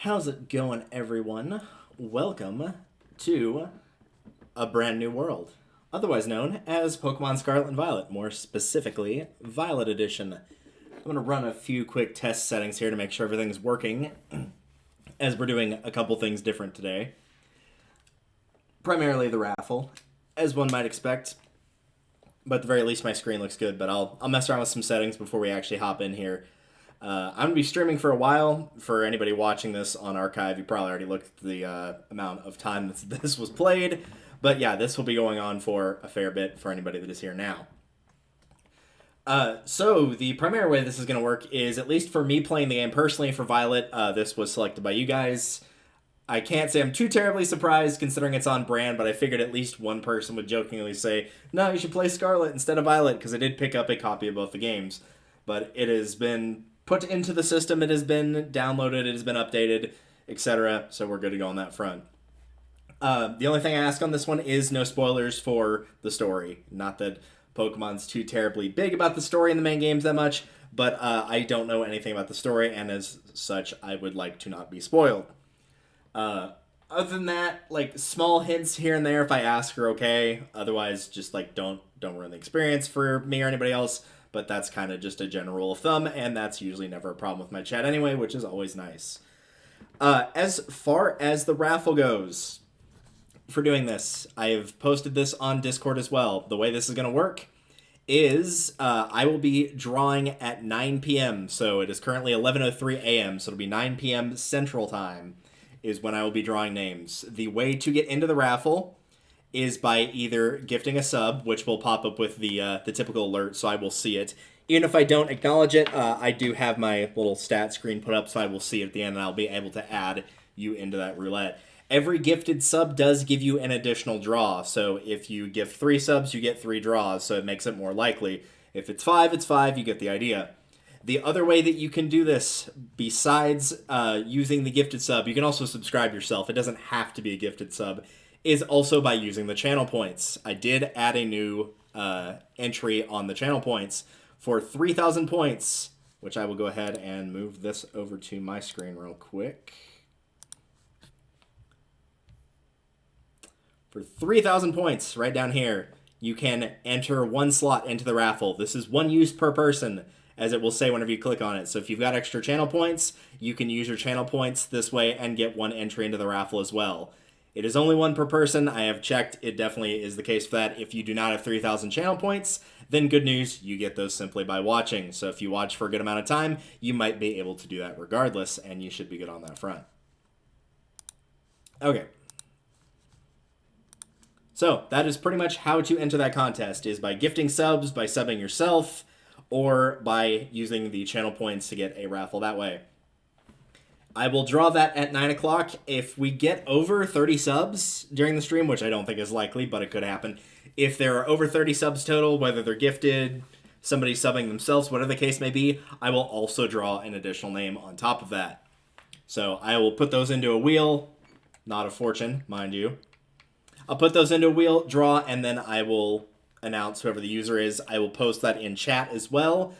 How's it going, everyone? Welcome to a brand new world, otherwise known as Pokemon Scarlet and Violet, more specifically, Violet Edition. I'm going to run a few quick test settings here to make sure everything's working, as we're doing a couple things different today. Primarily the raffle, as one might expect, but at the very least my screen looks good, but I'll mess around with some settings before we actually hop in here. I'm going to be streaming for a while. For anybody watching this on archive, you probably already looked at the amount of time that this was played. But yeah, this will be going on for a fair bit for anybody that is here now. So the primary way this is going to work is, at least for me playing the game personally for Violet, this was selected by you guys. I can't say I'm too terribly surprised considering it's on brand, but I figured at least one person would jokingly say, no, you should play Scarlet instead of Violet, because I did pick up a copy of both the games. But it has been put into the system, it has been downloaded, it has been updated, etc. So we're good to go on that front. The only thing I ask on this one is no spoilers for the story. Not that Pokemon's too terribly big about the story in the main games that much, but I don't know anything about the story, and as such, I would like to not be spoiled. Other than that, like, small hints here and there if I ask are okay. Otherwise, just, like, don't ruin the experience for me or anybody else. But that's kind of just a general rule of thumb, and that's usually never a problem with my chat anyway, which is always nice. As far as the raffle goes, for doing this, I've posted this on Discord as well. The way this is going to work is I will be drawing at 9 p.m., so it is currently 11:03 a.m., so it'll be 9 p.m. Central Time is when I will be drawing names. The way to get into the raffle is by either gifting a sub, which will pop up with the typical alert, so I will see it. Even if I don't acknowledge it, I do have my little stat screen put up, so I will see it at the end, and I'll be able to add you into that roulette. Every gifted sub does give you an additional draw, so if you gift 3 subs, you get 3 draws, so it makes it more likely. If it's 5, it's 5, you get the idea. The other way that you can do this, besides using the gifted sub, you can also subscribe yourself. It doesn't have to be a gifted sub, is also by using the channel points. I did add a new entry on the channel points for 3,000 points, which I will go ahead and move this over to my screen real quick. For 3,000 points, right down here, you can enter 1 slot into the raffle. This is 1 use per person, as it will say whenever you click on it. So if you've got extra channel points, you can use your channel points this way and get 1 entry into the raffle as well. It is only 1 per person. I have checked. It definitely is the case for that. If you do not have 3,000 channel points, then good news, you get those simply by watching. So if you watch for a good amount of time, you might be able to do that regardless, and you should be good on that front. Okay. So that is pretty much how to enter that contest, is by gifting subs, by subbing yourself, or by using the channel points to get a raffle that way. I will draw that at 9 o'clock. If we get over 30 subs during the stream, which I don't think is likely, but it could happen. If there are over 30 subs total, whether they're gifted, somebody subbing themselves, whatever the case may be, I will also draw an additional name on top of that. So I will put those into a wheel, not a fortune, mind you. I'll put those into a wheel, draw, and then I will announce whoever the user is. I will post that in chat as well.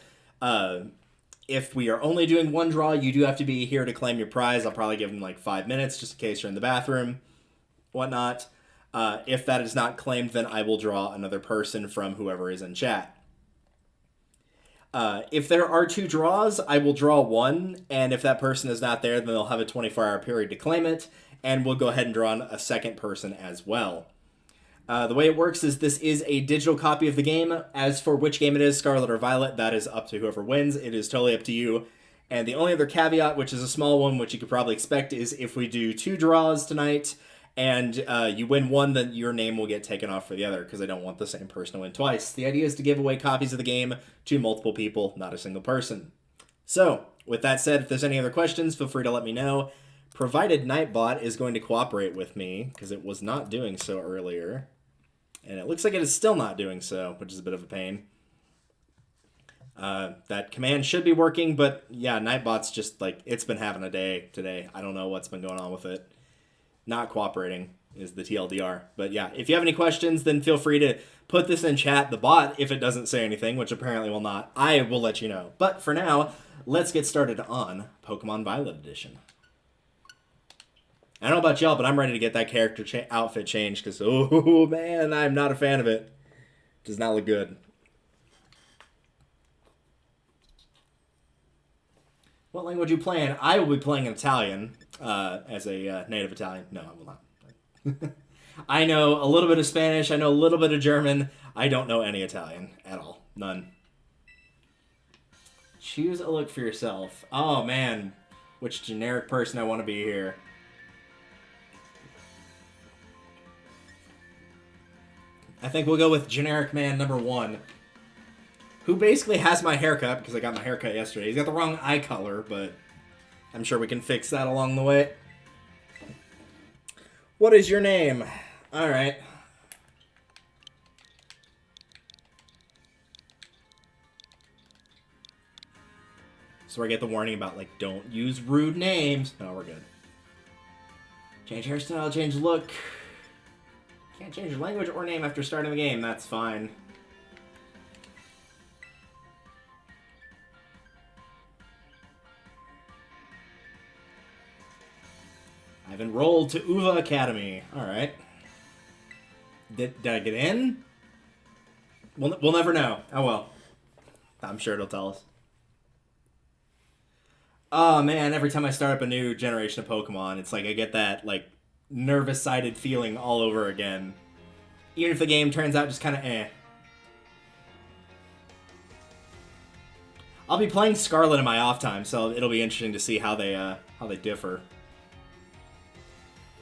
If we are only doing 1 draw, you do have to be here to claim your prize. I'll probably give them like 5 minutes just in case you're in the bathroom, whatnot. If that is not claimed, then I will draw another person from whoever is in chat. If there are 2 draws, I will draw 1, and if that person is not there, then they'll have a 24-hour period to claim it, and we'll go ahead and draw a second person as well. The way it works is this is a digital copy of the game. As for which game it is, Scarlet or Violet, that is up to whoever wins. It is totally up to you. And the only other caveat, which is a small one, which you could probably expect, is if we do 2 draws tonight and you win 1, then your name will get taken off for the other, because I don't want the same person to win twice. The idea is to give away copies of the game to multiple people, not a single person. So, with that said, if there's any other questions, feel free to let me know. Provided Nightbot is going to cooperate with me, because it was not doing so earlier. And it looks like it is still not doing so, which is a bit of a pain. That command should be working, but yeah, Nightbot's just like, it's been having a day today. I don't know what's been going on with it. Not cooperating is the TLDR. But yeah, if you have any questions, then feel free to put this in chat. The bot, if it doesn't say anything, which apparently will not, I will let you know. But for now, let's get started on Pokemon Violet Edition. I don't know about y'all, but I'm ready to get that character outfit changed because, oh man, I'm not a fan of it. Does not look good. What language are you playing? I will be playing in Italian as a native Italian. No, I will not. I know a little bit of Spanish. I know a little bit of German. I don't know any Italian at all. None. Choose a look for yourself. Oh, man. Which generic person I want to be here. I think we'll go with generic man number 1. Who basically has my haircut, because I got my haircut yesterday. He's got the wrong eye color, but I'm sure we can fix that along the way. What is your name? Alright. So I get the warning about, like, don't use rude names. No, we're good. Change hairstyle, change look. Can't change your language or name after starting the game. That's fine. I've enrolled to Uva Academy. Alright. Did I get in? We'll never know. Oh well. I'm sure it'll tell us. Oh man, every time I start up a new generation of Pokemon, it's like I get that, like, nervous-sided feeling all over again. Even if the game turns out just kind of eh. I'll be playing Scarlet in my off time, so it'll be interesting to see how they differ.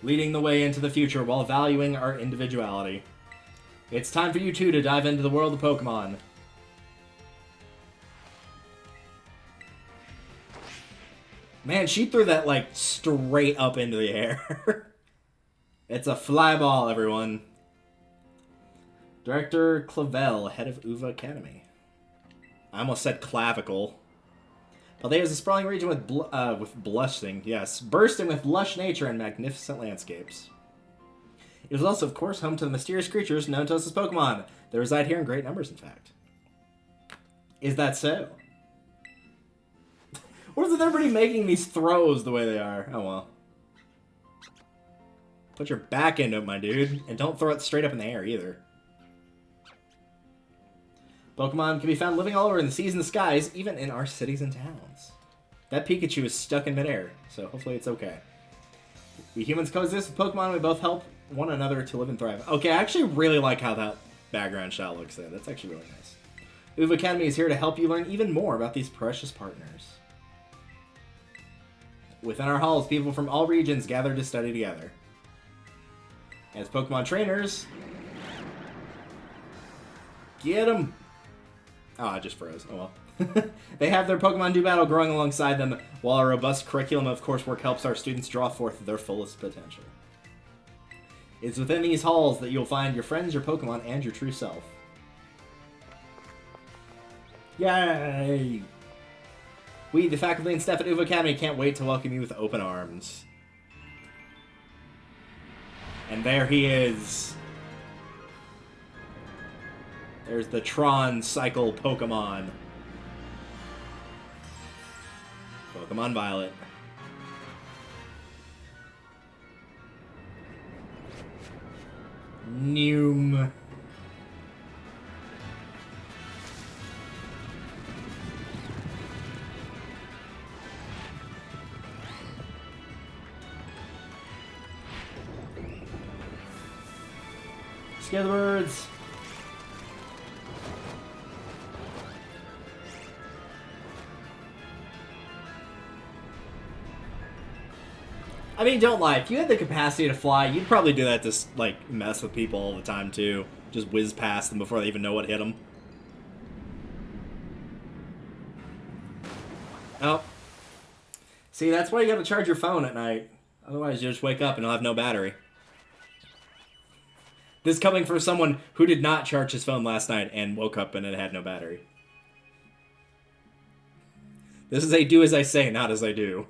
Leading the way into the future while valuing our individuality. It's time for you two to dive into the world of Pokemon. Man, she threw that, like, straight up into the air. It's a fly ball, everyone. Director Clavel, head of Uva Academy. I almost said clavicle. Paldea is a sprawling region with blushing, yes, bursting with lush nature and magnificent landscapes. It is also, of course, home to the mysterious creatures known to us as Pokemon. They reside here in great numbers, in fact. Is that so? What is with everybody making these throws the way they are? Oh, well. Put your back into it, my dude. And don't throw it straight up in the air, either. Pokemon can be found living all over in the seas and the skies, even in our cities and towns. That Pikachu is stuck in midair, so hopefully it's okay. We humans coexist with Pokemon, and we both help one another to live and thrive. Okay, I actually really like how that background shot looks there. That's actually really nice. Uva Academy is here to help you learn even more about these precious partners. Within our halls, people from all regions gather to study together. As Pokemon trainers... Get them! Oh, I just froze. Oh well. They have their Pokemon do battle growing alongside them, while a robust curriculum of coursework helps our students draw forth their fullest potential. It's within these halls that you'll find your friends, your Pokemon, and your true self. Yay! We, the faculty and staff at Uva Academy, can't wait to welcome you with open arms. And there he is. There's the Tron Cycle Pokemon. Pokemon Violet. Noom. Scare the birds. I mean, don't lie. If you had the capacity to fly, you'd probably do that to, like, mess with people all the time, too. Just whiz past them before they even know what hit them. Oh. See, that's why you gotta charge your phone at night. Otherwise, you just wake up and you'll have no battery. This coming from someone who did not charge his phone last night and woke up and it had no battery. This is a do as I say, not as I do.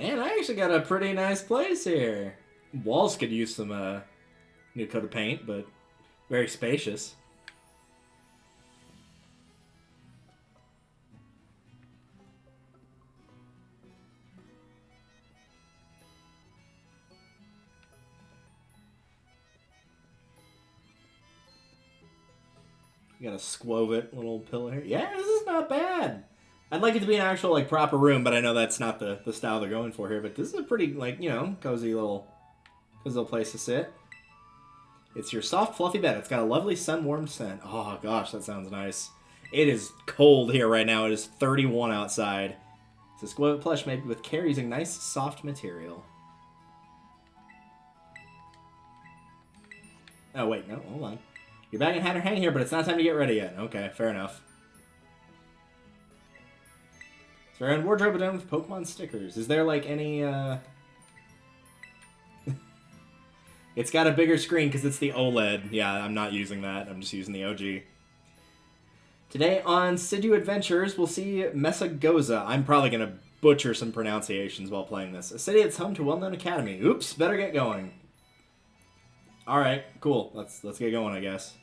Man, I actually got a pretty nice place here. Walls could use some new coat of paint, but very spacious. You got a Squovit little pillow here. Yeah, this is not bad. I'd like it to be an actual, like, proper room, but I know that's not the style they're going for here. But this is a pretty, like, you know, cozy little place to sit. It's your soft, fluffy bed. It's got a lovely sun-warmed scent. Oh, gosh, that sounds nice. It is cold here right now. It is 31 outside. It's a Squovit plush made with care using nice, soft material. Oh, wait, no, hold on. Your bag and hat are hanging here, but it's not time to get ready yet. Okay, fair enough. It's very own wardrobe done with Pokemon stickers. Is there, like, any, It's got a bigger screen because it's the OLED. Yeah, I'm not using that. I'm just using the OG. Today on Sidu Adventures, we'll see Mesagoza. I'm probably going to butcher some pronunciations while playing this. A city that's home to a well-known academy. Oops, better get going. Alright, cool. Let's get going, I guess.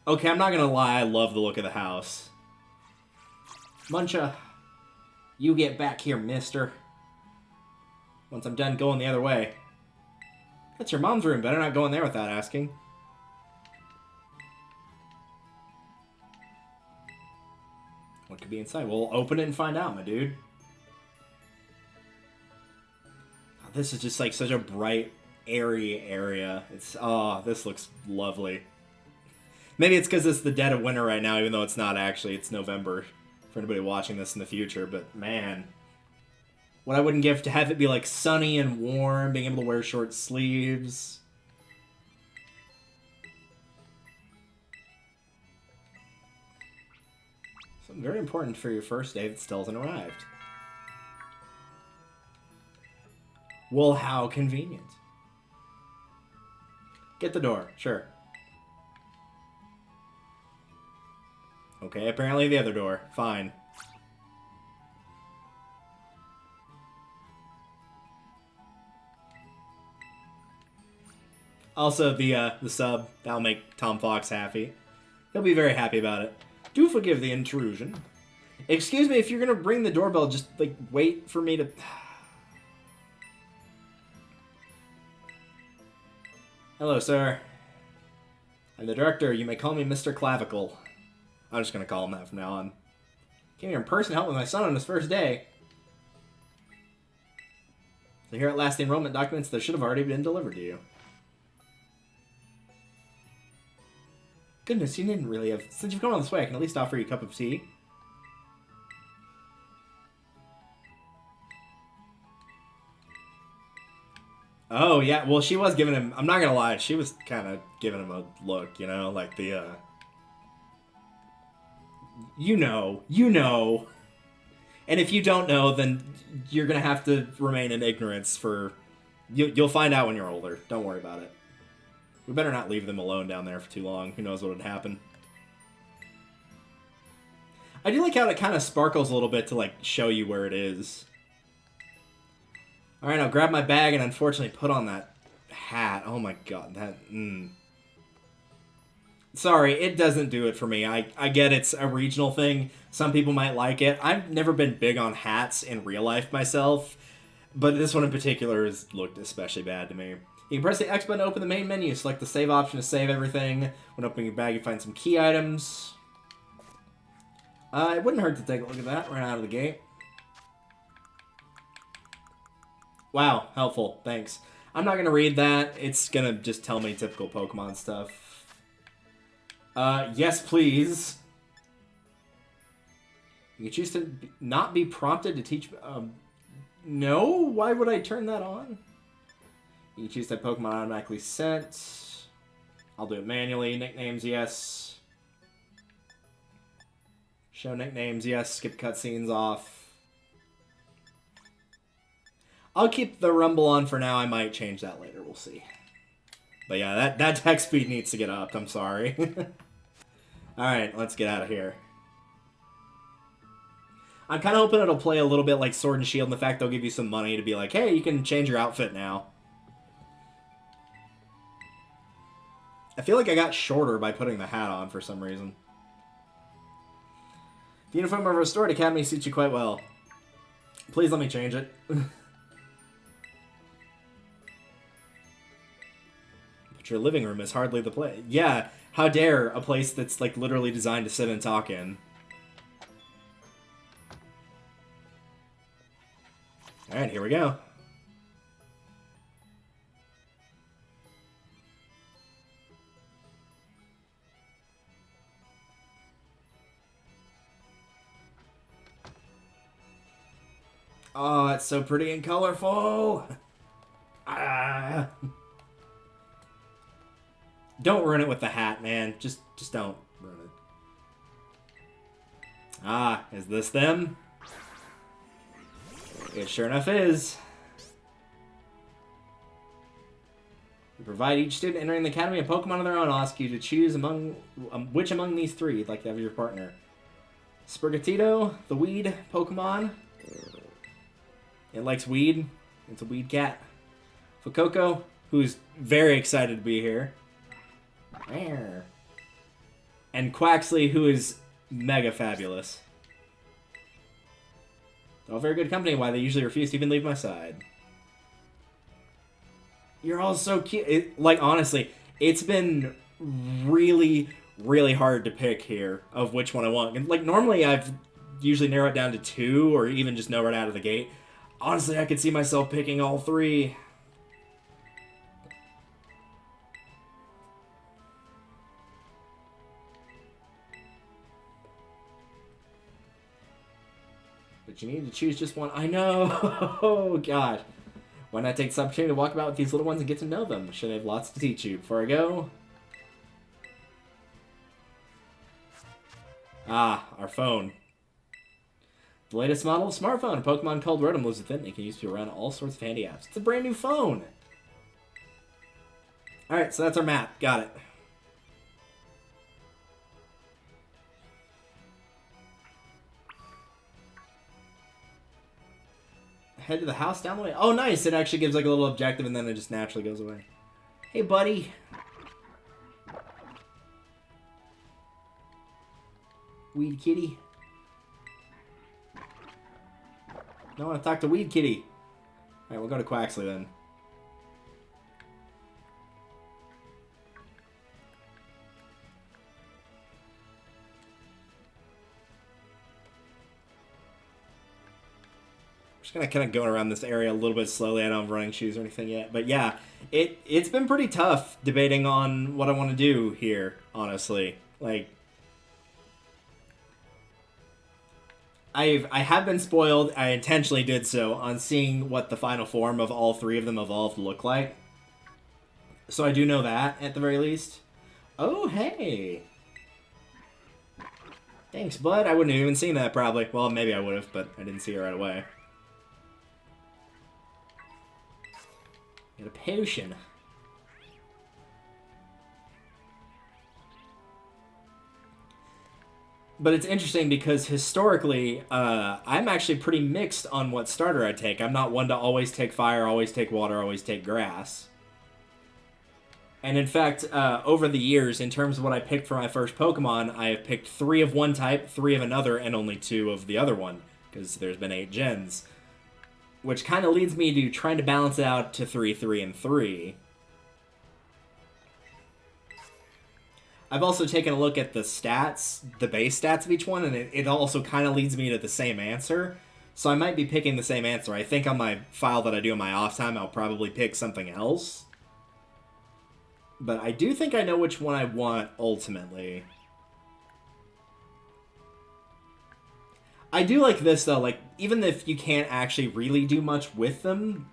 Okay, I'm not gonna lie, I love the look of the house. Muncha, you get back here, mister. Once I'm done going the other way. That's your mom's room, better not go in there without asking. What could be inside? We'll open it and find out, my dude. Oh, this is just like such a bright, airy area. It's, oh, this looks lovely. Maybe it's because it's the dead of winter right now, even though it's not actually. It's November for anybody watching this in the future. But, man, what I wouldn't give to have it be, like, sunny and warm, being able to wear short sleeves. Something very important for your first day that still hasn't arrived. Well, how convenient. Get the door, sure. Okay, apparently the other door. Fine. Also, the sub. That'll make Tom Fox happy. He'll be very happy about it. Do forgive the intrusion. Excuse me, if you're gonna ring the doorbell, just, like, wait for me to... Hello, sir. I'm the director. You may call me Mr. Clavicle. I'm just going to call him that from now on. Came here in person to help with my son on his first day. So here at last, the enrollment documents that should have already been delivered to you. Goodness, you didn't really have... Since you've come all this way, I can at least offer you a cup of tea. Oh, yeah. Well, she was giving him... I'm not going to lie. She was kind of giving him a look, you know? Like the, You know. And if you don't know, then you're going to have to remain in ignorance for... You'll find out when you're older. Don't worry about it. We better not leave them alone down there for too long. Who knows what would happen. I do like how it kind of sparkles a little bit to, like, show you where it is. Alright, I'll grab my bag and unfortunately put on that hat. Oh my god, that... Sorry, it doesn't do it for me. I get it's a regional thing. Some people might like it. I've never been big on hats in real life myself, but this one in particular has looked especially bad to me. You can press the X button to open the main menu. Select the save option to save everything. When opening your bag, you find some key items. It wouldn't hurt to take a look at that right out of the gate. Wow, helpful. Thanks. I'm not going to read that. It's going to just tell me typical Pokemon stuff. Yes, please. You can choose to not be prompted to teach... no? Why would I turn that on? You can choose to have Pokemon automatically sent. I'll do it manually. Nicknames, yes. Show nicknames, yes. Skip cutscenes off. I'll keep the rumble on for now. I might change that later. We'll see. But yeah, that text speed needs to get upped. I'm sorry. Alright, let's get out of here. I'm kind of hoping it'll play a little bit like Sword and Shield in the fact they'll give you some money to be like, hey, you can change your outfit now. I feel like I got shorter by putting the hat on for some reason. The uniform of a restored academy suits you quite well. Please let me change it. But your living room is hardly the place. Yeah, how dare a place that's like literally designed to sit and talk in. Alright, here we go. Oh, it's so pretty and colorful. Ah. Don't ruin it with the hat, man. Just don't ruin it. Ah, is this them? It sure enough is. We provide each student entering the academy a Pokemon of their own. I'll ask you to choose among which among these three you'd like to have your partner. Sprigatito, the weed Pokemon. It likes weed. It's a weed cat. Fuecoco, who's very excited to be here. And Quaxley, who is mega fabulous. They're all very good company, why they usually refuse to even leave my side. You're all so cute. Like, honestly, it's been really, really hard to pick here of which one I want. And, like, normally I've usually narrowed it down to 2 or even just know right out of the gate. Honestly, I could see myself picking all 3. But you need to choose just one. I know! Oh, God. Why not take this opportunity to walk about with these little ones and get to know them? Should I have lots to teach you. Before I go... Ah, our phone. The latest model of smartphone. A Pokemon called Rotom lives within. It can use to run all sorts of handy apps. It's a brand new phone! Alright, so that's our map. Got it. Head to the house down the way. Oh, nice. It actually gives like a little objective and then it just naturally goes away. Hey, buddy. Weed Kitty. I want to talk to Weed Kitty. Alright, we'll go to Quaxley then. Just gonna kind of go around this area a little bit slowly. I don't have running shoes or anything yet, but yeah, it's been pretty tough debating on what I want to do here. Honestly, like I have been spoiled. I intentionally did so on seeing what the final form of all 3 of them evolved look like. So I do know that at the very least. Oh hey, thanks, bud. I wouldn't have even seen that probably. Well, maybe I would have, but I didn't see it right away. Get a potion. But it's interesting because historically, I'm actually pretty mixed on what starter I take. I'm not one to always take fire, always take water, always take grass. And in fact, over the years, in terms of what I picked for my first Pokemon, I have picked 3 of one type, 3 of another, and only 2 of the other one. Because there's been 8 gens. Which kind of leads me to trying to balance it out to 3, 3, and 3. I've also taken a look at the stats, the base stats of each one, and it also kind of leads me to the same answer. So I might be picking the same answer. I think on my file that I do in my off time, I'll probably pick something else. But I do think I know which one I want, ultimately. I do like this, though, like, even if you can't actually really do much with them,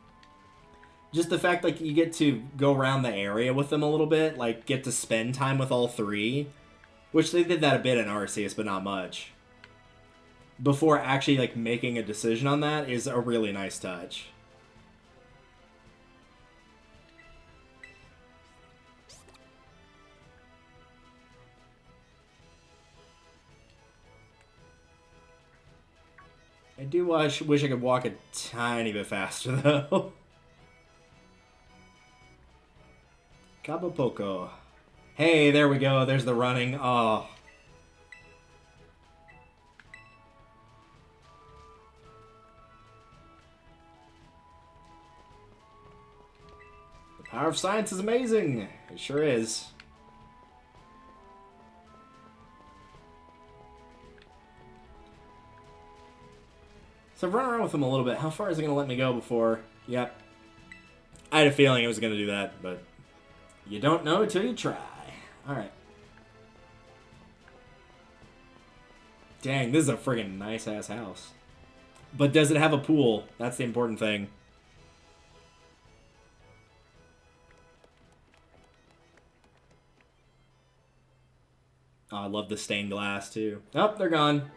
just the fact, like, you get to go around the area with them a little bit, like, get to spend time with all 3, which they did that a bit in Arceus, but not much, before actually, like, making a decision on that is a really nice touch. do wish I could walk a tiny bit faster, though. Cabo Poco. Hey, there we go. There's the running. Oh. The power of science is amazing. It sure is. So I've run around with him a little bit. How far is it going to let me go before? Yep. I had a feeling it was going to do that, but you don't know until you try. Alright. Dang, this is a friggin' nice-ass house. But does it have a pool? That's the important thing. Oh, I love the stained glass, too. Oh, they're gone.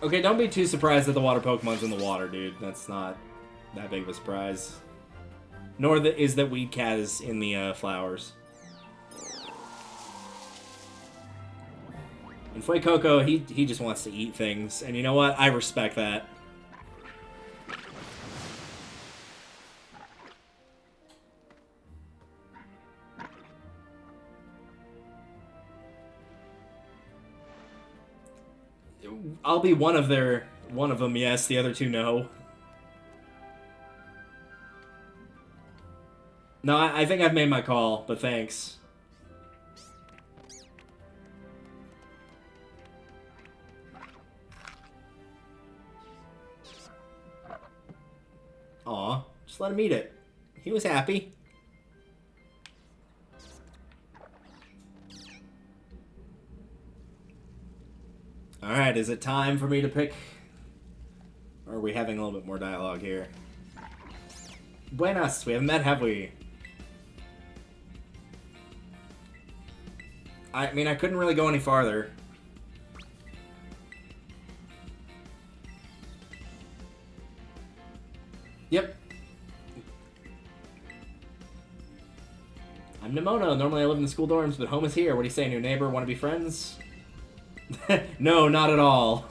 Okay, don't be too surprised that the water Pokemon's in the water, dude. That's not that big of a surprise. Nor is that Weed Cat is in the flowers. And Fuecoco, he just wants to eat things. And you know what? I respect that. I'll be one of them, yes. The other two, no. No, I think I've made my call, but thanks. Aw, just let him eat it. He was happy. Alright, is it time for me to pick? Or are we having a little bit more dialogue here? Buenas, we haven't met, have we? I mean, I couldn't really go any farther. Yep. I'm Nemono. Normally I live in the school dorms, but home is here. What do you say, new neighbor? Want to be friends? No, not at all.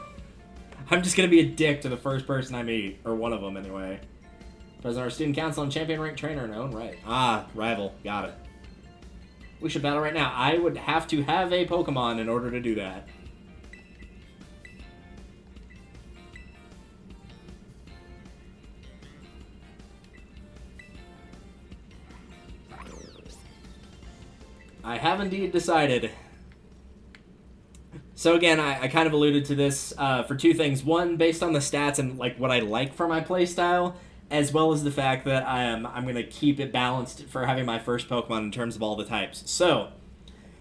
I'm just gonna be a dick to the first person I meet. Or one of them, anyway. President of our student council and champion ranked trainer in our own right. Ah, rival. Got it. We should battle right now. I would have to have a Pokemon in order to do that. I have indeed decided. So again, I kind of alluded to this for two things. One, based on the stats and like what I like for my playstyle, as well as the fact that I'm going to keep it balanced for having my first Pokemon in terms of all the types. So,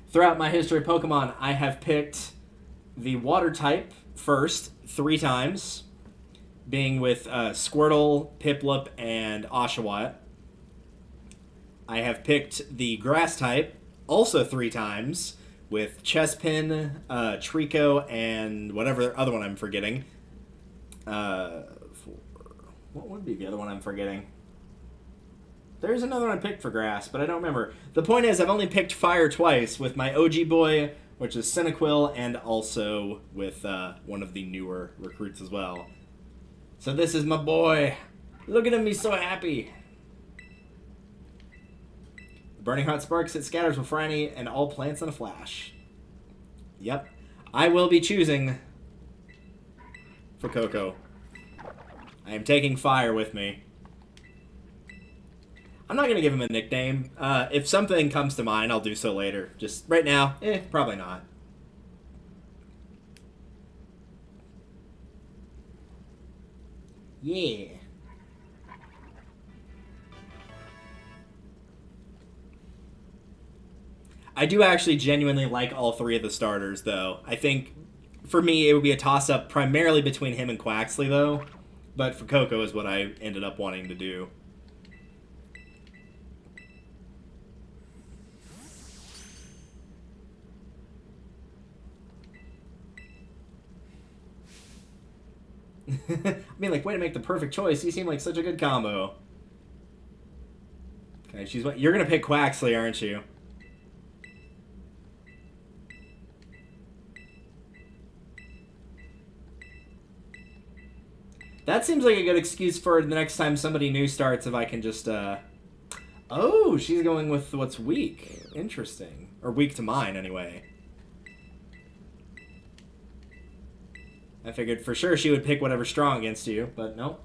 throughout my history of Pokemon, I have picked the water type first 3 times, being with Squirtle, Piplup, and Oshawott. I have picked the grass type also 3 times, with Chespin, Trico, and whatever other one I'm forgetting. What would be the other one I'm forgetting? There's another one I picked for grass, but I don't remember. The point is, I've only picked fire twice, with my OG boy, which is Cyndaquil, and also with one of the newer recruits as well. So this is my boy. Look at him, he's so happy. Burning hot sparks, it scatters with Franny and all plants in a flash. Yep. I will be choosing for Coco. I am taking fire with me. I'm not going to give him a nickname. If something comes to mind, I'll do so later. Just right now, probably not. Yeah. I do actually genuinely like all 3 of the starters, though. I think, for me, it would be a toss-up primarily between him and Quaxley, though. But for Coco is what I ended up wanting to do. I mean, like, way to make the perfect choice. You seem like such a good combo. Okay, you're gonna pick Quaxley, aren't you? That seems like a good excuse for the next time somebody new starts if I can just, Oh, she's going with what's weak. Interesting. Or weak to mine, anyway. I figured for sure she would pick whatever's strong against you, but nope.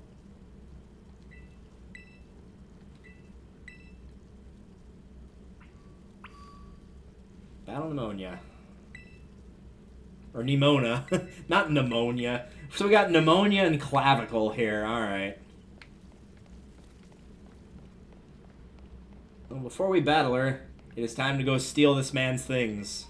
Battle pneumonia. Or pneumona. Not pneumonia. So we got pneumonia and clavicle here. Alright. Well, before we battle her, it is time to go steal this man's things.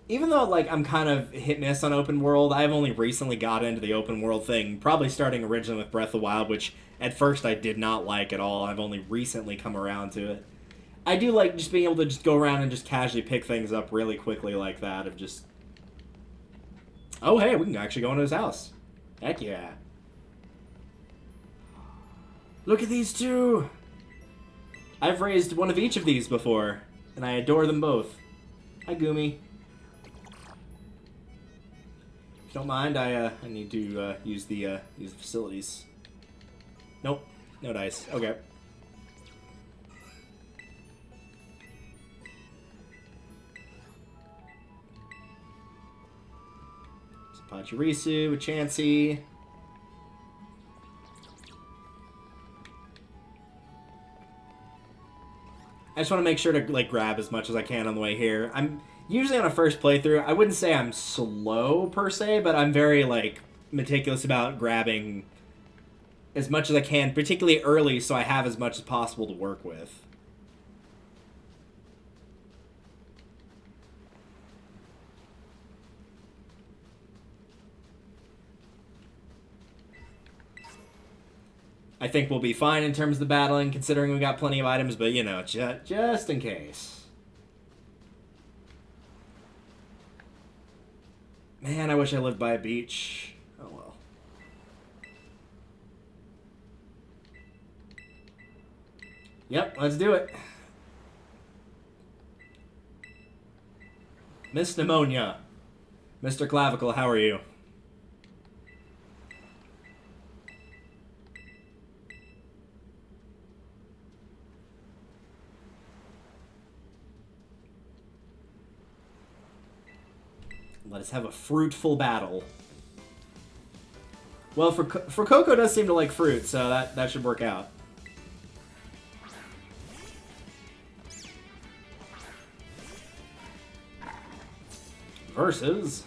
Even though, like, I'm kind of hit-miss on open world, I've only recently got into the open world thing, probably starting originally with Breath of the Wild, which at first I did not like at all. I've only recently come around to it. I do like just being able to just go around and just casually pick things up really quickly like that, of just... Oh, hey, we can actually go into his house. Heck yeah. Look at these two! I've raised one of each of these before, and I adore them both. Hi, Goomy. If you don't mind, I need to use the facilities. Nope, no dice. Okay. Pachirisu with Chansey. I just want to make sure to like grab as much as I can on the way here. I'm usually on a first playthrough. I wouldn't say I'm slow per se, but I'm very like meticulous about grabbing as much as I can, particularly early, so I have as much as possible to work with. I think we'll be fine in terms of the battling, considering we got plenty of items, but, you know, just in case. Man, I wish I lived by a beach. Oh, well. Yep, let's do it. Miss Pneumonia. Mr. Clavicle, how are you? Let us have a fruitful battle. Well, for Coco does seem to like fruit, so that should work out. Versus...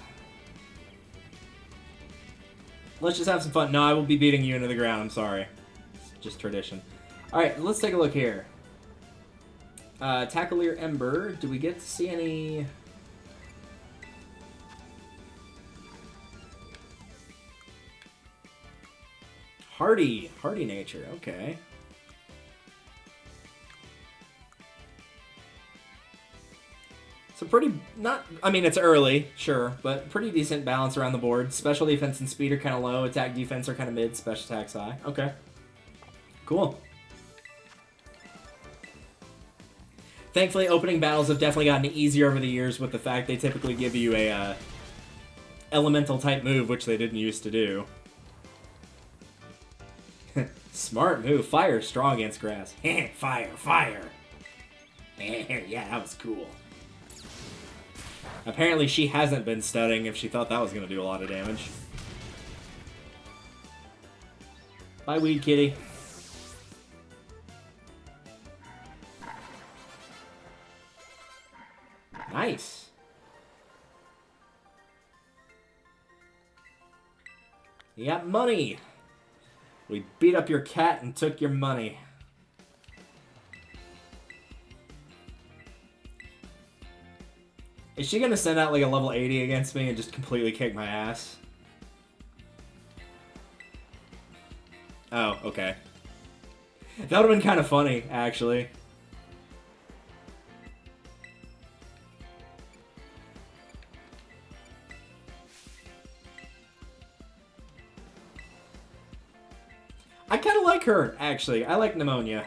Let's just have some fun. No, I will be beating you into the ground. I'm sorry. It's just tradition. Alright, let's take a look here. Tackleer Ember. Do we get to see any... Hardy nature, okay. So pretty, not, I mean, it's early, sure, but pretty decent balance around the board. Special defense and speed are kind of low, attack defense are kind of mid, special attacks high. Okay. Cool. Thankfully, opening battles have definitely gotten easier over the years with the fact they typically give you a elemental type move, which they didn't used to do. Smart move. Fire strong against grass. Fire, fire. Yeah, that was cool. Apparently she hasn't been studying if she thought that was going to do a lot of damage. Bye, Weed Kitty. Nice. You got money. We beat up your cat and took your money. Is she gonna send out like a level 80 against me and just completely kick my ass? Oh, okay. That would've been kind of funny, actually. I kind of like her, actually. I like Pneumonia.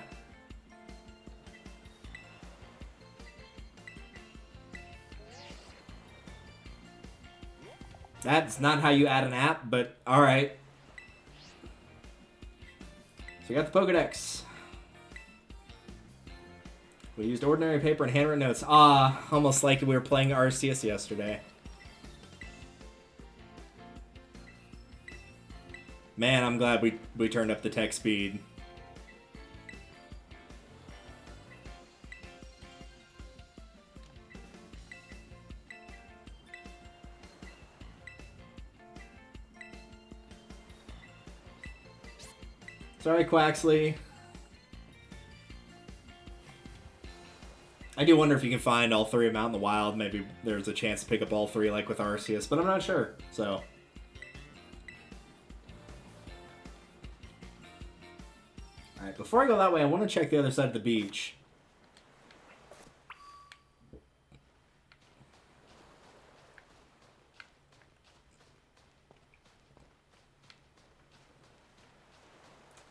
That's not how you add an app, but alright. So we got the Pokedex. We used ordinary paper and handwritten notes. Ah, almost like we were playing Arceus yesterday. Man, I'm glad we turned up the text speed. Sorry, Quaxley. I do wonder if you can find all three of them out in the wild. Maybe there's a chance to pick up all three like with Arceus, but I'm not sure, so... Alright, before I go that way, I want to check the other side of the beach.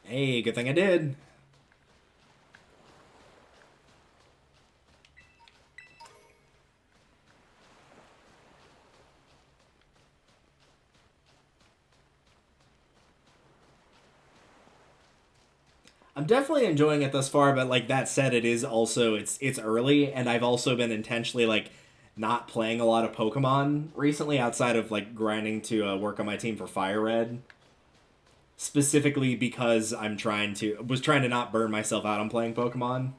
Hey, good thing I did. I'm definitely enjoying it thus far, but like that said, it is also it's early, and I've also been intentionally like not playing a lot of Pokemon recently outside of like grinding to work on my team for Fire Red. Specifically because I'm trying to not burn myself out on playing Pokemon.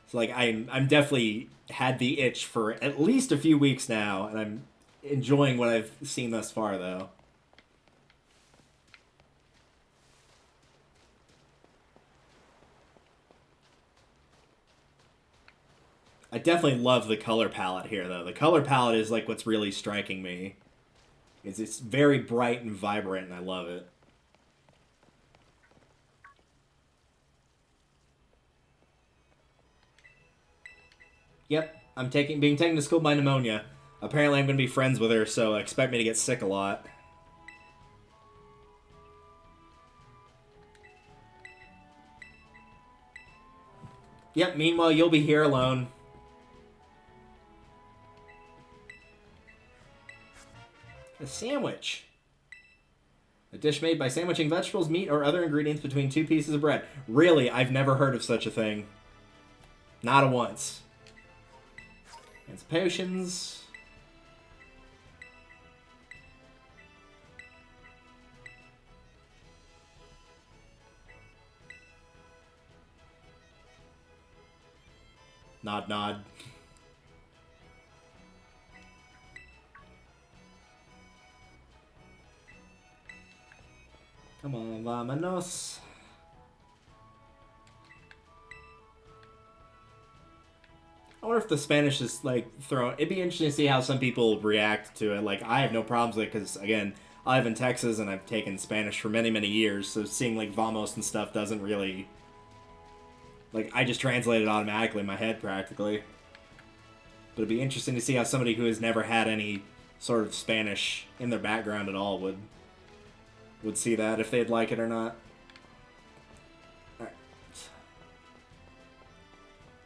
So like I'm definitely had the itch for at least a few weeks now, and I'm enjoying what I've seen thus far though. I definitely love the color palette here though. The color palette is like what's really striking me. It's very bright and vibrant, and I love it. Yep, I'm being taken to school by pneumonia. Apparently I'm going to be friends with her, so expect me to get sick a lot. Yep, meanwhile you'll be here alone. A sandwich. A dish made by sandwiching vegetables, meat, or other ingredients between two pieces of bread. Really, I've never heard of such a thing. Not a once. And some potions. Nod, nod. Come on, vámonos. I wonder if the Spanish is, like, thrown... It'd be interesting to see how some people react to it. Like, I have no problems with it, because, again, I live in Texas, and I've taken Spanish for many, many years, so seeing, like, vamos and stuff doesn't really... Like, I just translate it automatically in my head, practically. But it'd be interesting to see how somebody who has never had any sort of Spanish in their background at all would see that, if they'd like it or not. Alright.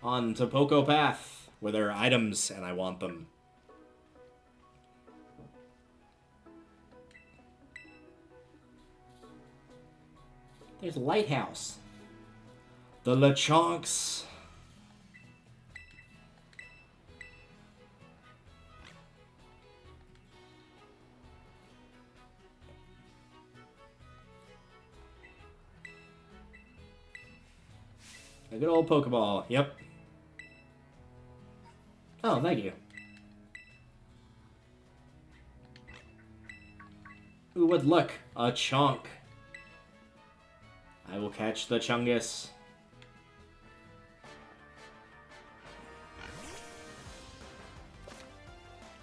On to Poco Path, where there are items, and I want them. There's a lighthouse. The Lechonks. A good old Pokeball. Yep. Oh, thank you. Ooh, what luck. A Chonk. I will catch the Chungus.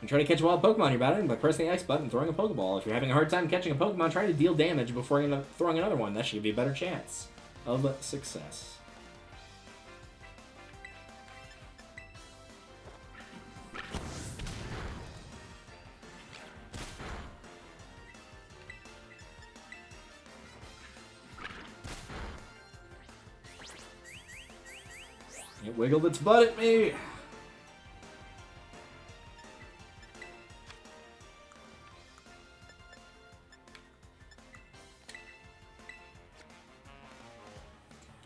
And try to catch a wild Pokemon you're battling by pressing the X button and throwing a Pokeball. If you're having a hard time catching a Pokemon, try to deal damage before throwing another one. That should give you a better chance of success. It wiggled its butt at me.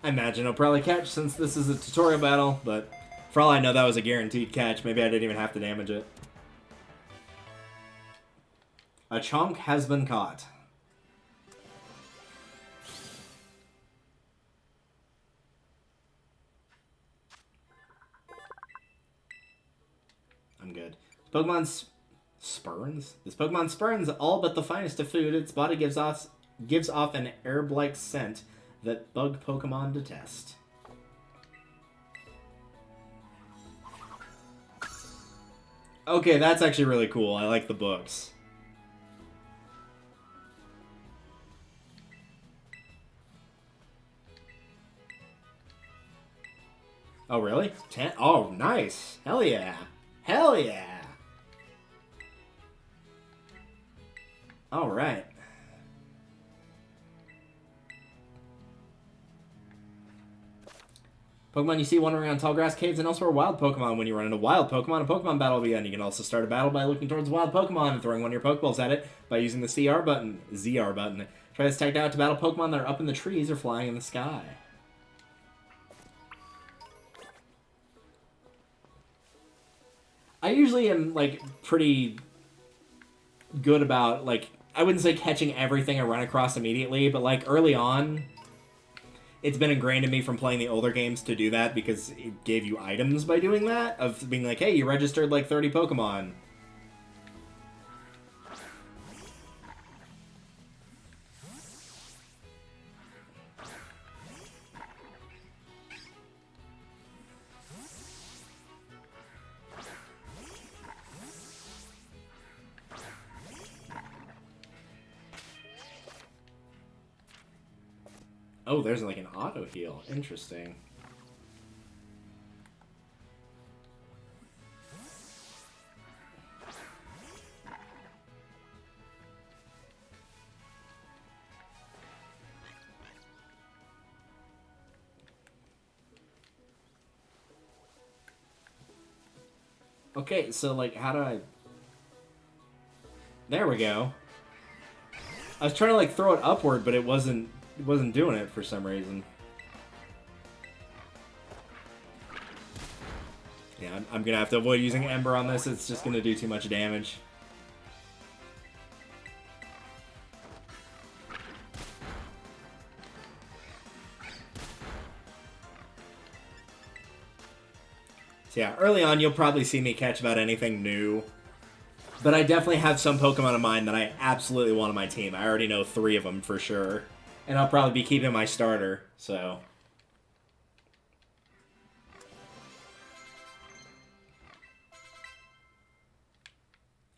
I imagine it'll probably catch since this is a tutorial battle, but for all I know, that was a guaranteed catch. Maybe I didn't even have to damage it. A chonk has been caught. I'm good. Pokemon's Spurns? This Pokemon spurns all but the finest of food. Its body gives off an herb-like scent that bug Pokemon detest. Okay, that's actually really cool. I like the books. Oh, really? 10? Oh, nice. Hell yeah. Hell yeah. All right. Pokemon you see wandering around tall grass caves and elsewhere wild Pokemon. When you run into wild Pokemon, a Pokemon battle will begin. You can also start a battle by looking towards wild Pokemon and throwing one of your Pokeballs at it by using the ZR button. Try this tactic out to battle Pokemon that are up in the trees or flying in the sky. I usually am, like, pretty good about, like, I wouldn't say catching everything I run across immediately, but, like, early on, it's been ingrained in me from playing the older games to do that because it gave you items by doing that, of being like, hey, you registered, like, 30 Pokemon. Oh, there's like an auto heal. Interesting. Okay, so like, how do I... There we go. I was trying to like throw it upward, but it wasn't doing it for some reason. Yeah, I'm gonna have to avoid using Ember on this. It's just gonna do too much damage. So yeah, early on you'll probably see me catch about anything new. But I definitely have some Pokemon in mind that I absolutely want on my team. I already know 3 of them for sure. And I'll probably be keeping my starter, so...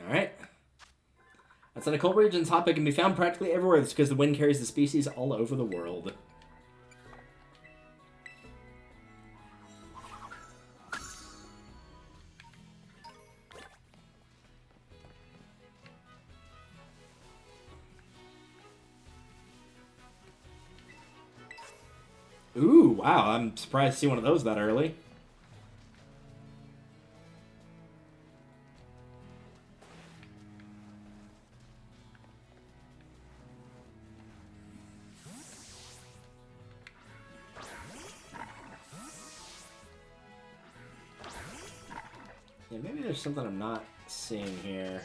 Alright. That's in a cold region's hotbed can be found practically everywhere. It's because the wind carries the species all over the world. Ooh, wow, I'm surprised to see one of those that early. Yeah, maybe there's something I'm not seeing here.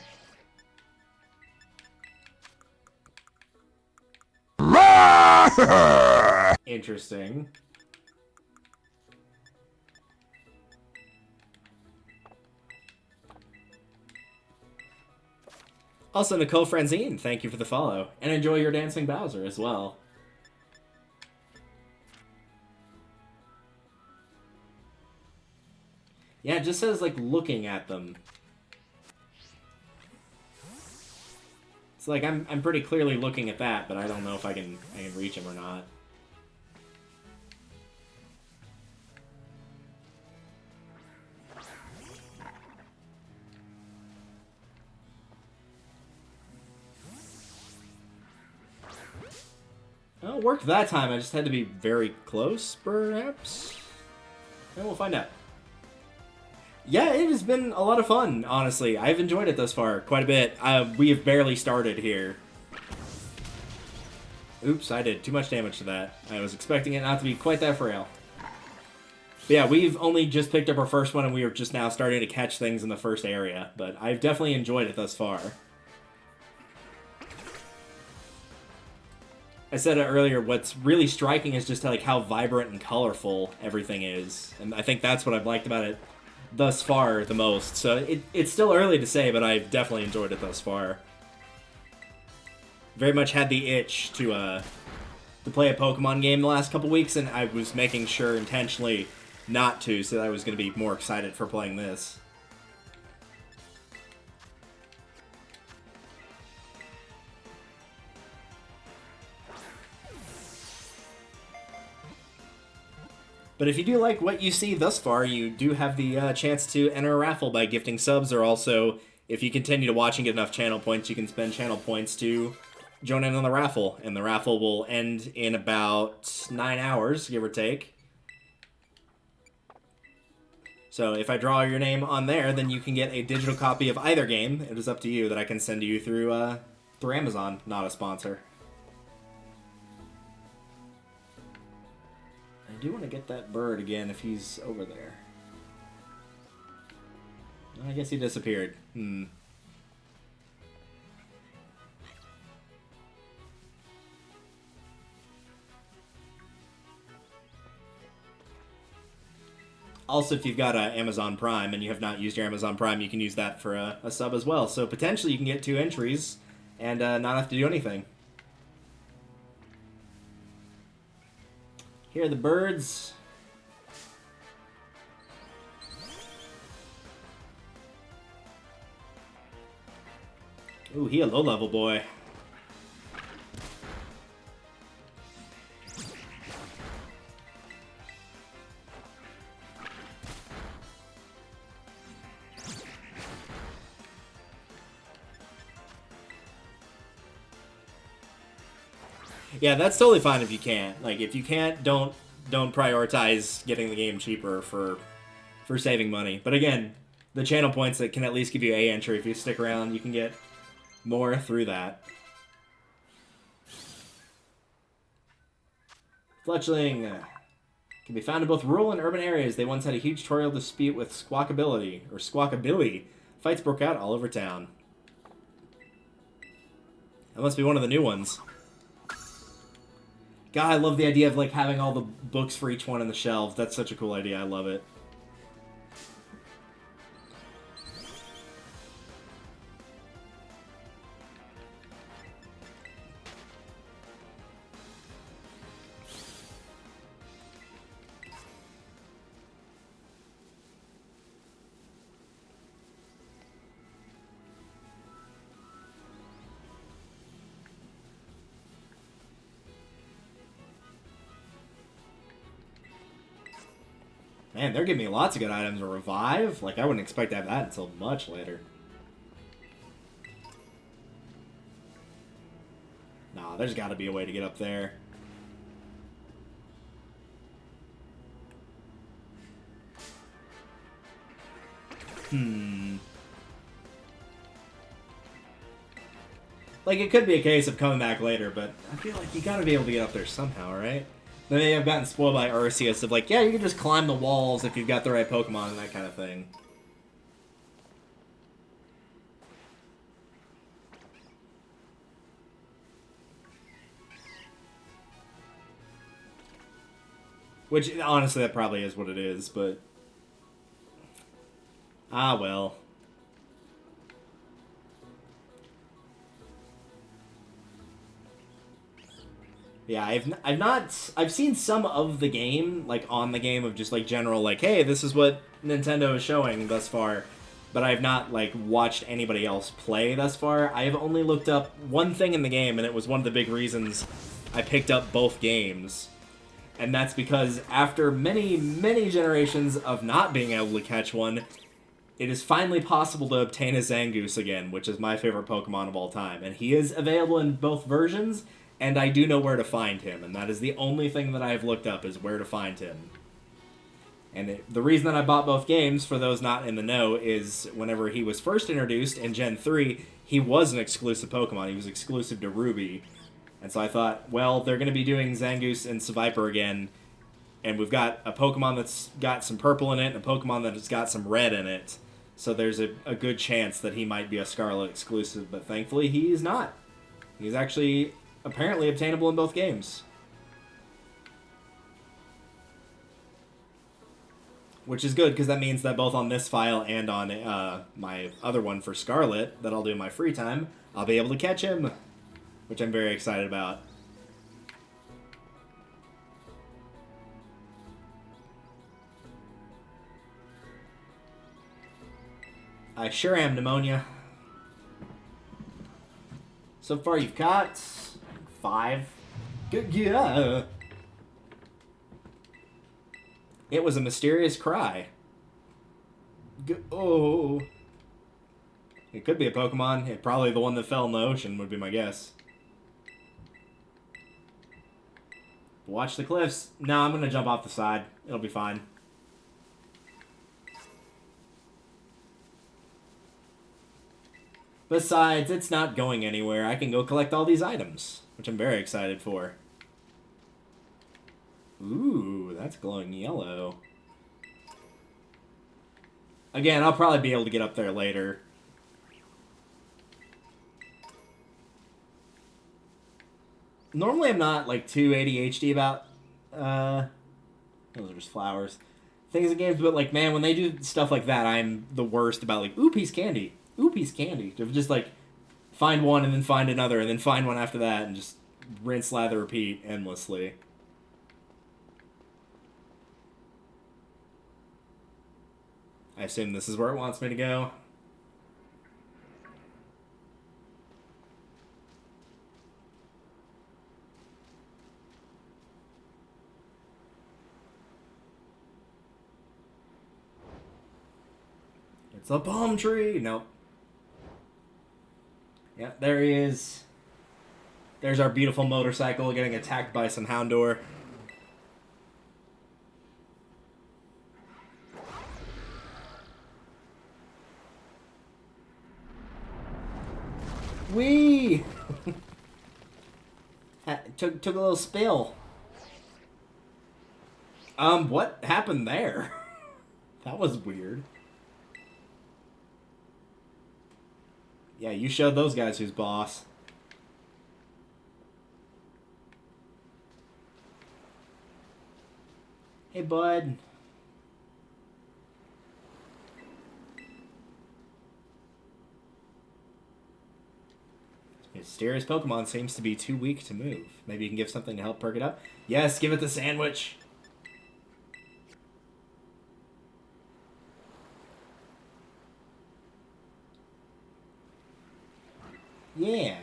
Interesting. Also, Nicole Franzine, thank you for the follow. And enjoy your Dancing Bowser as well. Yeah, it just says, like, looking at them. It's like, I'm pretty clearly looking at that, but I don't know if I can reach him or not. Well, it worked that time. I just had to be very close, perhaps? And we'll find out. Yeah, it has been a lot of fun, honestly. I've enjoyed it thus far quite a bit. We have barely started here. Oops, I did too much damage to that. I was expecting it not to be quite that frail. But yeah, we've only just picked up our first one, and we are just now starting to catch things in the first area. But I've definitely enjoyed it thus far. I said it earlier, what's really striking is just like how vibrant and colorful everything is. And I think that's what I've liked about it thus far the most. So it's still early to say, but I've definitely enjoyed it thus far. Very much had the itch to play a Pokemon game the last couple weeks, and I was making sure intentionally not to, so that I was going to be more excited for playing this. But if you do like what you see thus far, you do have the chance to enter a raffle by gifting subs, or also, if you continue to watch and get enough channel points, you can spend channel points to join in on the raffle. And the raffle will end in about 9 hours, give or take. So if I draw your name on there, then you can get a digital copy of either game. It is up to you that I can send to you through Amazon, not a sponsor. I do want to get that bird again if he's over there. I guess he disappeared. Also, if you've got Amazon Prime and you have not used your Amazon Prime, you can use that for a sub as well. So potentially you can get 2 entries and not have to do anything. Here are the birds. Ooh, he a low-level boy. Yeah, that's totally fine if you can't. Like, if you can't, don't prioritize getting the game cheaper for saving money. But again, the channel points that can at least give you a entry. If you stick around, you can get more through that. Fletchling can be found in both rural and urban areas. They once had a huge tutorial dispute with Squawkabilly. Fights broke out all over town. That must be one of the new ones. God, I love the idea of like having all the books for each one on the shelves. That's such a cool idea. I love it. Man, they're giving me lots of good items. A revive? Like, I wouldn't expect to have that until much later. Nah, there's got to be a way to get up there. Like, it could be a case of coming back later, but I feel like you got to be able to get up there somehow, right? Then they have gotten spoiled by Arceus of like, yeah, you can just climb the walls if you've got the right Pokemon and that kind of thing. Which, honestly, that probably is what it is, but... Ah, well. Yeah, I've seen some of the game, like, on the game of just, like, general, like, hey, this is what Nintendo is showing thus far, but I have not, like, watched anybody else play thus far. I have only looked up one thing in the game, and it was one of the big reasons I picked up both games. And that's because after many, many generations of not being able to catch one, it is finally possible to obtain a Zangoose again, which is my favorite Pokemon of all time. And he is available in both versions, and I do know where to find him, and that is the only thing that I have looked up is where to find him. And the reason that I bought both games, for those not in the know, is whenever he was first introduced in Gen 3, he was an exclusive Pokemon. He was exclusive to Ruby. And so I thought, well, they're going to be doing Zangoose and Seviper again, and we've got a Pokemon that's got some purple in it, and a Pokemon that's got some red in it. So there's a good chance that he might be a Scarlet exclusive, but thankfully he is not. He's actually apparently obtainable in both games. Which is good, because that means that both on this file and on my other one for Scarlet, that I'll do in my free time, I'll be able to catch him. Which I'm very excited about. I sure am, Pneumonia. So far you've caught 5. Good, yeah. It was a mysterious cry. Oh. It could be a Pokemon. It probably the one that fell in the ocean would be my guess. Watch the cliffs. No, I'm going to jump off the side. It'll be fine. Besides, it's not going anywhere. I can go collect all these items, which I'm very excited for. Ooh, that's glowing yellow. Again, I'll probably be able to get up there later. Normally I'm not, like, too ADHD about, those are just flowers. Things in games, but, like, man, when they do stuff like that, I'm the worst about, like, ooh, piece candy. Ooh, piece candy. Just, like, find one and then find another and then find one after that and just rinse, lather, repeat endlessly. I assume this is where it wants me to go. It's a palm tree! Nope. Yeah, there he is. There's our beautiful motorcycle getting attacked by some Houndour. Whee! took a little spill. What happened there? That was weird. Yeah, you showed those guys who's boss. Hey, bud. Mysterious Pokemon seems to be too weak to move. Maybe you can give something to help perk it up? Yes, give it the sandwich. Yeah.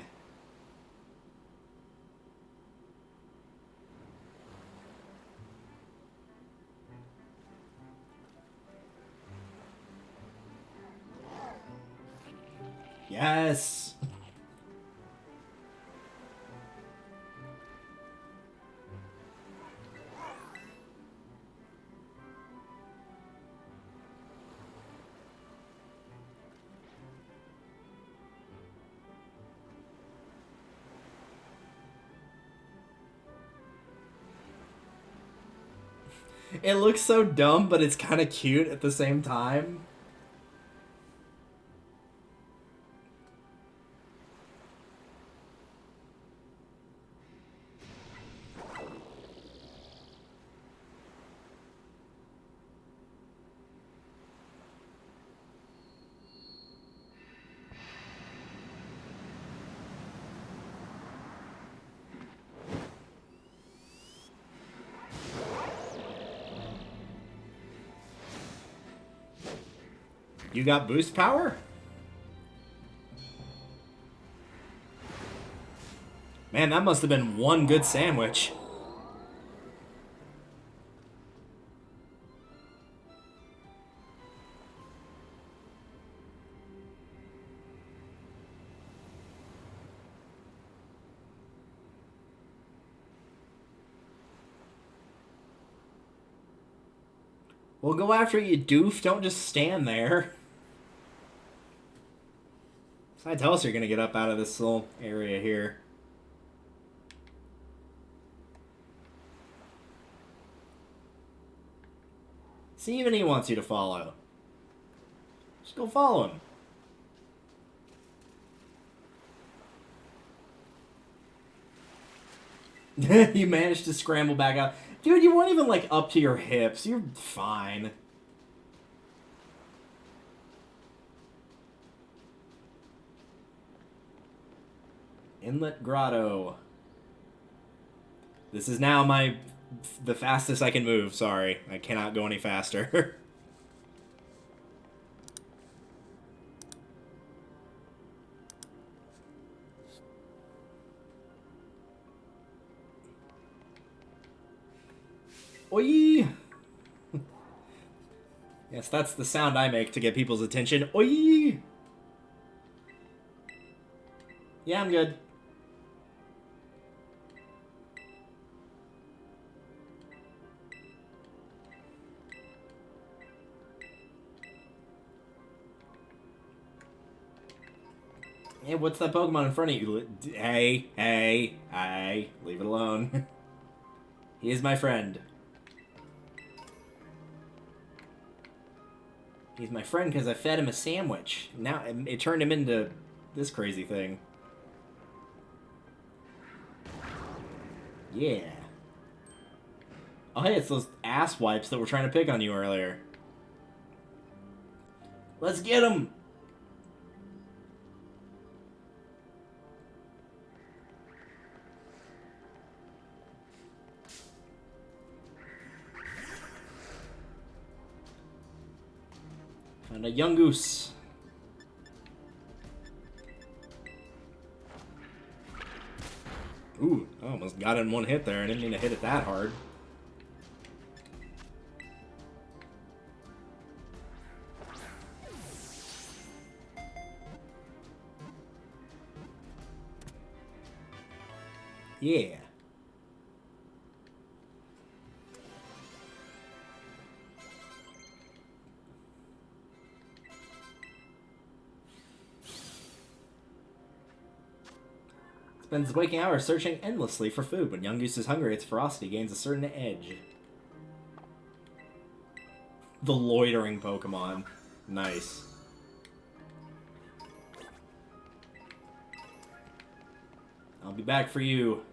Yes. It looks so dumb, but it's kind of cute at the same time. You got boost power? Man, that must have been one good sandwich. Well, go after it, you doof. Don't just stand there. Besides, tell us you're gonna get up out of this little area here. See, even he wants you to follow. Just go follow him. You managed to scramble back out. Dude, you weren't even, like, up to your hips. You're fine. Inlet Grotto. This is now the fastest I can move. Sorry, I cannot go any faster. Oi! Yes, that's the sound I make to get people's attention. Oi! Yeah, I'm good. Hey, what's that Pokemon in front of you? Hey, leave it alone. He is my friend. He's my friend because I fed him a sandwich. Now it turned him into this crazy thing. Yeah. Oh, hey, it's those ass wipes that were trying to pick on you earlier. Let's get him! Found a young goose. Ooh, I almost got it in one hit there. I didn't mean to hit it that hard. Yeah. Spends waking hours searching endlessly for food. When young goose is hungry, its ferocity gains a certain edge. The loitering Pokemon. Nice. I'll be back for you.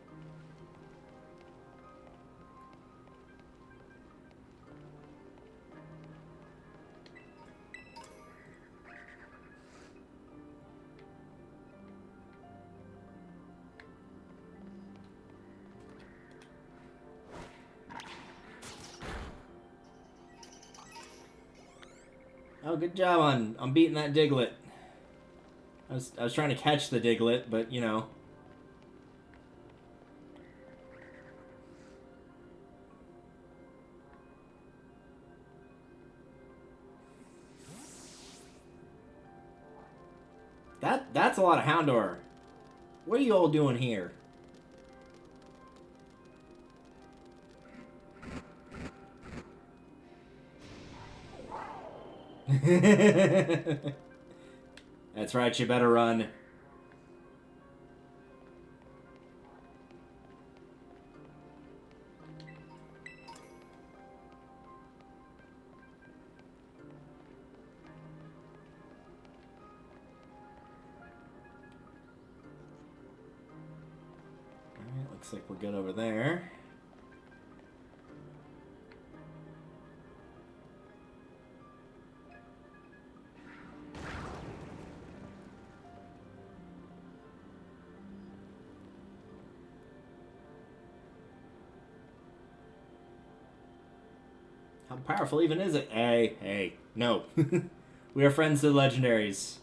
Oh, good job on beating that Diglett. I was trying to catch the Diglett, but you know. That's a lot of Houndour. What are you all doing here? That's right, you better run. Alright, looks like we're good over there. How powerful even is it? Hey, no. We are friends to the legendaries.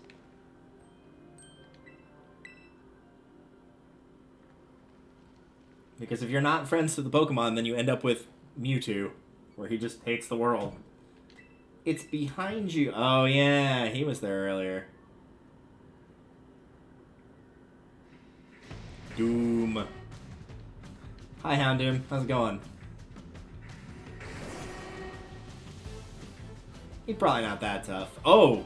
Because if you're not friends to the Pokemon, then you end up with Mewtwo, where he just hates the world. It's behind you. Oh yeah, he was there earlier. Doom. Hi, Houndoom. How's it going? He's probably not that tough. Oh!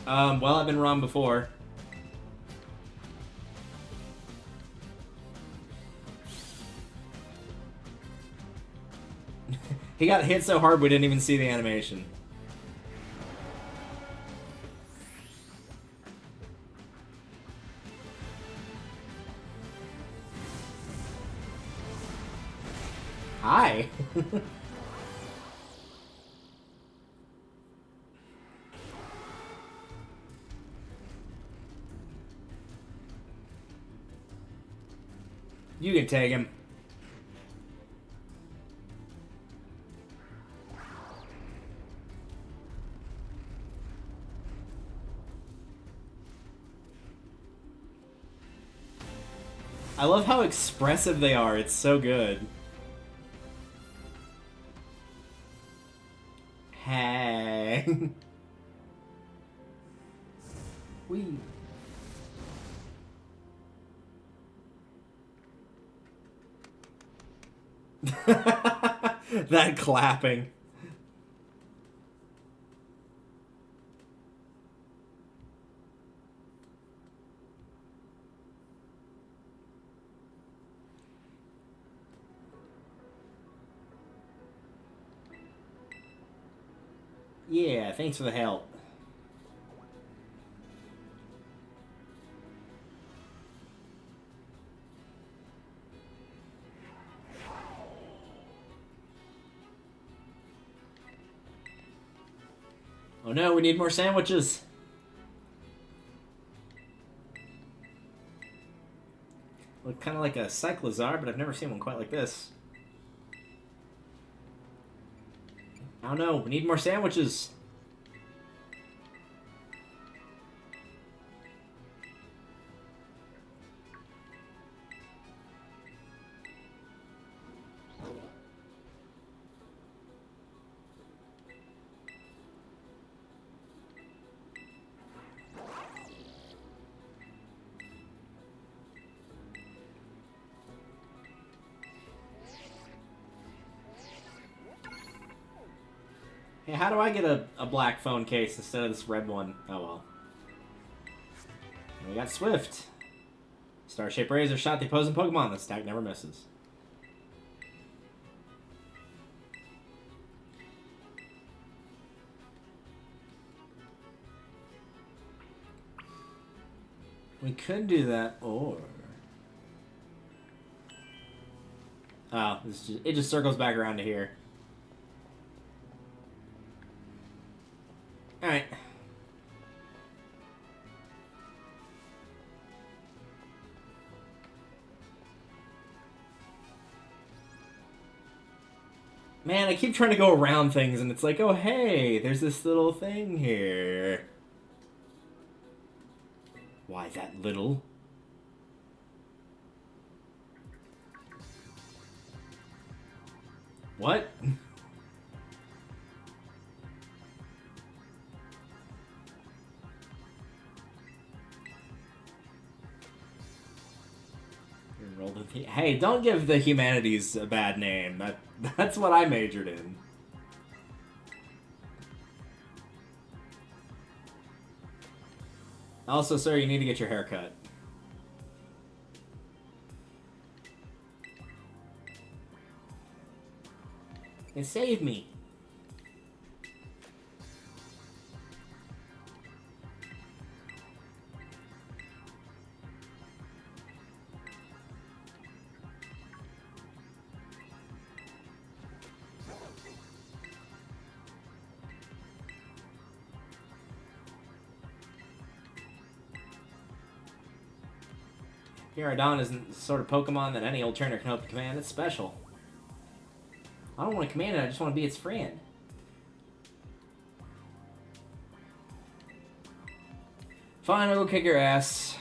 Well, I've been wrong before. He got hit so hard we didn't even see the animation. Hi. You can take him. I love how expressive they are. It's so good. Hey. Wee. That clapping. Yeah, thanks for the help. Oh no, we need more sandwiches. Look kind of like a Cyclozar, but I've never seen one quite like this. Oh no, we need more sandwiches. Hey, how do I get a black phone case instead of this red one? Oh well. And we got Swift. Star-shaped razor shot the opposing Pokemon. This attack never misses. We could do that, or... Oh, it just circles back around to here. Alright. Man, I keep trying to go around things, and it's like, oh hey, there's this little thing here. Why that little? What? Hey, don't give the humanities a bad name. That's what I majored in. Also, sir, you need to get your hair cut. And save me. Gyarados isn't the sort of Pokemon that any old trainer can hope to command. It's special. I don't want to command it, I just want to be its friend. Fine, I'll go kick your ass.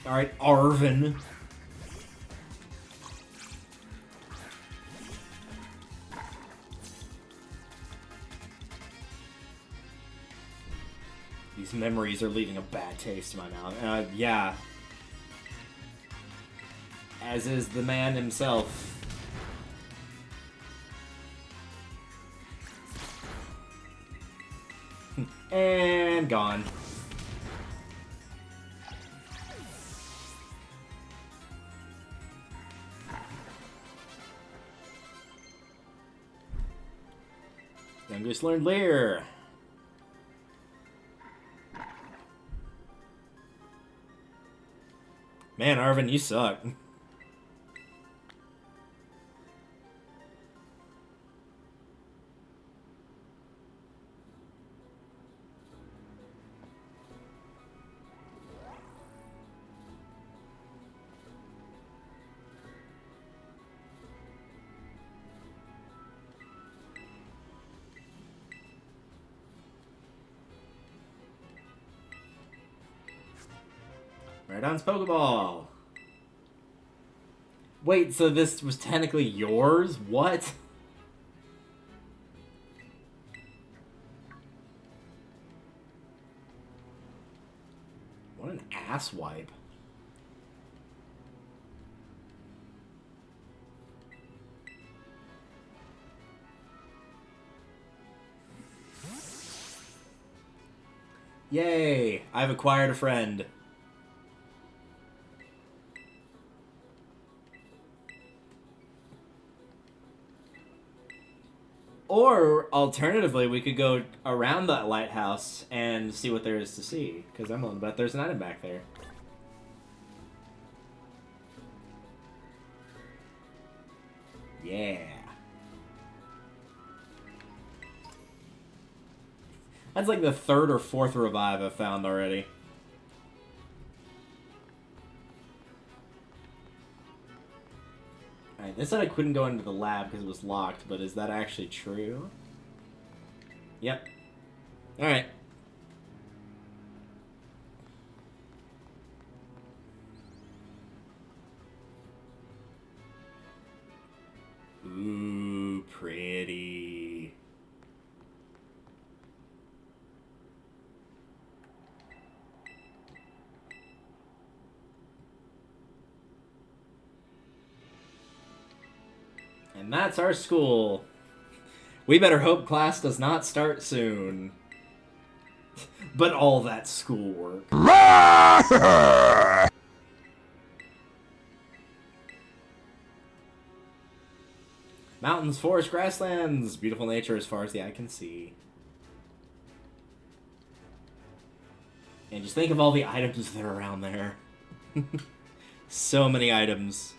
Alright, Arvin. These memories are leaving a bad taste in my mouth. Yeah. As is the man himself. And and gone. Youngest learned Leer. Man, Arvin, you suck. Rhydon's Pokeball. Wait, so this was technically yours? What? What an asswipe. Yay! I've acquired a friend. Or, alternatively, we could go around that lighthouse and see what there is to see. Because I'm willing to bet there's an item back there. Yeah. That's like the 3rd or 4th revive I've found already. Alright, they said I couldn't go into the lab because it was locked, but is that actually true? Yep. Alright. Ooh, pretty. And that's our school. We better hope class does not start soon. But all that schoolwork. Mountains, forests, grasslands. Beautiful nature as far as the eye can see. And just think of all the items that are around there. So many items.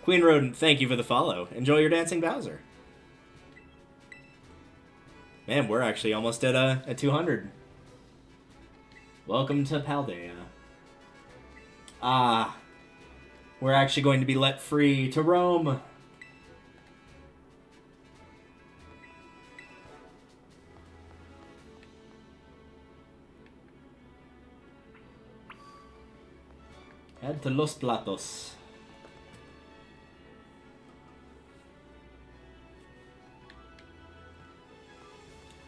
Queen Rodent, thank you for the follow. Enjoy your dancing Bowser. Man, we're actually almost at 200. Welcome to Paldea. Ah, we're actually going to be let free to roam. Head to Los Platos.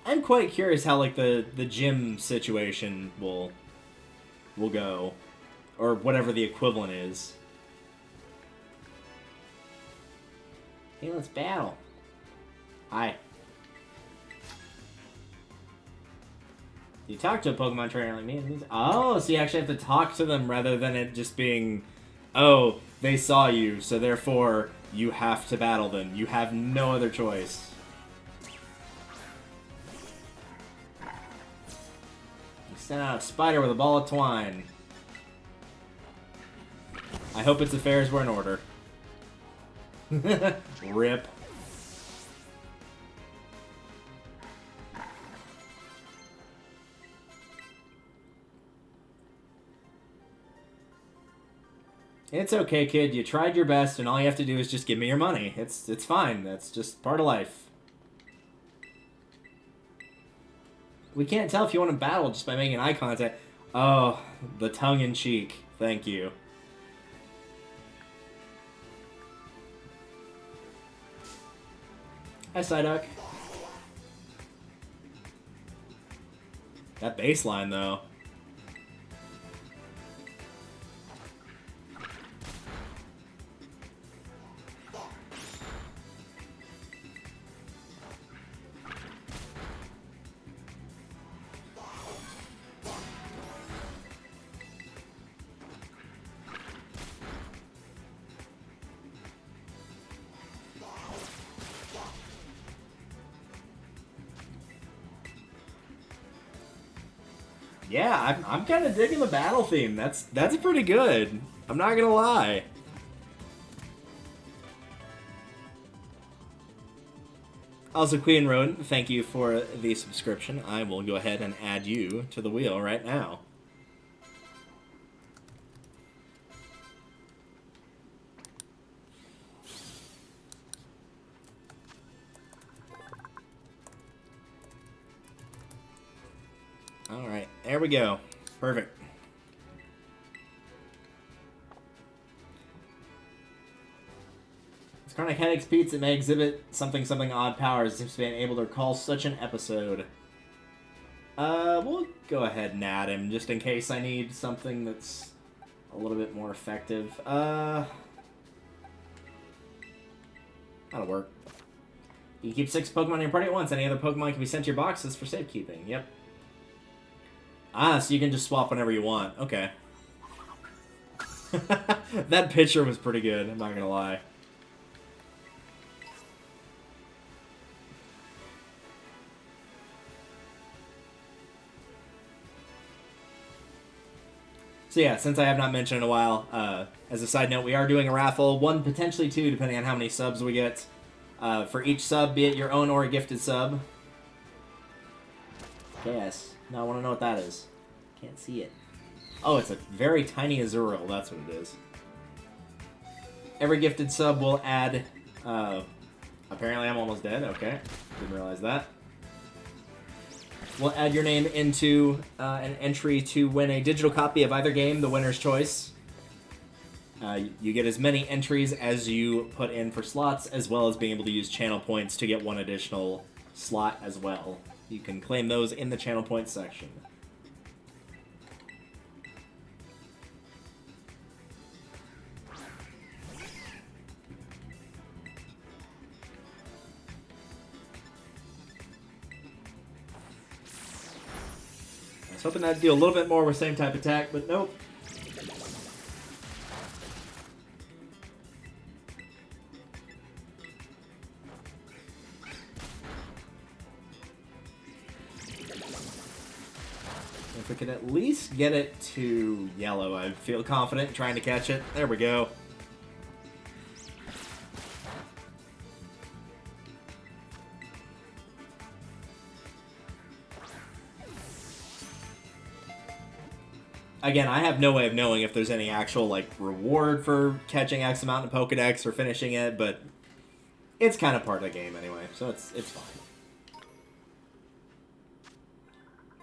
I'm quite curious how like the gym situation will go, or whatever the equivalent is. Hey, let's battle. Hi. You talk to a Pokemon trainer like me. Oh, so you actually have to talk to them rather than it just being, oh, they saw you, so therefore you have to battle them. You have no other choice. Send out a spider with a ball of twine. I hope its affairs were in order. Rip. It's okay, kid. You tried your best, and all you have to do is just give me your money. It's fine. That's just part of life. We can't tell if you want to battle just by making eye contact. Oh, the tongue-in-cheek. Thank you. Hi, Psyduck. That baseline, though. Yeah, I'm kind of digging the battle theme. That's pretty good. I'm not gonna lie. Also, Queen Road, thank you for the subscription. I will go ahead and add you to the wheel right now. Alright, there we go. Perfect. As Chronic Headaches Pizza may exhibit something odd powers, seems to be unable to recall such an episode. We'll go ahead and add him, just in case I need something that's a little bit more effective. That'll work. You keep 6 Pokemon in your party at once. Any other Pokemon can be sent to your boxes for safekeeping. Yep. Ah, so you can just swap whenever you want. Okay. That picture was pretty good, I'm not gonna lie. So yeah, since I have not mentioned in a while, as a side note, we are doing a raffle, 1, potentially 2, depending on how many subs we get. For each sub, be it your own or a gifted sub. Yes. Now I want to know what that is. Can't see it. Oh, it's a very tiny Azurill, that's what it is. Every gifted sub will add... apparently I'm almost dead, okay. Didn't realize that. We'll add your name into an entry to win a digital copy of either game, the winner's choice. You get as many entries as you put in for slots, as well as being able to use channel points to get 1 additional slot as well. You can claim those in the channel points section. I was hoping that'd do a little bit more with same type attack, but nope. If we could at least get it to yellow, I'd feel confident trying to catch it. There we go. Again, I have no way of knowing if there's any actual, like, reward for catching X amount in Pokedex or finishing it, but it's kind of part of the game anyway, so it's fine.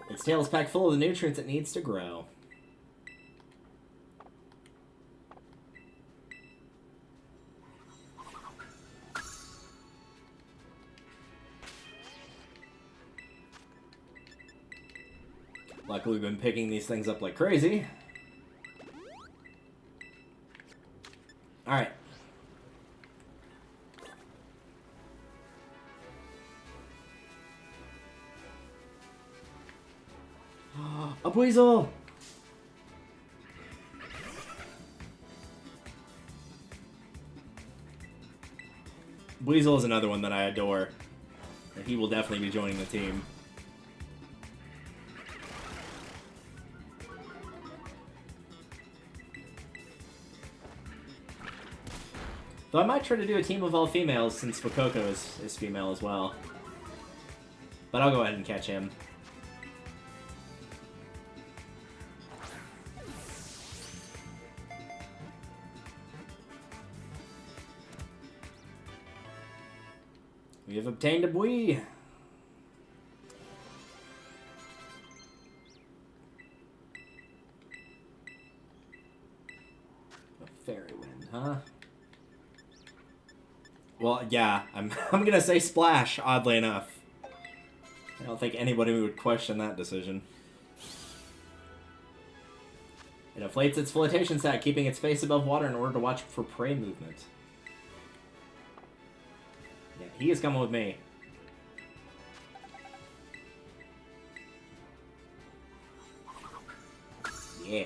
Its tail is packed full of the nutrients it needs to grow. Luckily, we've been picking these things up like crazy. Alright. A Weasel! Weasel is another one that I adore. He will definitely be joining the team. Though I might try to do a team of all females, since Fuecoco is female as well. But I'll go ahead and catch him. We have obtained a Bui. A fairy wind, huh? Well, yeah, I'm gonna say Splash, oddly enough. I don't think anybody would question that decision. It inflates its flotation sac, keeping its face above water in order to watch for prey movement. Yeah, he is coming with me. Yeah.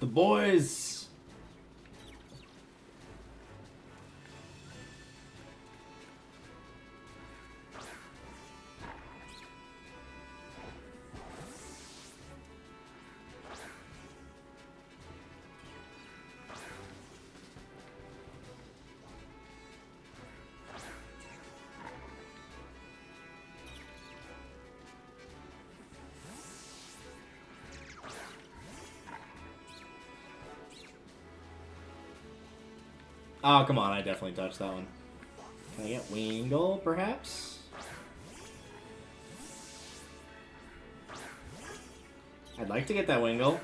The boys. Oh, come on. I definitely touched that one. Can I get Wingle, perhaps? I'd like to get that Wingle.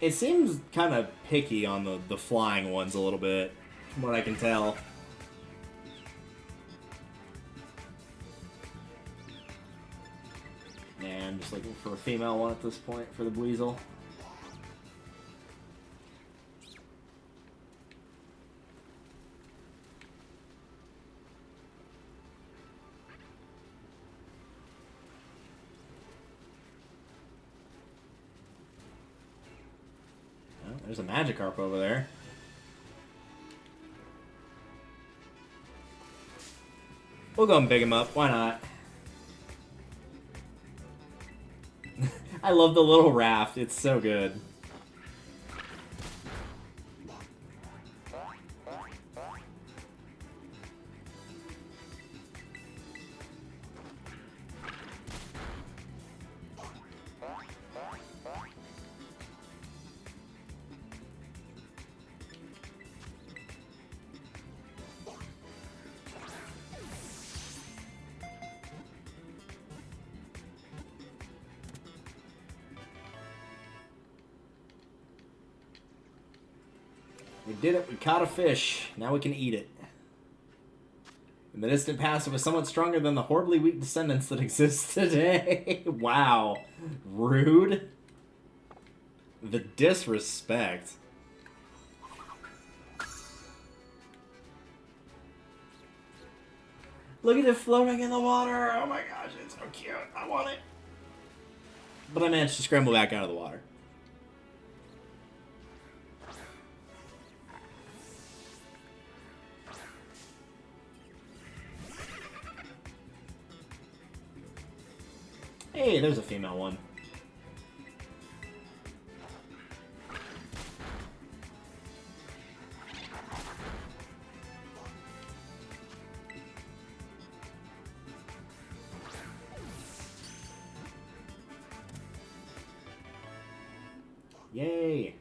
It seems kind of picky on the flying ones a little bit, from what I can tell. Yeah, I'm just looking for a female one at this point for the Weasel. Oh, there's a Magikarp over there. We'll go and pick him up. Why not? I love the little raft. It's so good. We did it. We caught a fish. Now we can eat it. In the distant past, it was somewhat stronger than the horribly weak descendants that exist today. Wow. Rude. The disrespect. Look at it floating in the water. Oh my gosh, it's so cute. I want it. But I managed to scramble back out of the water. Hey, there's a female one. Yay.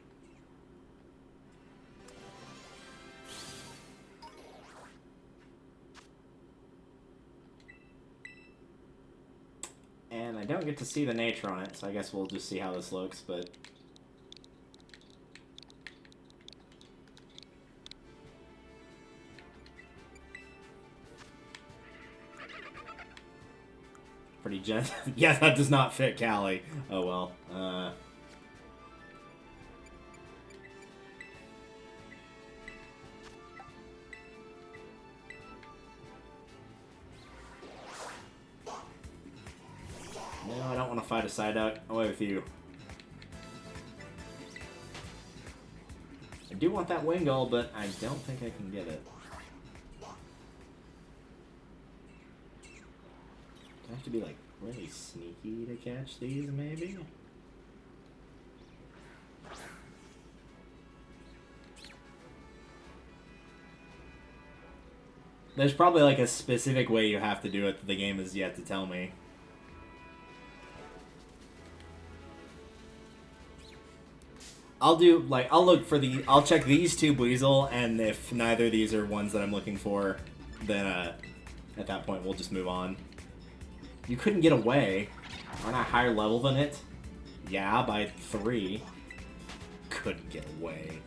And I don't get to see the nature on it, so I guess we'll just see how this looks, but... Pretty gentle. Yeah, that does not fit Callie. Oh well. No, I don't want to fight a Psyduck. Away with you. I do want that Wingull, but I don't think I can get it. Do I have to be, like, really sneaky to catch these, maybe? There's probably, like, a specific way you have to do it that the game has yet to tell me. I'll do, like, I'll check these two Weasel, and if neither of these are ones that I'm looking for, then, at that point, we'll just move on. You couldn't get away. Aren't I higher level than it? Yeah, by 3. Couldn't get away.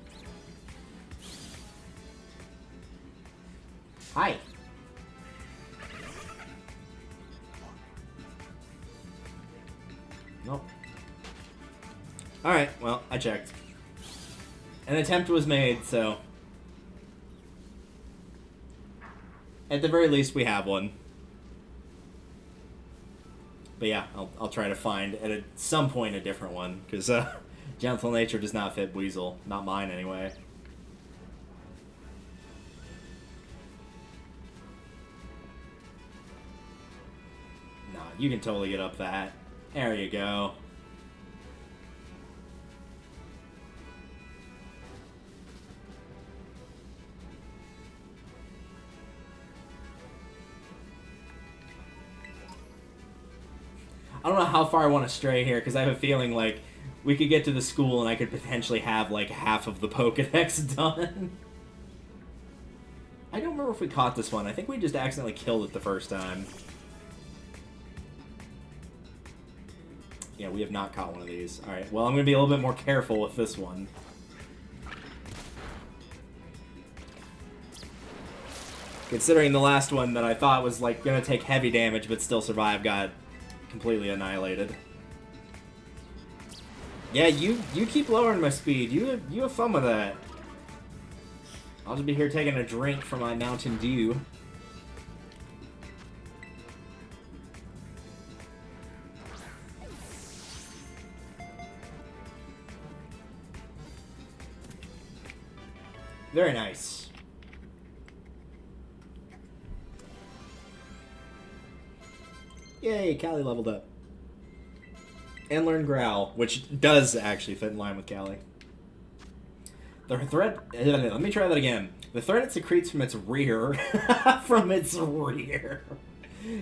Hi. Nope. Alright, well, I checked. An attempt was made, so... At the very least, we have one. But yeah, I'll try to find at some point a different one, because Gentle Nature does not fit Weasel. Not mine, anyway. Nah, you can totally get up that. There you go. I don't know how far I want to stray here, because I have a feeling, like, we could get to the school and I could potentially have, like, half of the Pokedex done. I don't remember if we caught this one. I think we just accidentally killed it the first time. Yeah, we have not caught one of these. Alright, well, I'm going to be a little bit more careful with this one. Considering the last one that I thought was, like, going to take heavy damage but still survive got completely annihilated. Yeah, you keep lowering my speed. You have fun with that. I'll just be here taking a drink from my Mountain Dew. Very nice. Yay, Callie leveled up. And learned Growl, which does actually fit in line with Callie. The thread... Let me try that again. The thread it secretes from its rear...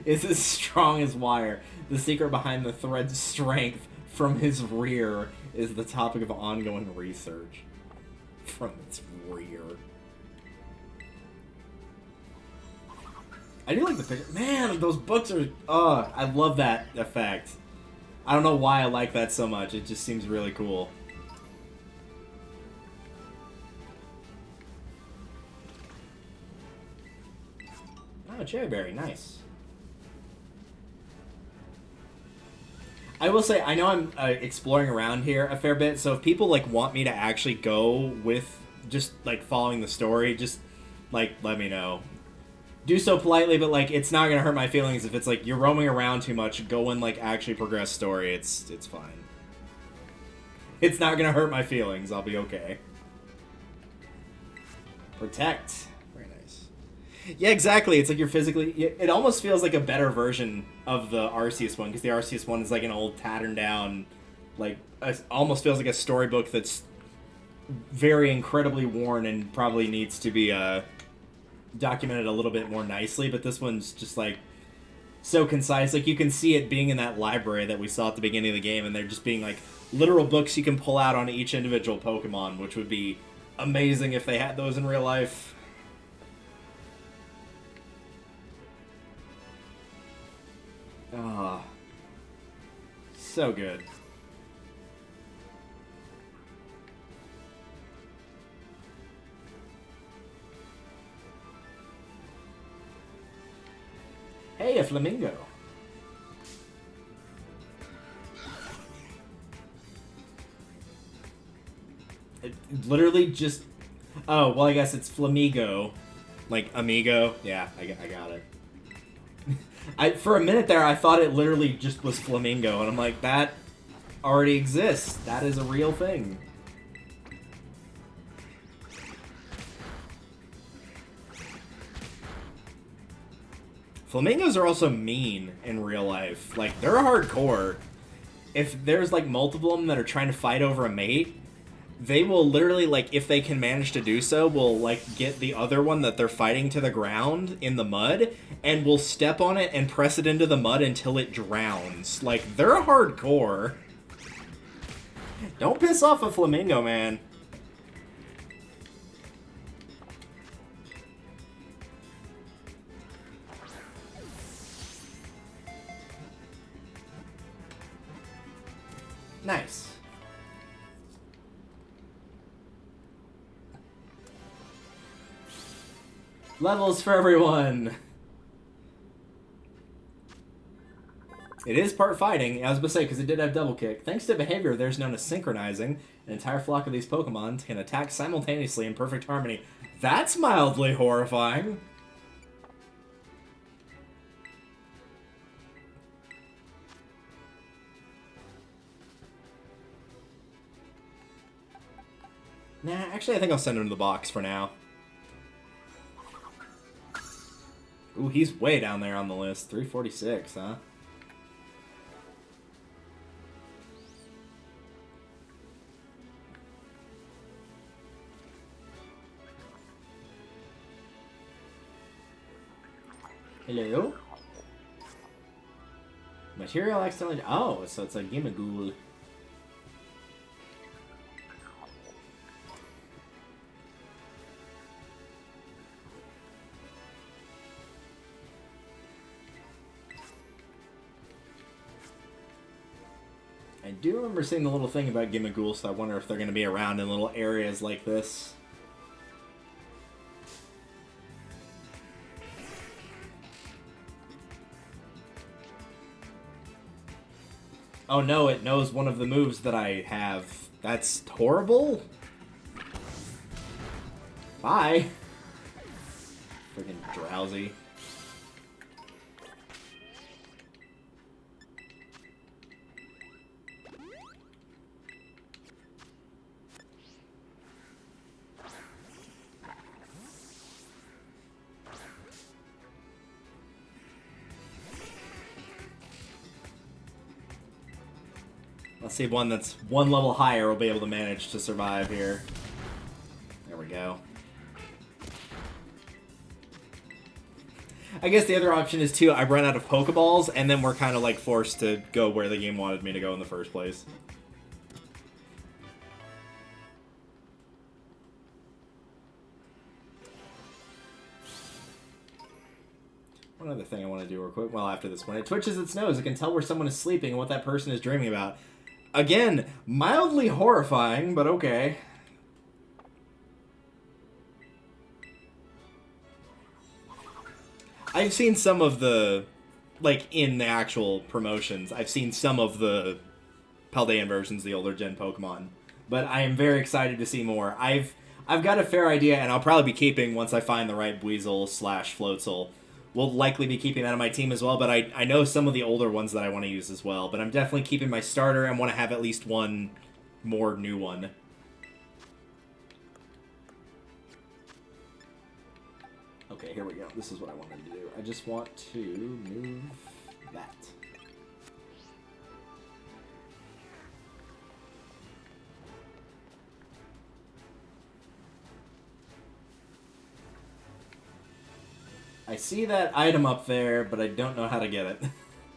is as strong as wire. The secret behind the thread's strength from his rear is the topic of ongoing research. From its rear. I do like the picture. Man, those books are... I love that effect. I don't know why I like that so much. It just seems really cool. Oh, Cherry Berry. Nice. I will say, I know I'm exploring around here a fair bit, so if people, like, want me to actually go with just, like, following the story, just, like, let me know. Do so politely, but, like, it's not gonna hurt my feelings if it's, like, you're roaming around too much, go and, like, actually progress story. It's fine. It's not gonna hurt my feelings. I'll be okay. Protect. Very nice. Yeah, exactly. It's like you're physically... It almost feels like a better version of the Arceus one, because the Arceus one is, like, an old, tattered down, like, almost feels like a storybook that's very incredibly worn and probably needs to be, documented a little bit more nicely, but this one's just, like, so concise. Like, you can see it being in that library that we saw at the beginning of the game, and they're just being, like, literal books you can pull out on each individual Pokemon, which would be amazing if they had those in real life. Ah, so good. Hey, a flamingo. It literally just... Oh, well, I guess it's Flamigo. Like, amigo. Yeah, I got it. For a minute there, I thought it literally just was Flamingo, and I'm like, that already exists. That is a real thing. Flamingos are also mean in real life. Like, they're hardcore. If there's, like, multiple of them that are trying to fight over a mate, they will literally, like, if they can manage to do so, will, like, get the other one that they're fighting to the ground in the mud, and will step on it and press it into the mud until it drowns. Like, they're hardcore. Don't piss off a flamingo, man. Nice. Levels for everyone. It is part fighting. I was about to say, because it did have double kick. Thanks to behavior there's known as synchronizing, an entire flock of these Pokemon can attack simultaneously in perfect harmony. That's mildly horrifying. Nah, actually, I think I'll send him to the box for now. Ooh, he's way down there on the list. 346, huh? Hello? Material accidentally... Oh, so it's a Gimmighoul. I do remember seeing the little thing about Gimmighoul, so I wonder if they're going to be around in little areas like this. Oh no, it knows one of the moves that I have. That's horrible. Bye. Freaking drowsy. Let's see, one that's one level higher will be able to manage to survive here. There we go. I guess the other option is, too, I run out of Pokeballs, and then we're kind of, like, forced to go where the game wanted me to go in the first place. One other thing I want to do real quick, well, after this, when it twitches its nose, it can tell where someone is sleeping and what that person is dreaming about. Again, mildly horrifying, but okay. I've seen some of the, like, in the actual promotions, I've seen some of the Paldean versions of the older gen Pokemon. But I am very excited to see more. I've got a fair idea, and I'll probably be keeping once I find the right Weasel/Floatzel. We'll likely be keeping that on my team as well, but I know some of the older ones that I want to use as well. But I'm definitely keeping my starter and want to have at least one more new one. Okay, here we go. This is what I wanted to do. I just want to move that. I see that item up there, but I don't know how to get it.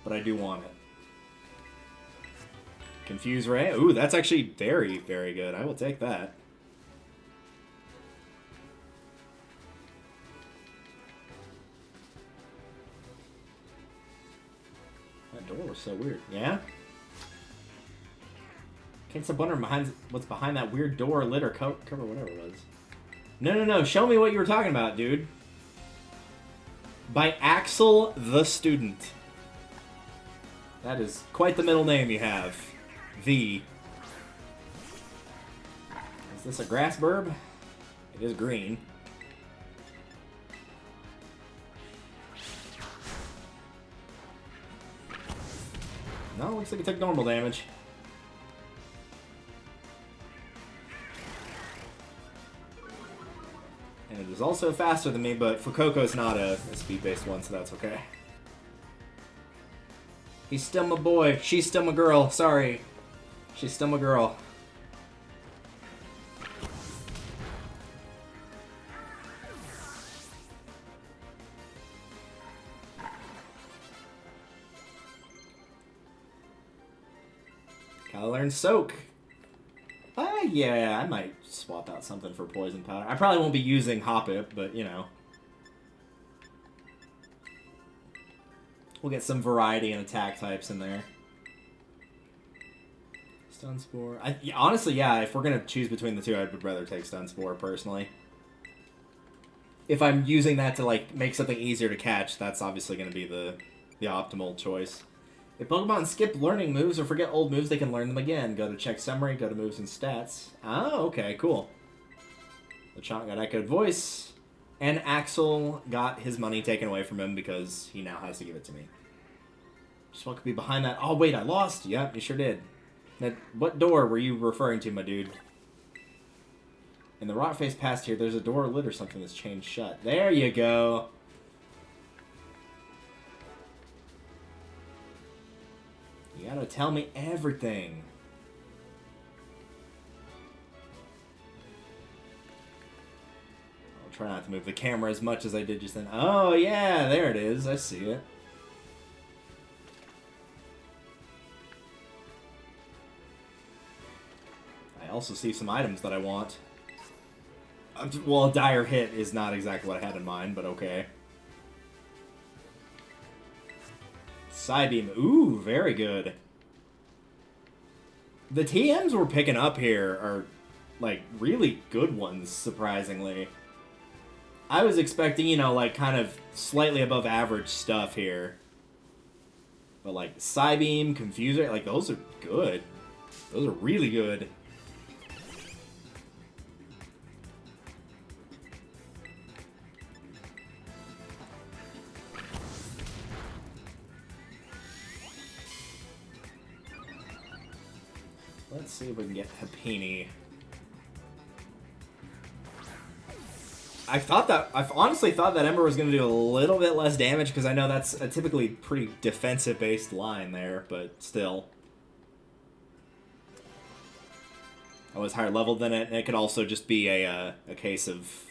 But I do want it. Confuse Ray. Ooh, that's actually very, very good. I will take that. That door was so weird. Yeah? Can't stop wondering what's behind that weird door, lid, or cover, whatever it was. No. Show me what you were talking about, dude. By Axel the Student. That is quite the middle name you have. V. Is this a grass burb? It is green. No, it looks like it took normal damage. And it is also faster than me, but Fuecoco's not a speed-based one, so that's okay. He's still my boy. She's still my girl. Sorry. She's still my girl. Gotta learn Soak. Yeah, I might swap out something for Poison Powder. I probably won't be using Hoppip, but, you know. We'll get some variety in attack types in there. Stun Spore. Honestly, yeah, if we're going to choose between the two, I would rather take Stun Spore, personally. If I'm using that to, like, make something easier to catch, that's obviously going to be the optimal choice. If Pokemon skip learning moves or forget old moves, they can learn them again. Go to check summary, go to moves and stats. Oh, okay, cool. Lechonk got Echoed Voice, and Axel got his money taken away from him because he now has to give it to me. Just what could be behind that? Oh, wait, I lost. Yep, you sure did. What door were you referring to, my dude? In the rock face past here, there's a door or lid or something that's chained shut. There you go. You gotta tell me everything. I'll try not to move the camera as much as I did just then. Oh, yeah, there it is. I see it. I also see some items that I want. Well, a dire hit is not exactly what I had in mind, but okay. Psybeam. Ooh, very good. The TMs we're picking up here are, like, really good ones, surprisingly. I was expecting, you know, like, kind of slightly above average stuff here. But, like, Psybeam, Confuser, like, those are good. Those are really good. Let's see if we can get Happini. I've honestly thought that Ember was going to do a little bit less damage, because I know that's a typically pretty defensive-based line there, but still. I was higher level than it, and it could also just be a case of...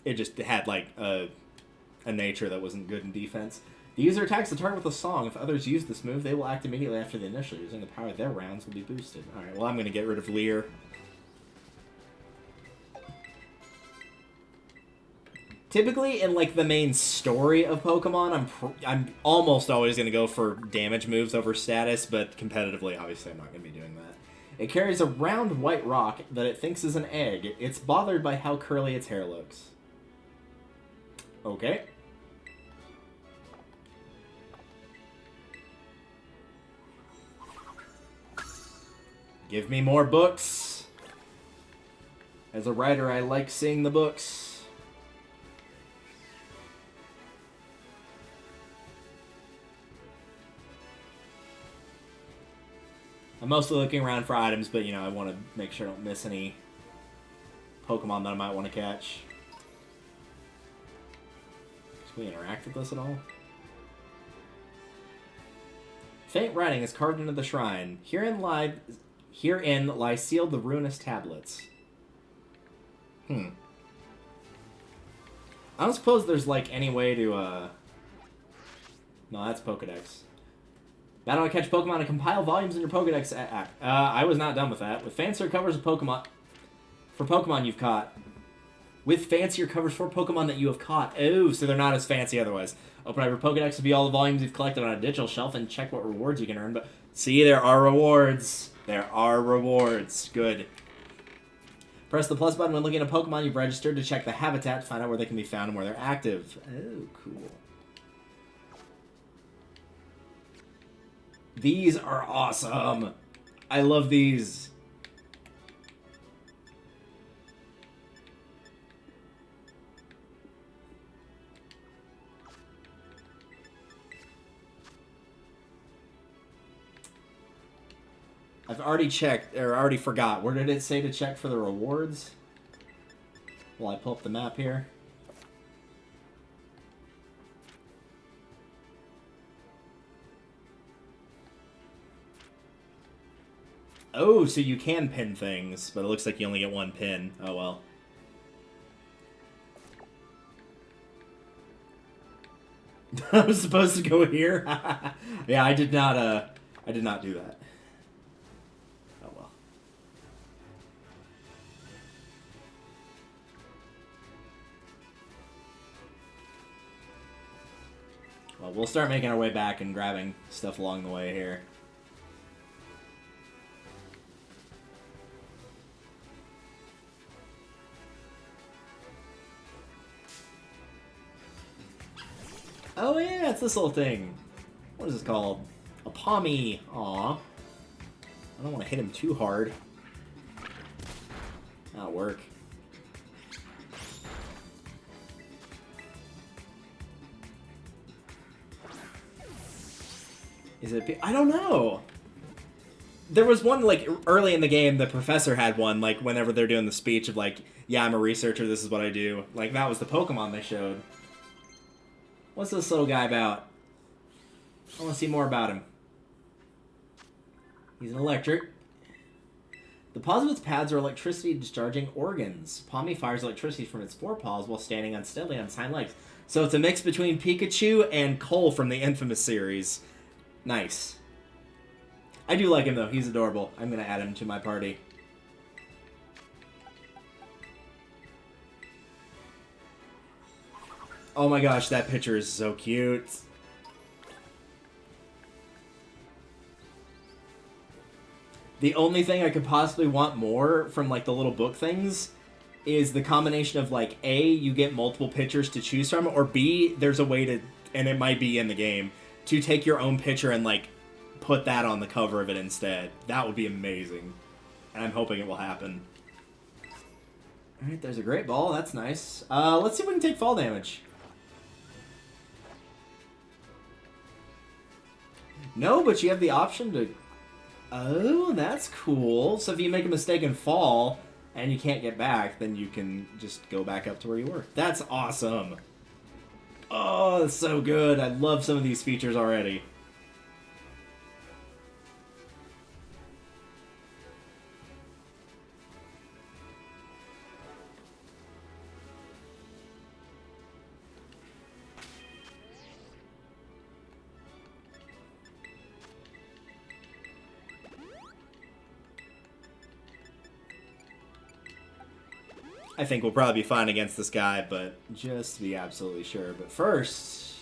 It just had, like, a nature that wasn't good in defense. The user attacks the target with a song. If others use this move, they will act immediately after the initial. Using the power of their rounds will be boosted. Alright, well, I'm going to get rid of Leer. Typically, in, like, the main story of Pokemon, I'm almost always going to go for damage moves over status, but competitively, obviously, I'm not going to be doing that. It carries a round white rock that it thinks is an egg. It's bothered by how curly its hair looks. Okay. Give me more books. As a writer, I like seeing the books. I'm mostly looking around for items, but, you know, I want to make sure I don't miss any Pokemon that I might want to catch. Can we interact with this at all? Faint writing is carved into the shrine. Herein lie sealed the ruinous tablets. I don't suppose there's, like, any way to, No, that's Pokedex. Battle to catch Pokemon and compile volumes in your Pokedex. I was not done with that. With fancier covers of Pokemon... For Pokemon you've caught. With fancier covers for Pokemon that you have caught. Oh, so they're not as fancy otherwise. Open up your Pokedex to be all the volumes you've collected on a digital shelf and check what rewards you can earn. But see, there are rewards. There are rewards. Good. Press the plus button when looking at a Pokemon you've registered to check the habitat to find out where they can be found and where they're active. Oh, cool. These are awesome. I love these. I've already checked, or already forgot. Where did it say to check for the rewards? While I pull up the map here. Oh, so you can pin things, but it looks like you only get one pin. Oh, well. I was supposed to go here? Yeah, I did not do that. Oh, well. Well, we'll start making our way back and grabbing stuff along the way here. Oh yeah, it's this little thing. What is this called? A Pommy. Aw. I don't want to hit him too hard. That'll work. Is it... I don't know! There was one, like, early in the game, the professor had one, like, whenever they're doing the speech of, like, yeah, I'm a researcher, this is what I do. Like, that was the Pokemon they showed. What's this little guy about? I want to see more about him. He's an electric. The paws of its pads are electricity discharging organs. Palmy fires electricity from its forepaws while standing unsteadily on its hind legs. So it's a mix between Pikachu and Cole from the Infamous series. Nice. I do like him, though. He's adorable. I'm going to add him to my party. Oh my gosh, that picture is so cute. The only thing I could possibly want more from, like, the little book things is the combination of, like, A, you get multiple pictures to choose from, or B, there's a way to, and it might be in the game, to take your own picture and, like, put that on the cover of it instead. That would be amazing. And I'm hoping it will happen. Alright, there's a great ball. That's nice. Let's see if we can take fall damage. No, but you have the option to... Oh, that's cool. So if you make a mistake and fall, and you can't get back, then you can just go back up to where you were. That's awesome. Oh, that's so good. I love some of these features already. I think we'll probably be fine against this guy, but just to be absolutely sure. But first...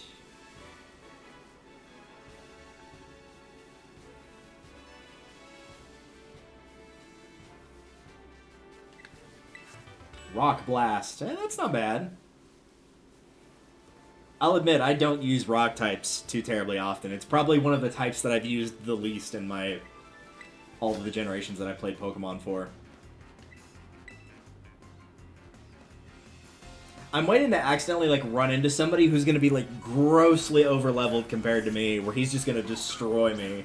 Rock Blast. That's not bad. I'll admit, I don't use rock types too terribly often. It's probably one of the types that I've used the least in all of the generations that I played Pokemon for. I'm waiting to accidentally, like, run into somebody who's going to be, like, grossly over-leveled compared to me, where he's just going to destroy me.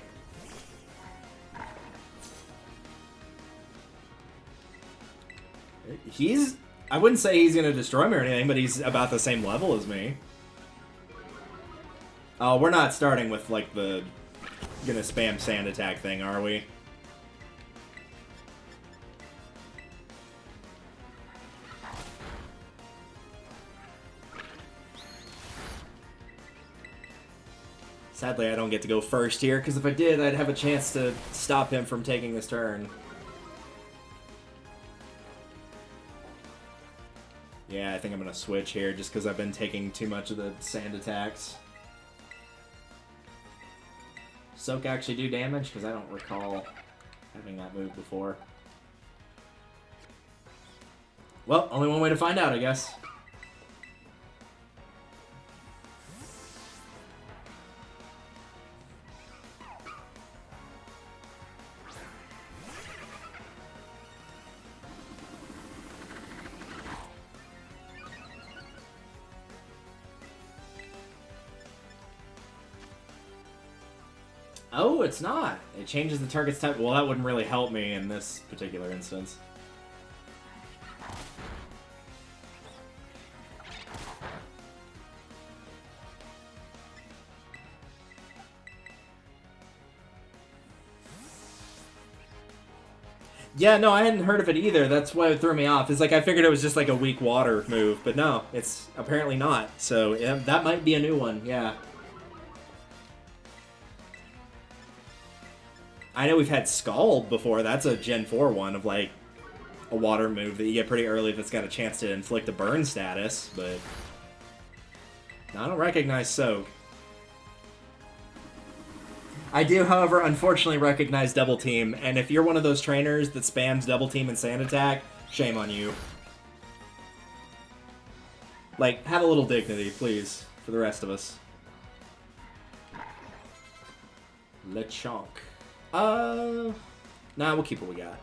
I wouldn't say he's going to destroy me or anything, but he's about the same level as me. Oh, we're not starting with, like, the gonna spam sand attack thing, are we? Sadly, I don't get to go first here, because if I did, I'd have a chance to stop him from taking this turn. Yeah, I think I'm going to switch here, just because I've been taking too much of the sand attacks. Soak actually do damage? Because I don't recall having that move before. Well, only one way to find out, I guess. Oh, it's not. It changes the target's type. Well, that wouldn't really help me in this particular instance. Yeah, no, I hadn't heard of it either. That's why it threw me off. It's like I figured it was just like a weak water move, but no, it's apparently not. So yeah, that might be a new one, yeah. I know we've had Scald before. That's a Gen 4 one of, like, a water move that you get pretty early that's got a chance to inflict a burn status, but I don't recognize Soak. I do, however, unfortunately recognize Double Team, and if you're one of those trainers that spams Double Team and Sand Attack, shame on you. Like, have a little dignity, please, for the rest of us. Lechonk. Nah, we'll keep what we got.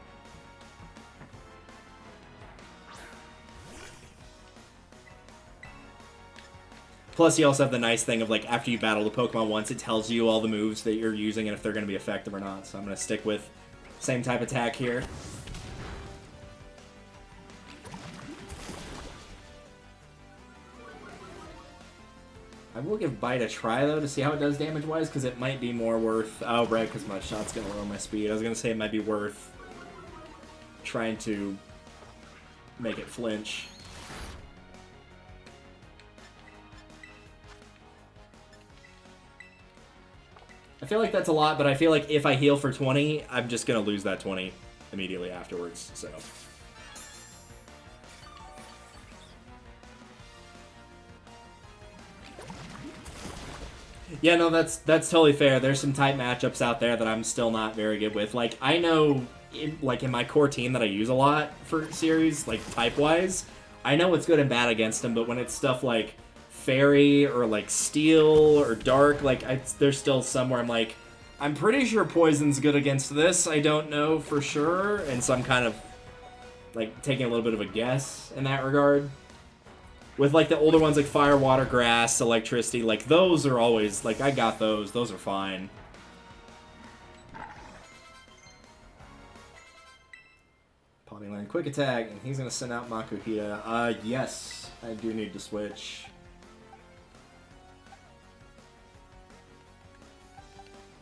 Plus, you also have the nice thing of, like, after you battle the Pokemon once, it tells you all the moves that you're using and if they're going to be effective or not. So I'm going to stick with Same type attack here. I will give Bite a try, though, to see how it does damage-wise, because it might be more worth... Oh, right, because my shot's going to lower my speed. I was going to say it might be worth trying to make it flinch. I feel like that's a lot, but I feel like if I heal for 20, I'm just going to lose that 20 immediately afterwards, so... Yeah, no, that's totally fair. There's some type matchups out there that I'm still not very good with. Like, I know, in my core team that I use a lot for series, like, type-wise, I know what's good and bad against them, but when it's stuff like Fairy or, like, Steel or Dark, like, there's still somewhere I'm like, I'm pretty sure Poison's good against this. I don't know for sure, and so I'm kind of, like, taking a little bit of a guess in that regard. With, like, the older ones like Fire, Water, Grass, Electricity, like, those are always, like, I got those. Those are fine. Pawnee Land Quick Attack, and he's going to send out Makuhita. Yes, I do need to switch.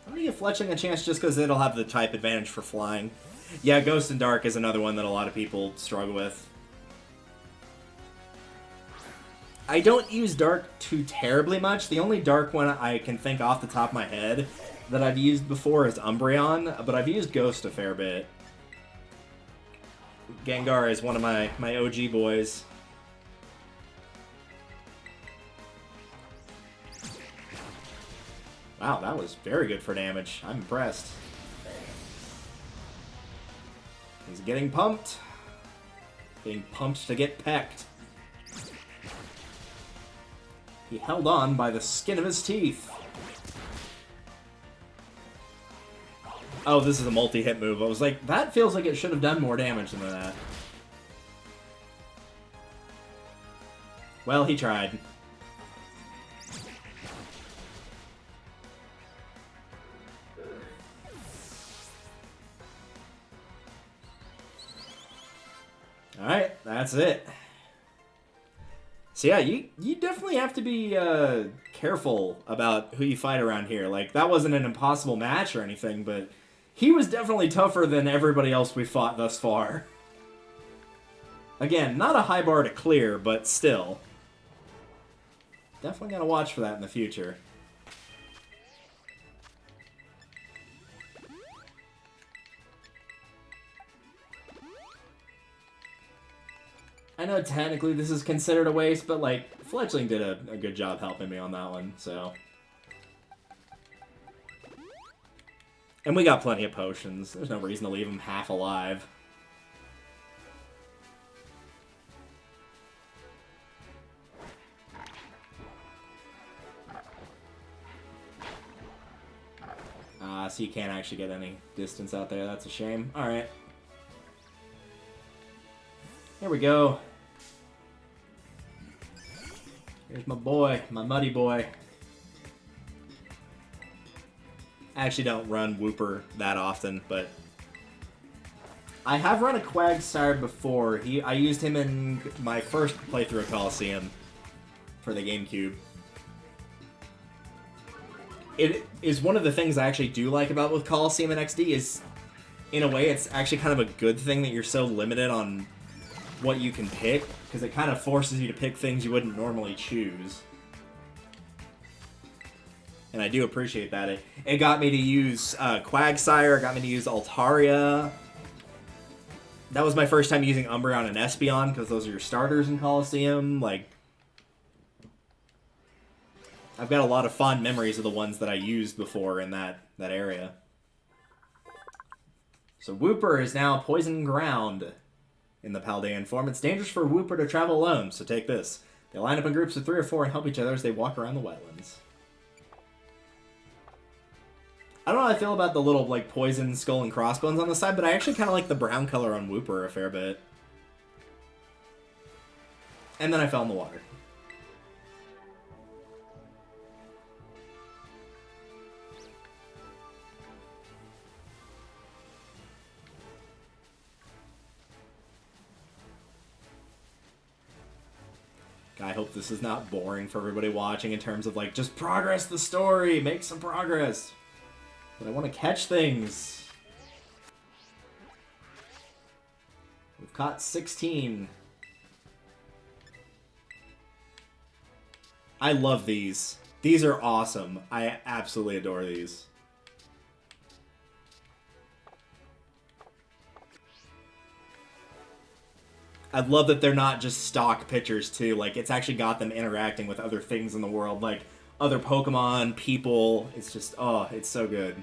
I'm going to give Fletchling a chance just because it'll have the type advantage for flying. Yeah, Ghost and Dark is another one that a lot of people struggle with. I don't use Dark too terribly much. The only Dark one I can think off the top of my head that I've used before is Umbreon, but I've used Ghost a fair bit. Gengar is one of my OG boys. Wow, that was very good for damage. I'm impressed. He's getting pumped. Being pumped to get pecked. He held on by the skin of his teeth. Oh, this is a multi-hit move. I was like, that feels like it should have done more damage than that. Well, he tried. Alright, that's it. So yeah, you definitely have to be careful about who you fight around here. Like, that wasn't an impossible match or anything, but he was definitely tougher than everybody else we fought thus far. Again, not a high bar to clear, but still. Definitely gotta watch for that in the future. I know technically this is considered a waste, but, like, Fletchling did a good job helping me on that one, so... And we got plenty of potions. There's no reason to leave him half alive. So you can't actually get any distance out there. That's a shame. Alright. Here we go. Here's my boy, my muddy boy. I actually don't run Wooper that often, but I have run a Quagsire before. I used him in my first playthrough of Coliseum for the GameCube. It is one of the things I actually do like about with Coliseum and XD is, in a way, it's actually kind of a good thing that you're so limited on what you can pick, because it kind of forces you to pick things you wouldn't normally choose. And I do appreciate that. It got me to use Quagsire, it got me to use Altaria. That was my first time using Umbreon and Espeon, because those are your starters in Coliseum. Like, I've got a lot of fond memories of the ones that I used before in that area. So Wooper is now Poison Ground in the Paldean form. It's dangerous for Wooper to travel alone, so take this. They line up in groups of 3 or 4 and help each other as they walk around the wetlands. I don't know how I feel about the little, like, poison skull and crossbones on the side, but I actually kind of like the brown color on Wooper a fair bit. And then I fell in the water. I hope this is not boring for everybody watching in terms of, like, just progress the story, make some progress. But I want to catch things. We've caught 16. I love these. These are awesome. I absolutely adore these. I love that they're not just stock pictures, too. Like, it's actually got them interacting with other things in the world, like other Pokemon, people. It's just, oh, it's so good.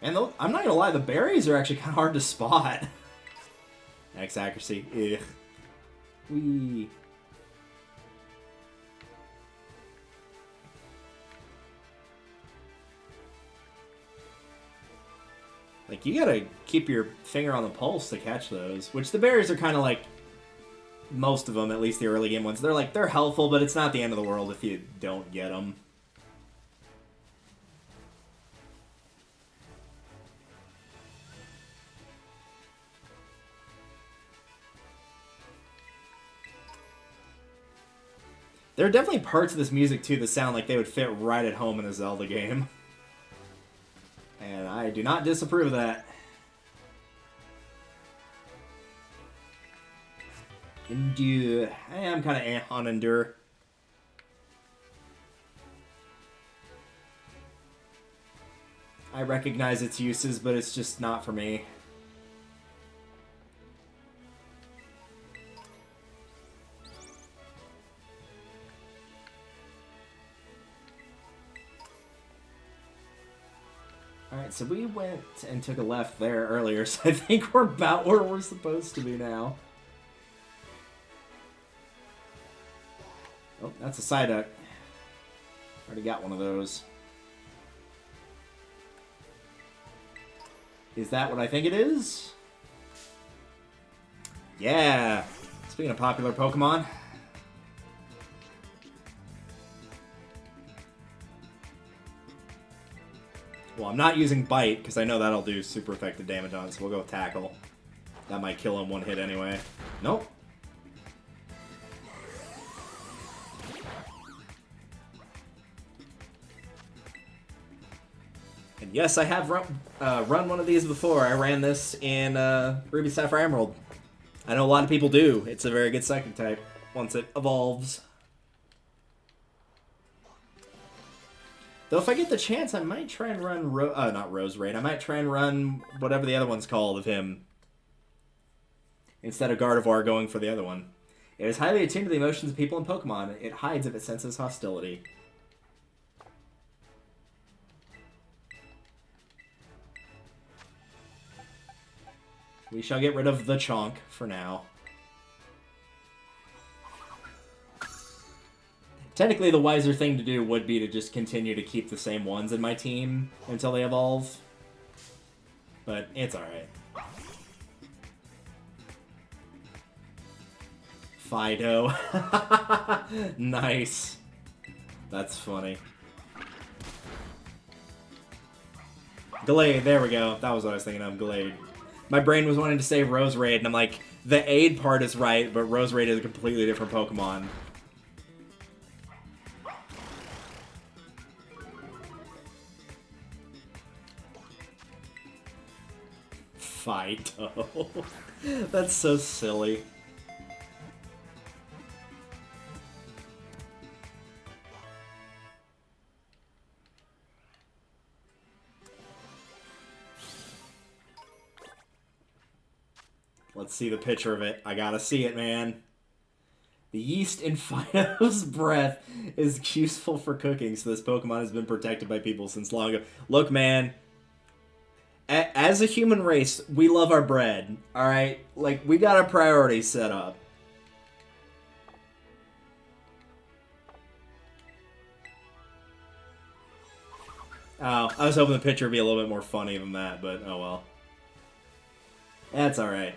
And I'm not gonna lie, the berries are actually kind of hard to spot. X accuracy. Ugh. Whee. Like, you gotta keep your finger on the pulse to catch those. Which the berries are kind of like, most of them, at least the early game ones, they're helpful, but it's not the end of the world if you don't get them. There are definitely parts of this music, too, that sound like they would fit right at home in a Zelda game. And I do not disapprove of that. Endure. I am kind of on Endure. I recognize its uses, but it's just not for me. Alright, so we went and took a left there earlier, so I think we're about where we're supposed to be now. Oh, that's a Psyduck. Already got one of those. Is that what I think it is? Yeah! Speaking of popular Pokemon. Well, I'm not using Bite, because I know that'll do super effective damage on it, so we'll go with Tackle. That might kill him one hit anyway. Nope. And yes, I have run one of these before. I ran this in Ruby Sapphire Emerald. I know a lot of people do. It's a very good Psychic type once it evolves. Though if I get the chance, I might try and run not Rose Raid. I might try and run whatever the other one's called of him. Instead of Gardevoir going for the other one. It is highly attuned to the emotions of people and Pokemon. It hides if it senses hostility. We shall get rid of the Chonk for now. Technically, the wiser thing to do would be to just continue to keep the same ones in my team until they evolve. But it's alright. Fido. Nice. That's funny. Glade, there we go. That was what I was thinking of, Glade. My brain was wanting to say Rose Raid, and I'm like, the aid part is right, but Rose Raid is a completely different Pokemon. Fido. That's so silly. Let's see the picture of it. I gotta see it, man. The yeast in Fido's breath is useful for cooking, so this Pokemon has been protected by people since long ago. Look, man. As a human race, we love our bread, alright? Like, we got our priorities set up. Oh, I was hoping the picture would be a little bit more funny than that, but oh well. That's alright.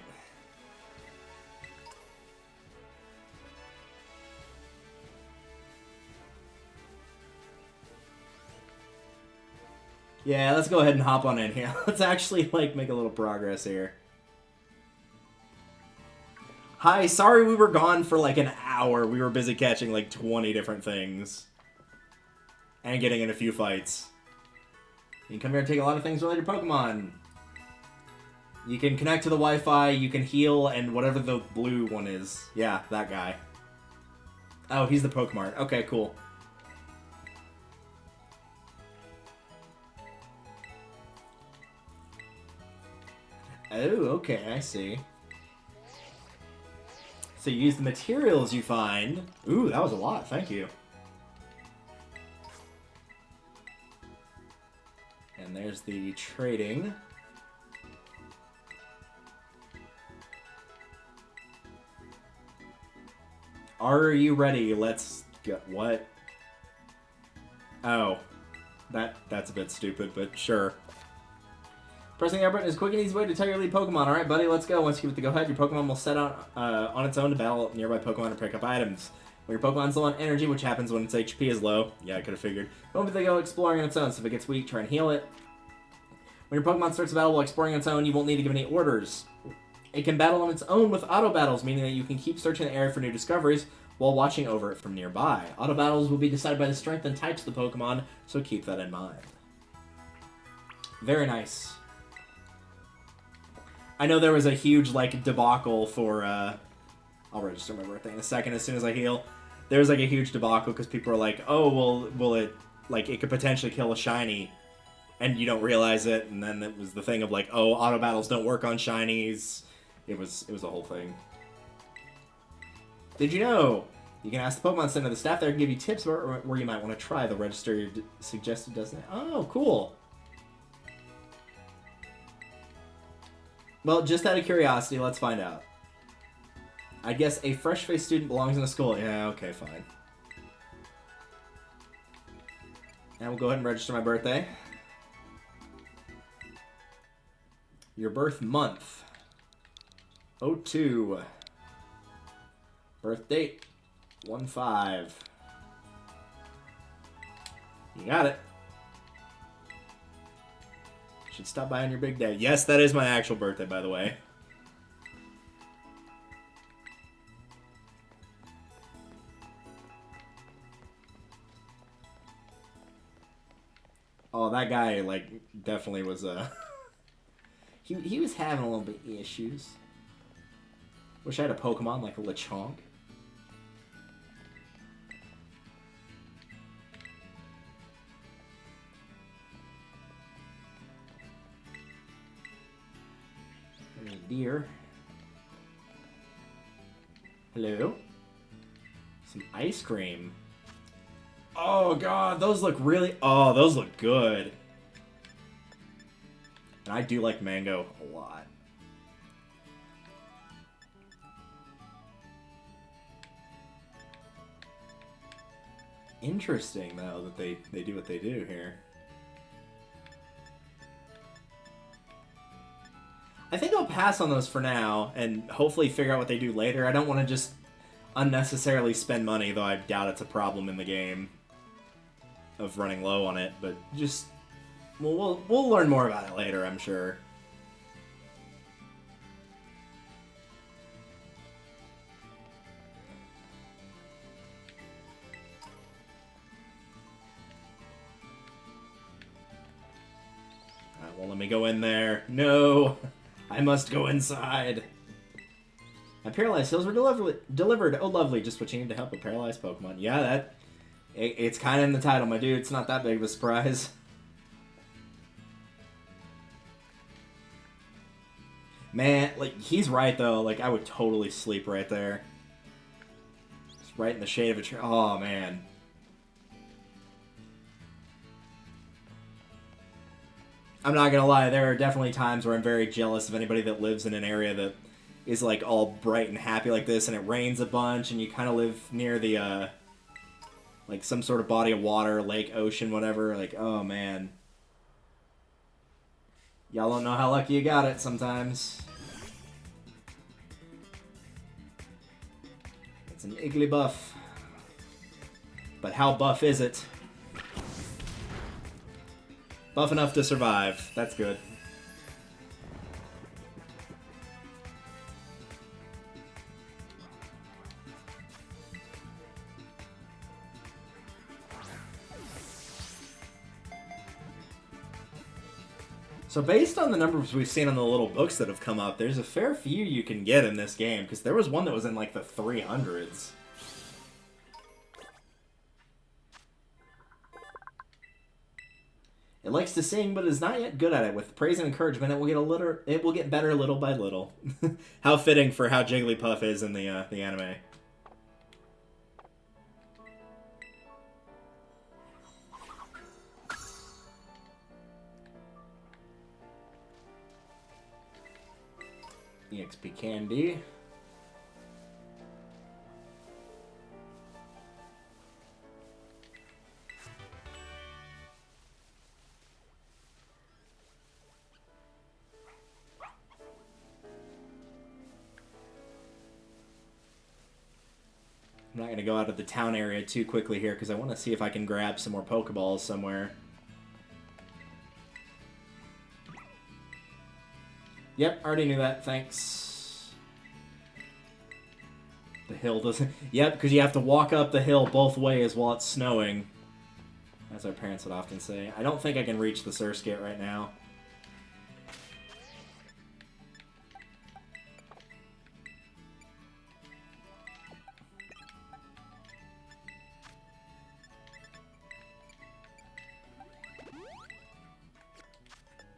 Yeah, let's go ahead and hop on in here. Let's actually, like, make a little progress here. Hi, sorry we were gone for like an hour. We were busy catching like 20 different things. And getting in a few fights. You can come here and take a lot of things related to Pokemon. You can connect to the Wi-Fi, you can heal, and whatever the blue one is. Yeah, that guy. Oh, he's the Pokemon. Okay, cool. Oh, okay, I see. So you use the materials you find. Ooh, that was a lot, thank you. And there's the trading. Are you ready? Let's get what? Oh. That's a bit stupid, but sure. Pressing the R button is a quick and easy way to tell your lead Pokemon. Alright, buddy, let's go. Once you give it the go-ahead, your Pokemon will set out on its own to battle nearby Pokemon and pick up items. When your Pokemon's low on energy, which happens when its HP is low, yeah, I could have figured, don't they go exploring on its own, so if it gets weak, try and heal it. When your Pokemon starts a battle while exploring on its own, you won't need to give any orders. It can battle on its own with auto battles, meaning that you can keep searching the area for new discoveries while watching over it from nearby. Auto battles will be decided by the strength and types of the Pokemon, so keep that in mind. Very nice. I know there was a huge, like, debacle for, I'll register my birthday in a second as soon as I heal. There was, like, a huge debacle because people were like, oh, well, will it, like, it could potentially kill a shiny, and you don't realize it, and then it was the thing of, like, oh, auto battles don't work on shinies. It was a whole thing. Did you know? You can ask the Pokemon Center, the staff there can give you tips where you might want to try. They'll register your suggested destination. Oh, cool. Well, just out of curiosity, let's find out. I guess a fresh-faced student belongs in a school. Yeah, okay, fine. And we'll go ahead and register my birthday. Your birth month. 02. Birth date. 1/5. You got it. Should stop by on your big day. Yes, that is my actual birthday, by the way. Oh, that guy, like, definitely was, he was having a little bit of issues. Wish I had a Pokemon like a Lechonk. Deer. Hello? Some ice cream. Oh god, those look really... Oh, those look good. And I do like mango a lot. Interesting, though, that they do what they do here. I think I'll pass on those for now, and hopefully figure out what they do later. I don't want to just unnecessarily spend money, though I doubt it's a problem in the game of running low on it, but just... We'll learn more about it later, I'm sure. Well, let me go in there. No! I must go inside. My paralyzed heals were delivered. Oh, lovely. Just what you need to help a paralyzed Pokemon. Yeah, it's kind of in the title, my dude. It's not that big of a surprise. Man, like, he's right, though. Like, I would totally sleep right there. Just right in the shade of a tree. Oh, man. I'm not gonna lie, there are definitely times where I'm very jealous of anybody that lives in an area that is, like, all bright and happy like this, and it rains a bunch, and you kind of live near the, like, some sort of body of water, lake, ocean, whatever. Like, oh, man. Y'all don't know how lucky you got it sometimes. It's an Igglybuff. But how buff is it? Buff enough to survive. That's good. So based on the numbers we've seen on the little books that have come up, there's a fair few you can get in this game, because there was one that was in like the 300s. It likes to sing, but is not yet good at it. With praise and encouragement, it will get better little by little. How fitting for how Jigglypuff is in the anime. EXP candy. I'm not going to go out of the town area too quickly here because I want to see if I can grab some more Pokeballs somewhere. Yep, already knew that. Thanks. The hill doesn't... Yep, because you have to walk up the hill both ways while it's snowing. As our parents would often say. I don't think I can reach the Surskit right now.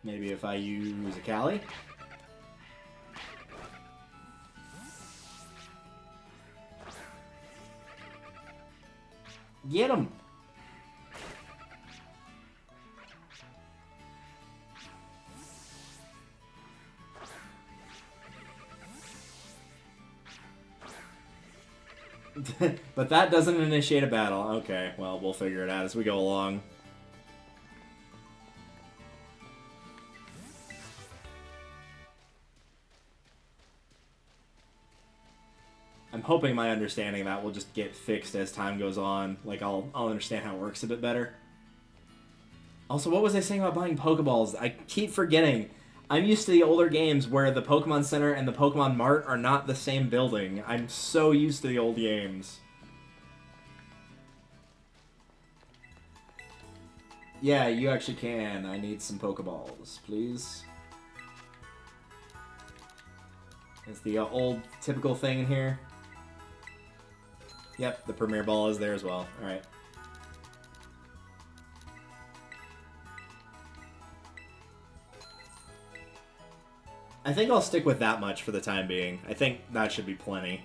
Maybe if I use a Cali. Get him! But that doesn't initiate a battle. Okay, well, we'll figure it out as we go along. I'm hoping my understanding of that will just get fixed as time goes on. Like, I'll understand how it works a bit better. Also, what was I saying about buying Pokeballs? I keep forgetting. I'm used to the older games where the Pokemon Center and the Pokemon Mart are not the same building. I'm so used to the old games. Yeah, you actually can. I need some Pokeballs, please. It's the old typical thing in here. Yep, the Premier Ball is there as well. Alright. I think I'll stick with that much for the time being. I think that should be plenty.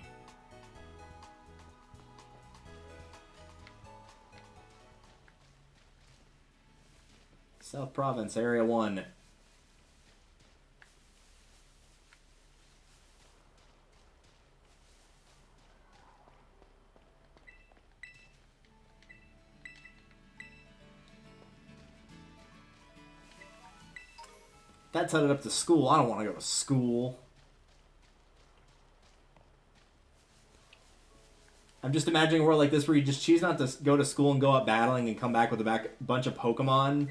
South Province, Area 1. That's headed up to school. I don't want to go to school. I'm just imagining a world like this where you just choose not to go to school and go out battling and come back with a bunch of Pokemon,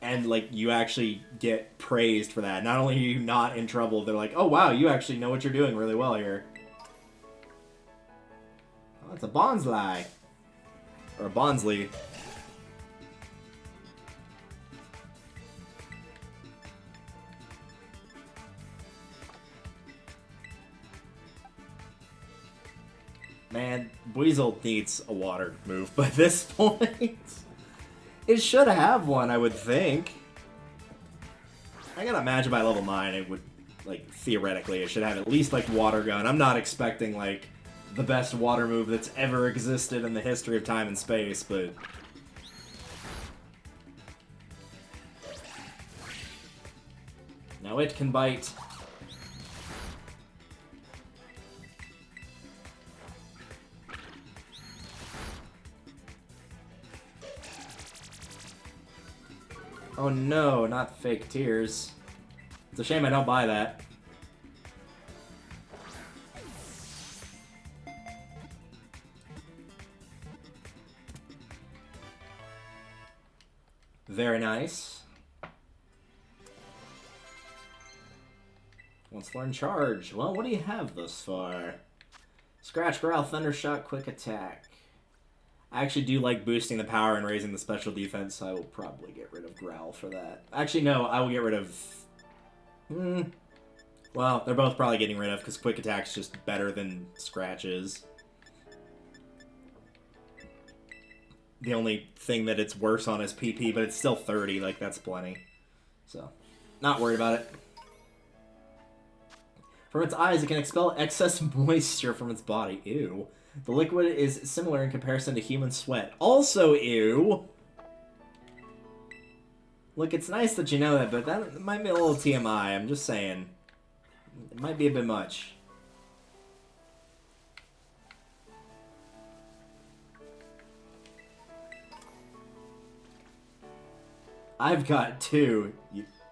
and like you actually get praised for that. Not only are you not in trouble, they're like, oh wow, you actually know what you're doing really well here. Oh, it's a Bonsly. Or a Bonsley. Man, Weasel needs a water move by this point. It should have one, I would think. I gotta imagine by level 9 it would, like, theoretically, it should have at least, like, Water Gun. I'm not expecting, like, the best water move that's ever existed in the history of time and space, but... Now it can bite. Oh no, not fake tears. It's a shame I don't buy that. Very nice. Wants to learn Charge. Well, what do you have thus far? Scratch, Growl, Thundershock, Quick Attack. I actually do like boosting the power and raising the special defense, so I will probably get rid of Growl for that. Actually, no, I will get rid of... Well, they're both probably getting rid of, because Quick Attack's just better than Scratch is. The only thing that it's worse on is PP, but it's still 30, like, that's plenty. So, not worried about it. From its eyes, it can expel excess moisture from its body. Ew. The liquid is similar in comparison to human sweat. Also, ew. Look, it's nice that you know that, but that might be a little TMI. I'm just saying. It might be a bit much. I've got 2.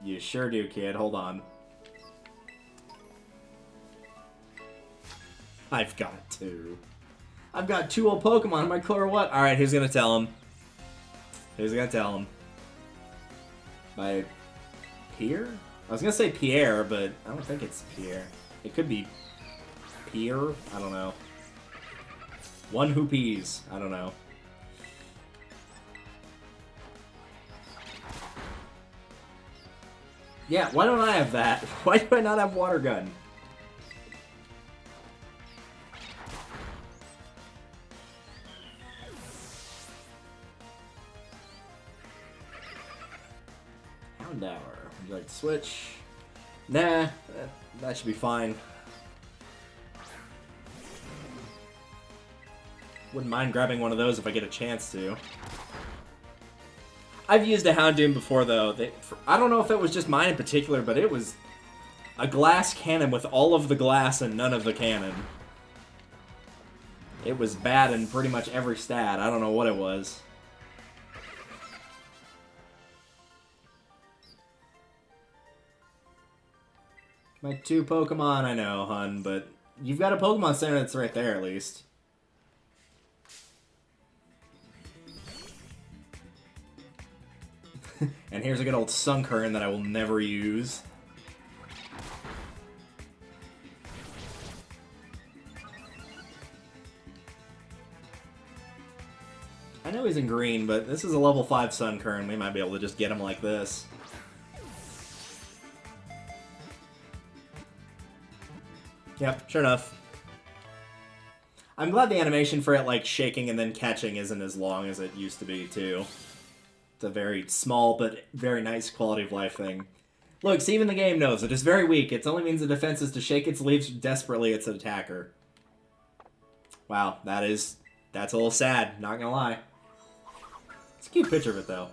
You sure do, kid. Hold on. I've got 2. I've got 2 old Pokemon. Am I clear or what? Alright, who's gonna tell him? Who's gonna tell him? My Pierre? I was gonna say Pierre, but I don't think it's Pierre. It could be Pierre? I don't know. One who pees. I don't know. Yeah, why don't I have that? Why do I not have Water Gun? Houndour. Would you like to switch? Nah, that should be fine. Wouldn't mind grabbing one of those if I get a chance to. I've used a Houndoom before, though. I don't know if it was just mine in particular, but it was a glass cannon with all of the glass and none of the cannon. It was bad in pretty much every stat. I don't know what it was. My 2 Pokemon, I know, hun, but you've got a Pokemon Center that's right there, at least. And here's a good old Sunkern that I will never use. I know he's in green, but this is a level 5 Sunkern. We might be able to just get him like this. Yep, sure enough. I'm glad the animation for it, like, shaking and then catching isn't as long as it used to be, too. It's a very small but very nice quality of life thing. Look, see, even the game knows it is very weak. It only means the defense is to shake its leaves desperately at its attacker. Wow, that's a little sad, not gonna lie. It's a cute picture of it, though.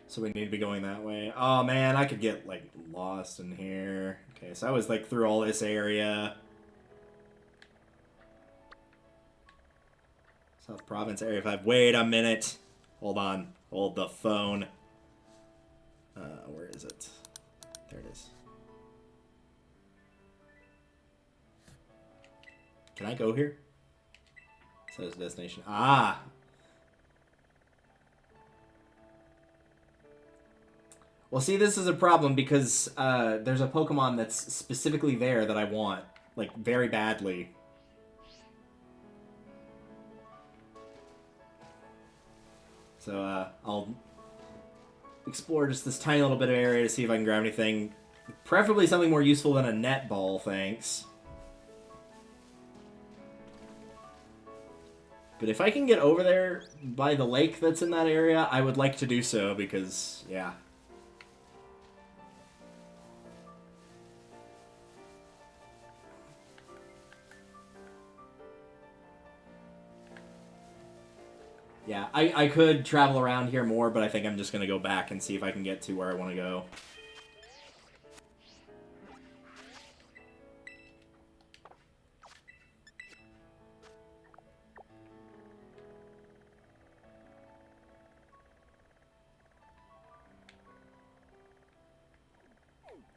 So we need to be going that way. Oh man, I could get like lost in here. Okay, so I was like through all this area. South Province Area 5. Wait a minute. Hold on. Hold the phone. Where is it? There it is. Can I go here? It says destination. Ah! Well, see, this is a problem because there's a Pokemon that's specifically there that I want, like, very badly. So, I'll explore just this tiny little bit of area to see if I can grab anything. Preferably something more useful than a net ball, thanks. But if I can get over there by the lake that's in that area, I would like to do so because, yeah. Yeah, I could travel around here more, but I think I'm just going to go back and see if I can get to where I want to go.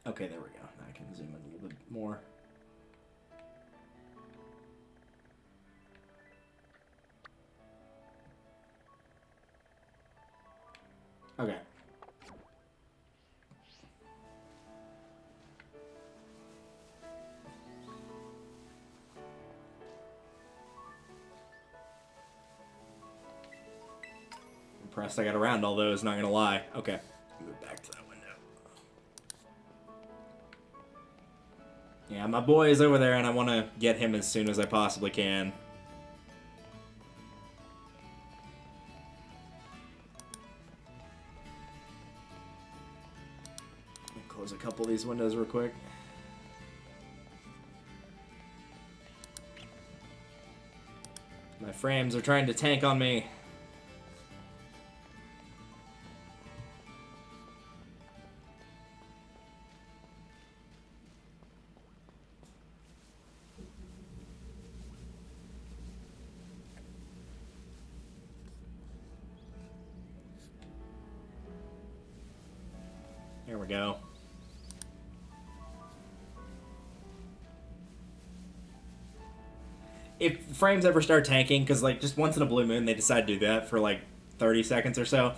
Okay, there we go. Now I can zoom in a little bit more. Okay. Impressed I got around all those, not gonna lie. Okay. Move back to that window. Yeah, my boy is over there and I want to get him as soon as I possibly can. Close a couple of these windows real quick. My frames are trying to tank on me. There we go. If frames ever start tanking, because like just once in a blue moon they decide to do that for like 30 seconds or so,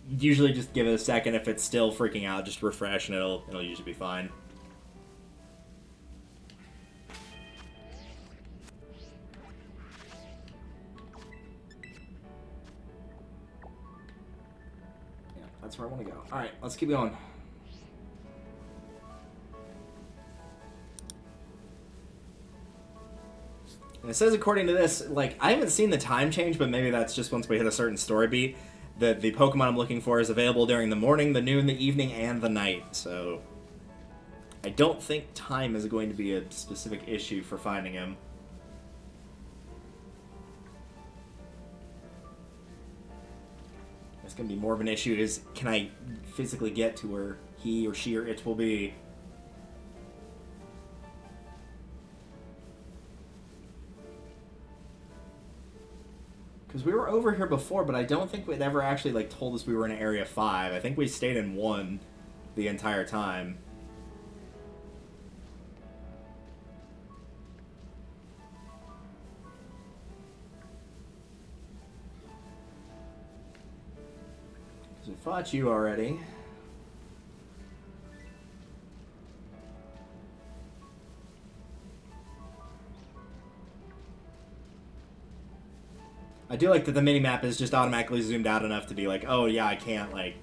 usually just give it a second. If it's still freaking out, just refresh and it'll usually be fine. Yeah, that's where I want to go. All right, let's keep going. And it says, according to this, like, I haven't seen the time change, but maybe that's just once we hit a certain story beat, that the Pokemon I'm looking for is available during the morning, the noon, the evening, and the night. So I don't think time is going to be a specific issue for finding him. It's going to be more of an issue is, can I physically get to where he or she or it will be? Because we were over here before, but I don't think it ever actually like told us we were in Area 5. I think we stayed in 1 the entire time. Because we fought you already. I do like that the minimap is just automatically zoomed out enough to be like, oh yeah, I can't like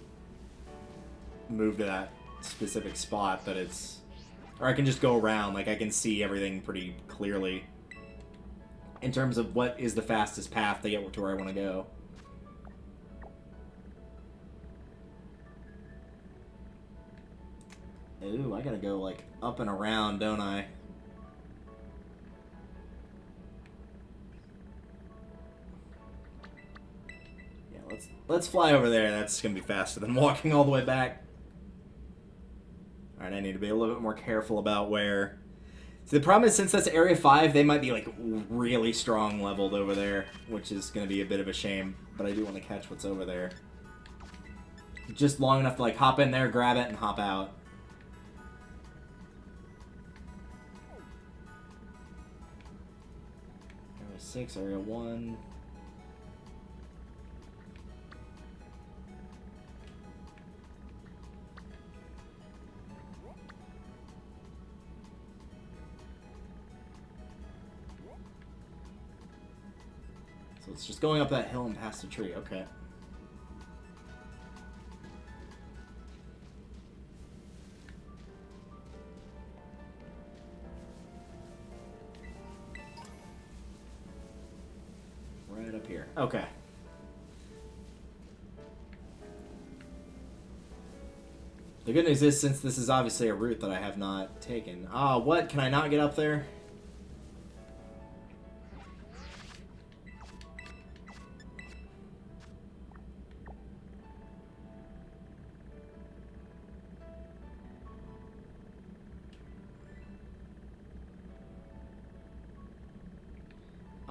move to that specific spot, but it's... Or I can just go around, like I can see everything pretty clearly in terms of what is the fastest path to get to where I want to go. Ooh, I gotta go like up and around, don't I? Let's fly over there. That's going to be faster than walking all the way back. Alright, I need to be a little bit more careful about where... So the problem is, since that's Area 5, they might be, like, really strong leveled over there, which is going to be a bit of a shame. But I do want to catch what's over there. Just long enough to, like, hop in there, grab it, and hop out. Area 6, Area 1... So it's just going up that hill and past the tree. Okay. Right up here. Okay. The good news is, since this is obviously a route that I have not taken... Ah, what? Can I not get up there?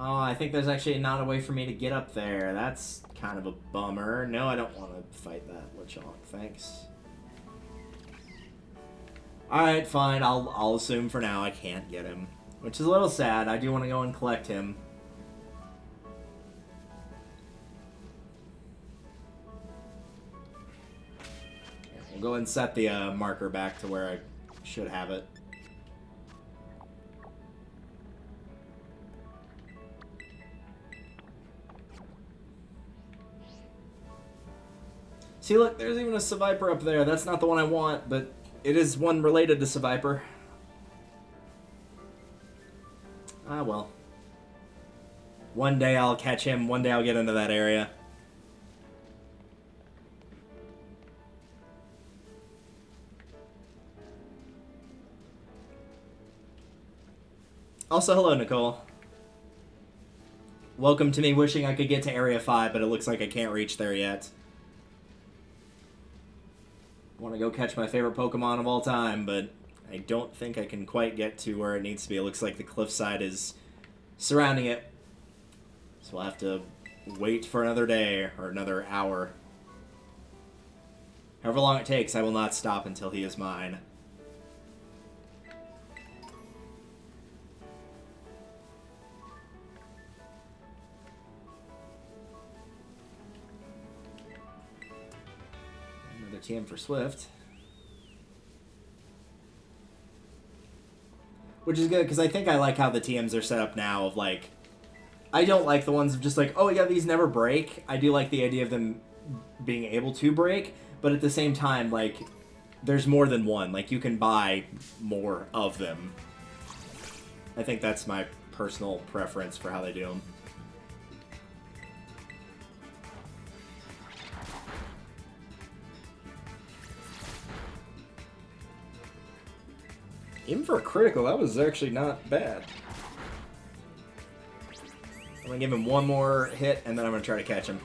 Oh, I think there's actually not a way for me to get up there. That's kind of a bummer. No, I don't want to fight that Lechonk. Thanks. Alright, fine. I'll assume for now I can't get him. Which is a little sad. I do want to go and collect him. Yeah, we'll go and set the marker back to where I should have it. See, look, there's even a Seviper up there. That's not the one I want, but it is one related to Seviper. Ah, well. One day I'll catch him. One day I'll get into that area. Also, hello, Nicole. Welcome to me wishing I could get to Area 5, but it looks like I can't reach there yet. I want to go catch my favorite Pokemon of all time, but I don't think I can quite get to where it needs to be. It looks like the cliffside is surrounding it. So we'll have to wait for another day or another hour. However long it takes, I will not stop until he is mine. Another TM for Swift. Which is good, because I think I like how the TMs are set up now of, like... I don't like the ones of just like, oh yeah, these never break. I do like the idea of them being able to break, but at the same time, like, there's more than one. Like, you can buy more of them. I think that's my personal preference for how they do them. Even for a critical, that was actually not bad. I'm going to give him one more hit, and then I'm going to try to catch him.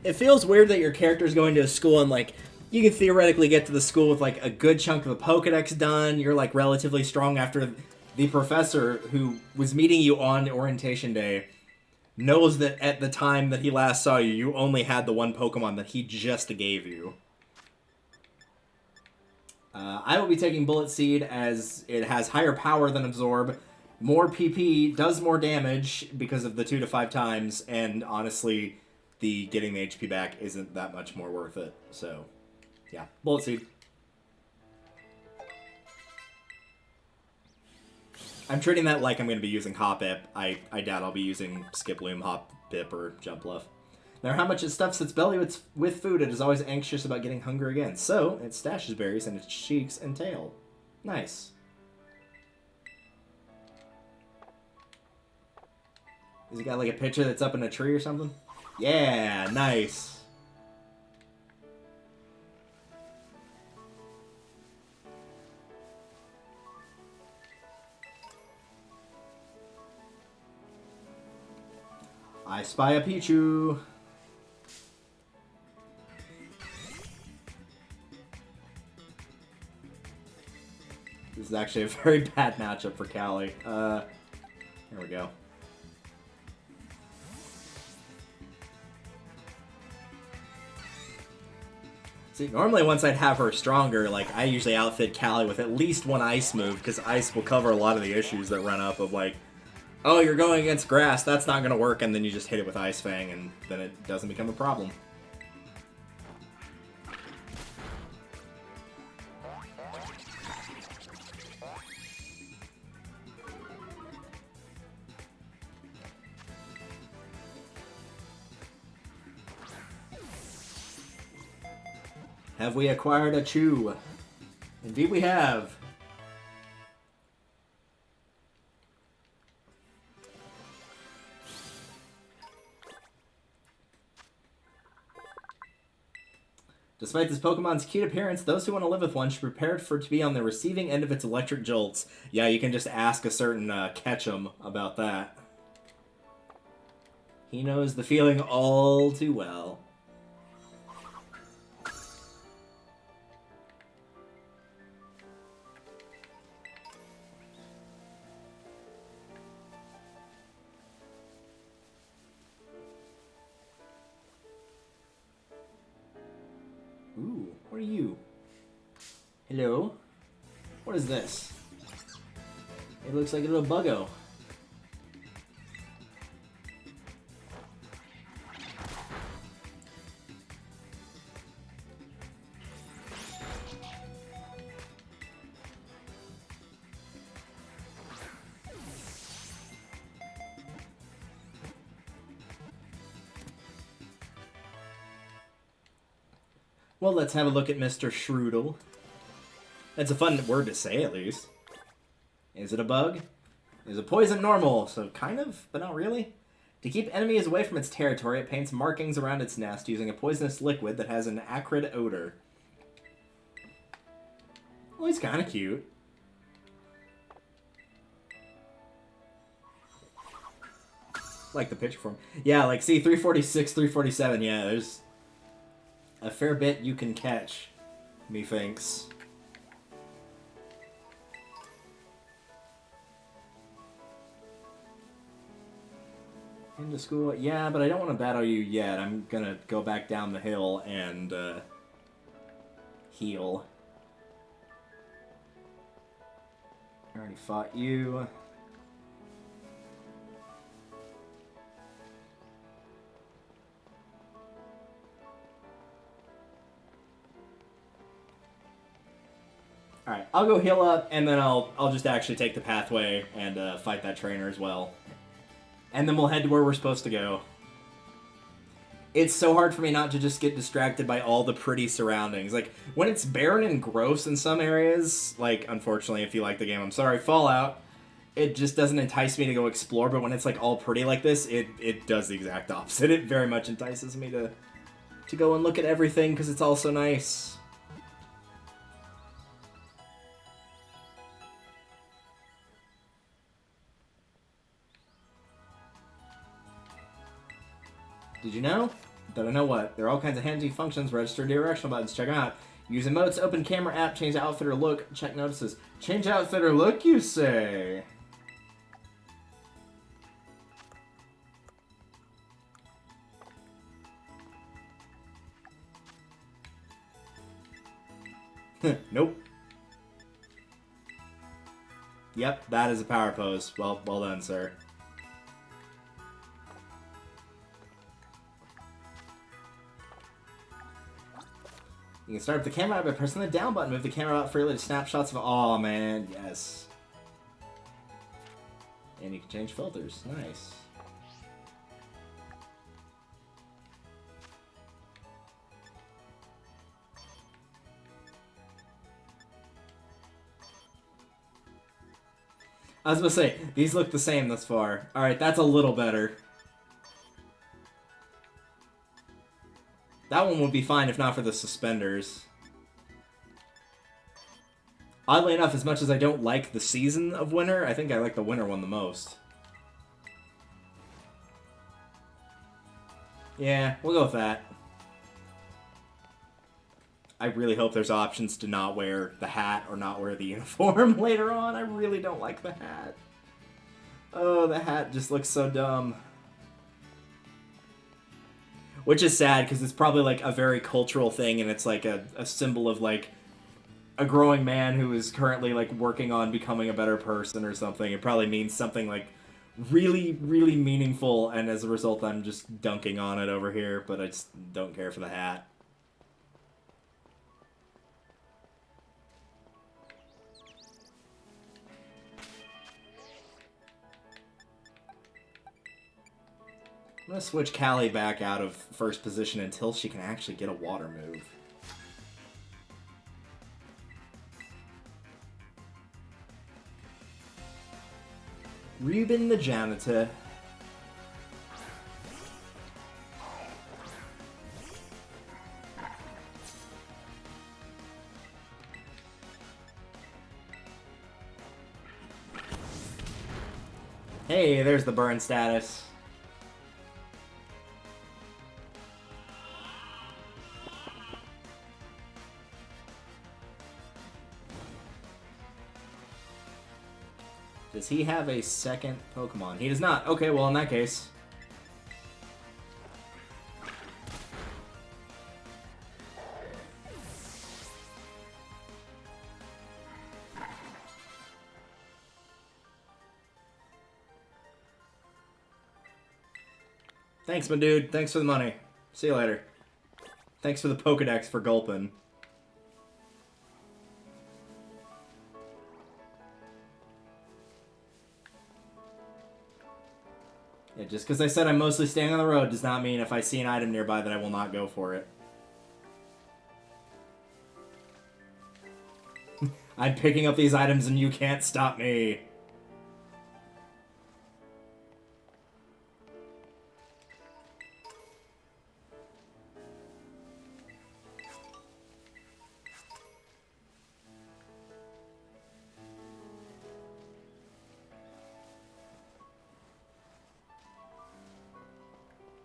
It feels weird that your character's going to a school and, like, you can theoretically get to the school with, like, a good chunk of the Pokedex done. You're, like, relatively strong after the professor who was meeting you on orientation day knows that at the time that he last saw you, you only had the one Pokemon that he just gave you. I will be taking Bullet Seed as it has higher power than Absorb, more PP, does more damage because of the 2 to 5 times, and honestly, getting the HP back isn't that much more worth it. So, yeah, Bullet Seed. I'm treating that like I'm going to be using Hoppip. I doubt I'll be using Skiploom, Hoppip, or Jumpluff. No matter how much it stuffs its belly with food, it is always anxious about getting hunger again. So, it stashes berries in its cheeks and tail. Nice. Has it got like a picture that's up in a tree or something? Yeah, nice. I spy a Pichu. This is actually a very bad matchup for Callie. Here we go. See, normally once I'd have her stronger, like, I usually outfit Callie with at least one ice move, because ice will cover a lot of the issues that run up of, like, oh, you're going against grass, that's not going to work, and then you just hit it with Ice Fang, and then it doesn't become a problem. Have we acquired a Chew? Indeed we have. Despite this Pokemon's cute appearance, those who want to live with one should prepare for it to be on the receiving end of its electric jolts. Yeah, you can just ask a certain Ketchum about that. He knows the feeling all too well. Ooh, what are you? Hello? What is this? It looks like a little buggo. Well, let's have a look at Mr. Shroodle. That's a fun word to say, at least. Is it a bug? Is a poison normal? So kind of, but not really. To keep enemies away from its territory, it paints markings around its nest using a poisonous liquid that has an acrid odor. Well, he's kind of cute. Like the picture form. Yeah, like, see, 346, 347, yeah, there's a fair bit you can catch, methinks. Into school? Yeah, but I don't want to battle you yet. I'm gonna go back down the hill and, heal. I already fought you. Alright, I'll go heal up, and then I'll just actually take the pathway and fight that trainer as well. And then we'll head to where we're supposed to go. It's so hard for me not to just get distracted by all the pretty surroundings. Like, when it's barren and gross in some areas, like, unfortunately, if you like the game, I'm sorry, Fallout, it just doesn't entice me to go explore, but when it's, like, all pretty like this, it does the exact opposite. It very much entices me to go and look at everything, because it's all so nice. Did you know? But I know what? There are all kinds of handy functions, register directional buttons, check them out. Use emotes, open camera app, change outfit or look, check notices. Change outfit or look, you say? Nope. Yep, that is a power pose. Well done, sir. You can start up the camera by pressing the down button. Move the camera out freely to snapshots of... Oh, man. Yes. And you can change filters. Nice. I was going to say, these look the same thus far. Alright, that's a little better. That one would be fine if not for the suspenders. Oddly enough, as much as I don't like the season of winter, I think I like the winter one the most. Yeah, we'll go with that. I really hope there's options to not wear the hat or not wear the uniform later on. I really don't like the hat. Oh, the hat just looks so dumb. Which is sad, because it's probably, like, a very cultural thing, and it's, like, a symbol of, like, a growing man who is currently, like, working on becoming a better person or something. It probably means something, like, really, really meaningful, and as a result, I'm just dunking on it over here, but I just don't care for the hat. I'm going to switch Callie back out of first position until she can actually get a water move. Reuben the janitor. Hey, there's the burn status. Does he have a second Pokemon? He does not. Okay, well, in that case... Thanks, my dude. Thanks for the money. See you later. Thanks for the Pokedex for gulping. Yeah, just because I said I'm mostly staying on the road does not mean if I see an item nearby that I will not go for it. I'm picking up these items and you can't stop me.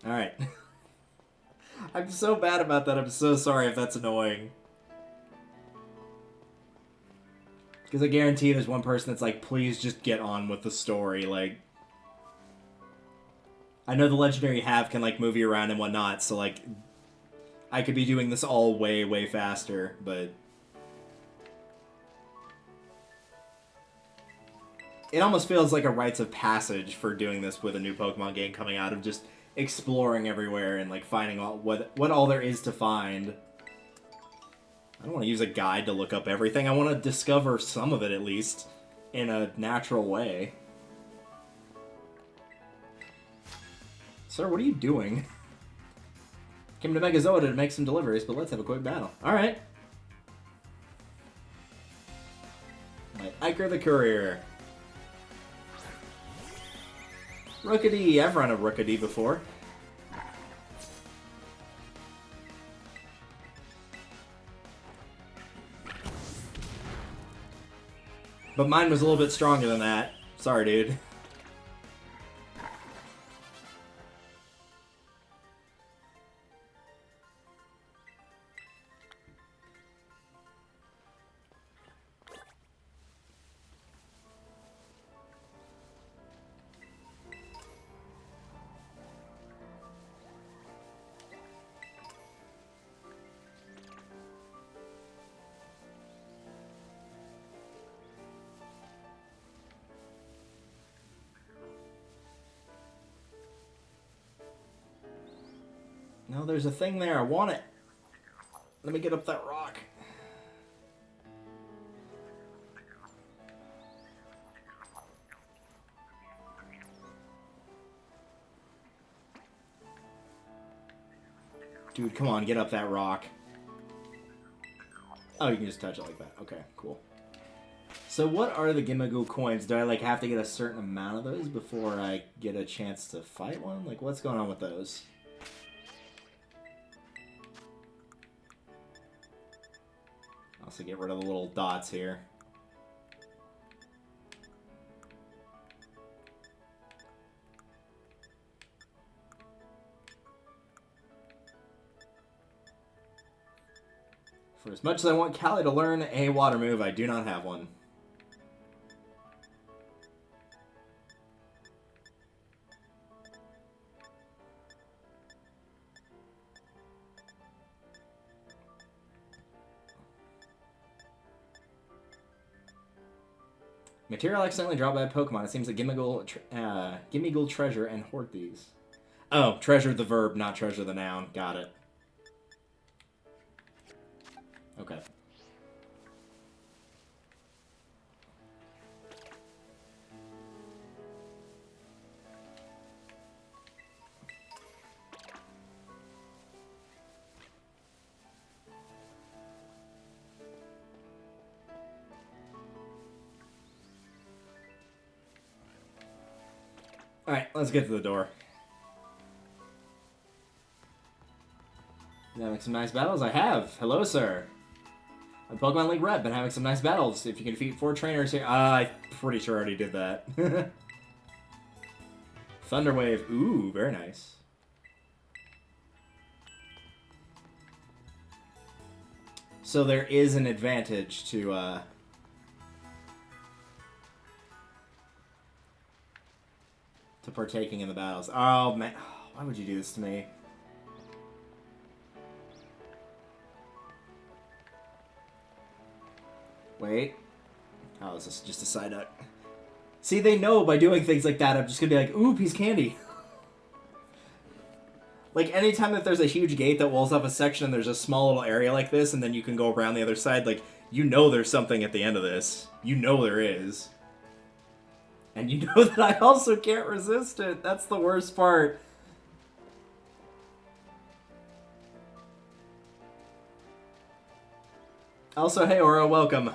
Alright. I'm so bad about that. I'm so sorry if that's annoying. Because I guarantee there's one person that's like, please just get on with the story. Like, I know the legendary have can, like, move you around and whatnot, so, like, I could be doing this all way, way faster, but... It almost feels like a rites of passage for doing this with a new Pokemon game coming out, of just exploring everywhere and, like, finding what all there is to find. I don't want to use a guide to look up everything. I want to discover some of it, at least, in a natural way. Sir, what are you doing? Came to Megazoa to make some deliveries, but let's have a quick battle. Alright. Iker the Courier. Rookidee. I've run a Rookidee before. But mine was a little bit stronger than that. Sorry, dude. No, there's a thing there. I want it. Let me get up that rock. Dude, come on, get up that rock. Oh, you can just touch it like that. Okay, cool. So what are the Gimmighoul coins? Do I, like, have to get a certain amount of those before I get a chance to fight one? Like, what's going on with those? Also get rid of the little dots here. For as much as I want Callie to learn a water move, I do not have one. Material accidentally dropped by a Pokemon. It seems that Gimmighoul treasure and hoard these. Oh, treasure the verb, not treasure the noun. Got it. Okay. Alright, let's get to the door. You having some nice battles? I have. Hello, sir. I'm Pokemon League rep. Been having some nice battles. If you can defeat 4 trainers here... I'm pretty sure I already did that. Thunderwave. Ooh, very nice. So there is an advantage to partaking in the battles. Oh, man. Why would you do this to me? Wait. Oh, is this just a side duck? See, they know by doing things like that, I'm just gonna be like, ooh, piece of candy. Like, anytime that there's a huge gate that walls off a section and there's a small little area like this, and then you can go around the other side, like, you know there's something at the end of this. You know there is. And you know that I also can't resist it. That's the worst part. Also, hey Oro, welcome.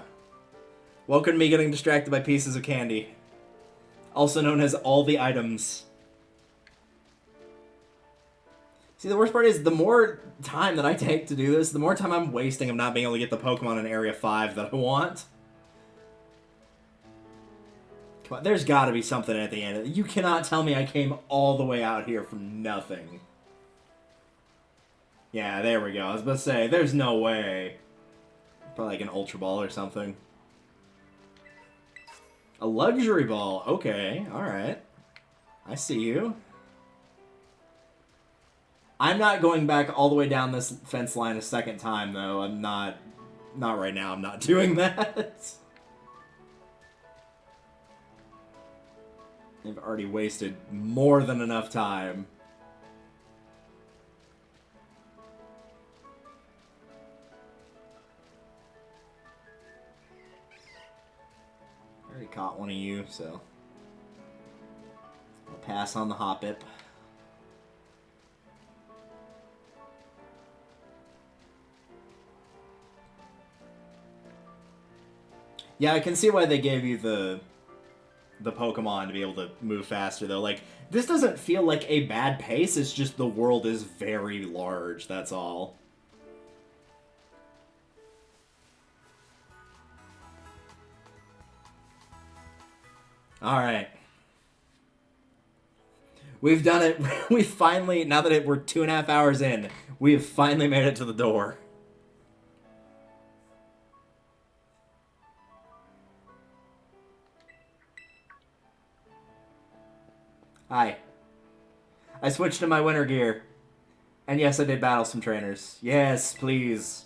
Welcome to me getting distracted by pieces of candy. Also known as all the items. See, the worst part is, the more time that I take to do this, the more time I'm wasting of not being able to get the Pokemon in Area 5 that I want. Come on, there's gotta be something at the end. You cannot tell me I came all the way out here from nothing. Yeah, there we go. I was about to say, there's no way. Probably like an Ultra Ball or something. A Luxury Ball. Okay, alright. I see you. I'm not going back all the way down this fence line a second time, though. I'm not... Not right now. I'm not doing that. I've already wasted more than enough time. I already caught one of you, so... I'll pass on the Hoppip. Yeah, I can see why they gave you the Pokemon to be able to move faster, though. Like, this doesn't feel like a bad pace, it's just the world is very large, that's all. Alright. We've done it. We finally, now that we're 2.5 hours in, we have finally made it to the door. Hi. I switched to my winter gear. And yes, I did battle some trainers. Yes, please.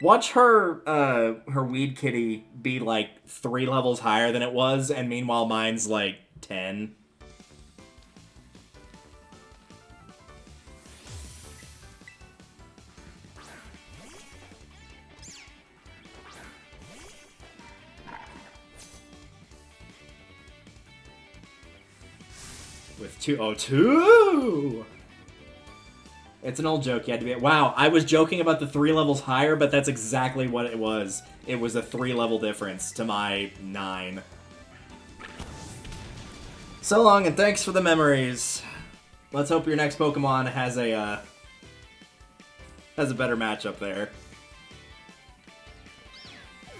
Watch her, her Weed Kitty be, like, 3 levels higher than it was, and meanwhile mine's, like, 10. With 202! It's an old joke, you had to be... Wow, I was joking about the 3 levels higher, but that's exactly what it was. It was a 3-level difference to my 9. So long, and thanks for the memories. Let's hope your next Pokemon has a better matchup there.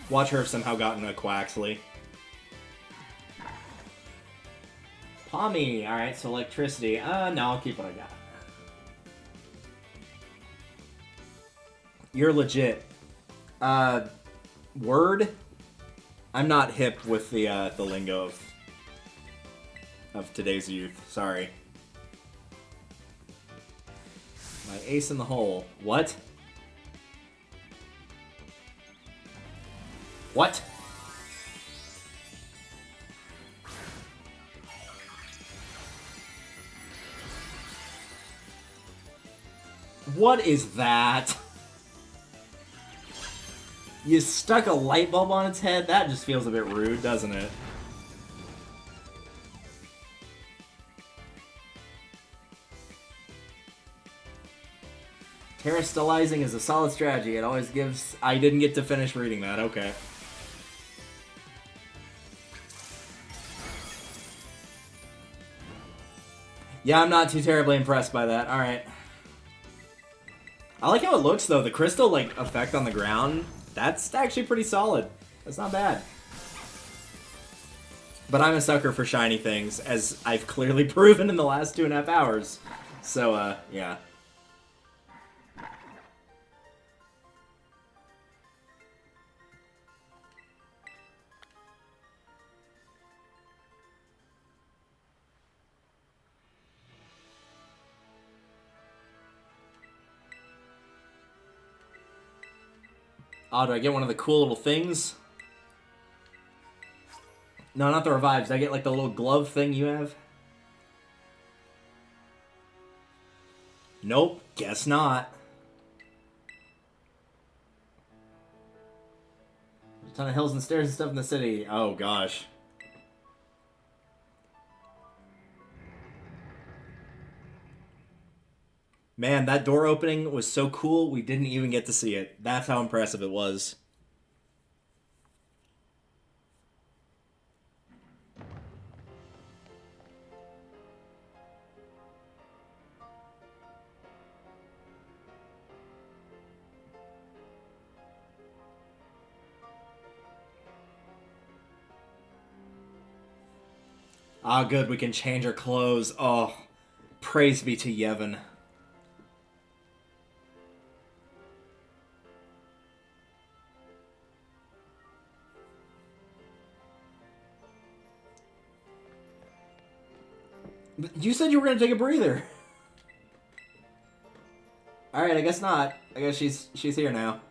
Watch her have somehow gotten a Quaxley. Palmy, alright, so electricity. No, I'll keep what I got. You're legit. Word? I'm not hip with the lingo of today's youth. Sorry. My ace in the hole. What? What? What is that? You stuck a light bulb on its head? That just feels a bit rude, doesn't it? Terastallizing is a solid strategy. It always gives... I didn't get to finish reading that. Okay. Yeah, I'm not too terribly impressed by that. Alright. I like how it looks, though. The crystal, like, effect on the ground... That's actually pretty solid. That's not bad. But I'm a sucker for shiny things, as I've clearly proven in the last 2.5 hours. So, yeah. Oh, do I get one of the cool little things? No, not the revives. I get, like, the little glove thing you have? Nope, guess not. There's a ton of hills and stairs and stuff in the city. Oh, gosh. Man, that door opening was so cool, we didn't even get to see it. That's how impressive it was. Ah, good, we can change our clothes. Oh, praise be to Yevon. You said you were gonna take a breather. Alright, I guess not. I guess she's here now.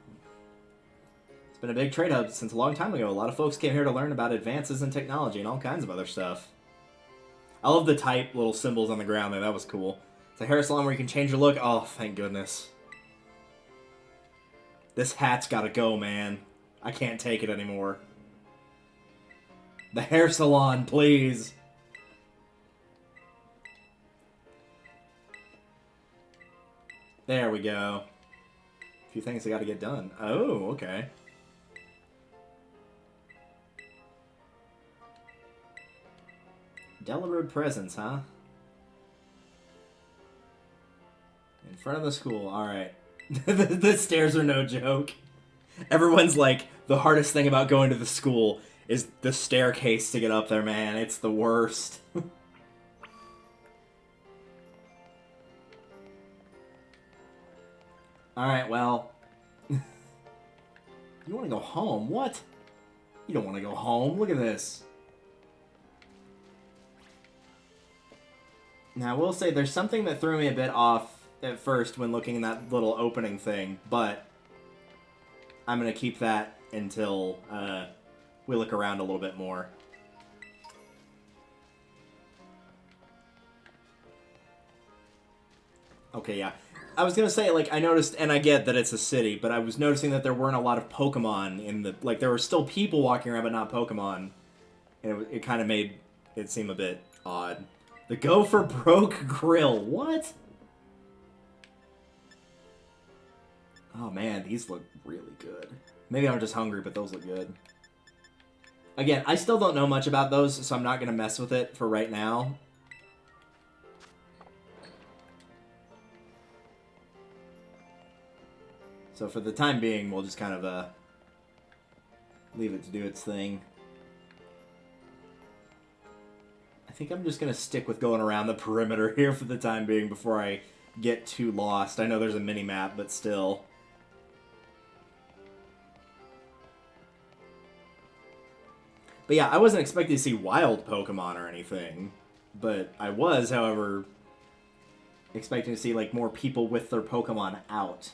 It's been a big trade hub since a long time ago. A lot of folks came here to learn about advances in technology and all kinds of other stuff. I love the type little symbols on the ground there. That was cool. It's a hair salon where you can change your look. Oh, thank goodness. This hat's gotta go, man. I can't take it anymore. The hair salon, please. There we go. A few things I gotta get done. Oh, okay. Delarude presence, huh? In front of the school, alright. The stairs are no joke. Everyone's like, the hardest thing about going to the school is the staircase to get up there, man. It's the worst. Alright, well. You want to go home? What? You don't want to go home. Look at this. Now, I will say there's something that threw me a bit off at first when looking at that little opening thing, but I'm going to keep that until we look around a little bit more. Okay, yeah. I was gonna say, like, I noticed, and I get that it's a city, but I was noticing that there weren't a lot of Pokemon in the, like, there were still people walking around, but not Pokemon. And it kind of made it seem a bit odd. The Gopher Broke Grill. What? Oh, man, these look really good. Maybe I'm just hungry, but those look good. Again, I still don't know much about those, so I'm not gonna mess with it for right now. So for the time being, we'll just kind of leave it to do its thing. I think I'm just going to stick with going around the perimeter here for the time being before I get too lost. I know there's a mini-map, but still. But yeah, I wasn't expecting to see wild Pokemon or anything. But I was, however, expecting to see like more people with their Pokemon out.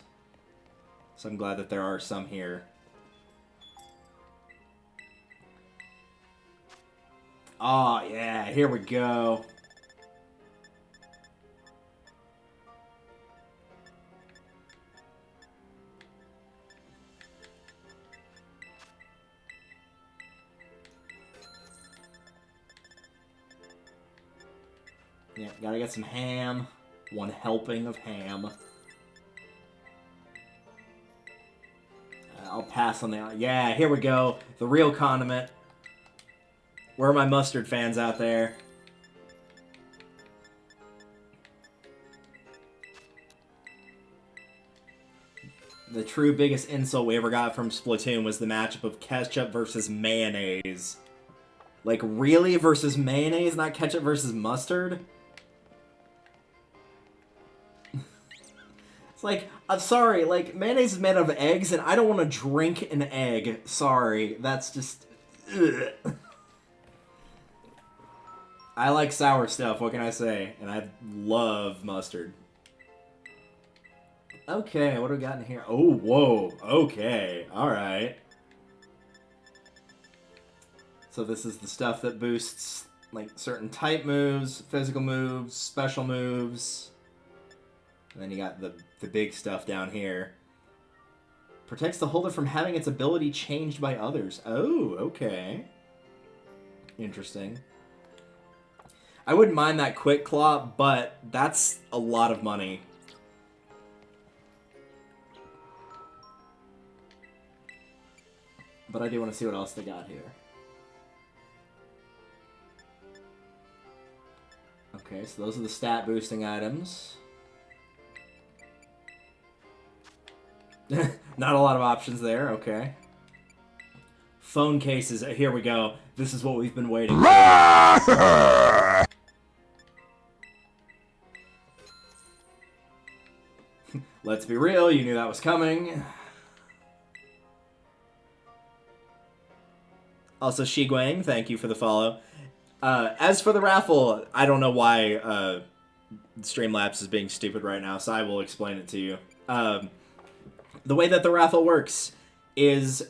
So I'm glad that there are some here. Oh, yeah, here we go. Yeah, gotta get some ham. One helping of ham. I'll pass on the... Yeah, here we go. The real condiment. Where are my mustard fans out there? The true biggest insult we ever got from Splatoon was the matchup of ketchup versus mayonnaise. Like, really? Versus mayonnaise, not ketchup versus mustard? It's like, I'm sorry, like, mayonnaise is made out of eggs, and I don't want to drink an egg. Sorry, that's just... Ugh. I like sour stuff, what can I say? And I love mustard. Okay, what do we got in here? Oh, whoa, okay, alright. So this is the stuff that boosts, like, certain type moves, physical moves, special moves. And then you got the big stuff down here. Protects the holder from having its ability changed by others. Oh, okay. Interesting. I wouldn't mind that Quick Claw, but that's a lot of money. But I do want to see what else they got here. Okay, so those are the stat boosting items. Not a lot of options there, okay. Phone cases, here we go. This is what we've been waiting for. Let's be real, you knew that was coming. Also, Shiguang, thank you for the follow. As for the raffle, I don't know why Streamlabs is being stupid right now, so I will explain it to you. The way that the raffle works is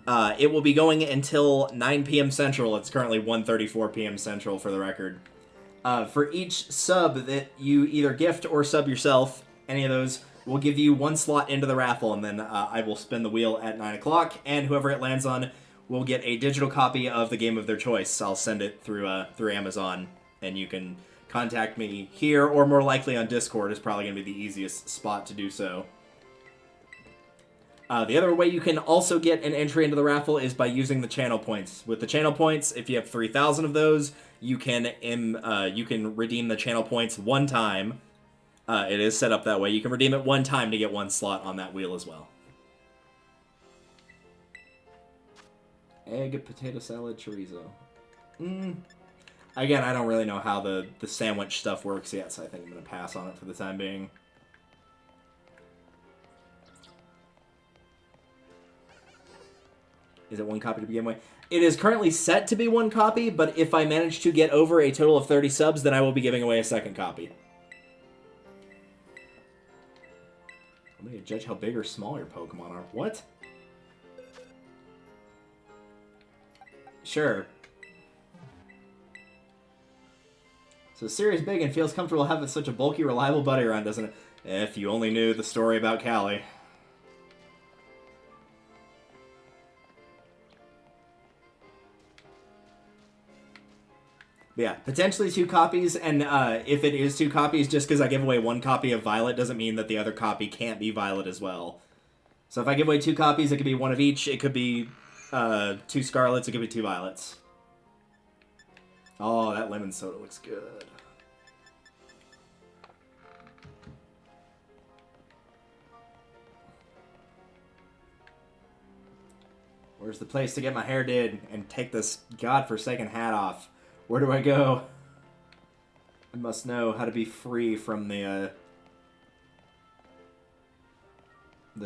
it will be going until 9 p.m. Central. It's currently 1:34 p.m. Central for the record. For each sub that you either gift or sub yourself, any of those, will give you one slot into the raffle, and then I will spin the wheel at 9 o'clock, and whoever it lands on will get a digital copy of the game of their choice. I'll send it through Amazon, and you can contact me here, or more likely on Discord is probably going to be the easiest spot to do so. The other way you can also get an entry into the raffle is by using the channel points. With the channel points, if you have 3,000 of those, you can redeem the channel points one time. It is set up that way. You can redeem it one time to get one slot on that wheel as well. Egg, potato salad, chorizo. Again, I don't really know how the sandwich stuff works yet, so I think I'm going to pass on it for the time being. Is it one copy to begin with? It is currently set to be one copy, but if I manage to get over a total of 30 subs, then I will be giving away a second copy. I'm going to judge how big or small your Pokemon are. What? Sure. So Siri's big and feels comfortable having such a bulky, reliable buddy around, doesn't it? If you only knew the story about Callie. But yeah, potentially 2 copies, and if it is 2 copies, just because I give away 1 copy of Violet doesn't mean that the other copy can't be Violet as well. So if I give away 2 copies, it could be 1 of each. It could be 2 Scarlets. It could be 2 Violets. Oh, that lemon soda looks good. Where's the place to get my hair did and take this godforsaken hat off? Where do I go? I must know how to be free from the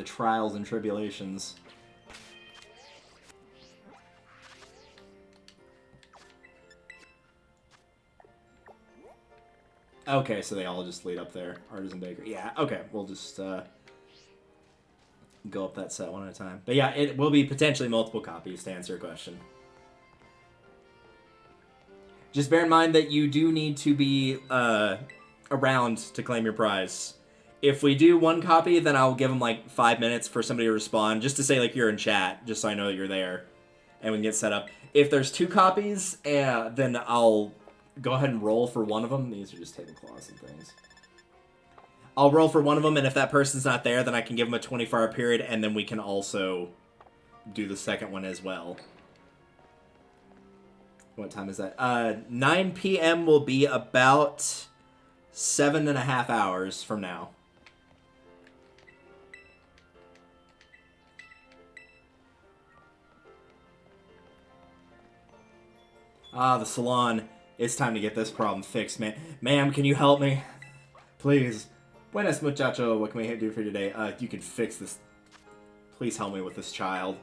trials and tribulations. Okay, so they all just lead up there. Artisan Bakery. Yeah, okay. We'll just go up that set one at a time. But yeah, it will be potentially multiple copies, to answer your question. Just bear in mind that you do need to be around to claim your prize. If we do 1 copy, then I'll give them like 5 minutes for somebody to respond, just to say like you're in chat, just so I know that you're there, and we can get set up. If there's 2 copies, then I'll go ahead and roll for one of them. These are just table claws and things. I'll roll for one of them, and if that person's not there, then I can give them a 24-hour period, and then we can also do the second one as well. What time is that? 9 p.m. will be about 7.5 hours from now. Ah, the salon. It's time to get this problem fixed, man. Ma'am, can you help me? Please. Buenas, muchacho. What can we do for you today? You can fix this. Please help me with this child.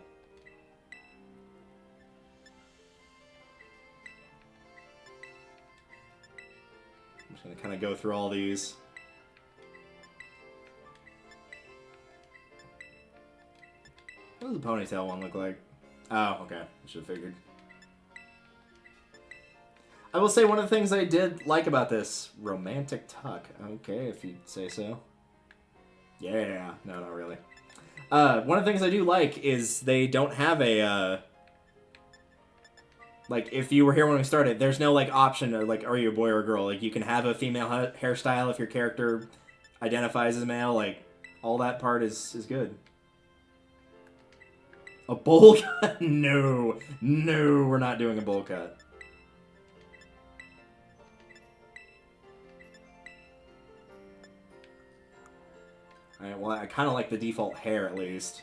I'm just gonna kind of go through all these. What does the ponytail one look like? Oh, okay. I should have figured. I will say one of the things I did like about this, romantic tuck. Okay, if you say so. Yeah, no, not really. One of the things I do like is they don't have a, like, if you were here when we started, there's no, like, option of, like, are you a boy or a girl? Like, you can have a female hairstyle if your character identifies as male. Like, all that part is good. A bowl cut? No. No, we're not doing a bowl cut. Alright, well, I kind of like the default hair, at least.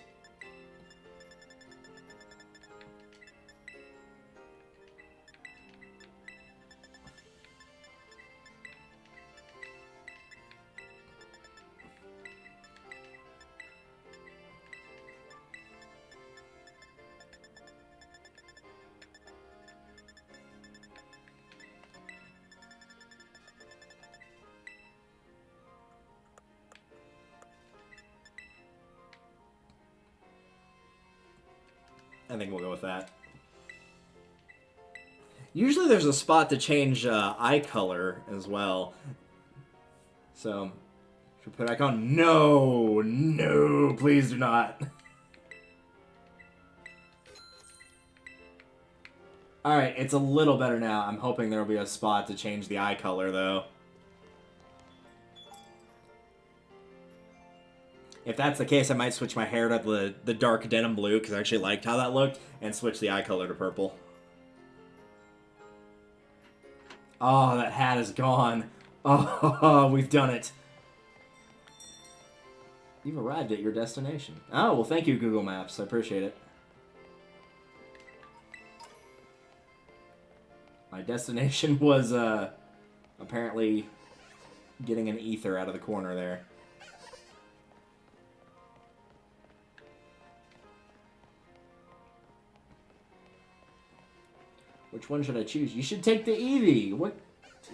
I think we'll go with that. Usually there's a spot to change eye color as well. So, should we put it back on? No! No! Please do not. Alright, it's a little better now. I'm hoping there will be a spot to change the eye color, though. If that's the case, I might switch my hair to the dark denim blue, because I actually liked how that looked, and switch the eye color to purple. Oh, that hat is gone. Oh, we've done it. You've arrived at your destination. Oh, well, thank you, Google Maps. I appreciate it. My destination was, apparently getting an ether out of the corner there. Which one should I choose? You should take the Eevee. What? Did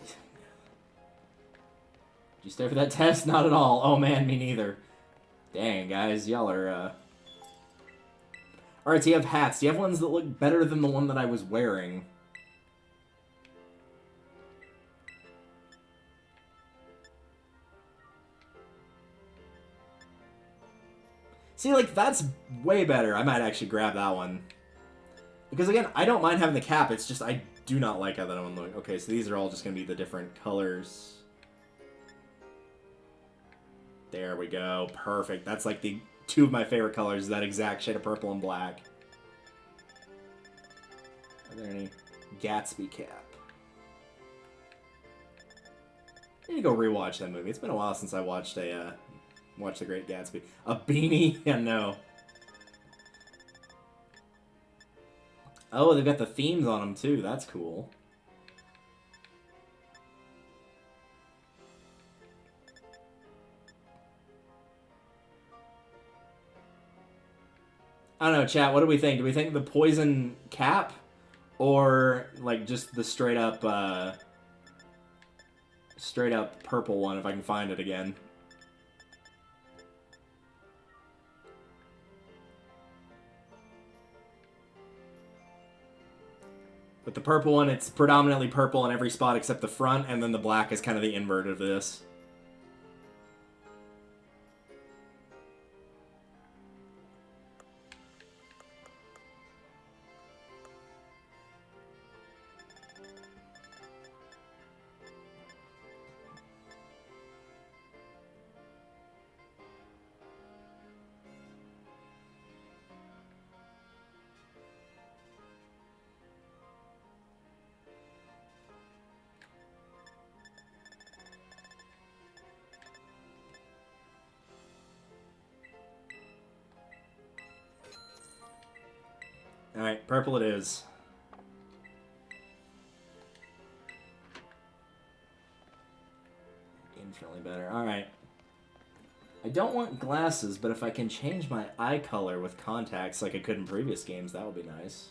you stay for that test? Not at all. Oh, man, me neither. Dang, guys. Y'all are, Alright, so you have hats. Do you have ones that look better than the one that I was wearing? See, like, that's way better. I might actually grab that one. Because, again, I don't mind having the cap. It's just I do not like how that one looks. Okay, so these are all just going to be the different colors. There we go. Perfect. That's, like, the two of my favorite colors. That exact shade of purple and black. Are there any Gatsby cap? I need to go rewatch that movie. It's been a while since I watched The Great Gatsby. A beanie? Yeah, no. Oh, they've got the themes on them, too. That's cool. I don't know, chat, what do we think? Do we think the poison cap? Or, like, just the straight up purple one, if I can find it again? But the purple one, it's predominantly purple in every spot except the front, and then the black is kind of the invert of this. Alright, purple it is. Infinitely better. Alright. I don't want glasses, but if I can change my eye color with contacts like I could in previous games, that would be nice.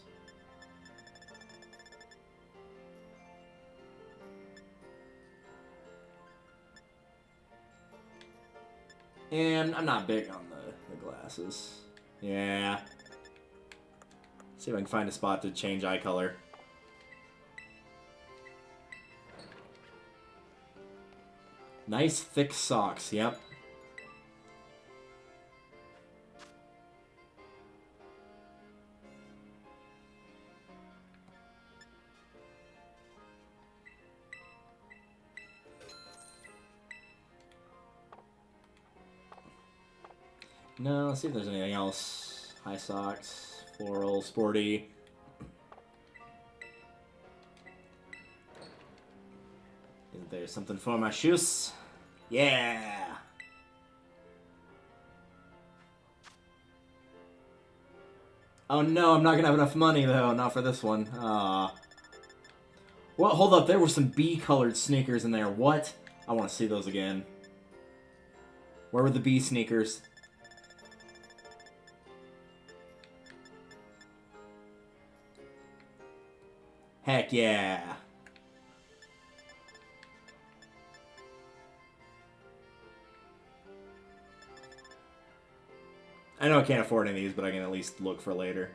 And I'm not big on the glasses. Yeah. See if I can find a spot to change eye color. Nice thick socks, yep. No, let's see if there's anything else. High socks, floral, sporty. Isn't there something for my shoes? Yeah! Oh no, I'm not gonna have enough money though, not for this one. Well, hold up, there were some bee-colored sneakers in there. What? I want to see those again. Where were the bee sneakers? Heck yeah. I know I can't afford any of these, but I can at least look for later.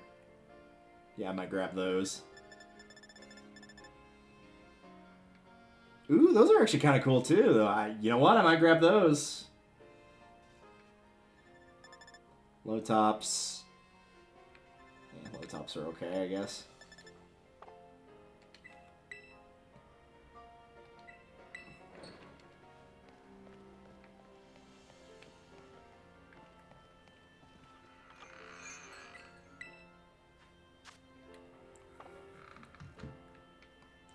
Yeah, I might grab those. Ooh, those are actually kind of cool too, though. You know what? I might grab those. Low tops. Yeah, low tops are okay, I guess.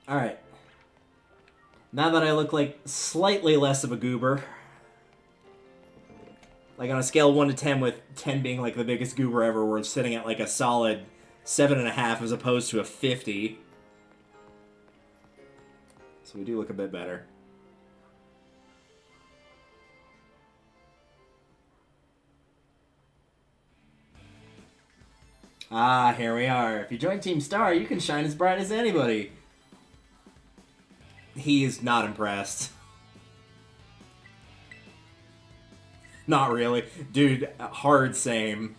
Alright. Now that I look like slightly less of a goober, like on a scale of 1 to 10, with 10 being like the biggest goober ever, we're sitting at like a solid 7.5 as opposed to a 50. So we do look a bit better. Ah, here we are. If you join Team Star, you can shine as bright as anybody. He is not impressed. Not really. Dude, hard same.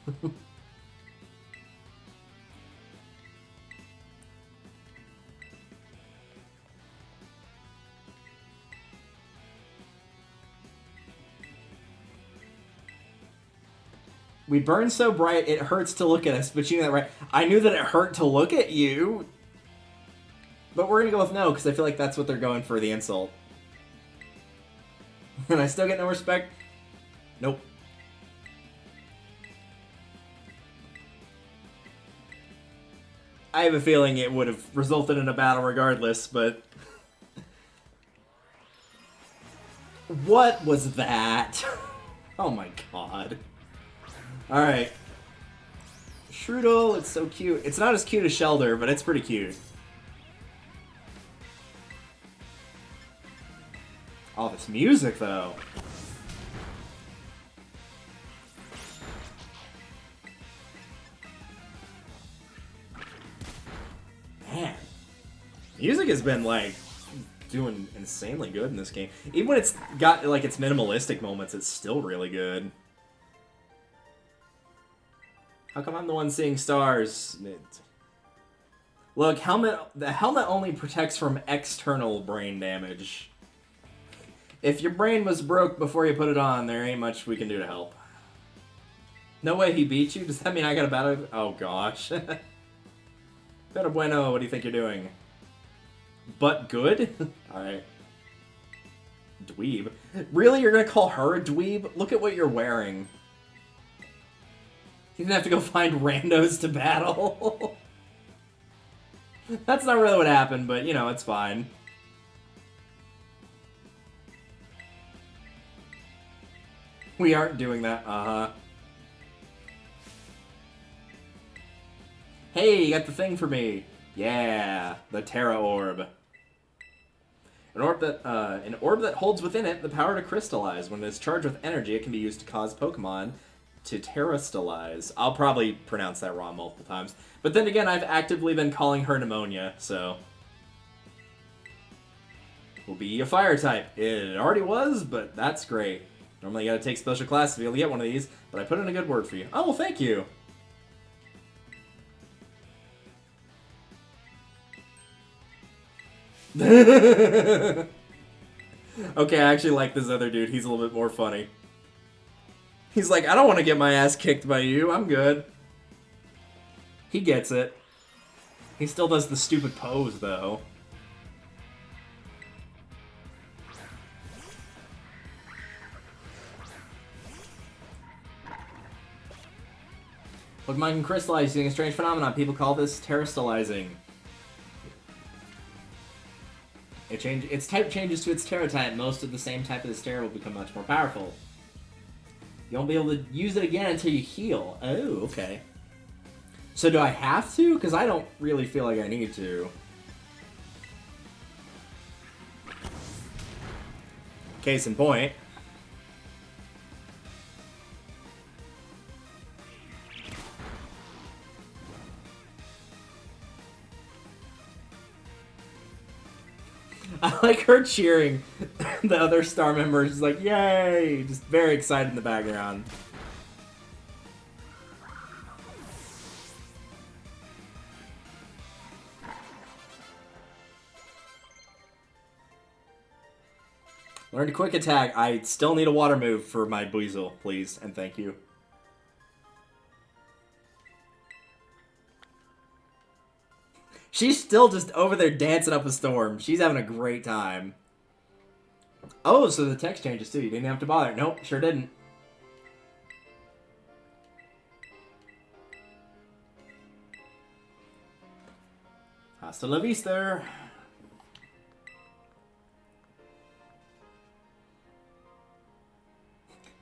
We burn so bright, it hurts to look at us, but you know that, right? I knew that it hurt to look at you. But we're gonna go with no, because I feel like that's what they're going for, the insult. And I still get no respect? Nope. I have a feeling it would have resulted in a battle regardless, but... What was that? Oh my god. Alright. Strudel, it's so cute. It's not as cute as Shelder, but it's pretty cute. Oh, this music, though. Man. Music has been, like, doing insanely good in this game. Even when it's got, like, its minimalistic moments, it's still really good. How come I'm the one seeing stars? Look, the helmet only protects from external brain damage. If your brain was broke before you put it on, there ain't much we can do to help. No way he beat you? Does that mean I got a battle? Oh gosh. Pero bueno, what do you think you're doing? But good? Alright. Dweeb. Really? You're gonna call her a dweeb? Look at what you're wearing. You didn't have to go find randos to battle. That's not really what happened, but you know, it's fine. We aren't doing that. Uh-huh. Hey, you got the thing for me. Yeah, the Terra Orb. An orb that holds within it the power to crystallize. When it is charged with energy, it can be used to cause Pokemon to terrestrialize. I'll probably pronounce that wrong multiple times. But then again, I've actively been calling her Pneumonia, so... Will be a fire type. It already was, but that's great. Normally you gotta take special class to be able to get one of these, but I put in a good word for you. Oh, well, thank you! Okay, I actually like this other dude. He's a little bit more funny. He's like, I don't want to get my ass kicked by you. I'm good. He gets it. He still does the stupid pose, though. Pokemon can crystallize using a strange phenomenon. People call this terastallizing. Its type changes to its Tera type. Most of the same type of this Tera will become much more powerful. You won't be able to use it again until you heal. Oh, okay. So do I have to? Because I don't really feel like I need to. Case in point. I like her cheering the other star members. She's like, yay! Just very excited in the background. Learn to quick attack. I still need a water move for my Buizel, please, and thank you. She's still just over there dancing up a storm. She's having a great time. Oh, so the text changes too. You didn't have to bother. Nope, sure didn't. Hasta la vista.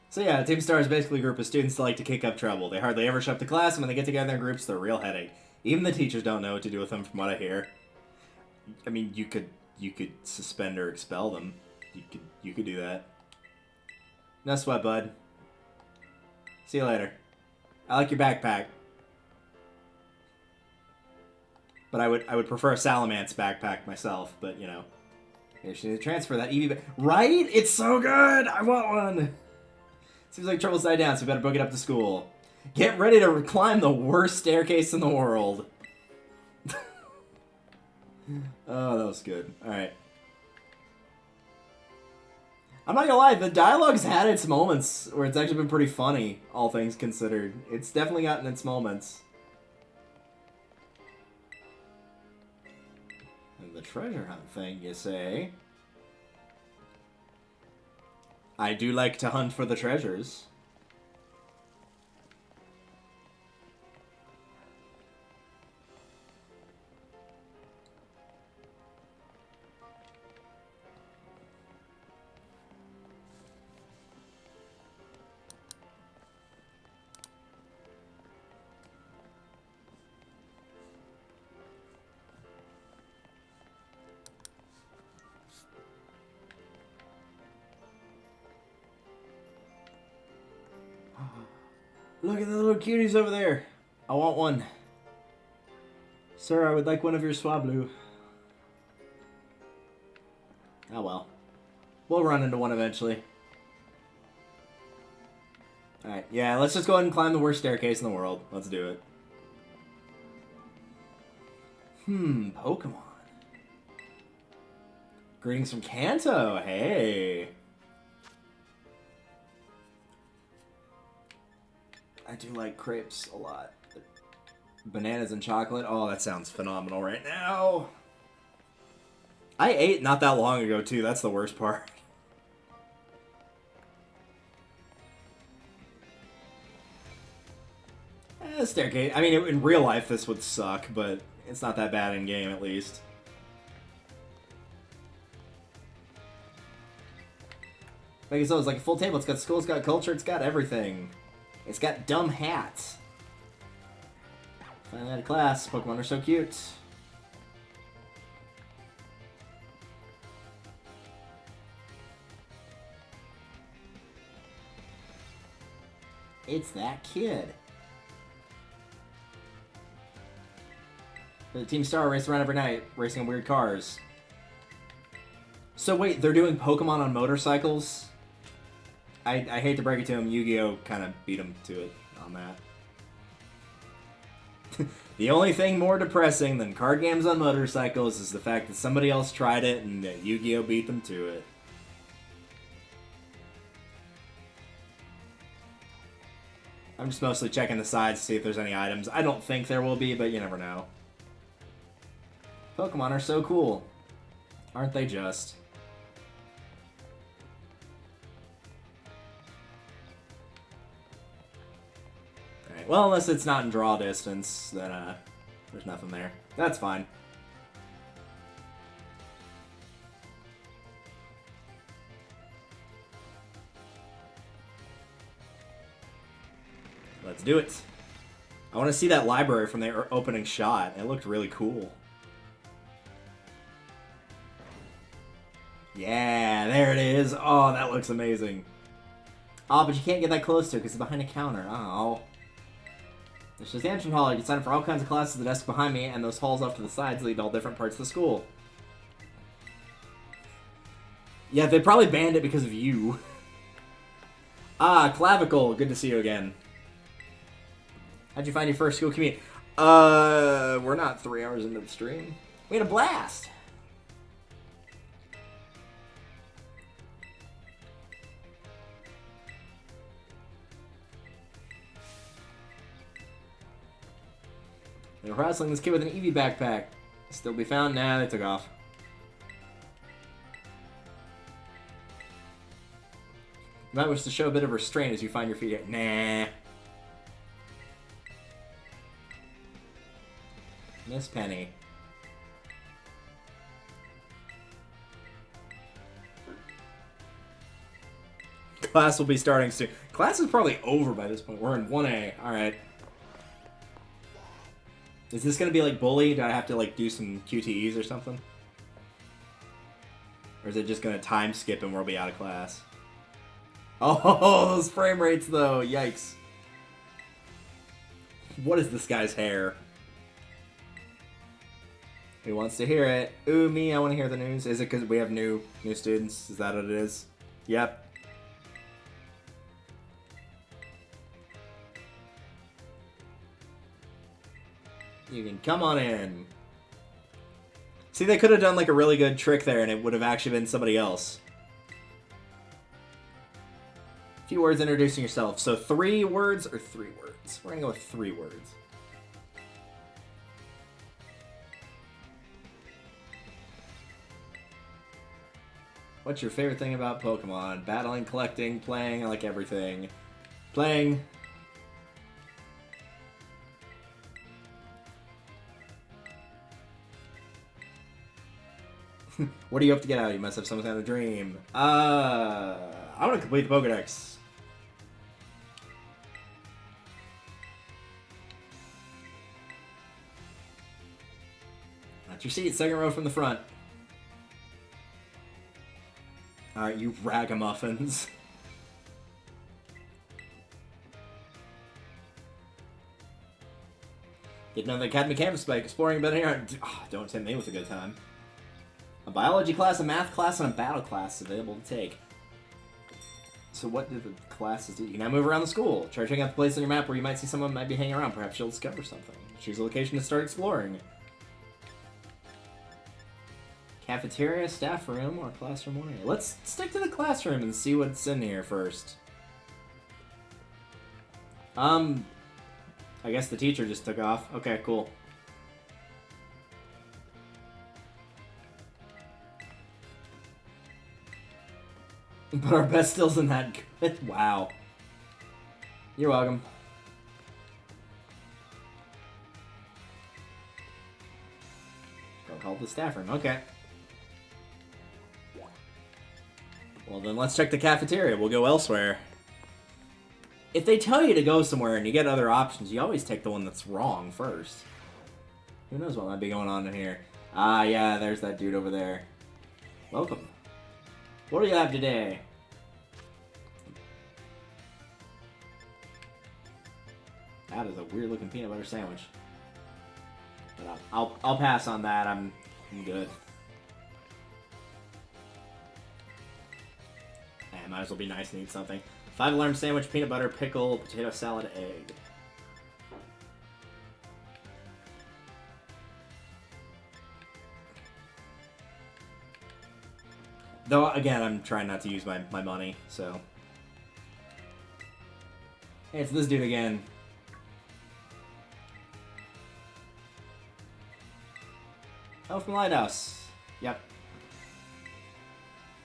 So yeah, Team Star is basically a group of students that like to kick up trouble. They hardly ever show up to class, and when they get together in groups, they're a real headache. Even the teachers don't know what to do with them, from what I hear. I mean, you could suspend or expel them. You could do that. No sweat, bud. See you later. I like your backpack. But I would prefer a Salamence backpack myself, but you know. You should need to transfer that EV right? It's so good! I want one! Seems like trouble's died down, so we better book it up to school. Get ready to climb the worst staircase in the world. Oh, that was good. Alright. I'm not gonna lie, the dialogue's had its moments where it's actually been pretty funny, all things considered. It's definitely gotten its moments. And the treasure hunt thing, you say? I do like to hunt for the treasures. Look at the little cuties over there. I want one. Sir, I would like one of your Swablu. Oh well. We'll run into one eventually. Alright, yeah, let's just go ahead and climb the worst staircase in the world. Let's do it. Pokemon. Greetings from Kanto. Hey. I do like crepes a lot. Bananas and chocolate. Oh, that sounds phenomenal right now. I ate not that long ago, too. That's the worst part. Staircase. I mean, in real life, this would suck, but it's not that bad in game, at least. Like it's always like a full table. It's got school, it's got culture, it's got everything. It's got dumb hats. Finally out of class. Pokemon are so cute. It's that kid. The Team Star race around every night, racing in weird cars. So wait, they're doing Pokemon on motorcycles? I hate to break it to him, Yu-Gi-Oh! Kind of beat him to it on that. The only thing more depressing than card games on motorcycles is the fact that somebody else tried it and that Yu-Gi-Oh! Beat them to it. I'm just mostly checking the sides to see if there's any items. I don't think there will be, but you never know. Pokemon are so cool. Aren't they just? Alright. Alright, well, unless it's not in draw distance, then there's nothing there. That's fine. Let's do it. I want to see that library from the opening shot. It looked really cool. Yeah, there it is. Oh, that looks amazing. Oh, but you can't get that close to it because it's behind a counter. Oh. It's just the entrance hall. You can sign up for all kinds of classes at the desk behind me, and those halls off to the sides lead to all different parts of the school. Yeah, they probably banned it because of you. Ah, Clavicle. Good to see you again. How'd you find your first school commute? We're not 3 hours into the stream. We had a blast. They're harassing this kid with an Eevee backpack. Still be found? Nah, they took off. You might wish to show a bit of restraint as you find your feet. Nah. Miss Penny. Class will be starting soon. Class is probably over by this point. We're in 1A. Alright. Is this gonna be like Bully? Do I have to like do some QTEs or something? Or is it just gonna time skip and we'll be out of class? Oh, those frame rates though. Yikes. What is this guy's hair? Who wants to hear it? Ooh, me, I want to hear the news. Is it because we have new students? Is that what it is? Yep. You can come on in. See, they could have done like a really good trick there and it would have actually been somebody else. A few words introducing yourself. So 3 words or 3 words? We're going to go with 3 words. What's your favorite thing about Pokemon? Battling, collecting, playing, I like everything. Playing. What do you hope to get out? You must have some kind of dream. I want to complete the Pokedex. That's your seat, 2nd row from the front. Alright, you ragamuffins. Getting on the Academy campus by exploring better here. Oh, don't tempt me with a good time. A biology class, a math class, and a battle class available to take. So what do the classes do? You can now move around the school. Try checking out the place on your map where you might see someone might be hanging around. Perhaps you'll discover something. Choose a location to start exploring. Cafeteria, staff room, or classroom area. Let's stick to the classroom and see what's in here first. I guess the teacher just took off. Okay, cool. But our best still isn't that good. Wow. You're welcome. Go call the staff room. Okay. Well, then let's check the cafeteria. We'll go elsewhere. If they tell you to go somewhere and you get other options, you always take the one that's wrong first. Who knows what might be going on in here? Ah, yeah, there's that dude over there. Welcome. What do you have today? That is a weird-looking peanut butter sandwich. But I'll pass on that. I'm good. I might as well be nice and eat something. 5-alarm sandwich, peanut butter, pickle, potato salad, egg. Though, again, I'm trying not to use my money, so... Hey, it's this dude again. Oh, from Lighthouse. Yep.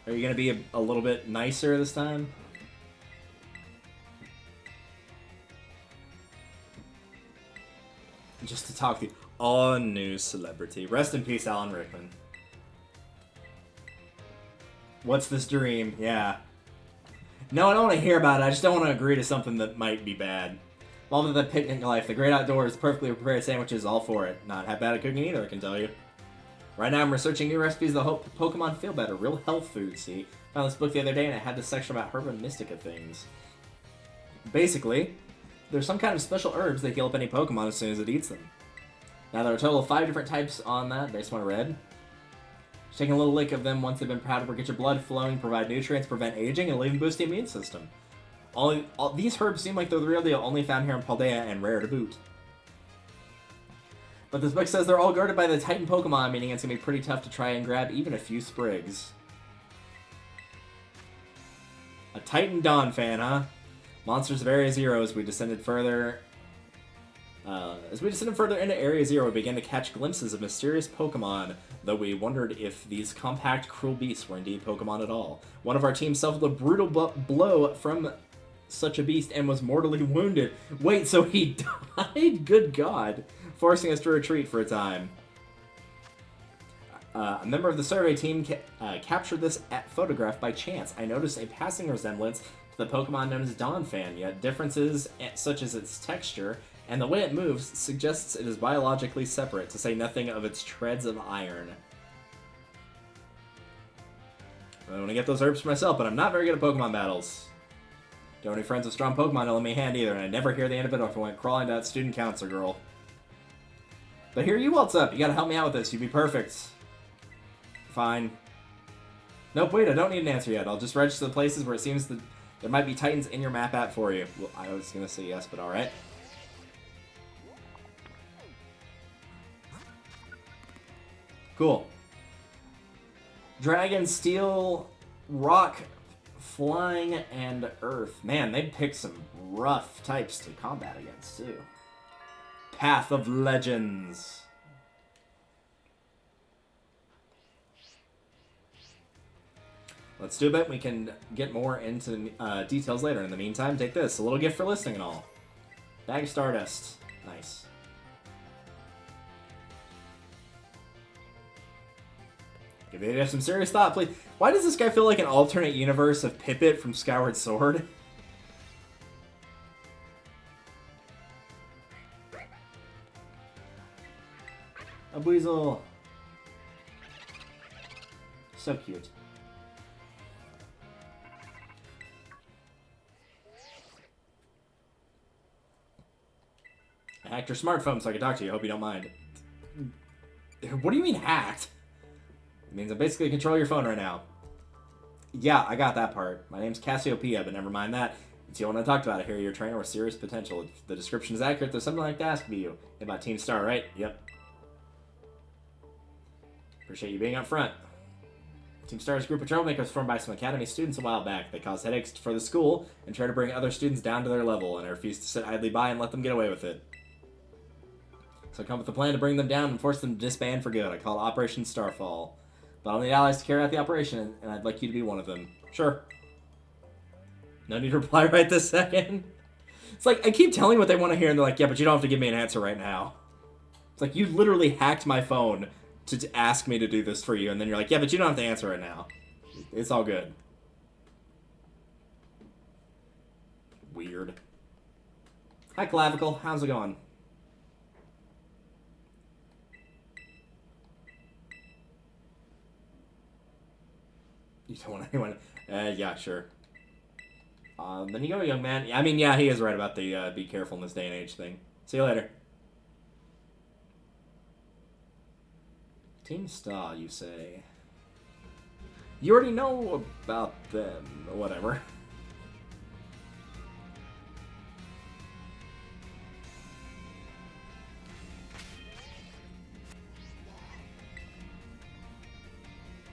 Are you gonna be a little bit nicer this time? just to talk to you. Oh, new celebrity. Rest in peace, Alan Rickman. What's this dream? Yeah. No, I don't want to hear about it. I just don't want to agree to something that might be bad. Love of the picnic life, the great outdoors, perfectly prepared sandwiches, all for it. Not half bad at cooking either, I can tell you. Right now I'm researching new recipes that help Pokemon feel better. Real health food, see? Found this book the other day and it had this section about herb and mystica things. Basically, there's some kind of special herbs that heal up any Pokemon as soon as it eats them. Now there are a total of 5 different types on that, based on what I read. Just taking a little lick of them once they've been powdered will get your blood flowing, provide nutrients, prevent aging, and even boost the immune system. All these herbs seem like they're the real deal, only found here in Paldea and rare to boot. But this book says they're all guarded by the Titan Pokemon, meaning it's going to be pretty tough to try and grab even a few sprigs. A Titan Dawn fan, huh? Monsters of Area Zero as we descended further... into Area Zero, we began to catch glimpses of mysterious Pokemon, though we wondered if these compact, cruel beasts were indeed Pokemon at all. One of our team suffered a brutal blow from such a beast and was mortally wounded. Wait, so he died? Good God. Forcing us to retreat for a time. A member of the survey team captured this photograph by chance. I noticed a passing resemblance to the Pokemon known as Donphan, yet differences such as its texture and the way it moves suggests it is biologically separate, to say nothing of its treads of iron. I want to get those herbs for myself, but I'm not very good at Pokemon battles. Don't have any friends with strong Pokemon to lend me a hand either, and I never hear the end of it if I went crawling to that student counselor girl. But here you waltz up. You gotta help me out with this. You'd be perfect. Fine. Nope, wait, I don't need an answer yet. I'll just register the places where it seems that there might be Titans in your map app for you. Well, I was gonna say yes, but alright. Cool. Dragon, Steel, Rock, Flying, and Earth. Man, they picked some rough types to combat against, too. Path of Legends. Let's do a bit. We can get more into details later. In the meantime, take this. A little gift for listening and all. Bag of Stardust. Nice. Give it some serious thought, please. Why does this guy feel like an alternate universe of Pippet from Skyward Sword? A Weasel. So cute. I hacked your smartphone so I can talk to you. I hope you don't mind. What do you mean hacked? It means I basically control your phone right now. Yeah, I got that part. My name's Cassiopeia, but never mind that. It's you want to talk about it here. You're a trainer with serious potential. If the description is accurate, there's something I'd like to ask of you. About Team Star, right? Yep. Appreciate you being up front. Team Star is a group of troublemakers formed by some academy students a while back. They cause headaches for the school and try to bring other students down to their level, and I refuse to sit idly by and let them get away with it. So I come with a plan to bring them down and force them to disband for good. I call it Operation Starfall. But I'll need allies to carry out the operation, and I'd like you to be one of them. Sure. No need to reply right this second. It's like, I keep telling what they want to hear, and they're like, yeah, but you don't have to give me an answer right now. It's like, you literally hacked my phone to ask me to do this for you, and then you're like, yeah, but you don't have to answer right now. It's all good. Weird. Hi, Clavicle. How's it going? You don't want anyone... yeah, sure. Then you go, young man. I mean, yeah, he is right about the be careful in this day and age thing. See you later. Team Star, you say? You already know about them, or whatever.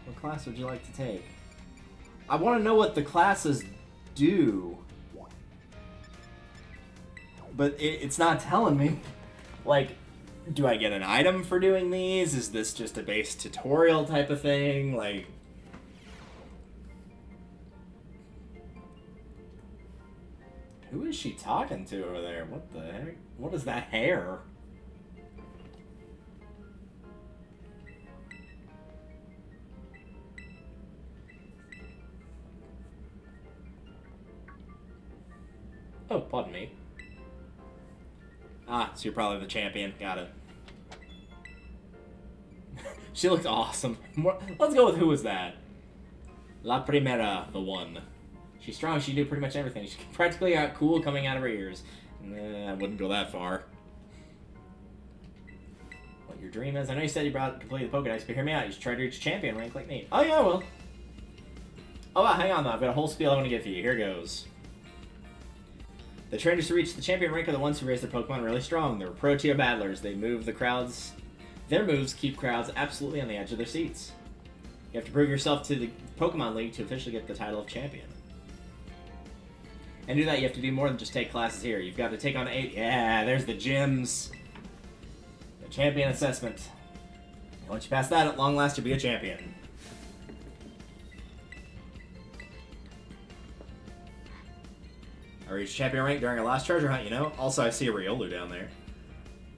What class would you like to take? I want to know what the classes do. But it's not telling me. Like, do I get an item for doing these? Is this just a base tutorial type of thing? Like... Who is she talking to over there? What the heck? What is that hair? Oh, pardon me. Ah, so you're probably the champion. Got it. She looked awesome. Let's go with who was that? La Primera, the one. She's strong. She can do pretty much everything. She practically got cool coming out of her ears. Nah, I wouldn't go that far. What your dream is? I know you said you completed the Pokedex, but hear me out. You should try to reach champion rank like me. Oh, yeah, well. Oh, hang on, though. I've got a whole spiel I want to give you. Here goes. The trainers who reach the champion rank are the ones who raise their Pokemon really strong. They're pro-tier battlers. They move the crowds. Their moves keep crowds absolutely on the edge of their seats. You have to prove yourself to the Pokemon League to officially get the title of champion. And to do that, you have to do more than just take classes here. You've got to take on 8... Yeah, there's the gyms. The champion assessment. And once you pass that, at long last, you'll be a champion. I reached champion rank during our last treasure hunt, you know? Also, I see a Riolu down there.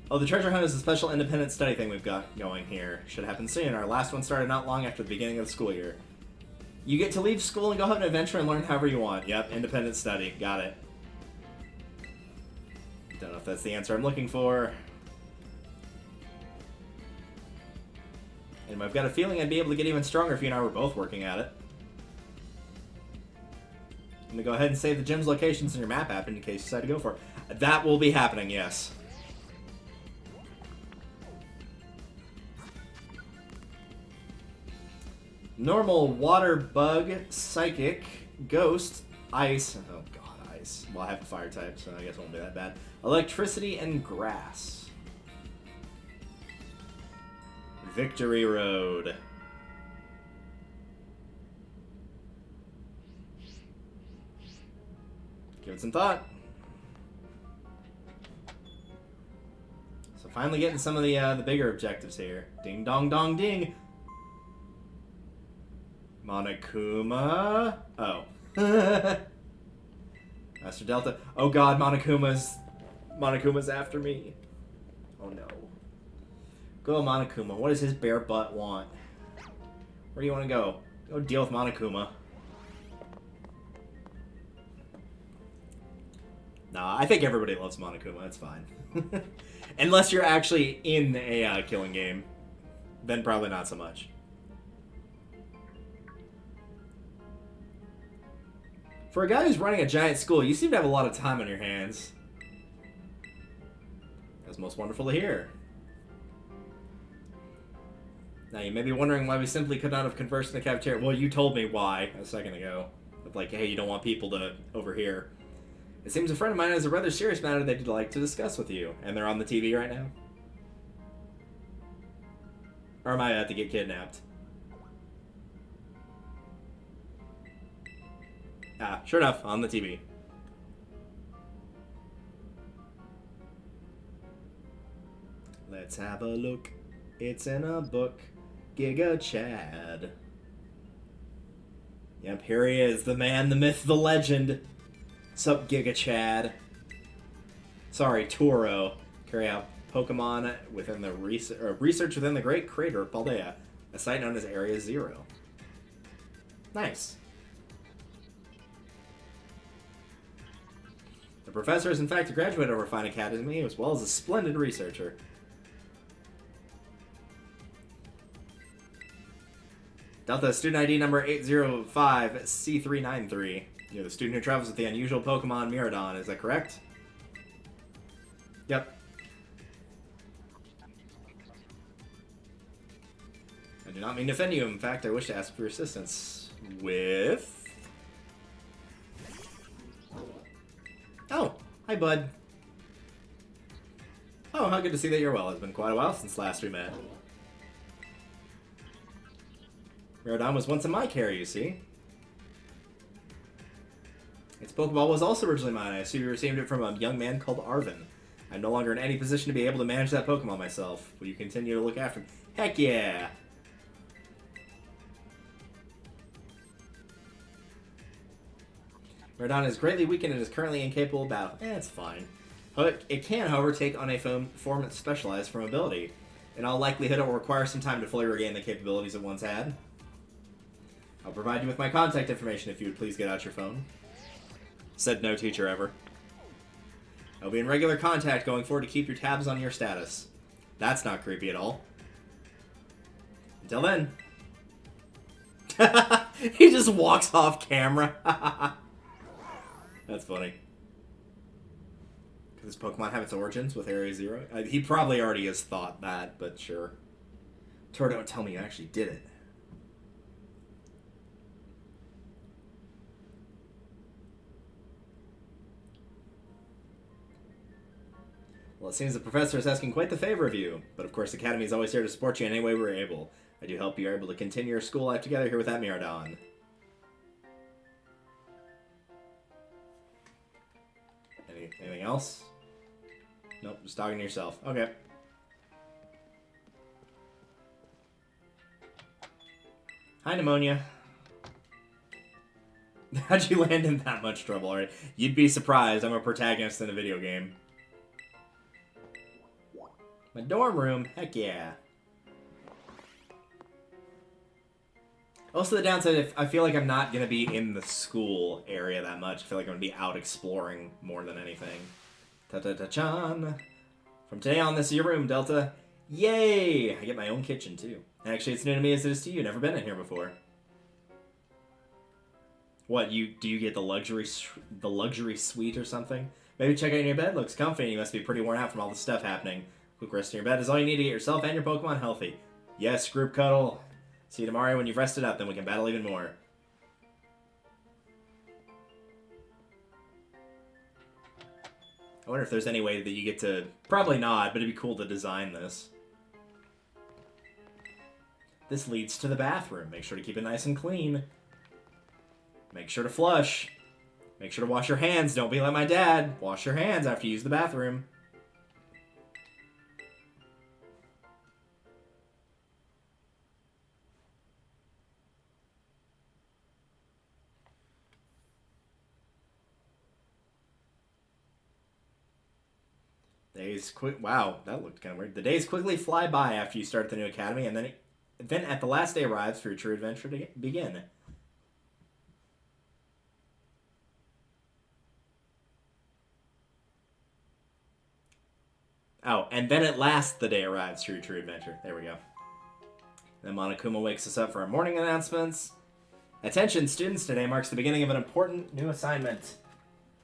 Oh, the treasure hunt is a special independent study thing we've got going here. Should happen soon. Our last one started not long after the beginning of the school year. You get to leave school and go have an adventure and learn however you want. Yep, independent study. Got it. Don't know if that's the answer I'm looking for. And I've got a feeling I'd be able to get even stronger if you and I were both working at it. I'm going to go ahead and save the gym's locations in your map app in case you decide to go for it. That will be happening, yes. Normal, water, bug, psychic, ghost, ice. Oh god, ice. Well, I have a fire type, so I guess it won't be that bad. Electricity and grass. Victory Road. Give it some thought. So finally getting some of the bigger objectives here. Ding dong dong ding. Monokuma. Oh. Master Delta. Oh god, Monokuma's after me. Oh no. Go Monokuma. What does his bare butt want? Where do you want to go? Go deal with Monokuma. Nah, I think everybody loves Monokuma. It's fine. Unless you're actually in a killing game. Then probably not so much. For a guy who's running a giant school, you seem to have a lot of time on your hands. That's most wonderful to hear. Now, you may be wondering why we simply could not have conversed in the cafeteria. Well, you told me why a second ago. Of like, hey, you don't want people to overhear. It seems a friend of mine has a rather serious matter they'd like to discuss with you. And they're on the TV right now? Or am I about to get kidnapped? Ah, sure enough, on the TV. Let's have a look. It's in a book. Giga Chad. Yep, here he is. The man, the myth, the legend. Sup, Giga Chad. Sorry, Turo. Carry out Pokemon within the research within the Great Crater of Paldea, a site known as Area Zero. Nice. The professor is in fact a graduate of our fine academy, as well as a splendid researcher. Delta, student ID number 805C393. You're the student who travels with the unusual Pokemon Miradon, is that correct? Yep. I do not mean to offend you. In fact, I wish to ask for your assistance. With... Oh, hi, bud. Oh, how good to see that you're well. It's been quite a while since last we met. Miradon was once in my care, you see. Its Pokeball was also originally mine. I assume you received it from a young man called Arvin. I'm no longer in any position to be able to manage that Pokemon myself. Will you continue to look after him? Heck yeah! Miradon is greatly weakened and is currently incapable of battle. It's fine. It can, however, take on a form specialized from ability. In all likelihood, it will require some time to fully regain the capabilities it once had. I'll provide you with my contact information if you would please get out your phone. Said no teacher ever. I'll be in regular contact going forward to keep your tabs on your status. That's not creepy at all. Until then. He just walks off camera. That's funny. Could this Pokemon have its origins with Area Zero? He probably already has thought that, but sure. Tor, don't tell me you actually did it. Well, it seems the professor is asking quite the favor of you, but of course the Academy is always here to support you in any way we're able. I do hope you're able to continue your school life together here with that Miradon. Anything else? Nope, just talking to yourself. Okay. Hi, Pneumonia. How'd you land in that much trouble already? You'd be surprised. I'm a protagonist in a video game. My dorm room? Heck yeah. Also, the downside, I feel like I'm not going to be in the school area that much. I feel like I'm going to be out exploring more than anything. Ta-ta-ta-chan. From today on, this is your room, Delta. Yay! I get my own kitchen, too. Actually, it's new to me as it is to you. Never been in here before. What, do you get the luxury suite or something? Maybe check out your bed. Looks comfy. You must be pretty worn out from all the stuff happening. Quick rest in your bed is all you need to get yourself and your Pokemon healthy. Yes, group cuddle. See you tomorrow when you've rested up, then we can battle even more. I wonder if there's any way that you get to... Probably not, but it'd be cool to design this. This leads to the bathroom. Make sure to keep it nice and clean. Make sure to flush. Make sure to wash your hands. Don't be like my dad. Wash your hands after you use the bathroom. Days quick. Wow, that looked kind of weird. The days quickly fly by after you start the new academy, and then at the last day arrives for your true adventure to begin. Oh, and then at last the day arrives for your true adventure. There we go. Then Monokuma wakes us up for our morning announcements. Attention, students! Today marks the beginning of an important new assignment.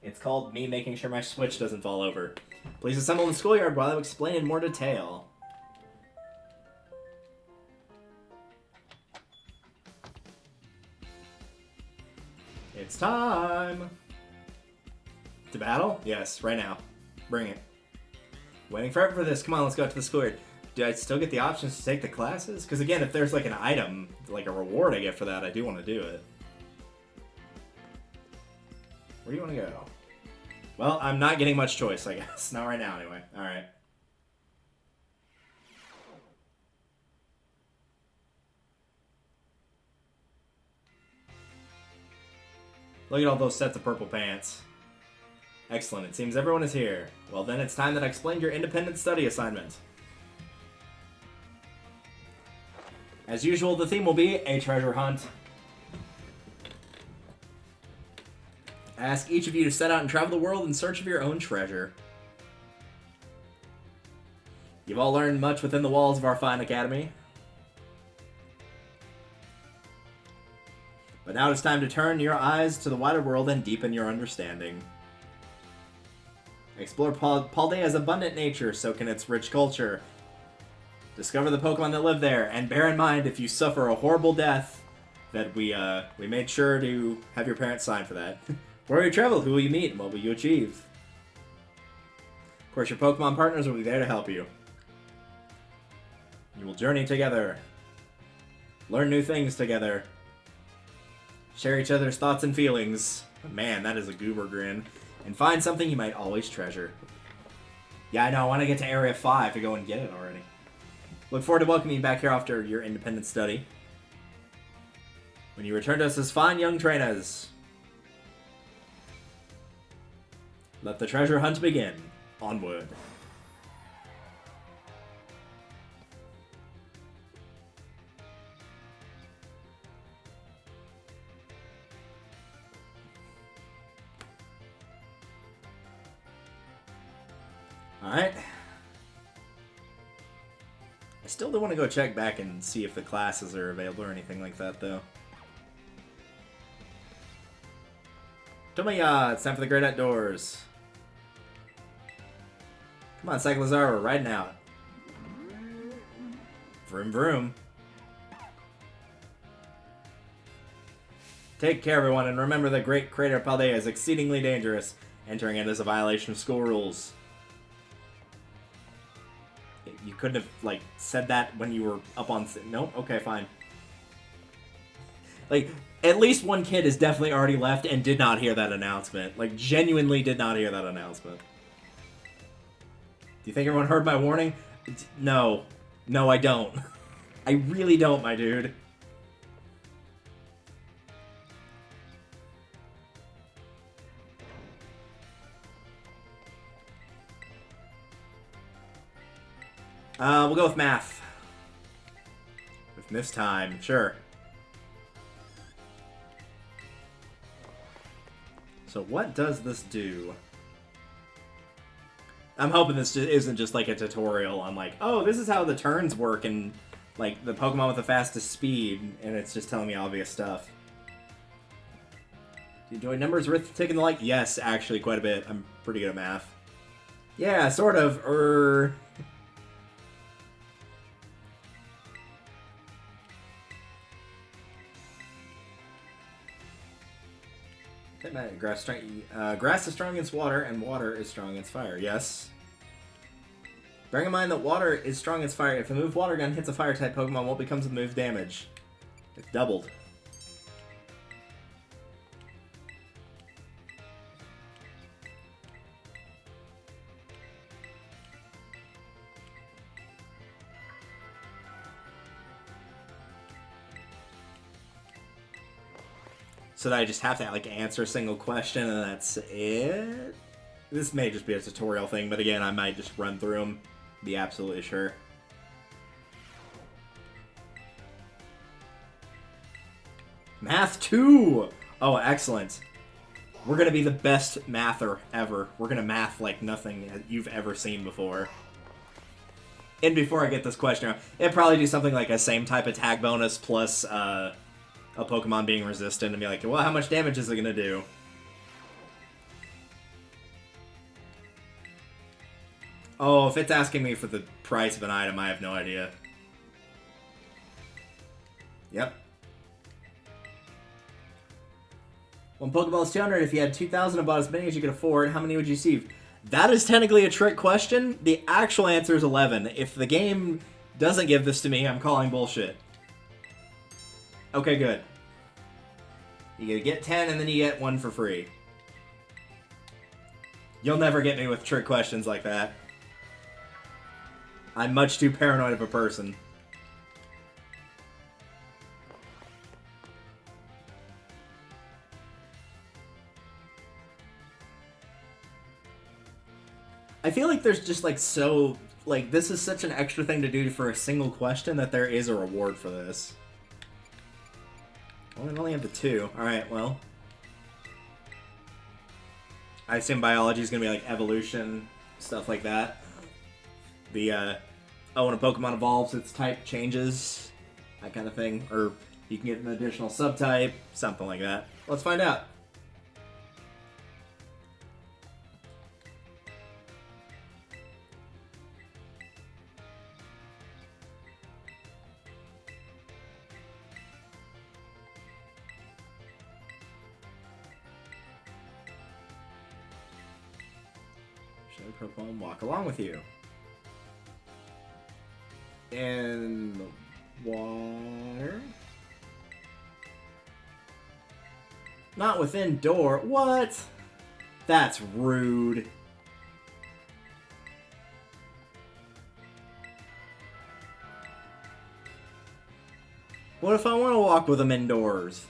It's called me making sure my Switch doesn't fall over. Please assemble in the schoolyard while I explain in more detail. It's time! To battle? Yes, right now. Bring it. Waiting forever for this. Come on, let's go to the schoolyard. Do I still get the options to take the classes? Because again, if there's like an item, like a reward I get for that, I do want to do it. Where do you want to go? Well, I'm not getting much choice, I guess. Not right now, anyway. Alright. Look at all those sets of purple pants. Excellent. It seems everyone is here. Well, then it's time that I explained your independent study assignment. As usual, the theme will be a treasure hunt. I ask each of you to set out and travel the world in search of your own treasure. You've all learned much within the walls of our fine academy. But now it's time to turn your eyes to the wider world and deepen your understanding. Explore Paldea's abundant nature, soak in its rich culture. Discover the Pokemon that live there, and bear in mind if you suffer a horrible death, that we made sure to have your parents sign for that. Where will you travel? Who will you meet? And what will you achieve? Of course, your Pokemon partners will be there to help you. You will journey together. Learn new things together. Share each other's thoughts and feelings. Man, that is a goober grin. And find something you might always treasure. Yeah, I know. I want to get to Area 5 to go and get it already. Look forward to welcoming you back here after your independent study. When you return to us as fine young trainers. Let the treasure hunt begin. Onward. Alright. I still do want to go check back and see if the classes are available or anything like that, though. Tomaya, it's time for the great outdoors. Come on, Cyclozar, we're riding out. Vroom vroom. Take care, everyone, and remember the Great Crater Paldea is exceedingly dangerous. Entering it is a violation of school rules. You couldn't have, like, said that when you were up on... Nope? Okay, fine. Like, at least one kid has definitely already left and did not hear that announcement. Like, genuinely did not hear that announcement. Do you think everyone heard my warning? No. No, I don't. I really don't, my dude. We'll go with math. With Miss Time, sure. So what does this do? I'm hoping this isn't just like a tutorial on like, oh, this is how the turns work and like the Pokemon with the fastest speed, and it's just telling me obvious stuff. Do you enjoy numbers, arithmetic, and the like? Yes, actually, quite a bit. I'm pretty good at math. Yeah, sort of. Grass is strong against water, and water is strong against fire. Yes. Bearing in mind that water is strong against fire, if a move water gun hits a fire-type Pokemon, what becomes the move damage? It's doubled. So that I just have to like answer a single question and that's it? This may just be a tutorial thing, but again, I might just run through them, be absolutely sure. Math 2! Oh, excellent. We're gonna be the best mather ever. We're gonna math like nothing you've ever seen before. And before I get this question, it'd probably do something like a same type attack bonus plus, a Pokemon being resistant and be like, well, how much damage is it gonna do? Oh, if it's asking me for the price of an item, I have no idea. Yep. One Pokeball is 200. If you had 2,000 about as many as you could afford, how many would you receive? That is technically a trick question. The actual answer is 11. If the game doesn't give this to me, I'm calling bullshit. Okay, good. You get 10 and then you get 1 for free. You'll never get me with trick questions like that. I'm much too paranoid of a person. I feel like there's just like so... Like, this is such an extra thing to do for a single question that there is a reward for this. Well, I only have the 2. Alright, well. I assume biology is going to be like evolution, stuff like that. The, oh, when a Pokemon evolves, its type changes, that kind of thing. Or you can get an additional subtype, something like that. Let's find out. Pokemon walk along with you. In the water? Not within door. What? That's rude. What if I want to walk with them indoors?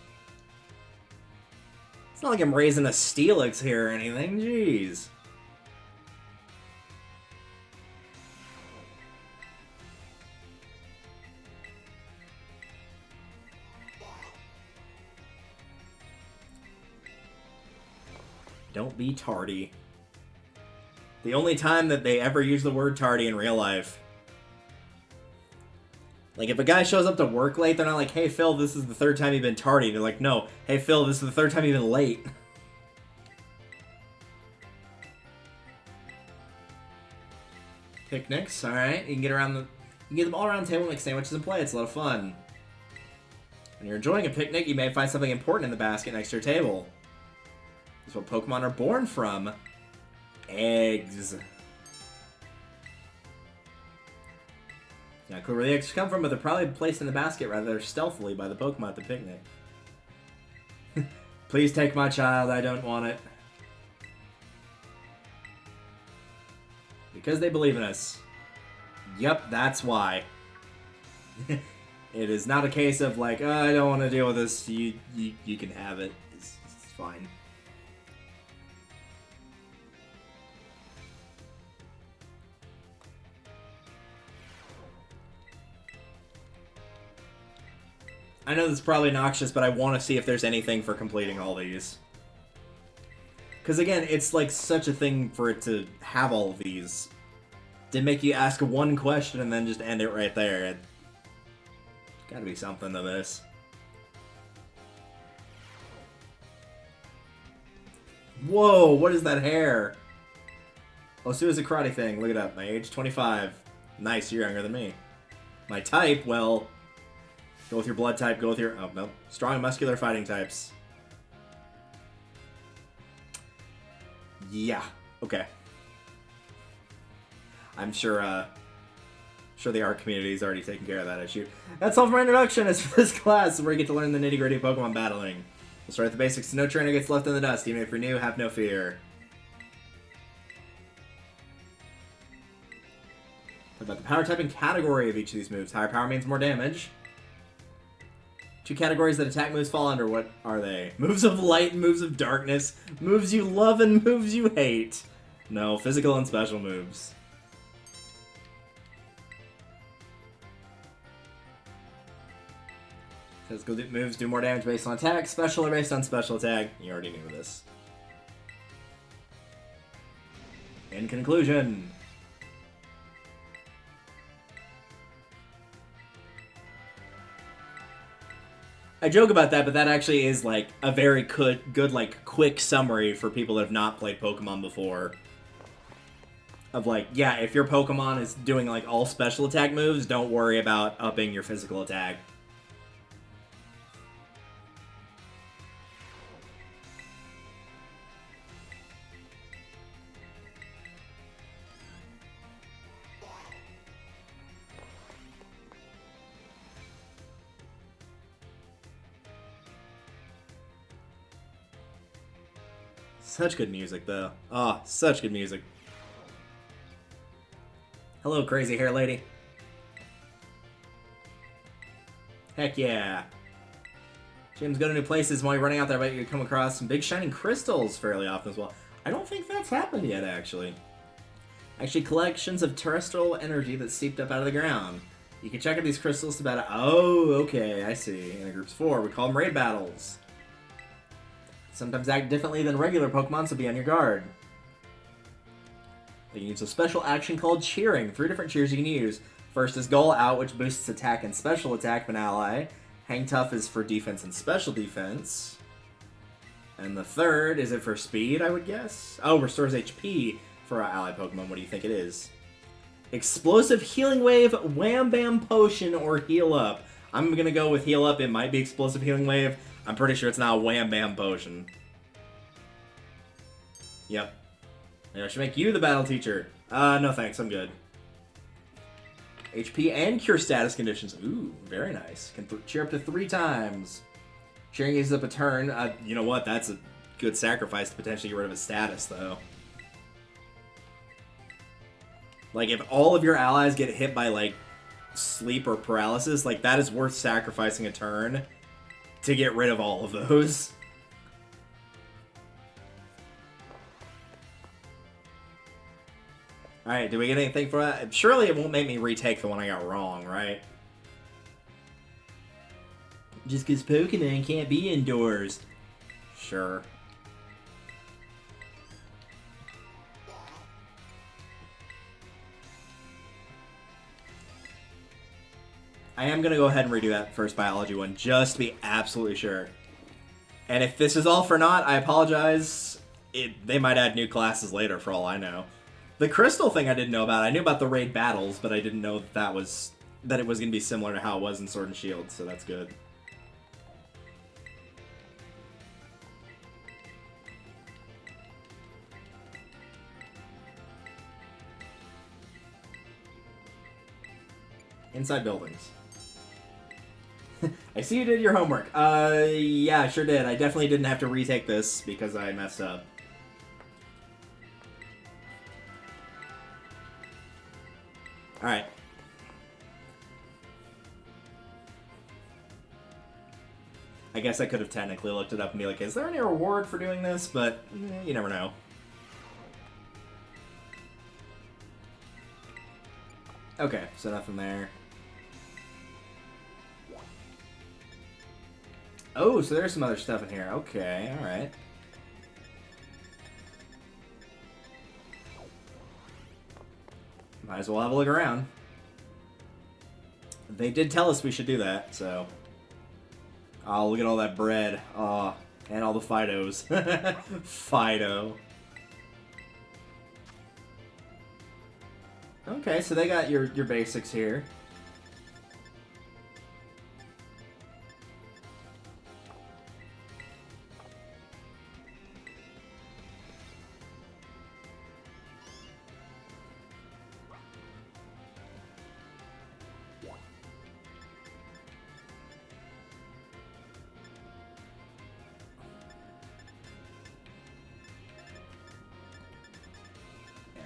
It's not like I'm raising a Steelix here or anything. Jeez. Don't be tardy. The only time that they ever use the word tardy in real life. Like, if a guy shows up to work late, they're not like, hey, Phil, this is the third time you've been tardy. They're like, no, hey, Phil, this is the third time you've been late. Picnics, alright. You can get them all around the table and make sandwiches and play. It's a lot of fun. When you're enjoying a picnic, you may find something important in the basket next to your table. This is what Pokemon are born from. Eggs. Not clear where the eggs come from, but they're probably placed in the basket rather stealthily by the Pokemon at the picnic. Please take my child, I don't want it. Because they believe in us. Yep, that's why. It is not a case of like, oh, I don't want to deal with this. You can have it. It's fine. I know this is probably noxious, but I want to see if there's anything for completing all these. Because again, it's like such a thing for it to have all of these. To make you ask one question and then just end it right there. Gotta be something to this. Whoa, what is that hair? Oh, so it's a karate thing. Look it up. My age, 25. Nice, you're younger than me. My type, well... Go with your blood type, go with your... Oh, no. Strong muscular fighting types. Yeah. Okay. I'm sure, the art community is already taking care of that issue. That's all for my introduction as for this class, where you get to learn the nitty-gritty of Pokemon battling. We'll start with the basics. No trainer gets left in the dust. Even if you're new, have no fear. What about the power type and category of each of these moves? Higher power means more damage. Two categories that attack moves fall under. What are they? Moves of light and moves of darkness. Moves you love and moves you hate. No, physical and special moves. Physical moves do more damage based on attack. Special are based on special attack. You already knew this. In conclusion... I joke about that, but that actually is, like, a very good, like, quick summary for people that have not played Pokemon before. Of, like, yeah, if your Pokemon is doing, like, all special attack moves, don't worry about upping your physical attack. Such good music, though. Ah, such good music. Hello, crazy hair lady. Heck yeah. Gyms go to new places. While you're running out there, I bet you come across some big shining crystals fairly often as well. I don't think that's happened yet, actually. Actually, collections of terrestrial energy that seeped up out of the ground. You can check out these crystals to battle. Oh, okay, I see. In groups 4, we call them raid battles. Sometimes act differently than regular Pokemon, so be on your guard. You can use a special action called Cheering. 3 different cheers you can use. First is Gull Out, which boosts attack and special attack of an ally. Hang Tough is for defense and special defense. And the third, is it for speed, I would guess? Oh, restores HP for our ally Pokemon. What do you think it is? Explosive Healing Wave, Wham Bam Potion, or Heal Up. I'm gonna go with Heal Up. It might be Explosive Healing Wave. I'm pretty sure it's now a Wham Bam Potion. Yep. Maybe I should make you the battle teacher. No thanks, I'm good. HP and cure status conditions. Ooh, very nice. Can cheer up to 3 times. Cheering uses up a turn. You know what? That's a good sacrifice to potentially get rid of a status, though. Like, if all of your allies get hit by, like, sleep or paralysis, like, that is worth sacrificing a turn to get rid of all of those. Alright, do we get anything for that? Surely it won't make me retake the one I got wrong, right? Just because Pokemon can't be indoors. Sure. I am going to go ahead and redo that first biology one, just to be absolutely sure. And if this is all for naught, I apologize. They might add new classes later, for all I know. The crystal thing I didn't know about. I knew about the raid battles, but I didn't know that it was going to be similar to how it was in Sword and Shield, so that's good. Inside buildings. I see you did your homework. Yeah, I sure did. I definitely didn't have to retake this because I messed up. Alright. I guess I could have technically looked it up and be like, is there any reward for doing this? But you never know. Okay, so nothing there. Oh, so there's some other stuff in here. Okay, alright. Might as well have a look around. They did tell us we should do that, so... Oh, look at all that bread. Oh, and all the Fidos. Fido. Okay, so they got your basics here.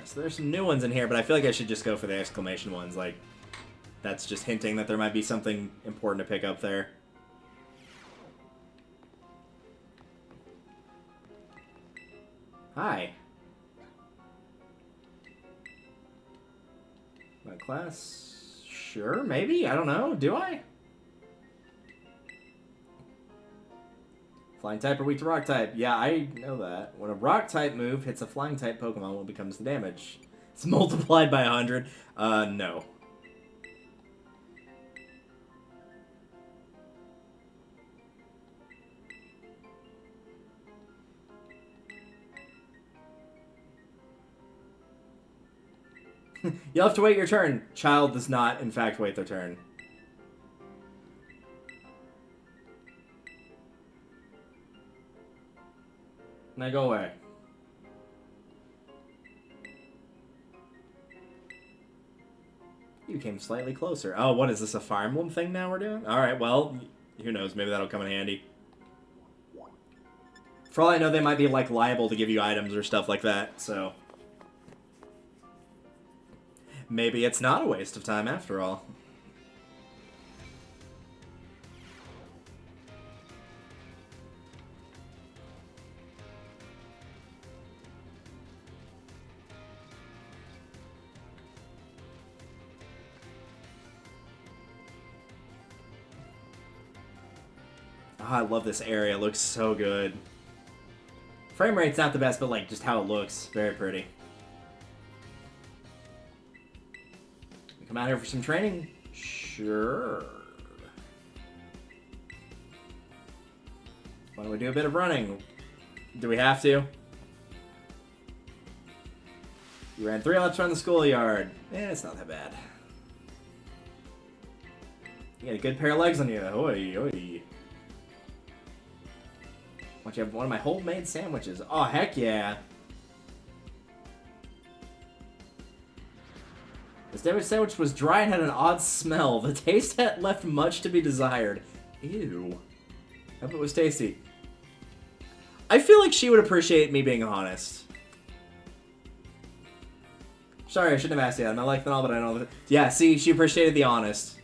So there's some new ones in here, but I feel like I should just go for the exclamation ones. Like, that's just hinting that there might be something important to pick up there. Hi. My class? Sure, maybe? I don't know. Do I? Flying type are weak to rock type. Yeah, I know that. When a rock type move hits a flying type Pokemon, what becomes the damage? It's multiplied by 100. No. You'll have to wait your turn. Child does not, in fact, wait their turn. Now go away. You came slightly closer. Oh, what is this, a Fire Emblem thing now we're doing? Alright, well, who knows, maybe that'll come in handy. For all I know, they might be, like, liable to give you items or stuff like that, so... Maybe it's not a waste of time after all. Oh, I love this area. It looks so good. Frame rate's not the best, but like just how it looks, very pretty. Come out here for some training? Sure. Why don't we do a bit of running? Do we have to? You ran 3 laps around the schoolyard. It's not that bad. You got a good pair of legs on you. Oi, oi. Why don't you have one of my homemade sandwiches? Oh, heck yeah. This sandwich was dry and had an odd smell. The taste had left much to be desired. Ew. I hope it was tasty. I feel like she would appreciate me being honest. Sorry, I shouldn't have asked you that. I like them all, but I know that. Yeah, see, she appreciated the honest.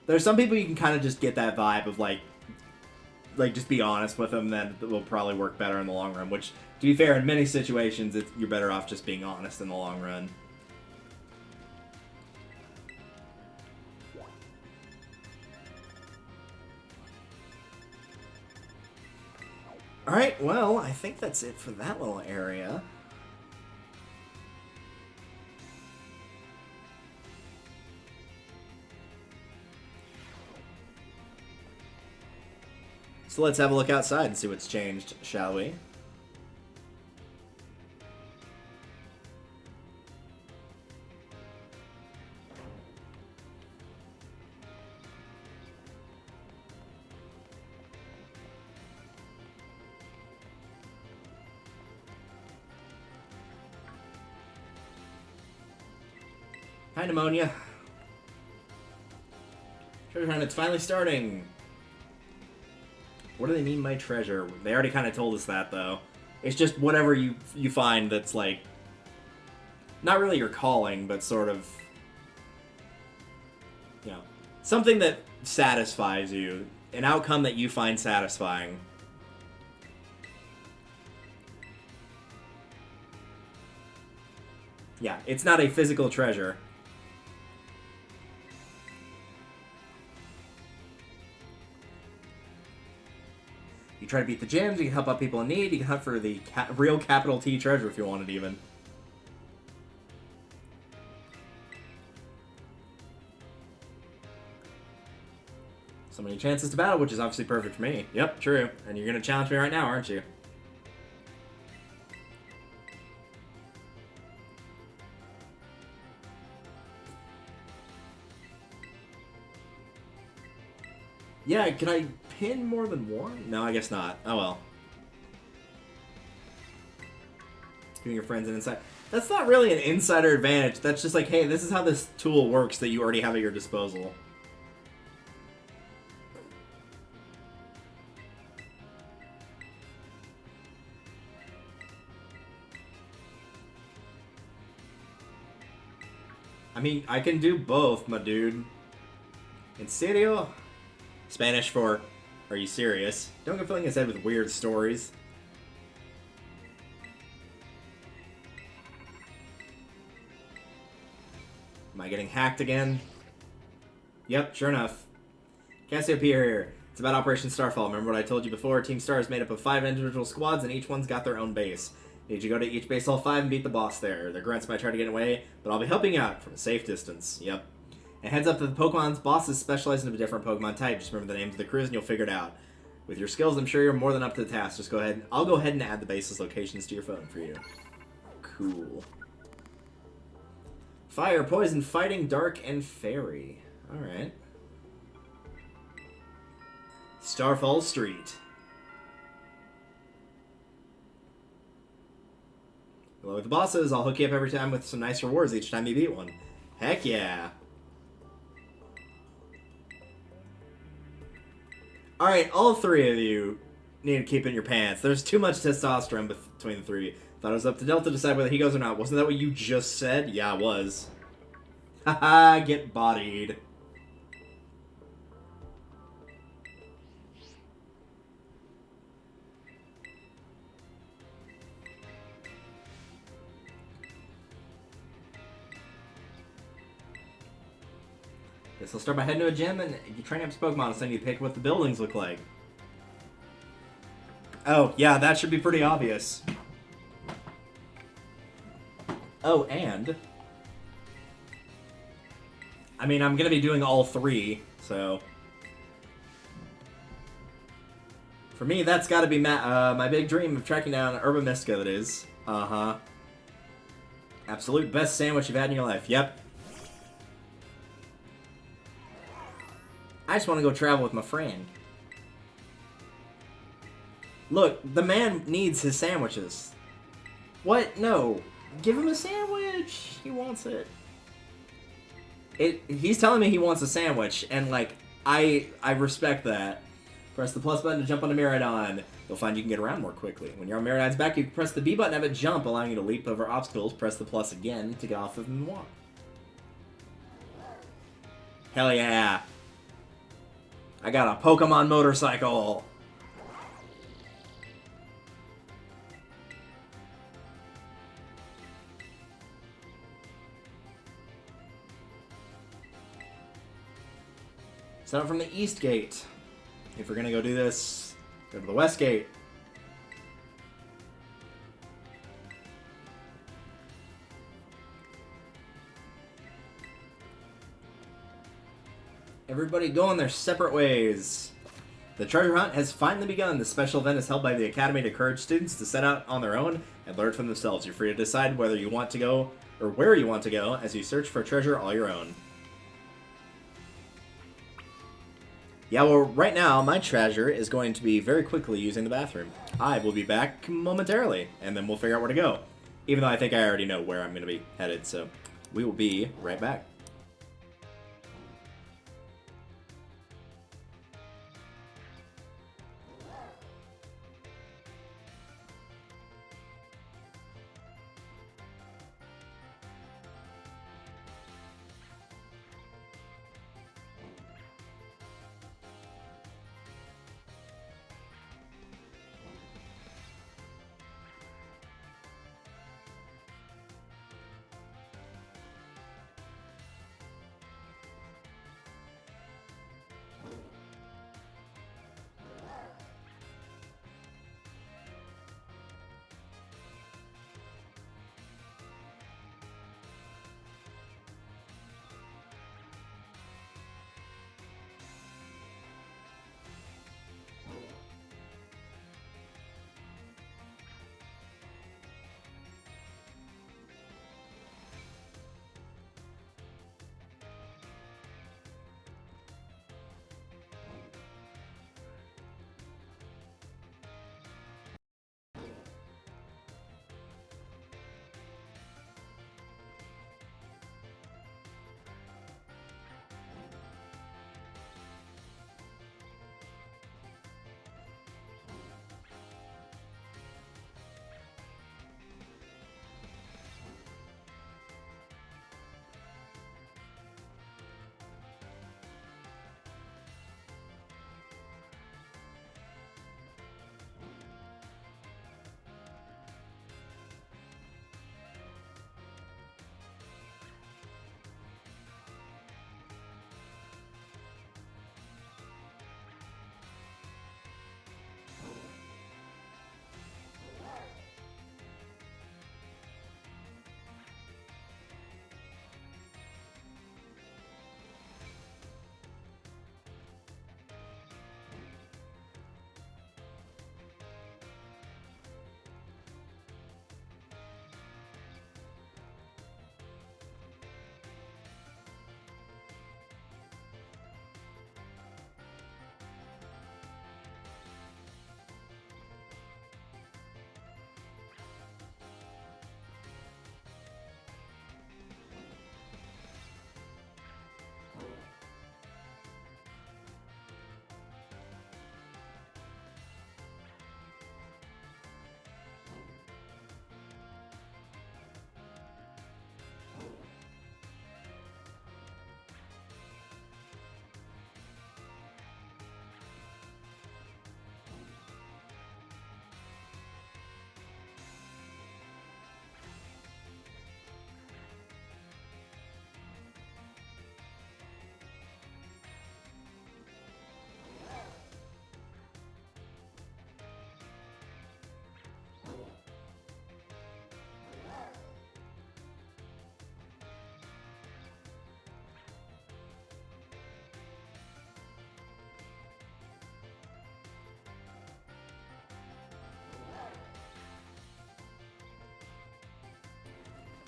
There's some people you can kind of just get that vibe of like just be honest with them, that will probably work better in the long run, which, to be fair, in many situations, you're better off just being honest in the long run. Alright, well, I think that's it for that little area. So let's have a look outside and see what's changed, shall we? Hi, Pneumonia. Treasure hunt, it's finally starting. What do they mean by treasure? They already kind of told us that, though. It's just whatever you find that's, like, not really your calling, but sort of, you know, something that satisfies you. An outcome that you find satisfying. Yeah, it's not a physical treasure. You try to beat the gyms, you can help out people in need, you can hunt for the real capital T treasure if you wanted, even. So many chances to battle, which is obviously perfect for me. Yep, true. And you're going to challenge me right now, aren't you? Yeah, can I pin more than one? No, I guess not. Oh well. Giving your friends an insight. That's not really an insider advantage. That's just like, hey, this is how this tool works that you already have at your disposal. I mean, I can do both, my dude. En serio? Spanish for, are you serious? Don't go filling his head with weird stories. Am I getting hacked again? Yep, sure enough. Cassiopeia here. It's about Operation Starfall. Remember what I told you before? Team Star is made up of 5 individual squads, and each one's got their own base. Need you to go to each base all 5 and beat the boss there. The grunts might try to get away, but I'll be helping you out from a safe distance. Yep. And heads up that the Pokemon's bosses specialize in a different Pokemon type. Just remember the names of the crews and you'll figure it out. With your skills, I'm sure you're more than up to the task. Just go ahead. I'll go ahead and add the base's locations to your phone for you. Cool. Fire, Poison, Fighting, Dark, and Fairy. Alright. Starfall Street. Hello with the bosses. I'll hook you up every time with some nice rewards each time you beat one. Heck yeah. Alright, all 3 of you need to keep in your pants. There's too much testosterone between the 3. Thought it was up to Delta to decide whether he goes or not. Wasn't that what you just said? Yeah, it was. Haha, get bodied. Guess I'll start by heading to a gym and you train up some Pokemon, so I need to pick what the buildings look like. Oh, yeah, that should be pretty obvious. Oh, and... I mean, I'm going to be doing all 3, so... For me, that's got to be my big dream of tracking down Herba Mystica, that is. Uh-huh. Absolute best sandwich you've had in your life. Yep. I just want to go travel with my friend. Look, the man needs his sandwiches. What? No. Give him a sandwich. He wants it. He's telling me he wants a sandwich, and, like, I respect that. Press the plus button to jump on the Miraidon. You'll find you can get around more quickly. When you're on Miraidon's back, you can press the B button and have it jump, allowing you to leap over obstacles. Press the plus again to get off of him and walk. Hell yeah. I got a Pokemon motorcycle. Start from the east gate. If we're gonna go do this, go to the west gate. Everybody going their separate ways. The treasure hunt has finally begun. The special event is held by the Academy to encourage students to set out on their own and learn for themselves. You're free to decide whether you want to go or where you want to go as you search for treasure all your own. Yeah, well, right now, my treasure is going to be very quickly using the bathroom. I will be back momentarily, and then we'll figure out where to go. Even though I think I already know where I'm going to be headed, so we will be right back.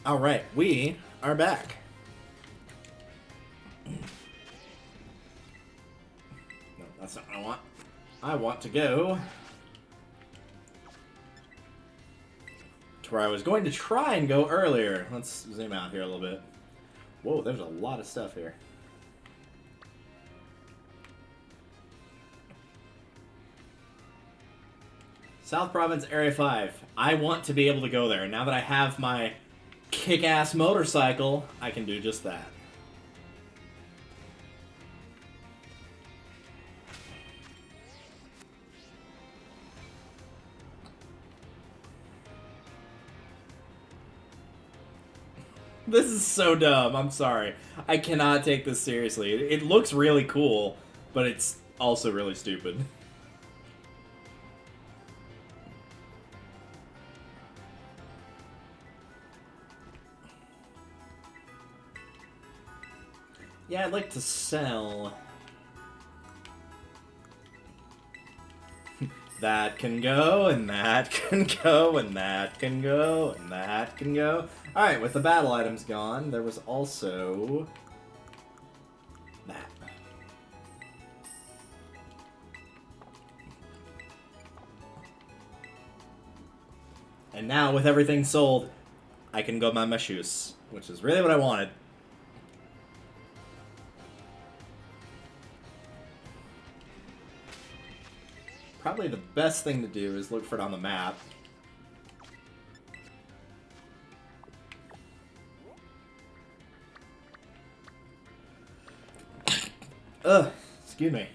All right, we are back. No, that's not what I want. I want to go to where I was going to try and go earlier. Let's zoom out here a little bit. Whoa, there's a lot of stuff here. South Province Area 5. I want to be able to go there. Now that I have my kick-ass motorcycle, I can do just that. This is so dumb. I'm sorry. I cannot take this seriously. It looks really cool, but it's also really stupid. Yeah, I'd like to sell. That can go, and that can go, and that can go, and that can go. Alright, with the battle items gone, there was also... that. And now, with everything sold, I can go buy my shoes, which is really what I wanted. Probably the best thing to do is look for it on the map. Ugh, excuse me.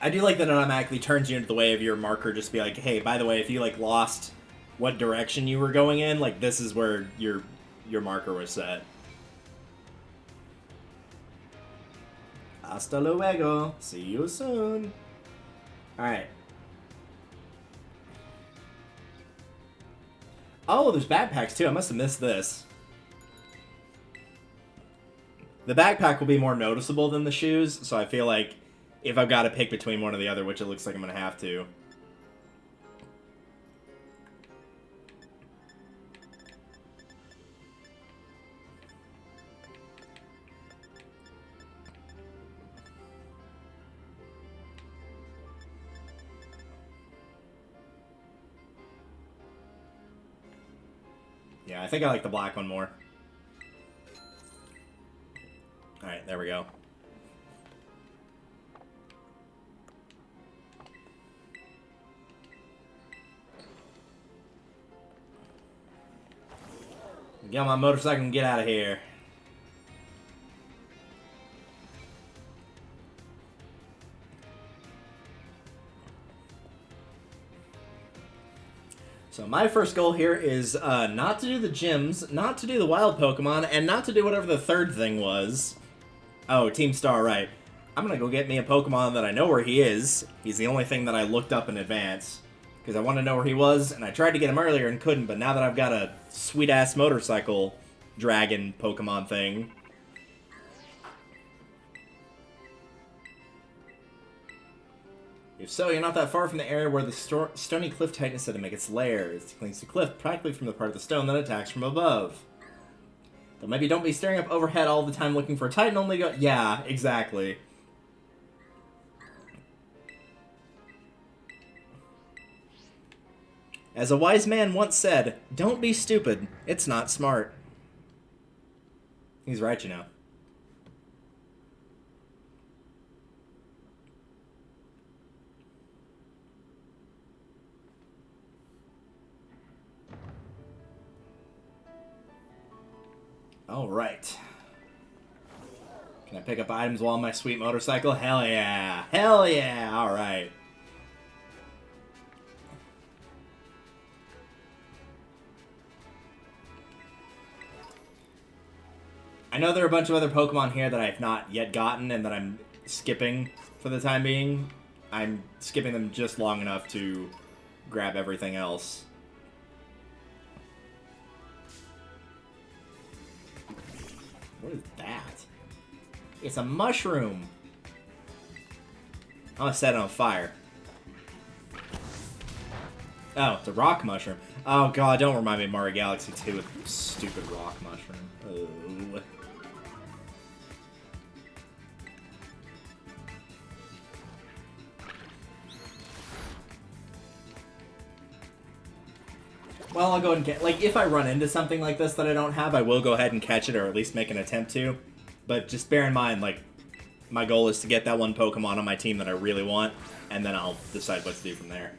I do like that it automatically turns you into the way of your marker, just be like, hey, by the way, if you like lost what direction you were going in, like this is where your marker was set. Hasta luego. See you soon. Alright. Oh, there's backpacks too. I must have missed this. The backpack will be more noticeable than the shoes, so I feel like if I've got to pick between one or the other, which it looks like I'm going to have to. Yeah, I think I like the black one more. Alright, there we go. Get on my motorcycle and get out of here. So my first goal here is not to do the gyms, not to do the wild Pokemon, and not to do whatever the third thing was. Oh, Team Star, right. I'm gonna go get me a Pokemon that I know where he is. He's the only thing that I looked up in advance. Because I want to know where he was, and I tried to get him earlier and couldn't, but now that I've got a sweet-ass motorcycle dragon Pokemon thing... If so, you're not that far from the area where the stony cliff titan is said to make its lair. It clings to the cliff practically from the part of the stone that attacks from above. Though maybe don't be staring up overhead all the time looking for a titan, only go... Yeah, exactly. As a wise man once said, don't be stupid, it's not smart. He's right, you know. Alright. Can I pick up items while on my sweet motorcycle? Hell yeah! Hell yeah! Alright. I know there are a bunch of other Pokemon here that I have not yet gotten and that I'm skipping for the time being. I'm skipping them just long enough to grab everything else. What is that? It's a mushroom! I'm gonna set it on fire. Oh, it's a rock mushroom. Oh god, don't remind me of Mario Galaxy 2 with stupid rock mushroom. Oh. Well, I'll go ahead and get... Like, if I run into something like this that I don't have, I will go ahead and catch it, or at least make an attempt to. But just bear in mind, like, my goal is to get that one Pokemon on my team that I really want, and then I'll decide what to do from there.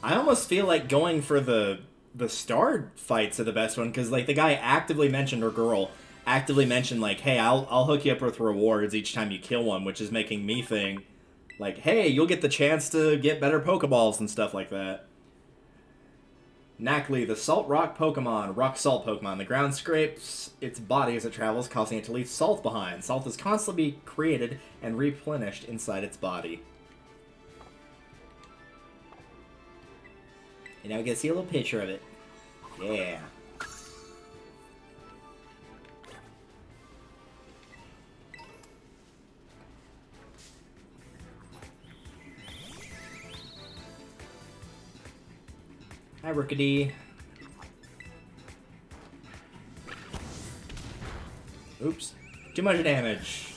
I almost feel like going for the star fights are the best one, because, like, the guy actively mentioned, or girl, actively mentioned, like, hey, I'll hook you up with rewards each time you kill one, which is making me think... Like, hey, you'll get the chance to get better Pokeballs and stuff like that. Knackley, the salt rock Pokemon, rock salt Pokemon. The ground scrapes its body as it travels, causing it to leave salt behind. Salt is constantly created and replenished inside its body. And now we can see a little picture of it. Yeah. Hi, Rookity. Oops. Too much damage.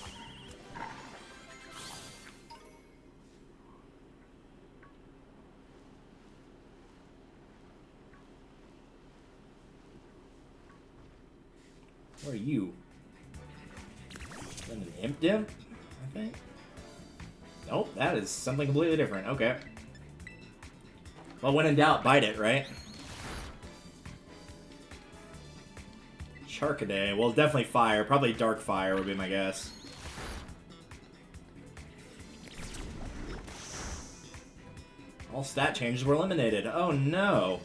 What are you? An imp dim? I think. Nope, that is something completely different. Okay. Well, when in doubt, bite it, right? Charcaday. Well, definitely fire. Probably dark fire would be my guess. All stat changes were eliminated. Oh no.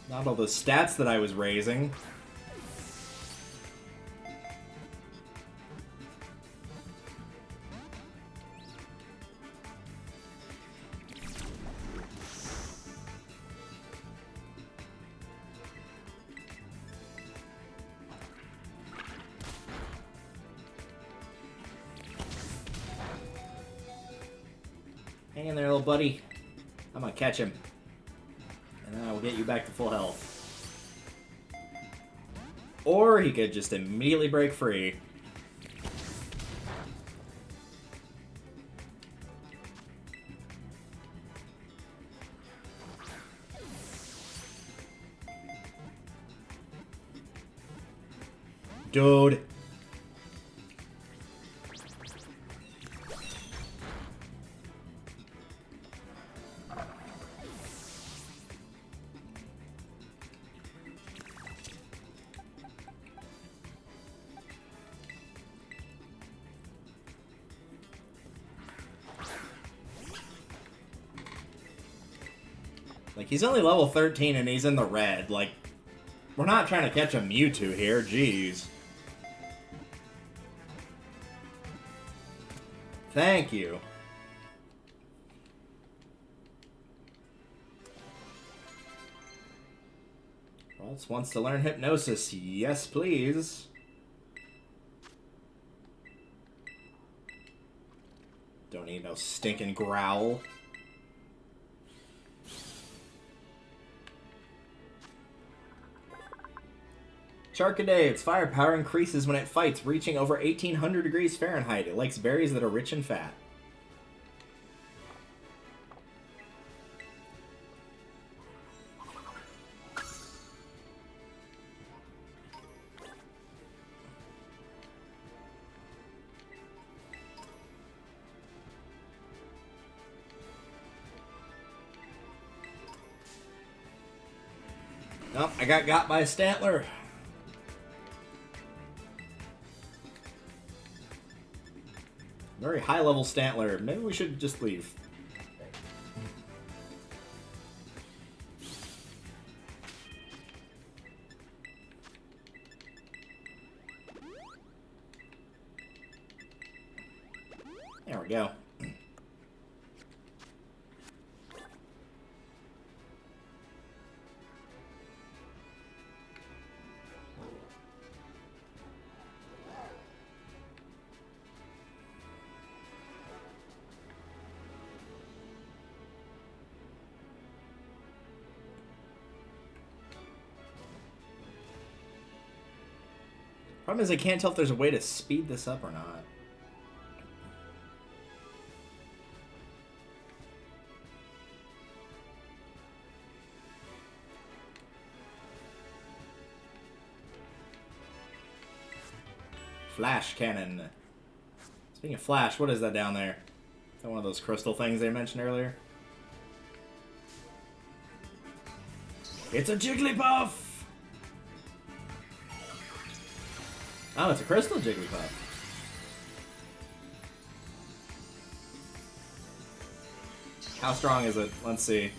Not all the stats that I was raising. Hang in there, little buddy. I'm gonna catch him. And then I will get you back to full health. Or he could just immediately break free. Dude. Like, he's only level 13 and he's in the red. Like, we're not trying to catch a Mewtwo here. Jeez. Thank you. Waltz wants to learn Hypnosis. Yes, please. Don't need no stinking growl. Charcaday, its firepower increases when it fights, reaching over 1800 degrees Fahrenheit. It likes berries that are rich in fat. Nope, I got by a Stantler. Very high level Stantler. Maybe we should just leave. There we go. Problem is I can't tell if there's a way to speed this up or not. Flash cannon. Speaking of flash, what is that down there? Is that one of those crystal things they mentioned earlier? It's a Jigglypuff! Oh, it's a crystal Jigglypuff. How strong is it? Let's see.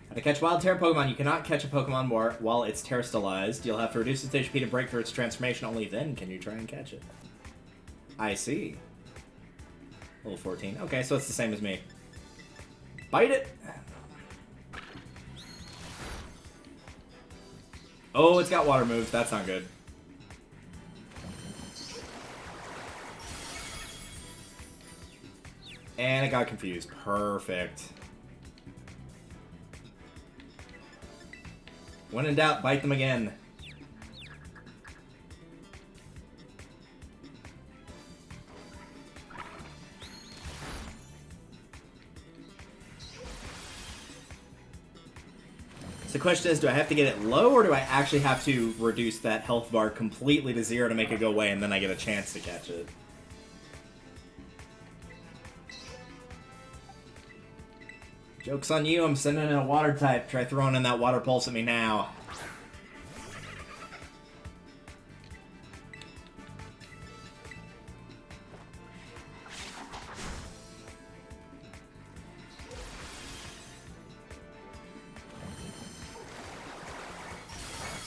How to catch wild Terra Pokemon. You cannot catch a Pokemon while it's terastallized. You'll have to reduce its HP to break through its transformation. Only then can you try and catch it. I see. Level 14. Okay, so it's the same as me. Bite it. Oh, it's got water moves. That's not good. And it got confused. Perfect. When in doubt, bite them again. So the question is, do I have to get it low, or do I actually have to reduce that health bar completely to 0 to make it go away, and then I get a chance to catch it? Joke's on you, I'm sending in a water type. Try throwing in that water pulse at me now.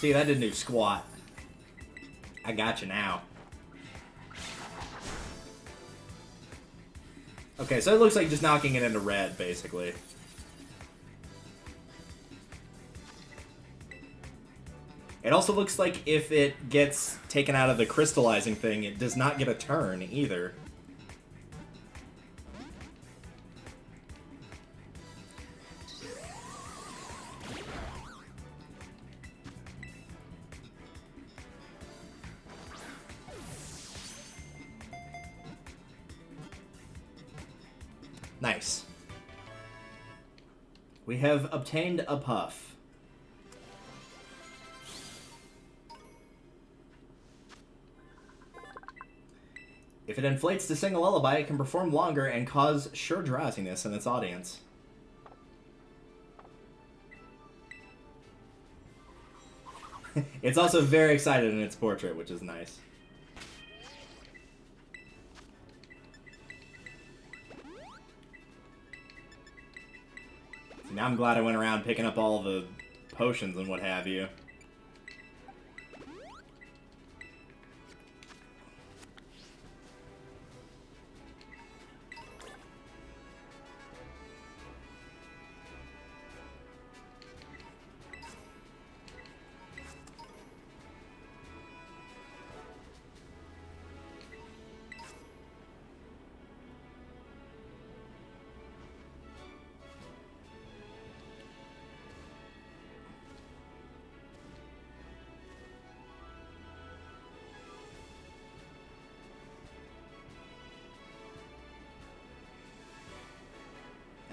See, that didn't do squat. I got you now. Okay, so it looks like just knocking it into red, basically. It also looks like if it gets taken out of the crystallizing thing, it does not get a turn, either. Nice. We have obtained a puff. If it inflates to sing a lullaby, it can perform longer and cause sure drowsiness in its audience. It's also very excited in its portrait, which is nice. Now I'm glad I went around picking up all the potions and what have you.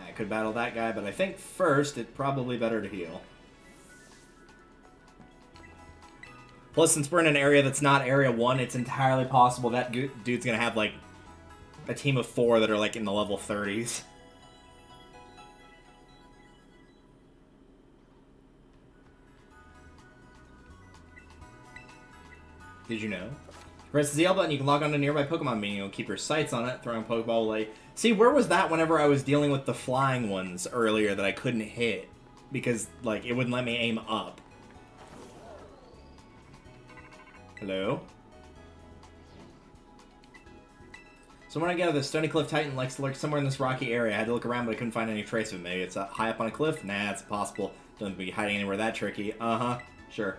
I could battle that guy, but I think first it's probably better to heal. Plus, since we're in an area that's not Area 1, it's entirely possible that dude's gonna have, like, a team of 4 that are, like, in the level 30s. Did you know? Press the L button, you can log on to a nearby Pokemon meeting. You'll keep your sights on it, throwing Pokeball away. See, where was that whenever I was dealing with the flying ones earlier that I couldn't hit? Because, like, it wouldn't let me aim up. Hello? So when I gather, the Stony Cliff Titan likes to lurk somewhere in this rocky area. I had to look around, but I couldn't find any trace of it. Maybe it's high up on a cliff? Nah, it's impossible. Doesn't be hiding anywhere that tricky. Uh-huh. Sure.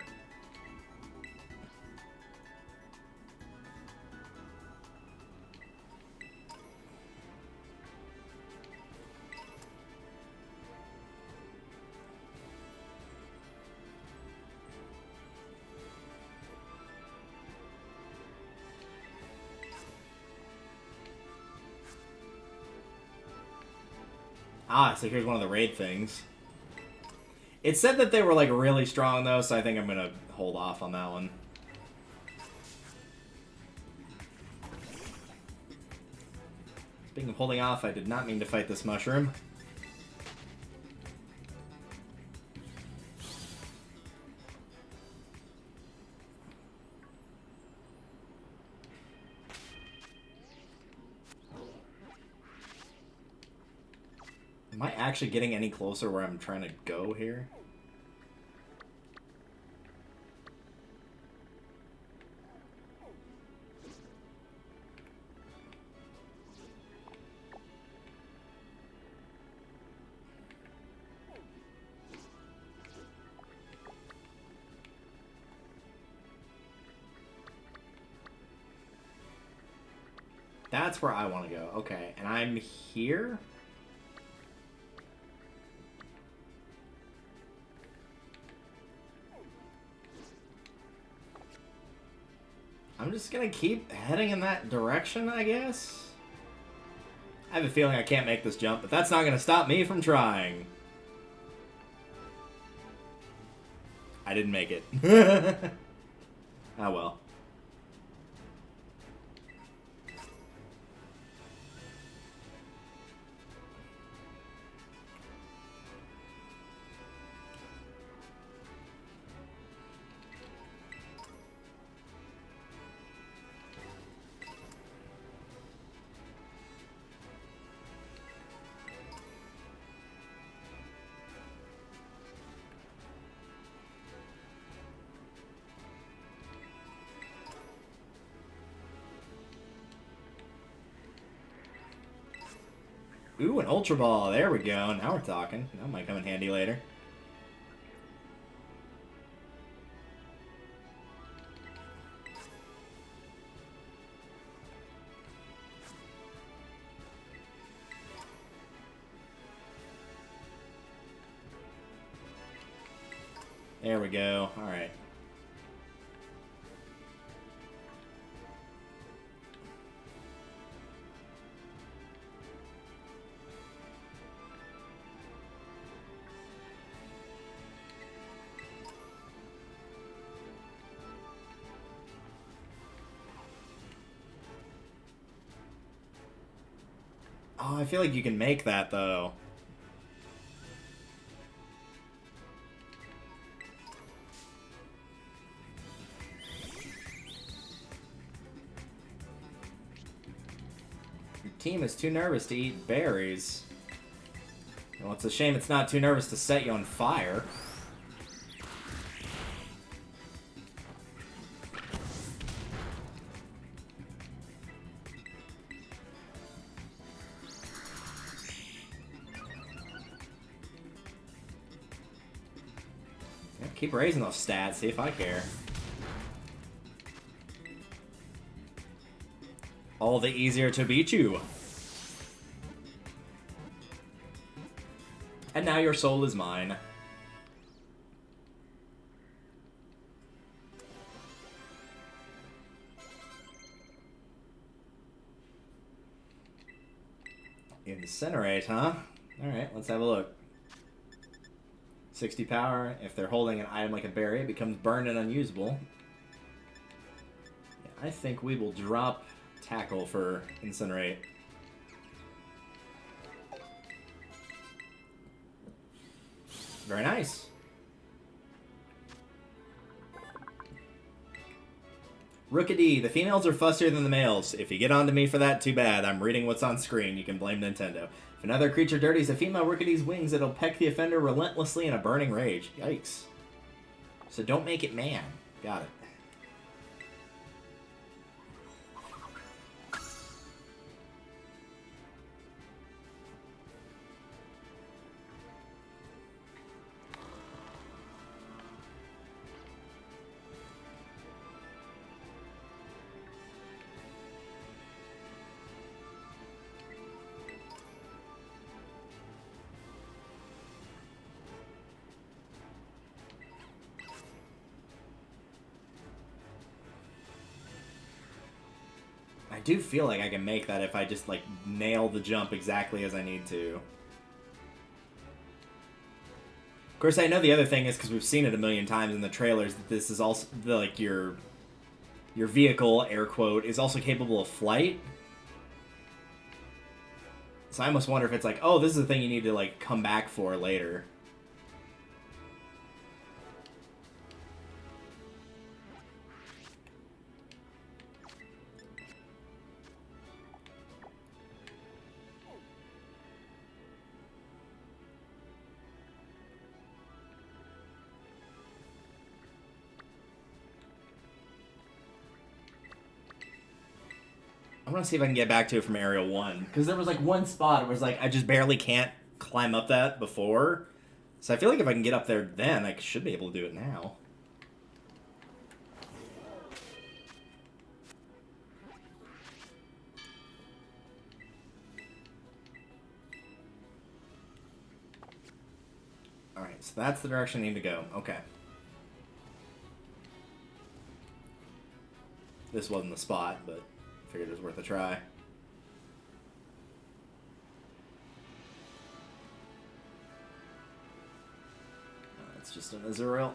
Ah, so here's one of the raid things. It said that they were, like, really strong, though, so I think I'm gonna hold off on that one. Speaking of holding off, I did not mean to fight this mushroom. Am I actually getting any closer where I'm trying to go here? That's where I want to go. Okay, and I'm here? I'm just gonna keep heading in that direction, I guess? I have a feeling I can't make this jump, but that's not gonna stop me from trying. I didn't make it. Oh well. Ooh, an Ultra Ball. There we go. Now we're talking. That might come in handy later. There we go. Alright. Oh, I feel like you can make that, though. Your team is too nervous to eat berries. Well, it's a shame it's not too nervous to set you on fire. Keep raising those stats, see if I care. All the easier to beat you. And now your soul is mine. Incinerate, huh? Alright, let's have a look. 60 power. If they're holding an item like a berry, it becomes burned and unusable. Yeah, I think we will drop Tackle for Incinerate. Very nice. Rookity, the females are fussier than the males. If you get onto me for that, too bad. I'm reading what's on screen. You can blame Nintendo. If another creature dirties a female Rookity's wings, it'll peck the offender relentlessly in a burning rage. Yikes. So don't make it man. Got it. I do feel like I can make that if I just, like, nail the jump exactly as I need to. Of course, I know the other thing is, because we've seen it a million times in the trailers, that this is also, like, your vehicle, air quote, is also capable of flight. So I almost wonder if it's like, oh, this is the thing you need to, like, come back for later. I want to see if I can get back to it from Area 1. Because there was, like, one spot, it was like, I just barely can't climb up that before. So I feel like if I can get up there then, I should be able to do it now. Alright, so that's the direction I need to go. Okay. This wasn't the spot, but figured it was worth a try. It's just an Azurill.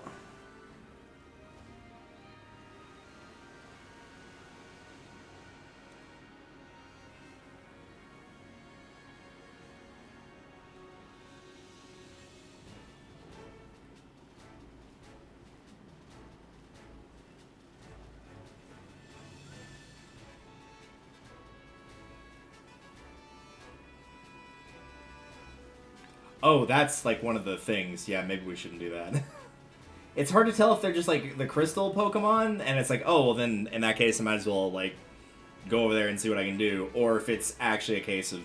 Oh, that's like one of the things. Yeah, maybe we shouldn't do that. It's hard to tell if they're just like the crystal Pokemon, and it's like, oh, well then in that case I might as well like go over there and see what I can do, or if it's actually a case of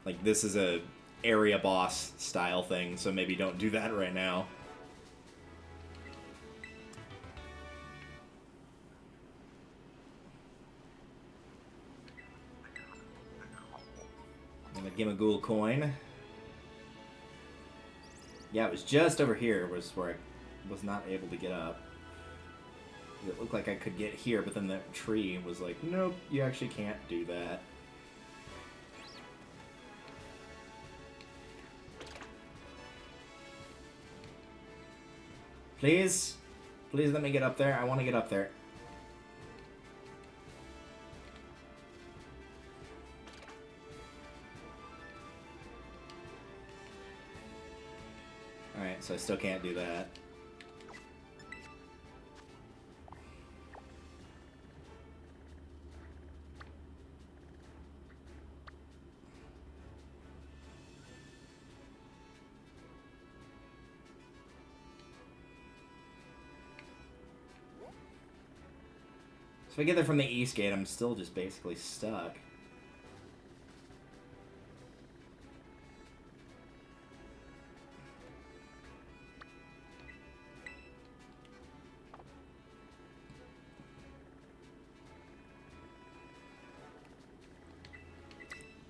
like this is a area boss style thing, so maybe don't do that right now. And a Gimmighoul coin. Yeah, it was just over here was where I was not able to get up. It looked like I could get here, but then that tree was like, nope, you actually can't do that. Please? Please let me get up there. I want to get up there. Alright, so I still can't do that. So if I get there from the east gate, I'm still just basically stuck.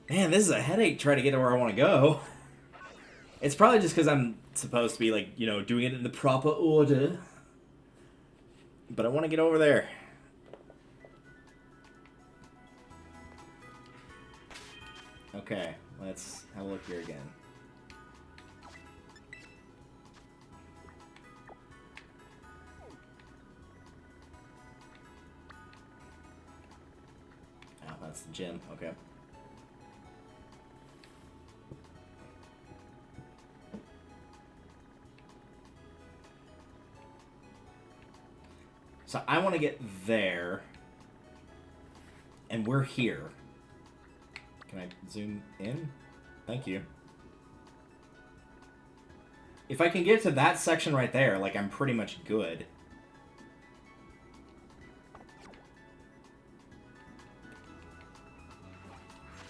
Man, this is a headache trying to get to where I want to go. It's probably just because I'm supposed to be, like, you know, doing it in the proper order. But I want to get over there. Okay, let's have a look here again. Oh, that's the gym. Okay. So I want to get there, and we're here. Can I zoom in? Thank you. If I can get to that section right there, like, I'm pretty much good.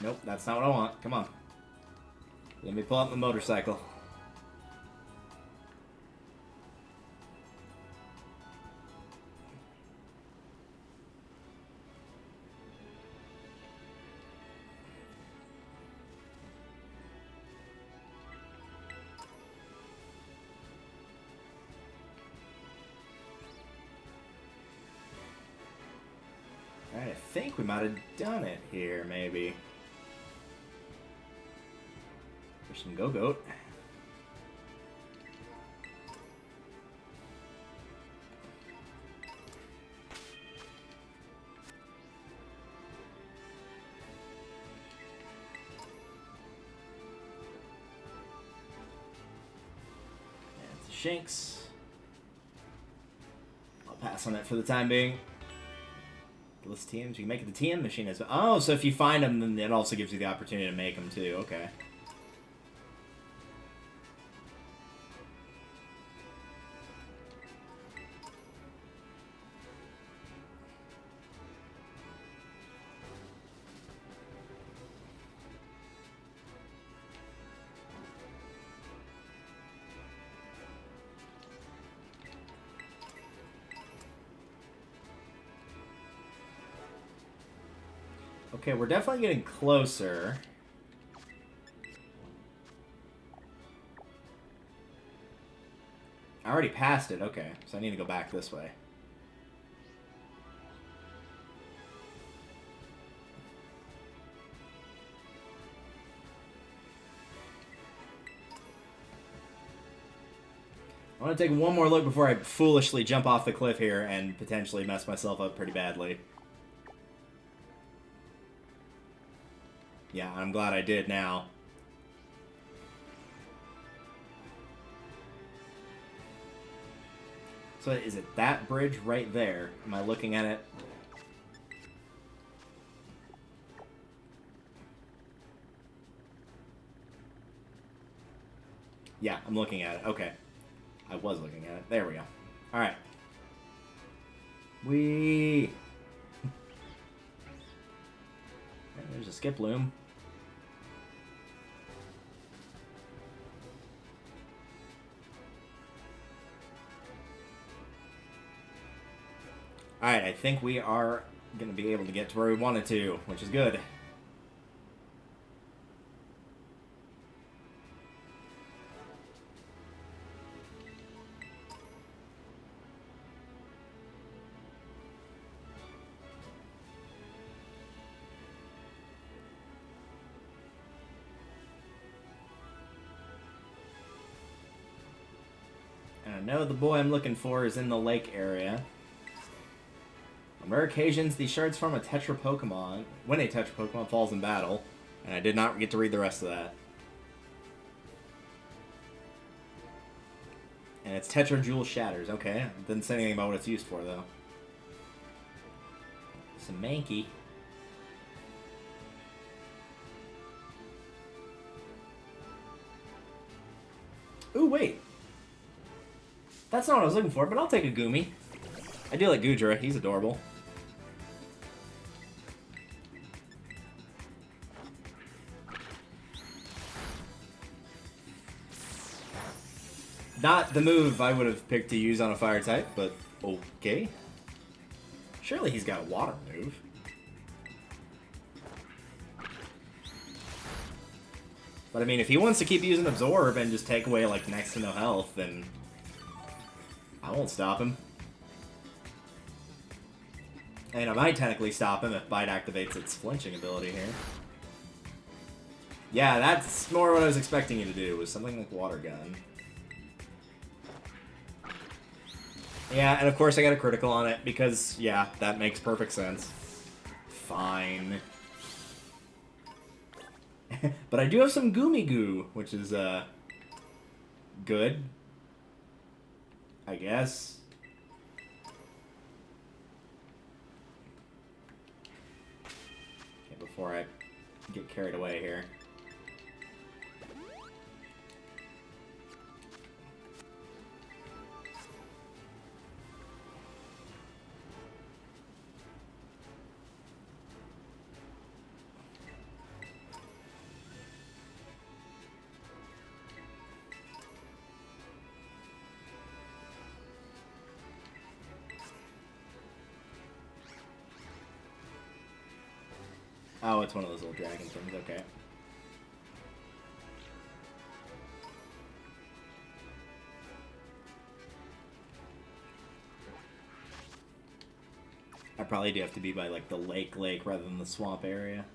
Nope, that's not what I want. Come on. Let me pull out the motorcycle. Alright, I think we might have done it here, maybe. There's some Go-Goat. And it's a Shanks. I'll pass on it for the time being. List TMs, you can make it the TM machine as well. Oh, so if you find them, then it also gives you the opportunity to make them too. Okay. Okay, we're definitely getting closer. I already passed it. Okay, so I need to go back this way. I want to take one more look before I foolishly jump off the cliff here and potentially mess myself up pretty badly. Yeah, I'm glad I did now. So is it that bridge right there? Am I looking at it? Yeah, I'm looking at it. Okay. I was looking at it. There we go. Alright. Whee! There's a skip loom. Alright, I think we are going to be able to get to where we wanted to, which is good. And I know the boy I'm looking for is in the lake area. On rare occasions, these shards form a Tetra Pokemon when a Tetra Pokemon falls in battle, and I did not get to read the rest of that. And it's Tetra Jewel Shatters. Okay, didn't say anything about what it's used for though. Some Mankey. Ooh, wait. That's not what I was looking for, but I'll take a Goomy. I do like Goodra. He's adorable. Not the move I would have picked to use on a fire type, but okay. Surely he's got a water move. But I mean, if he wants to keep using Absorb and just take away like next to no health, then I won't stop him. And I might technically stop him if Bite activates its flinching ability here. Yeah, that's more what I was expecting you to do, was something like Water Gun. Yeah, and of course I got a critical on it, because, yeah, that makes perfect sense. Fine. But I do have some Goomy Goo, which is, good. I guess. Okay, before I get carried away here. Oh, it's one of those little dragon things, okay. I probably do have to be by, like, the lake rather than the swamp area.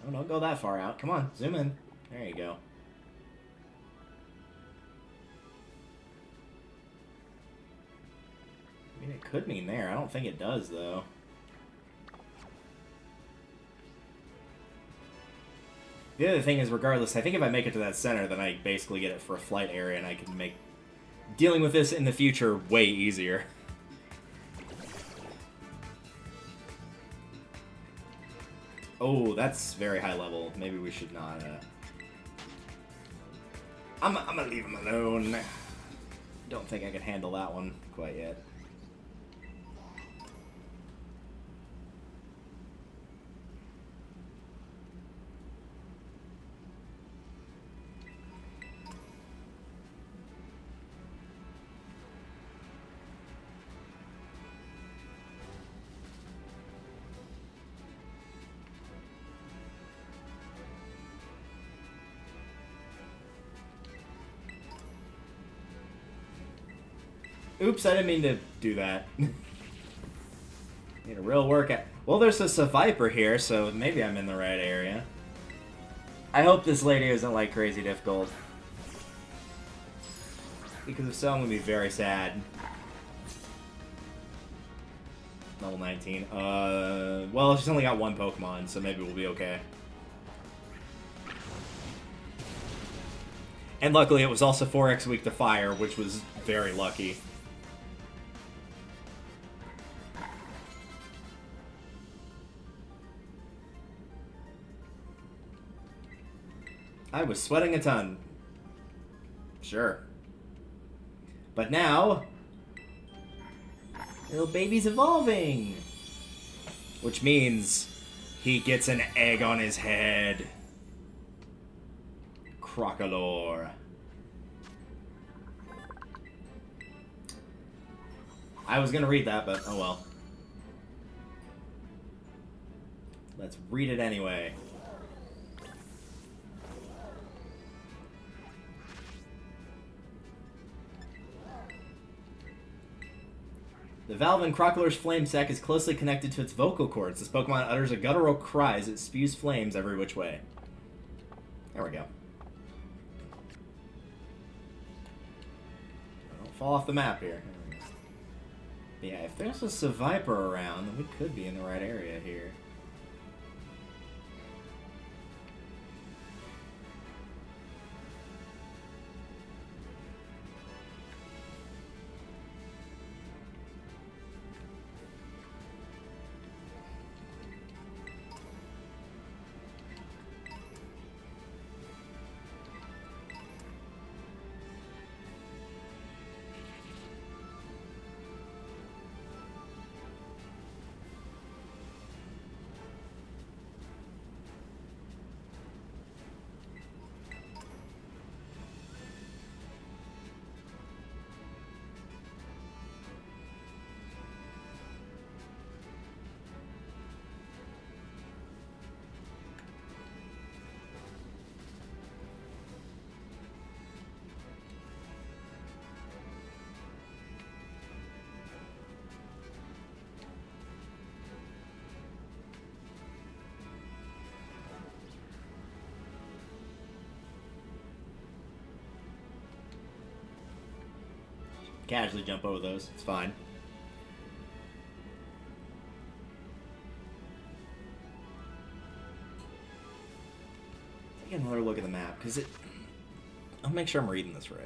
Oh, don't go that far out. Come on, zoom in. There you go. I mean, it could mean there. I don't think it does, though. The other thing is, regardless, I think if I make it to that center, then I basically get it for a flight area, and I can make dealing with this in the future way easier. Oh, that's very high level. Maybe we should not, I'm gonna leave him alone. Don't think I can handle that one quite yet. Oops, I didn't mean to do that. Need a real workout. Well, there's a Viper here, so maybe I'm in the right area. I hope this lady isn't, like, crazy difficult. Because if so, I'm gonna be very sad. Level 19. Well, she's only got one Pokemon, so maybe we'll be okay. And luckily, it was also 4x weak to fire, which was very lucky. I was sweating a ton. Sure. But now, little baby's evolving. Which means he gets an egg on his head. Crocodile. I was gonna read that, but oh well. Let's read it anyway. The valve in Crocodile's flame sac is closely connected to its vocal cords. This Pokemon utters a guttural cry as it spews flames every which way. There we go. Don't fall off the map here. But yeah, if there's a Seviper around, then we could be in the right area here. Casually jump over those. It's fine. Take another look at the map, because I'll make sure I'm reading this right.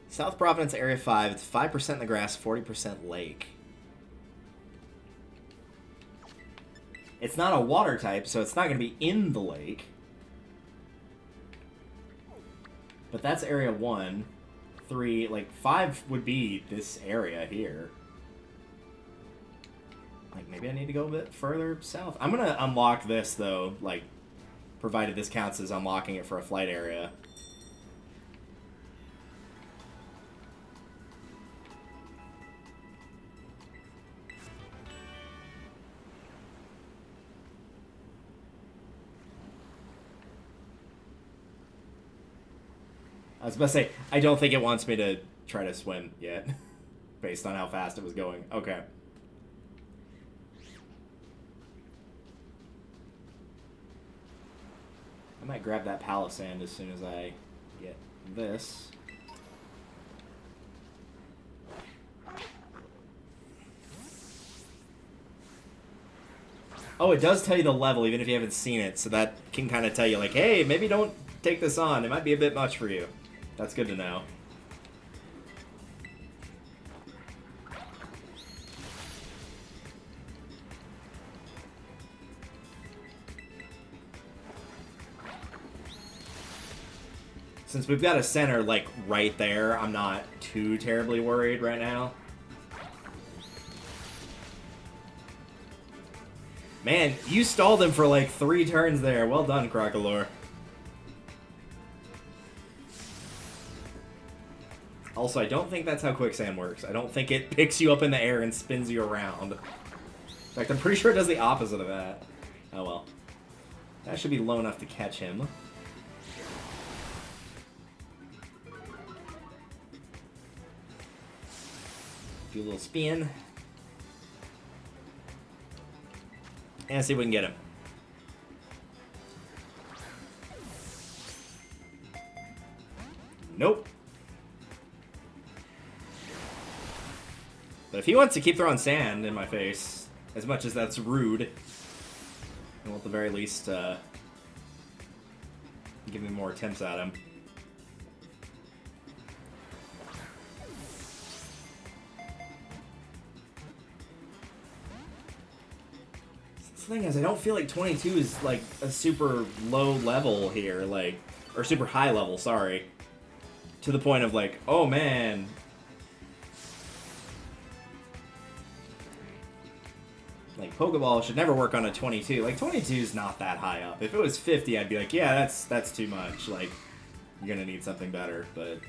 South Providence Area 5, it's 5% in the grass, 40% lake. It's not a water type, so it's not going to be in the lake. But that's area 1. 3, like 5 would be this area here. Like maybe I need to go a bit further south. I'm gonna unlock this though, like provided this counts as unlocking it for a flight area. I was about to say, I don't think it wants me to try to swim yet, based on how fast it was going. Okay. I might grab that Palisand as soon as I get this. Oh, it does tell you the level, even if you haven't seen it, so that can kind of tell you, like, hey, maybe don't take this on. It might be a bit much for you. That's good to know. Since we've got a center, like, right there, I'm not too terribly worried right now. Man, you stalled him for, like, 3 turns there. Well done, Crocodile. Also, I don't think that's how Quicksand works. I don't think it picks you up in the air and spins you around. In fact, I'm pretty sure it does the opposite of that. Oh well. That should be low enough to catch him. Do a little spin. And see if we can get him. Nope. But if he wants to keep throwing sand in my face, as much as that's rude, I'll at the very least give me more attempts at him. The thing is, I don't feel like 22 is like a super low level here, like, or super high level, sorry. To the point of like, oh man. Like, Pokeball should never work on a 22. Like, 22 is not that high up. If it was 50, I'd be like, yeah, that's too much. Like, you're gonna need something better, but...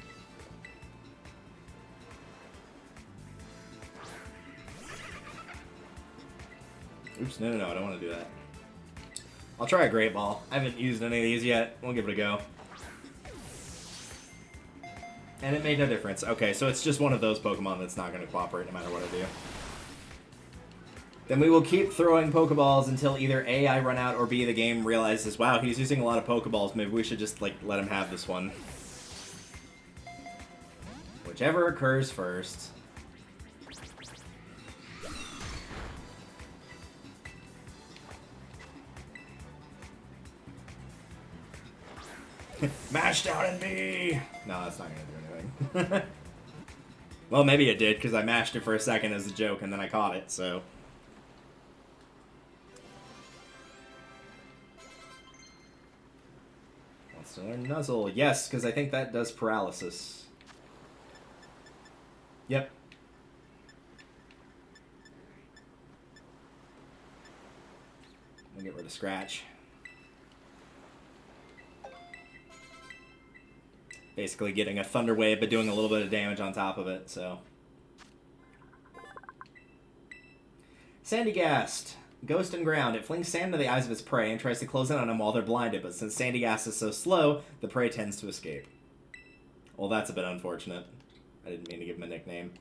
Oops, no, I don't want to do that. I'll try a Great Ball. I haven't used any of these yet. We'll give it a go. And it made no difference. Okay, so it's just one of those Pokemon that's not going to cooperate no matter what I do. Then we will keep throwing Pokeballs until either A, I run out, or B, the game realizes, wow, he's using a lot of Pokeballs, maybe we should just, like, let him have this one. Whichever occurs first. Mashed out in me! No, that's not gonna do anything. Well, maybe it did, because I mashed it for a second as a joke, and then I caught it, so... Wants to learn Nuzzle. Yes, because I think that does paralysis. Yep. I'll get rid of Scratch. Basically getting a Thunder Wave, but doing a little bit of damage on top of it, so... Sandygast. Ghost and Ground. It flings sand into the eyes of its prey and tries to close in on them while they're blinded, but since Sandygast is so slow, the prey tends to escape. Well, that's a bit unfortunate. I didn't mean to give him a nickname.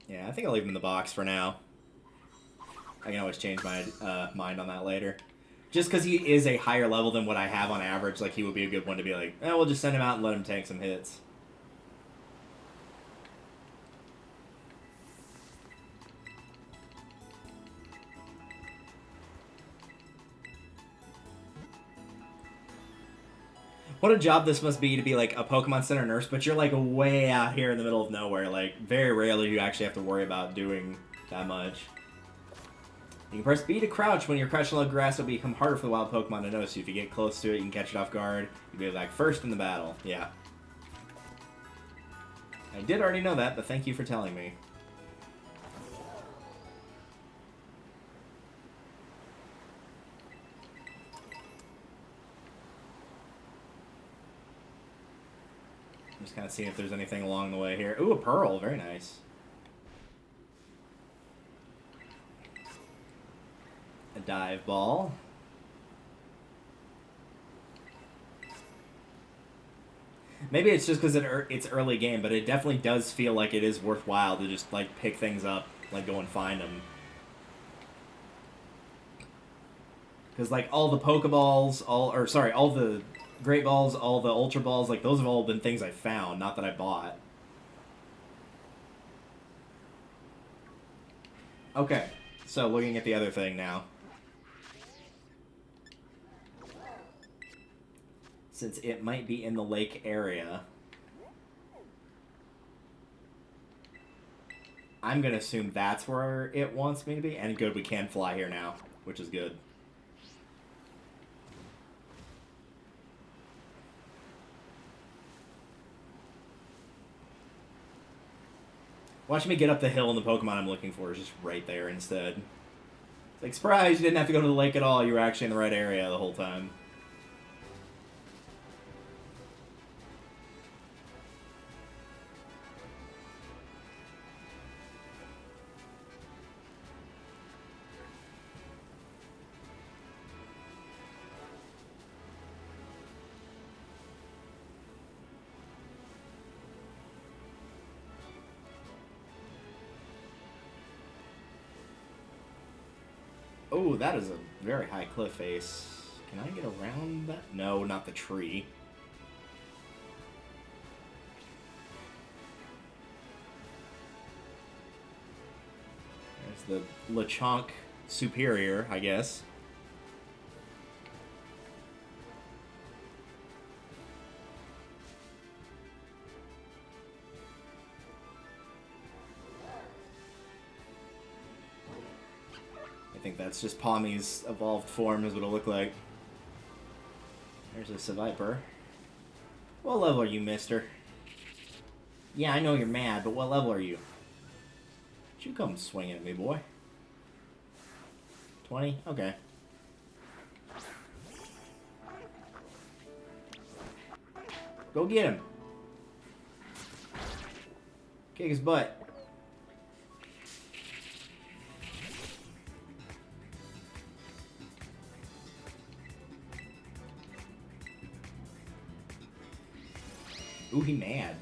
Yeah, I think I'll leave him in the box for now. I can always change my mind on that later. Just because he is a higher level than what I have on average, like, he would be a good one to be like, eh, we'll just send him out and let him tank some hits. What a job this must be to be, like, a Pokemon Center nurse, but you're, like, way out here in the middle of nowhere. Like, very rarely do you actually have to worry about doing that much. You can press B to crouch. When you're crouching on the grass, it'll become harder for the wild Pokemon to notice you. If you get close to it, you can catch it off guard. You'll be, like, first in the battle. Yeah. I did already know that, but thank you for telling me. Just kind of seeing if there's anything along the way here. Ooh, a Pearl. Very nice. A Dive Ball. Maybe it's just because it's early game, but it definitely does feel like it is worthwhile to just, like, pick things up, like, go and find them. Because, like, all the Pokeballs, all the Great Balls, all the Ultra Balls, like, those have all been things I found, not that I bought. Okay, so looking at the other thing now. Since it might be in the lake area, I'm going to assume that's where it wants me to be. And good, we can fly here now, which is good. Watch me get up the hill and the Pokemon I'm looking for is just right there instead. It's like, surprise, you didn't have to go to the lake at all. You were actually in the right area the whole time. Oh, that is a very high cliff face. Can I get around that? No, not the tree. There's the Lechonk Superior, I guess. I think that's just Pawmi's evolved form is what it'll look like. There's a Seviper. What level are you, mister? Yeah, I know you're mad, but what level are you? You come swinging at me, boy. 20? Okay. Go get him. Kick his butt. Ooh, he mad.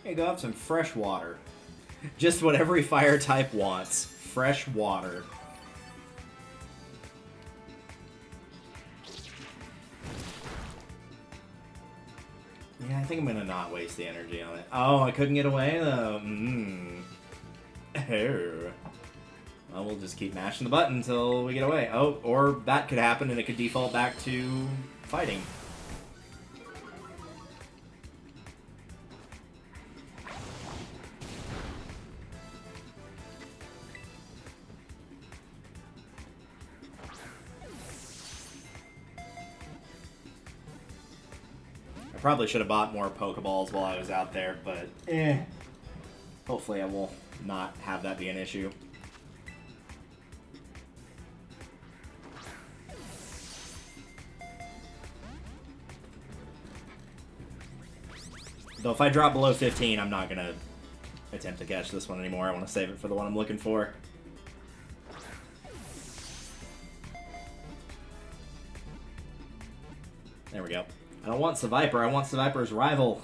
Hey, go have some fresh water. Just what every fire type wants. Fresh water. Yeah, I think I'm gonna not waste the energy on it. Oh, I couldn't get away though. Oh. Well, we'll just keep mashing the button until we get away. Oh, or that could happen and it could default back to fighting. Probably should have bought more Pokeballs while I was out there, but hopefully I will not have that be an issue. Though if I drop below 15, I'm not going to attempt to catch this one anymore. I want to save it for the one I'm looking for. There we go. I don't want Seviper, I want Seviper's rival.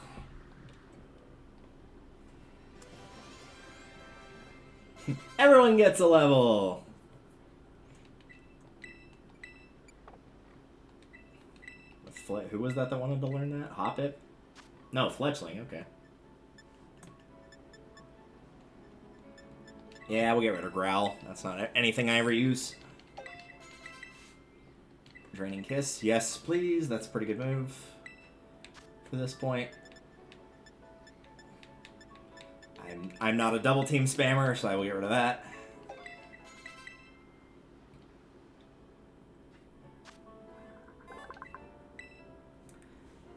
Everyone gets a level! Who was that wanted to learn that? Hoppip? No, Fletchling, okay. Yeah, we'll get rid of Growl. That's not anything I ever use. Draining Kiss, yes please, that's a pretty good move. To this point. I'm not a double team spammer, so I will get rid of that.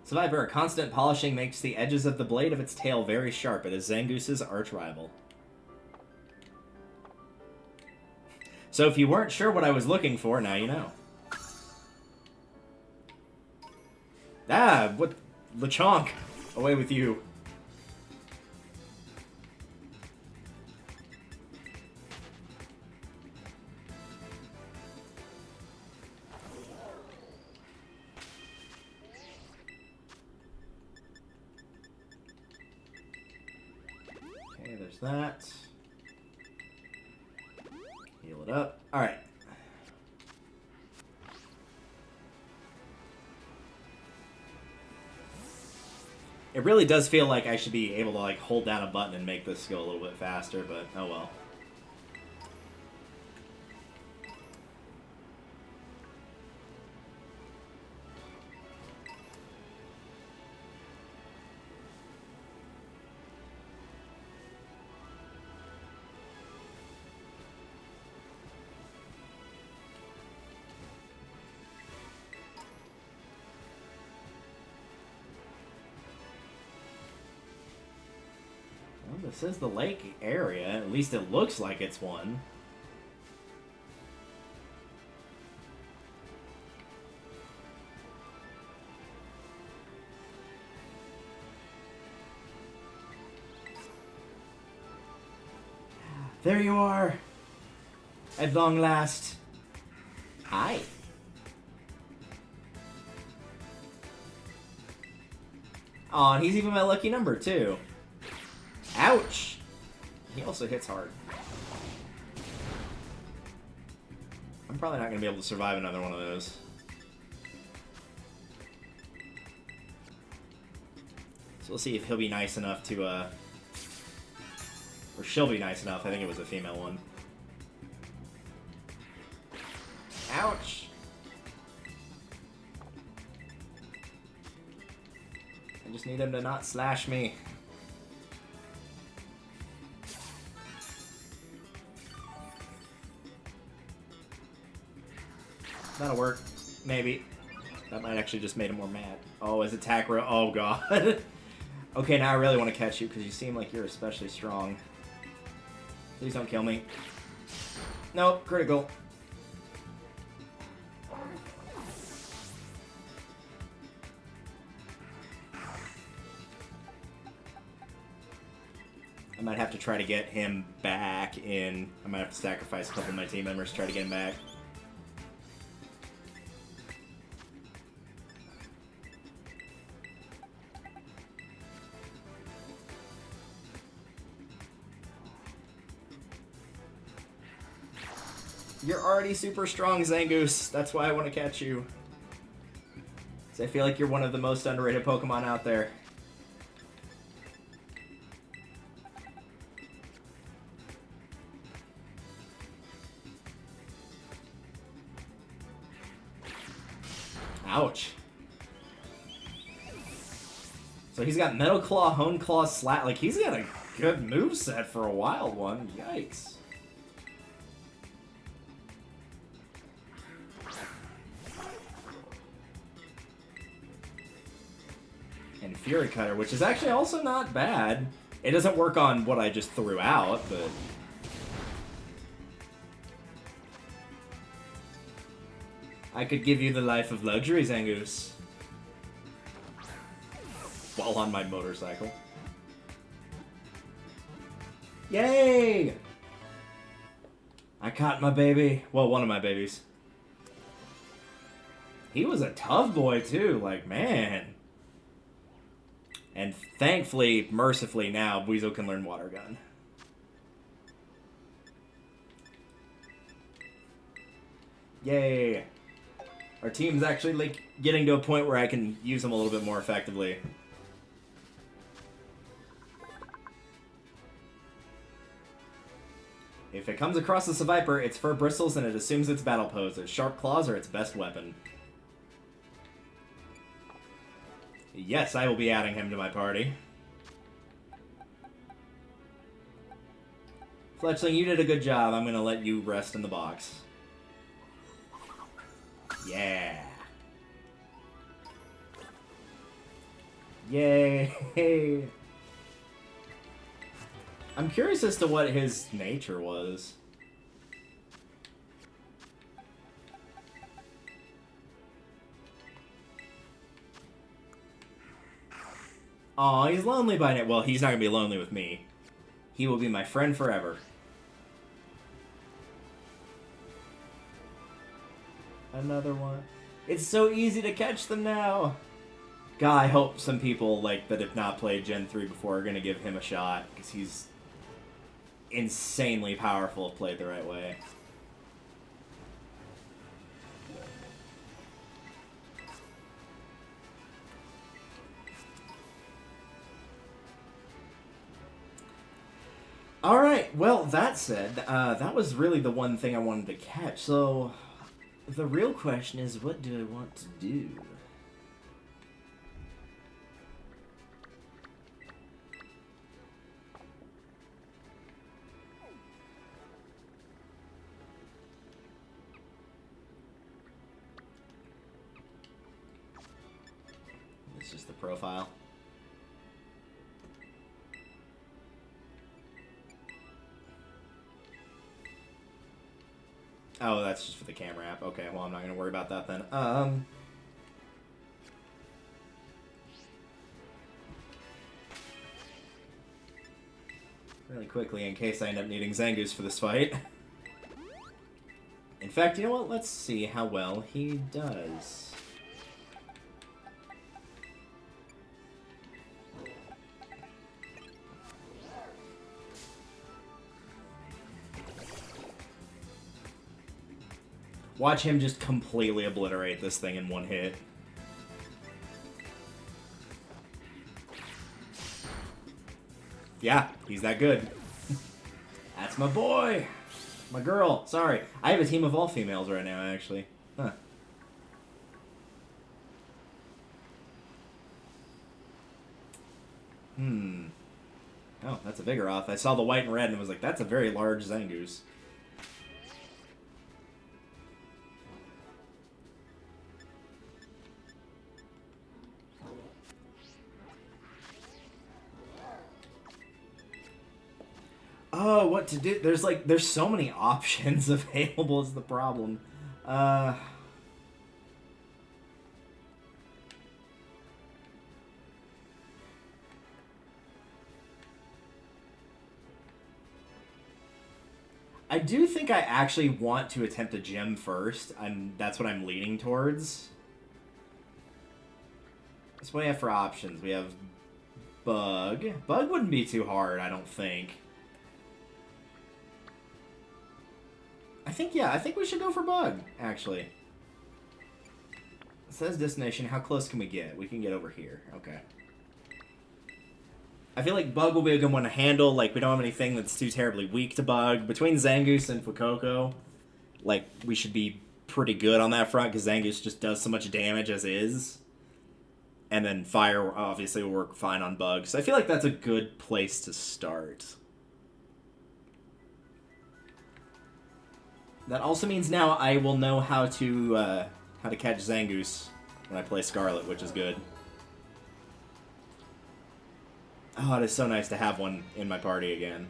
Survivor, constant polishing makes the edges of the blade of its tail very sharp. It is Zangoose's arch rival. So if you weren't sure what I was looking for, now you know. Ah, what? Lechonk, away with you. Okay, there's that. Heal it up. All right. It really does feel like I should be able to like hold down a button and make this go a little bit faster, but oh well. This is the lake area. At least it looks like it's one. There you are. At long last. Hi. Aw, and he's even my lucky number, too. Ouch! He also hits hard. I'm probably not going to be able to survive another one of those. So we'll see if he'll be nice enough to, or she'll be nice enough. I think it was a female one. Ouch! I just need him to not slash me. That'll work. Maybe. That might actually just made him more mad. Oh, his attack row. Oh, God. Okay, now I really want to catch you because you seem like you're especially strong. Please don't kill me. Nope, critical. I might have to try to get him back in. I might have to sacrifice a couple of my team members to try to get him back. You're already super strong, Zangoose. That's why I want to catch you. So I feel like you're one of the most underrated Pokemon out there. Ouch. So he's got Metal Claw, Hone Claw, Slat. Like, he's got a good moveset for a wild one. Yikes. And Fury Cutter, which is actually also not bad. It doesn't work on what I just threw out, but... I could give you the life of luxury, Zangoose. While on my motorcycle. Yay! I caught my baby. Well, one of my babies. He was a tough boy, too. Like, man. And thankfully, mercifully now, Weasel can learn Water Gun. Yay! Our team's actually like getting to a point where I can use them a little bit more effectively. If it comes across as a Viper, its fur bristles and it assumes its battle pose. Its sharp claws are its best weapon. Yes, I will be adding him to my party. Fletchling, you did a good job. I'm going to let you rest in the box. Yeah. Yay. I'm curious as to what his nature was. Aw, he's lonely by now. Well, he's not going to be lonely with me. He will be my friend forever. Another one. It's so easy to catch them now. God, I hope some people like that have not played Gen 3 before are going to give him a shot, because he's insanely powerful if played the right way. Alright, well, that said, that was really the one thing I wanted to catch, so the real question is, what do I want to do? It's just the profile. Oh, that's just for the camera app. Okay, well, I'm not going to worry about that then. Really quickly, in case I end up needing Zangoose for this fight. In fact, you know what? Let's see how well he does. Watch him just completely obliterate this thing in one hit. Yeah, he's that good. That's my boy! My girl. Sorry. I have a team of all females right now, actually. Huh. Oh, that's a Vigoroth. I saw the white and red and was like, that's a very large Zangoose. Oh, what to do? There's so many options available is the problem. I do think I actually want to attempt a gym first. That's what I'm leaning towards. That's what we have for options. We have Bug. Bug wouldn't be too hard, I don't think. I think we should go for Bug, actually. It says destination. How close can we get? We can get over here. Okay. I feel like Bug will be a good one to handle. Like, we don't have anything that's too terribly weak to Bug. Between Zangoose and Fuecoco, like, we should be pretty good on that front, because Zangoose just does so much damage as is. And then Fire, obviously, will work fine on Bug. So I feel like that's a good place to start. That also means now I will know how to catch Zangoose when I play Scarlet, which is good. Oh, it is so nice to have one in my party again.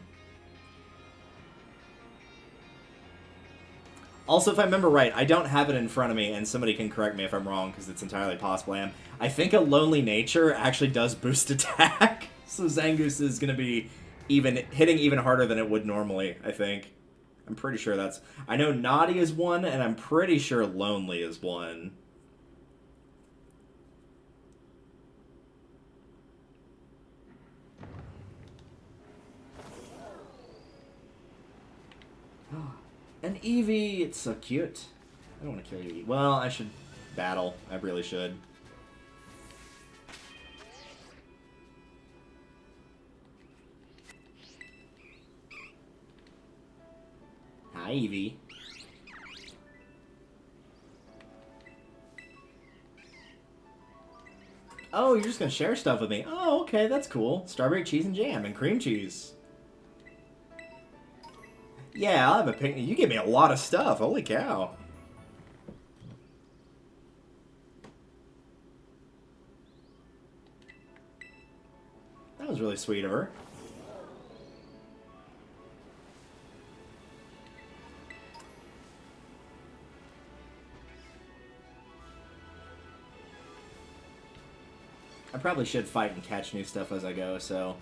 Also, if I remember right, I don't have it in front of me, and somebody can correct me if I'm wrong, because it's entirely possible I am. I think a Lonely Nature actually does boost attack, so Zangoose is going to be hitting even harder than it would normally, I think. I'm pretty sure that's... I know Naughty is one, and I'm pretty sure Lonely is one. An Eevee! It's so cute. I don't want to kill you, Eevee. Well, I should battle. I really should. Hi, Eevee. Oh, you're just gonna share stuff with me. Oh, okay, that's cool. Strawberry cheese and jam and cream cheese. Yeah, I'll have a picnic. You give me a lot of stuff. Holy cow. That was really sweet of her. I probably should fight and catch new stuff as I go, so...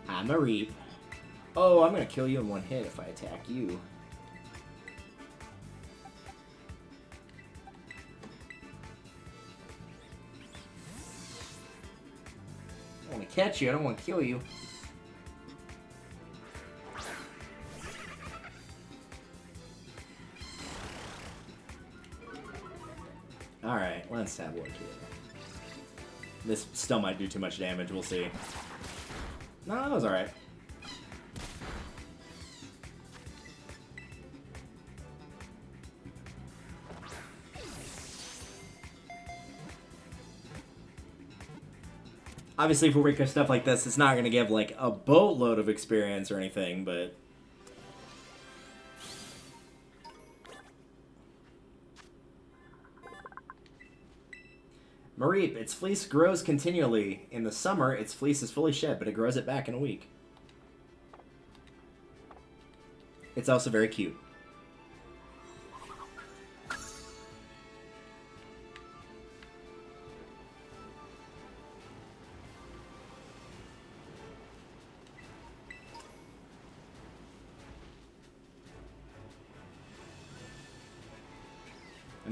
I'm a Reap. Oh, I'm gonna kill you in one hit if I attack you. I want to catch you, I don't want to kill you. Alright, let's have a look here. This still might do too much damage, we'll see. No, that was alright. Obviously, for weaker stuff like this, it's not going to give, like, a boatload of experience or anything, but... Mareep, its fleece grows continually. In the summer, its fleece is fully shed, but it grows it back in a week. It's also very cute.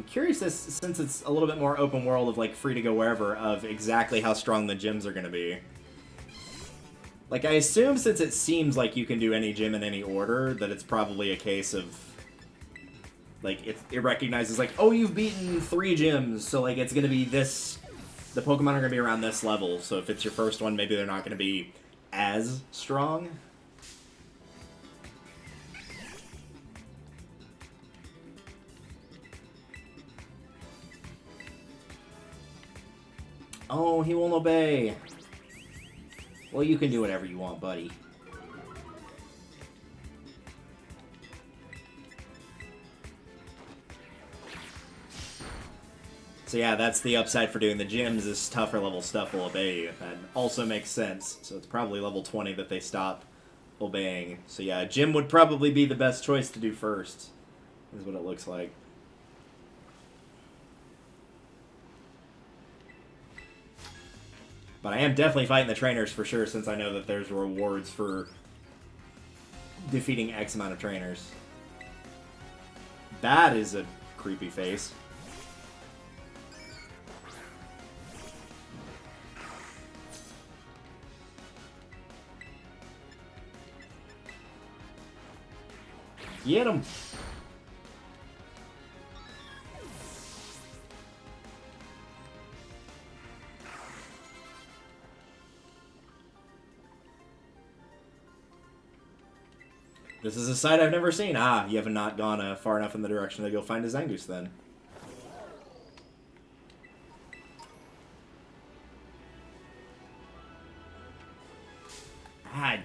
I'm curious, since it's a little bit more open world of like free to go wherever, of exactly how strong the gyms are going to be. Like, I assume since it seems like you can do any gym in any order, that it's probably a case of, like, it recognizes, like, oh, you've beaten 3 gyms, so, like, it's going to be this... The Pokemon are going to be around this level, so if it's your first one, maybe they're not going to be as strong. Oh, he won't obey. Well, you can do whatever you want, buddy. So yeah, that's the upside for doing the gyms, is tougher level stuff will obey you. That also makes sense. So it's probably level 20 that they stop obeying. So yeah, gym would probably be the best choice to do first, is what it looks like. But I am definitely fighting the trainers for sure, since I know that there's rewards for defeating X amount of trainers. That is a creepy face. Get him! This is a sight I've never seen. Ah, you have not gone far enough in the direction to go find a Zangoose, then. Ah,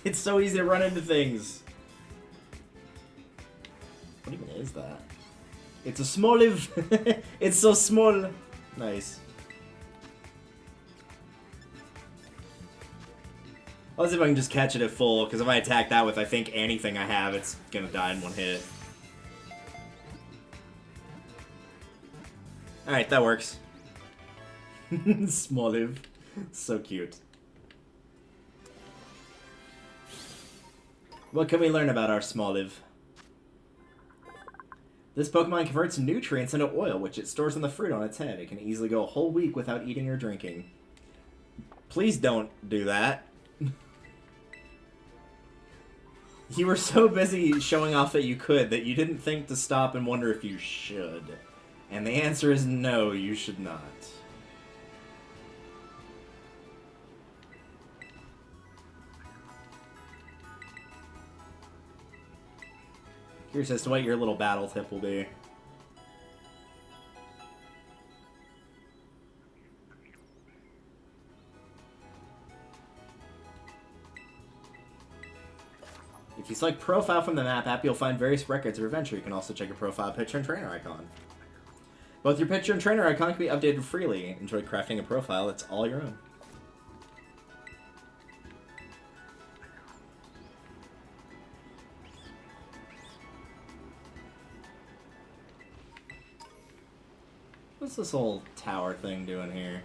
it's so easy to run into things. What even is that? It's a Smoliv! It's so small! Nice. Let's see if I can just catch it at full, because if I attack that with, I think, anything I have, it's gonna die in one hit. Alright, that works. Smoliv. So cute. What can we learn about our Smoliv? This Pokemon converts nutrients into oil, which it stores in the fruit on its head. It can easily go a whole week without eating or drinking. Please don't do that. You were so busy showing off that you could that you didn't think to stop and wonder if you should. And the answer is no, you should not. Curious as to what your little battle tip will be. If you select Profile from the map app, you'll find various records of adventure. You can also check your profile picture and trainer icon. Both your picture and trainer icon can be updated freely. Enjoy crafting a profile. It's all your own. What's this whole tower thing doing here?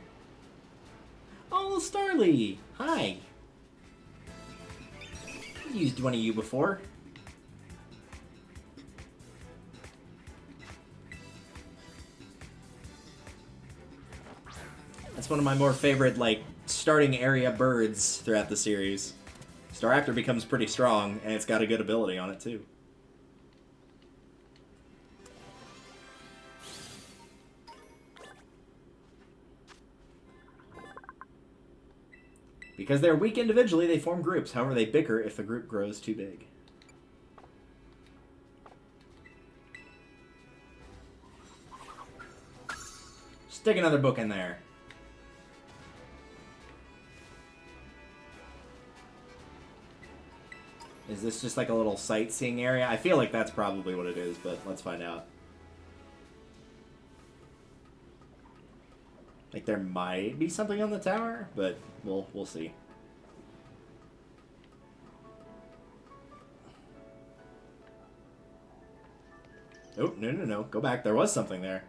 Oh, Starly! Hi! I've used one of you before. That's one of my more favorite, like, starting area birds throughout the series. Staraptor becomes pretty strong, and it's got a good ability on it, too. Because they're weak individually, they form groups. However, they bicker if the group grows too big. Stick another book in there. Is this just like a little sightseeing area? I feel like that's probably what it is, but let's find out. Like, there might be something on the tower, but we'll see. Oh, no. Go back. There was something there.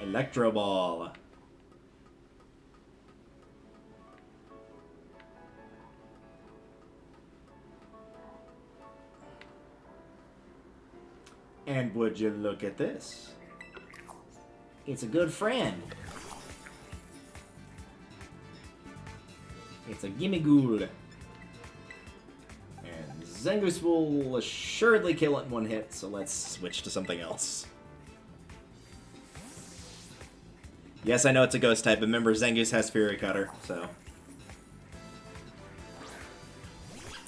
Electro Ball. And would you look at this? It's a good friend. It's a gimme ghoul. And Zangoose will assuredly kill it in one hit, so let's switch to something else. Yes, I know it's a ghost type, but remember, Zangoose has Fury Cutter, so...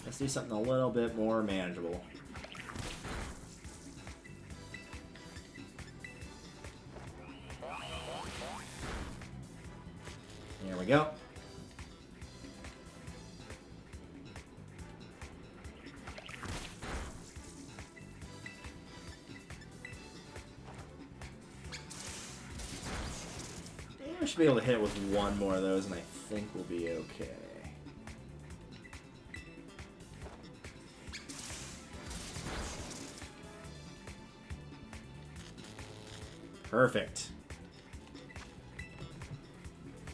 let's do something a little bit more manageable. There we go. I should be able to hit it with one more of those, and I think we'll be okay. Perfect.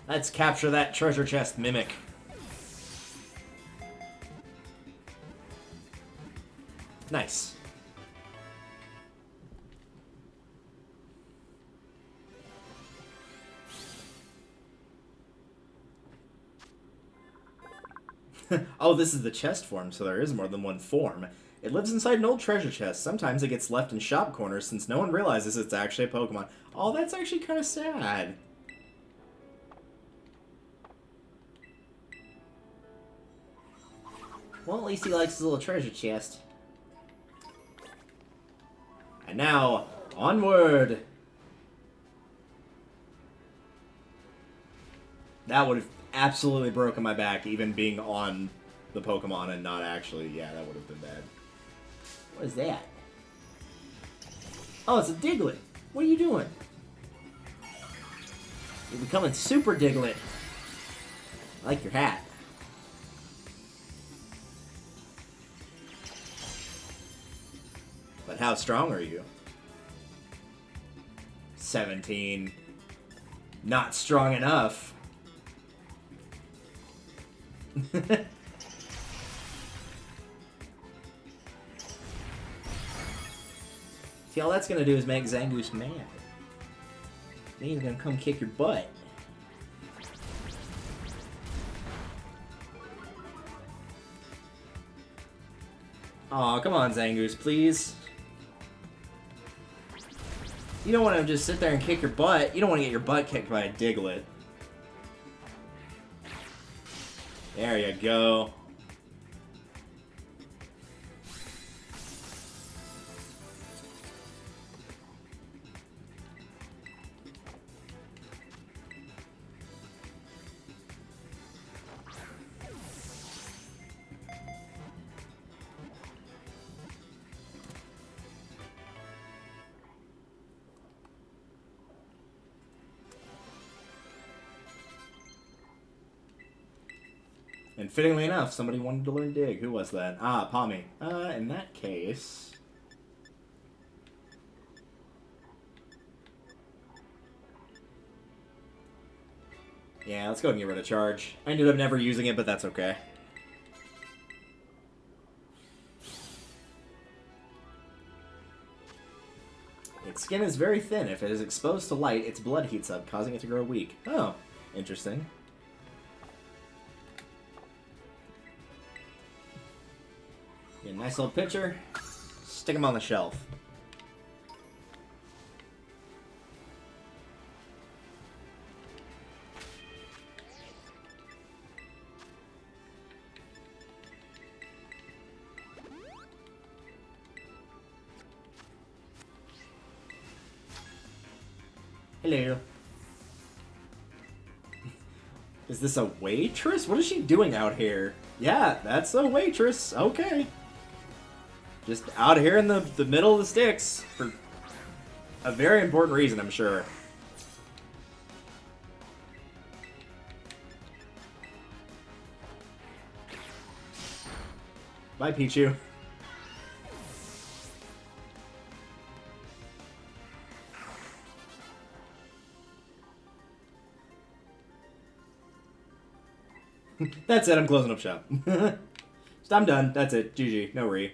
Let's capture that treasure chest mimic. Nice. Oh, this is the chest form, so there is more than one form. It lives inside an old treasure chest. Sometimes it gets left in shop corners since no one realizes it's actually a Pokemon. Oh, that's actually kind of sad. Well, at least he likes his little treasure chest. And now, onward! That would have absolutely broken my back, even being on the Pokemon and not actually... yeah, that would have been bad. What is that? Oh, it's a Diglett. What are you doing? You're becoming Super Diglett. I like your hat. But how strong are you? 17. Not strong enough. See, all that's gonna do is make Zangoose mad. Then he's gonna come kick your butt. Aw, come on, Zangoose, please. You don't want to just sit there and kick your butt. You don't want to get your butt kicked by a Diglett. There you go. And fittingly enough, somebody wanted to learn Dig. Who was that? Ah, Pommy. In that case... yeah, let's go ahead and get rid of Charge. I ended up never using it, but that's okay. Its skin is very thin. If it is exposed to light, its blood heats up, causing it to grow weak. Oh, interesting. Yeah, nice little picture. Stick them on the shelf. Hello. Is this a waitress? What is she doing out here? Yeah, that's a waitress. Okay. Just out here in the middle of the sticks for a very important reason, I'm sure. Bye, Pichu. That's it, I'm closing up shop. I'm done. That's it. GG. No re.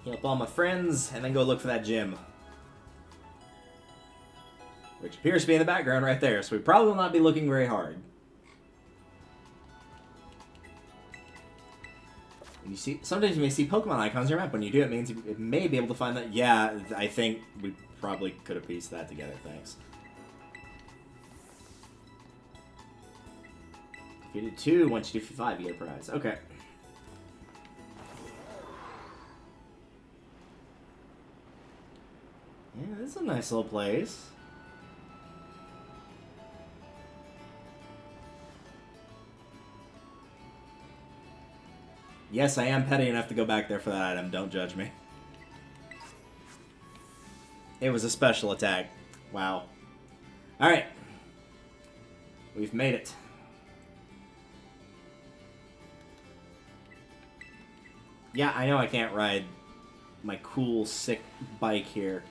Heal up all my friends, and then go look for that gym. Which appears to be in the background right there, so we probably will not be looking very hard. You see, sometimes you may see Pokemon icons on your map. When you do, it means you may be able to find that. Yeah, I think we probably could have pieced that together. Thanks. Defeated 2, once you do 5, you get a prize. Okay. Yeah, this is a nice little place. Yes, I am petty enough to go back there for that item. Don't judge me. It was a special attack. Wow. Alright. We've made it. Yeah, I know I can't ride my cool, sick bike here.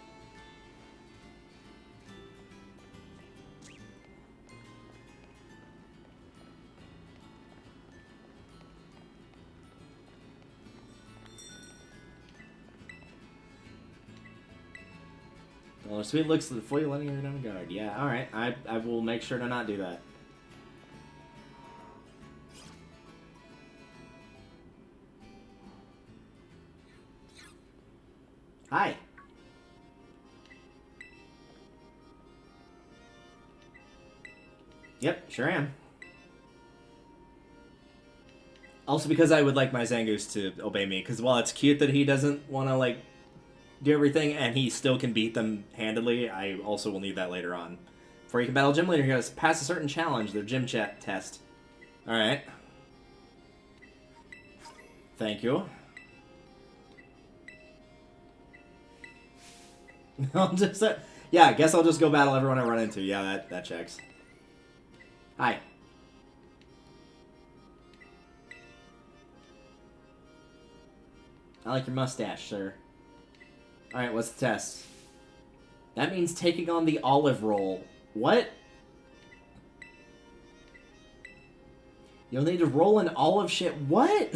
Well, sweet looks before you letting her down the guard. Yeah, alright. I will make sure to not do that. Hi. Yep, sure am. Also because I would like my Zangoose to obey me, because while it's cute that he doesn't want to, like, do everything, and he still can beat them handedly, I also will need that later on. Before you can battle gym leader, you gotta pass a certain challenge, their gym chat test. Alright. Thank you. I'll just, yeah, I guess I'll just go battle everyone I run into. Yeah, that checks. Hi. I like your mustache, sir. Alright, what's the test? That means taking on the olive roll. What? You'll need to roll an olive shit. What?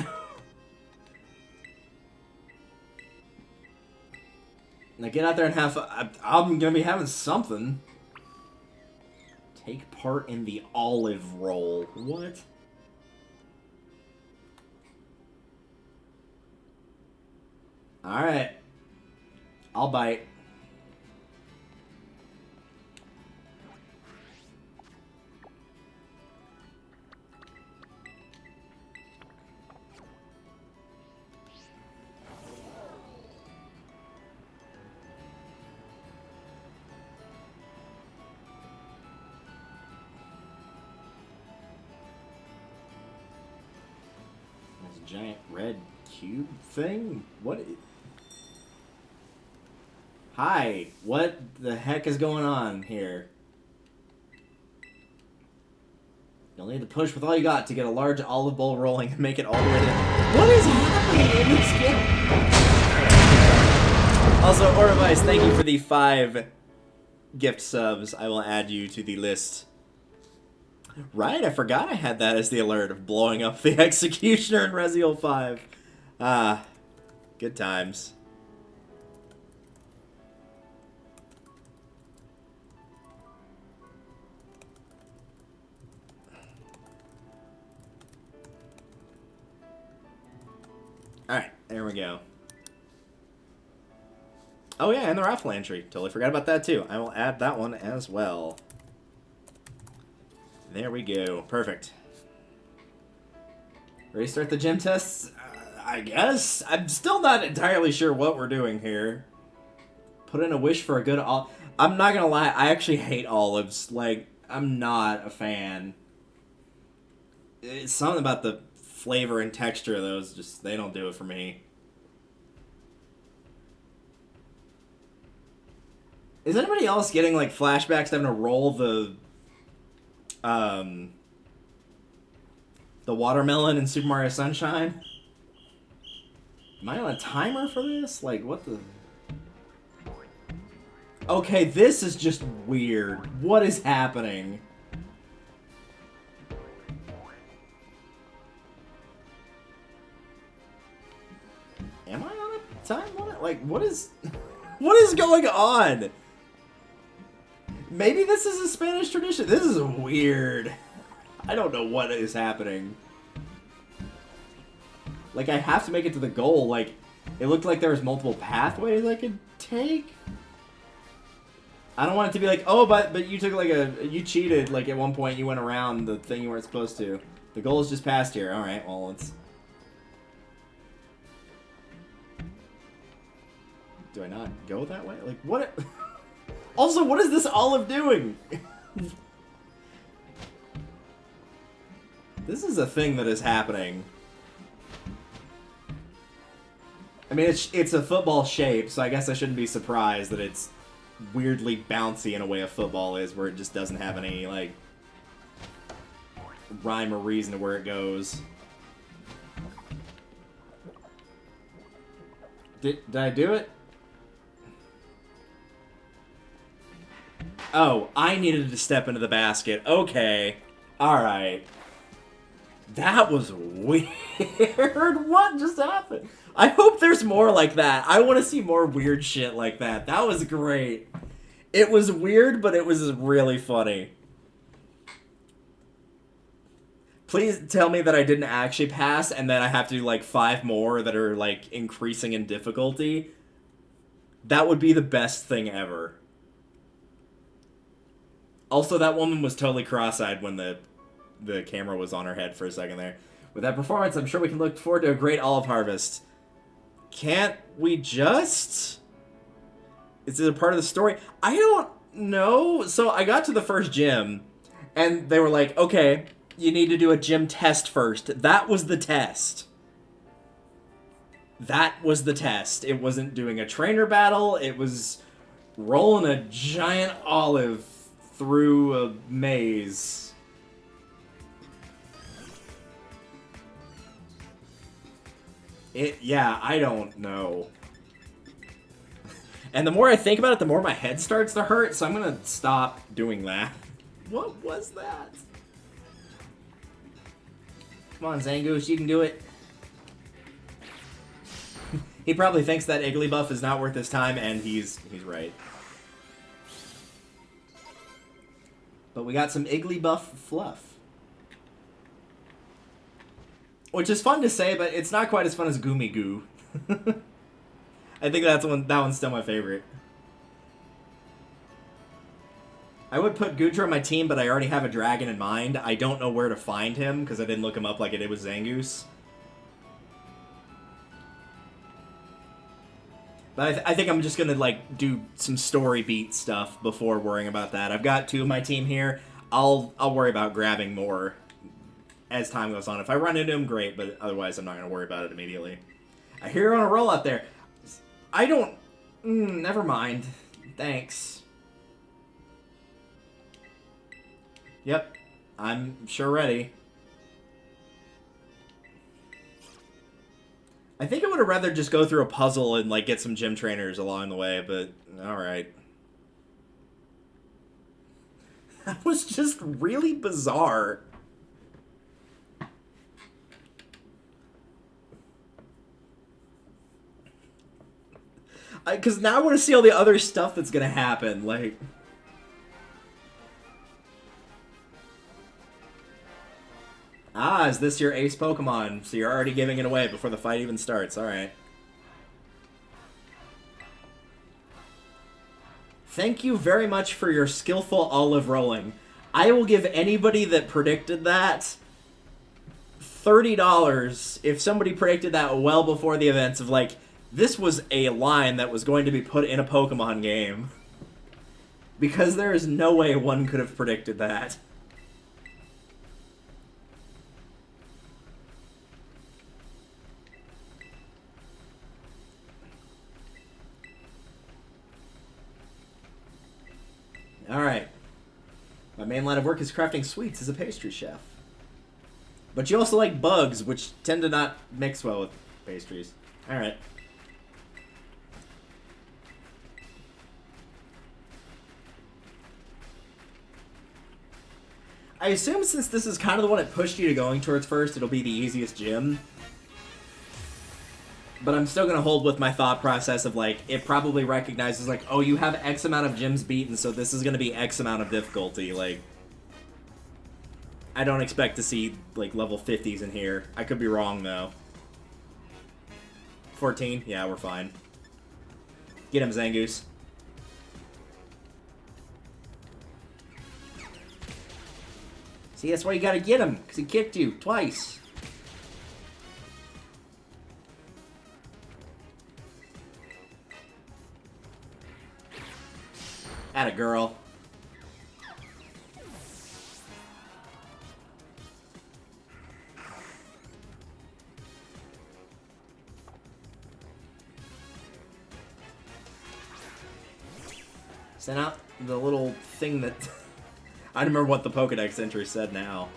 Now get out there and have... I'm gonna be having something. Take part in the olive roll. What? Alright. I'll bite. There's a giant red cube thing? What? Hi, what the heck is going on here? You'll need to push with all you got to get a large olive bowl rolling and make it all the way to... What is happening in this game? Also, Orvice, thank you for the 5 gift subs. I will add you to the list. Right, I forgot I had that as the alert of blowing up the Executioner in Resident 5. Ah, good times. Alright, there we go. Oh yeah, and the raffle entry. Totally forgot about that too. I will add that one as well. There we go. Perfect. Ready to start the gym tests? I guess? I'm still not entirely sure what we're doing here. Put in a wish for a good olive. I'm not gonna lie, I actually hate olives. Like, I'm not a fan. It's something about the flavor and texture of those, just, they don't do it for me. Is anybody else getting, like, flashbacks to having to roll the watermelon in Super Mario Sunshine? Am I on a timer for this? Like, what the... Okay, this is just weird. What is happening? Am I on a time limit? Like, what is going on? Maybe this is a Spanish tradition. This is weird. I don't know what is happening. Like, I have to make it to the goal. Like, it looked like there was multiple pathways I could take. I don't want it to be like, oh, but you took like you cheated. Like, at one point you went around the thing you weren't supposed to. The goal is just past here. All right, well, let's... Do I not go that way? Like, what? Also, what is this olive doing? This is a thing that is happening. I mean, it's a football shape, so I guess I shouldn't be surprised that it's weirdly bouncy in a way a football is, where it just doesn't have any, like, rhyme or reason to where it goes. Did I do it? Oh, I needed to step into the basket. Okay. Alright. That was weird. What just happened? I hope there's more like that. I want to see more weird shit like that. That was great. It was weird, but it was really funny. Please tell me that I didn't actually pass and then I have to do like 5 more that are like increasing in difficulty. That would be the best thing ever. Also, that woman was totally cross-eyed when the camera was on her head for a second there. With that performance, I'm sure we can look forward to a great olive harvest. Can't we just? Is it a part of the story? I don't know. So I got to the first gym, and they were like, okay, you need to do a gym test first. That was the test. That was the test. It wasn't doing a trainer battle. It was rolling a giant olive through a maze. Yeah, I don't know. And the more I think about it, the more my head starts to hurt, so I'm gonna stop doing that. What was that? Come on, Zangoose, you can do it. He probably thinks that Igglybuff is not worth his time, and he's right. But we got some Igglybuff fluff. Which is fun to say, but it's not quite as fun as Goomy Goo. I think that one's still my favorite. I would put Goodra on my team, but I already have a dragon in mind. I don't know where to find him, because I didn't look him up like I did with Zangoose. But I think I'm just gonna, like, do some story beat stuff before worrying about that. I've got 2 of my team here. I'll worry about grabbing more as time goes on. If I run into him, great, but otherwise I'm not gonna worry about it immediately. I hear you're on a roll out there. I don't... never mind. Thanks. Yep. I'm sure ready. I think I would have rather just go through a puzzle and, like, get some gym trainers along the way, but alright. That was just really bizarre. Because now I want to see all the other stuff that's going to happen, like... Ah, is this your ace Pokemon? So you're already giving it away before the fight even starts. Alright. Thank you very much for your skillful olive rolling. I will give anybody that predicted that $30 if somebody predicted that well before the events of, like, this was a line that was going to be put in a Pokemon game. Because there is no way one could have predicted that. Alright. My main line of work is crafting sweets as a pastry chef. But you also like bugs, which tend to not mix well with pastries. Alright. I assume since this is kind of the one that pushed you to going towards first, it'll be the easiest gym. But I'm still gonna hold with my thought process of, like, it probably recognizes, like, oh, you have X amount of gyms beaten, so this is gonna be X amount of difficulty. Like, I don't expect to see, like, level 50s in here. I could be wrong, though. 14? Yeah, we're fine. Get him, Zangoose. See, that's why you gotta get him, because he kicked you twice. Atta girl. Sent out the little thing that... I don't remember what the Pokedex entry said now.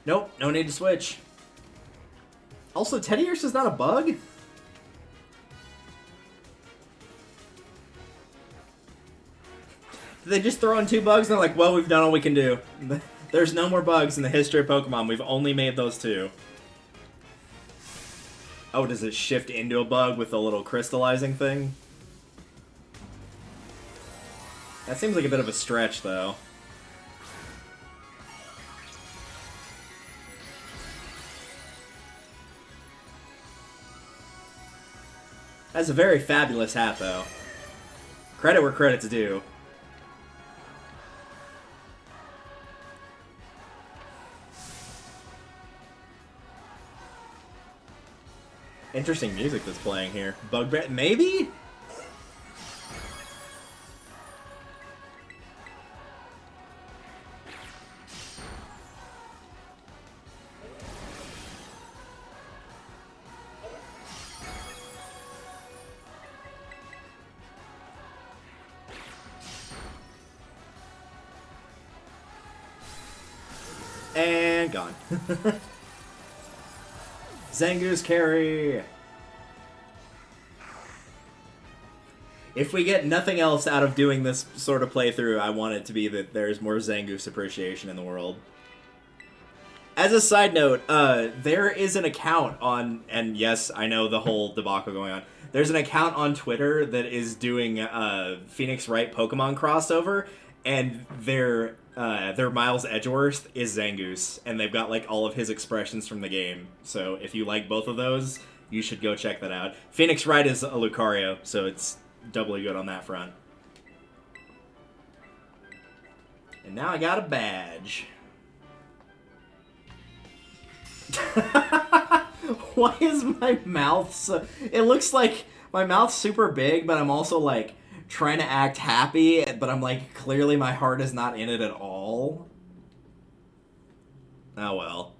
Nope, no need to switch. Also, Teddiurse is not a bug? Did they just throw in 2 bugs and they're like, well, we've done all we can do. There's no more bugs in the history of Pokemon. We've only made those 2. Oh, does it shift into a bug with a little crystallizing thing? That seems like a bit of a stretch, though. That's a very fabulous hat, though. Credit where credit's due. Interesting music that's playing here. Bugbear, maybe? And gone. Zangoose carry! If we get nothing else out of doing this sort of playthrough, I want it to be that there's more Zangoose appreciation in the world. As a side note, there is an account on, and yes, I know the whole debacle going on, there's an account on Twitter that is doing Phoenix Wright Pokemon crossover, and their Miles Edgeworth is Zangoose, and they've got like all of his expressions from the game. So if you like both of those, you should go check that out. Phoenix Wright is a Lucario, so it's doubly good on that front. And now I got a badge. Why is my mouth so... It looks like my mouth's super big, but I'm also like trying to act happy, but I'm like, clearly my heart is not in it at all. Oh well.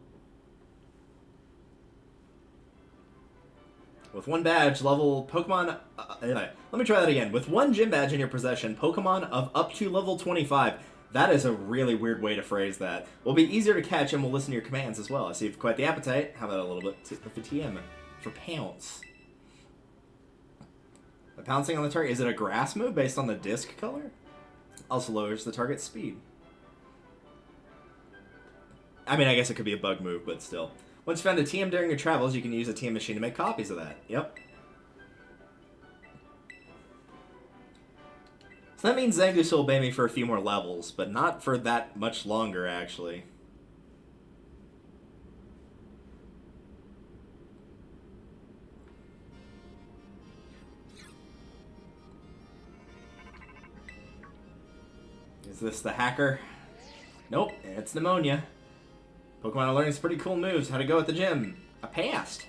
With 1 badge, level Pokemon... let me try that again. With 1 gym badge in your possession, Pokemon of up to level 25. That is a really weird way to phrase that. Will be easier to catch and will listen to your commands as well. I see you've quite the appetite. How about a little bit for TM? For Pounce. The pouncing on the target. Is it a grass move based on the disc color? Also lowers the target's speed. I mean, I guess it could be a bug move, but still. Once you found a TM during your travels, you can use a TM machine to make copies of that. Yep. So that means Zangoose will obey me for a few more levels, but not for that much longer, actually. Is this the hacker? Nope, it's pneumonia. Pokemon are learning some pretty cool moves. How to go at the gym. I passed.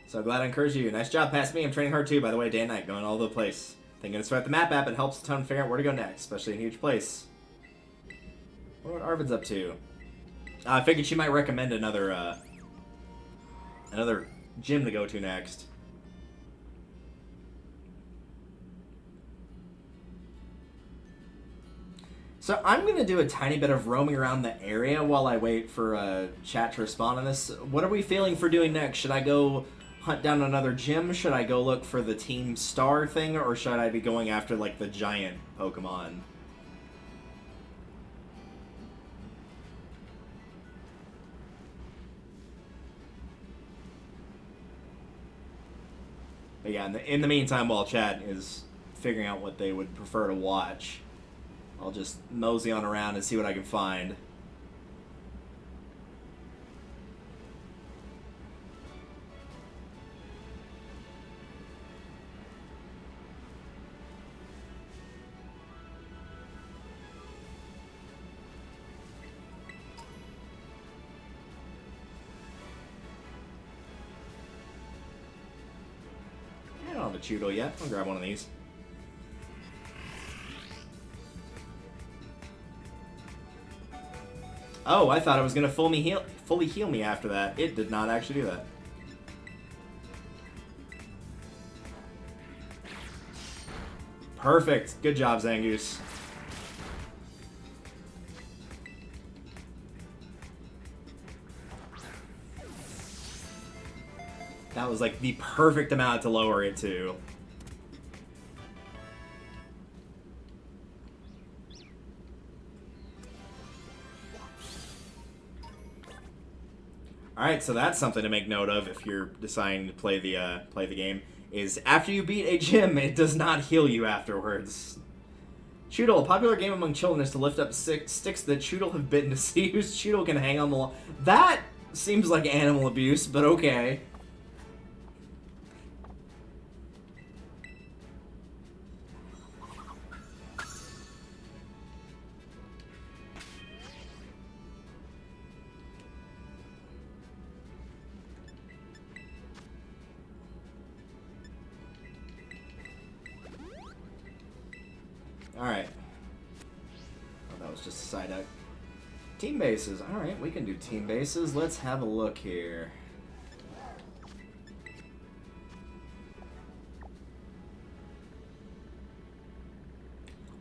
So glad I encouraged you. Nice job past me. I'm training hard too, by the way, day and night, going all over the place. Thinking to start the map app, it helps a ton figure out where to go next, especially in a huge place. I wonder what Arvid's up to. I figured she might recommend another gym to go to next. So I'm going to do a tiny bit of roaming around the area while I wait for chat to respond on this. What are we feeling for doing next? Should I go hunt down another gym? Should I go look for the Team Star thing, or should I be going after, like, the giant Pokemon? But yeah, in the meantime, while chat is figuring out what they would prefer to watch, I'll just mosey on around and see what I can find. I don't have a Chewtle yet. I'll grab one of these. Oh, I thought it was going to fully heal me after that. It did not actually do that. Perfect. Good job, Zangoose. That was like the perfect amount to lower it to. Alright, so that's something to make note of if you're deciding to play the game, is after you beat a gym, it does not heal you afterwards. Chewtle, a popular game among children is to lift up sticks that Chewtle have bitten to see whose Chewtle can hang on the wall. That seems like animal abuse, but okay. Alright. Oh, that was just a side eye. Team bases. Alright, we can do team bases. Let's have a look here.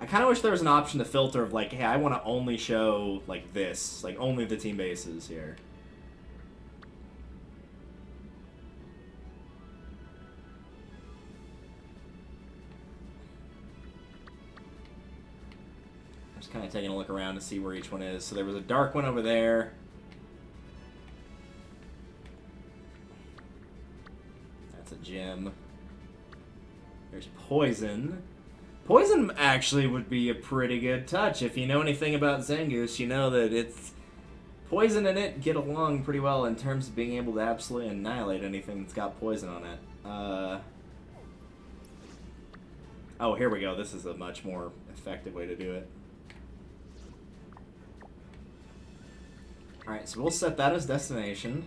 I kind of wish there was an option to filter of like, hey, I want to only show like this. Like only the team bases here. Kind of taking a look around to see where each one is. So there was a dark one over there. That's a gym. There's poison. Poison actually would be a pretty good touch. If you know anything about Zangoose, you know that it's poison and it get along pretty well in terms of being able to absolutely annihilate anything that's got poison on it. Oh, here we go. This is a much more effective way to do it. Alright, so we'll set that as destination.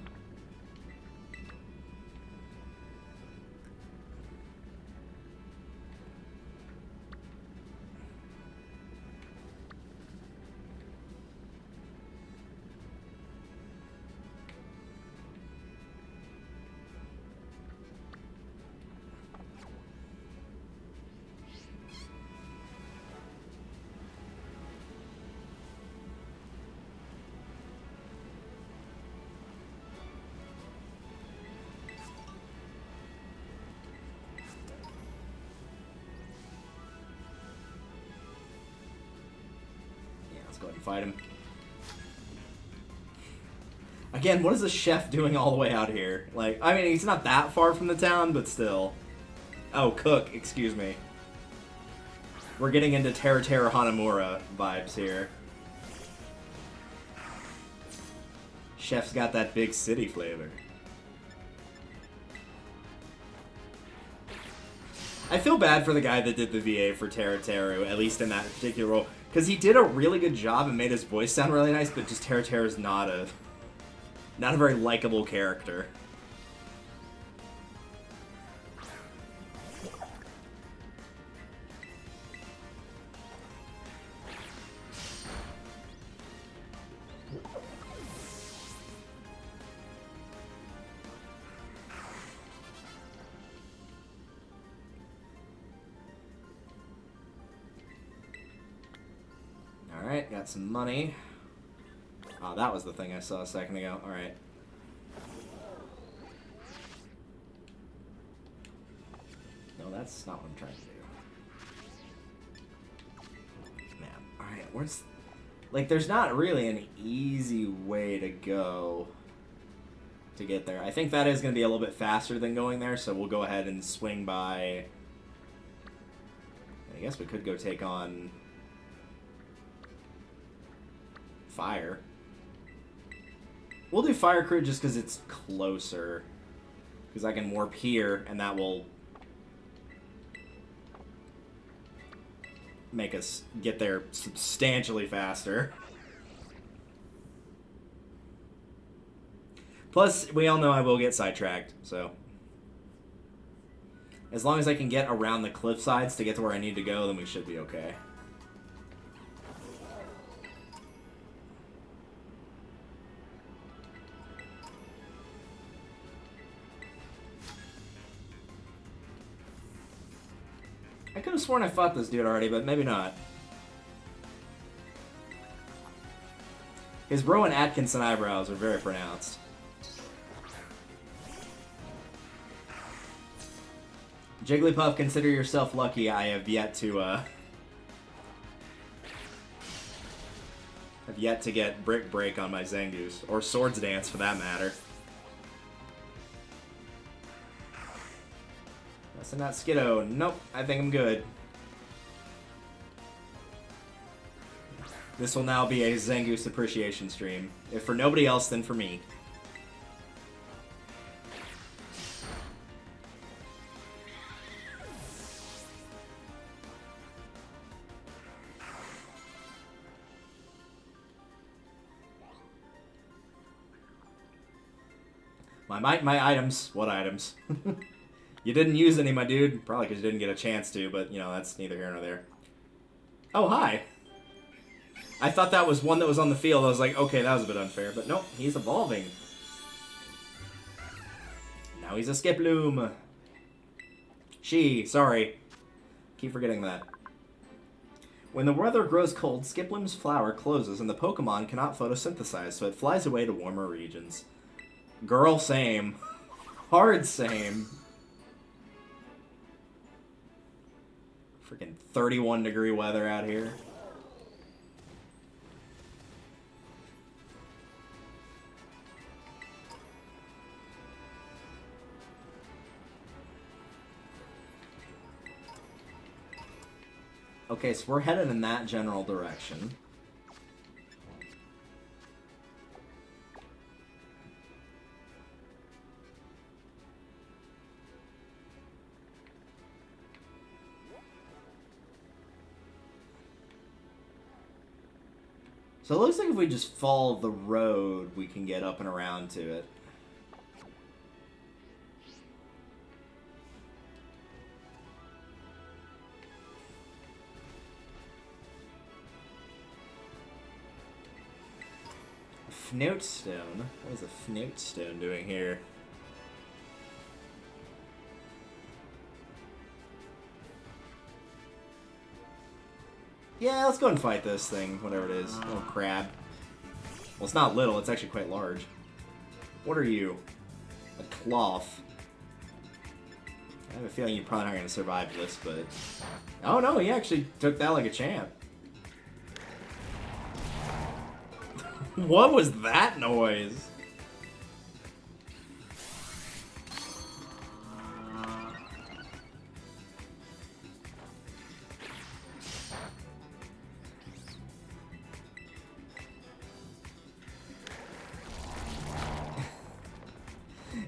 Go ahead and fight him. Again, what is the chef doing all the way out here? Like, I mean, he's not that far from the town, but still. Oh, cook, excuse me. We're getting into Terra Hanamura vibes here. Chef's got that big city flavor. I feel bad for the guy that did the VA for Terra, at least in that particular role. Because he did a really good job and made his voice sound really nice, but just Terra is not a very likable character. Alright, got some money. Oh, that was the thing I saw a second ago. Alright. that's not what I'm trying to do. Man, alright, where's... Like, there's not really an easy way to go to get there. I think that is going to be a little bit faster than going there, so we'll go ahead and swing by... I guess we could go take on... Fire. We'll do Fire Crew just because it's closer. Because I can warp here, and that will make us get there substantially faster. Plus, we all know I will get sidetracked, so... As long as I can get around the cliff sides to get to where I need to go, then we should be okay. I could have sworn I fought this dude already, but maybe not. His Rowan Atkinson eyebrows are very pronounced. Jigglypuff, consider yourself lucky. I have yet to get Brick Break on my Zangoose. Or Swords Dance, for that matter. That's not Skiddo. Nope, I think I'm good. This will now be a Zangoose appreciation stream. If for nobody else, then for me. My items. What items? You didn't use any, my dude. Probably because you didn't get a chance to, but, you know, that's neither here nor there. Oh, hi. I thought that was one that was on the field. I was like, okay, that was a bit unfair. But nope, he's evolving. Now he's a Skiploom. Sorry. Keep forgetting that. When the weather grows cold, Skiploom's flower closes and the Pokemon cannot photosynthesize, so it flies away to warmer regions. Girl, same. Hard same. Freaking 31-degree weather out here. Okay, so we're headed in that general direction. So it looks like if we just follow the road, we can get up and around to it. Fnotestone? What is a Fnotestone doing here? Yeah, let's go and fight this thing, whatever it is. Little crab. Well, it's not little, it's actually quite large. What are you? A cloth. I have a feeling you're probably not going to survive this, but... Oh no, he actually took that like a champ. What was that noise?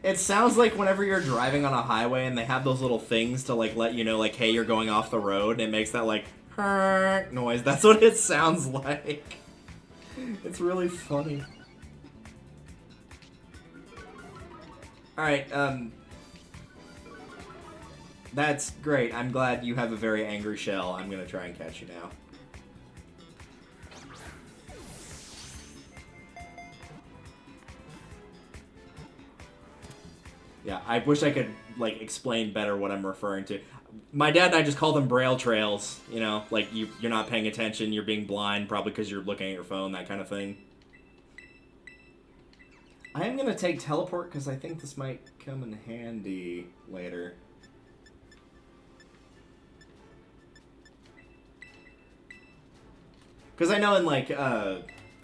It sounds like whenever you're driving on a highway and they have those little things to like let you know like, hey, you're going off the road, and it makes that like noise. That's what it sounds like. It's really funny. Alright, that's great. I'm glad you have a very angry shell. I'm gonna try and catch you now. Yeah, I wish I could, like, explain better what I'm referring to. My dad and I just call them braille trails, you know? Like, you're not paying attention, you're being blind, probably because you're looking at your phone, that kind of thing. I am going to take teleport, because I think this might come in handy later. Because I know in, like,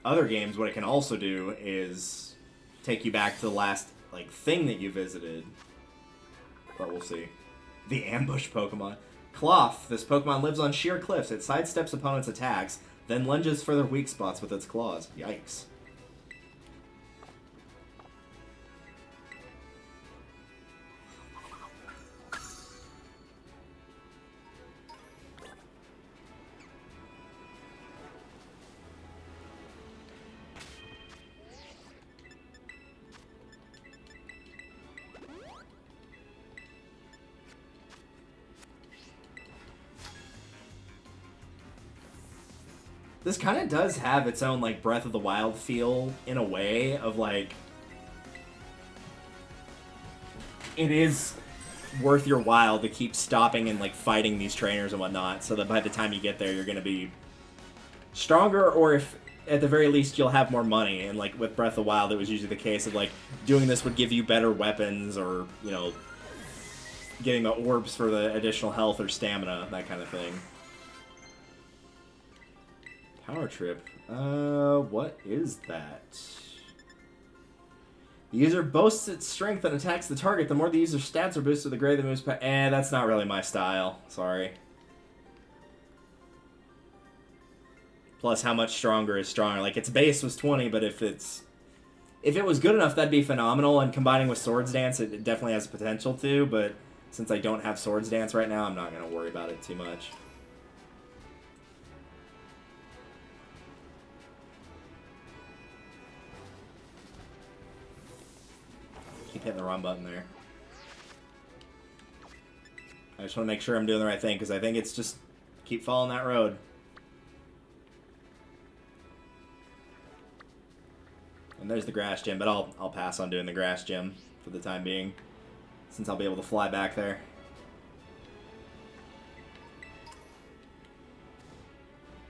other games, what it can also do is take you back to the last, like, thing that you visited. But we'll see. The ambush Pokemon. Cloth. This Pokemon lives on sheer cliffs. It sidesteps opponents' attacks, then lunges for their weak spots with its claws. Yikes. This kind of does have its own, like, Breath of the Wild feel, in a way, of, like... It is worth your while to keep stopping and, like, fighting these trainers and whatnot, so that by the time you get there, you're gonna be stronger, or if, at the very least, you'll have more money. And, like, with Breath of the Wild, it was usually the case of, like, doing this would give you better weapons, or, you know, getting the orbs for the additional health or stamina, that kind of thing. Power Trip. What is that? The user boasts its strength and attacks the target. The more the user's stats are boosted, the greater the move's power. That's not really my style. Sorry. Plus, how much stronger is stronger? Like, its base was 20, but if it was good enough, that'd be phenomenal. And combining with Swords Dance, it definitely has potential to. But since I don't have Swords Dance right now, I'm not going to worry about it too much. Keep hitting the wrong button there. I just want to make sure I'm doing the right thing, because I think it's just keep following that road. And there's the grass gym, but I'll pass on doing the grass gym for the time being, since I'll be able to fly back there.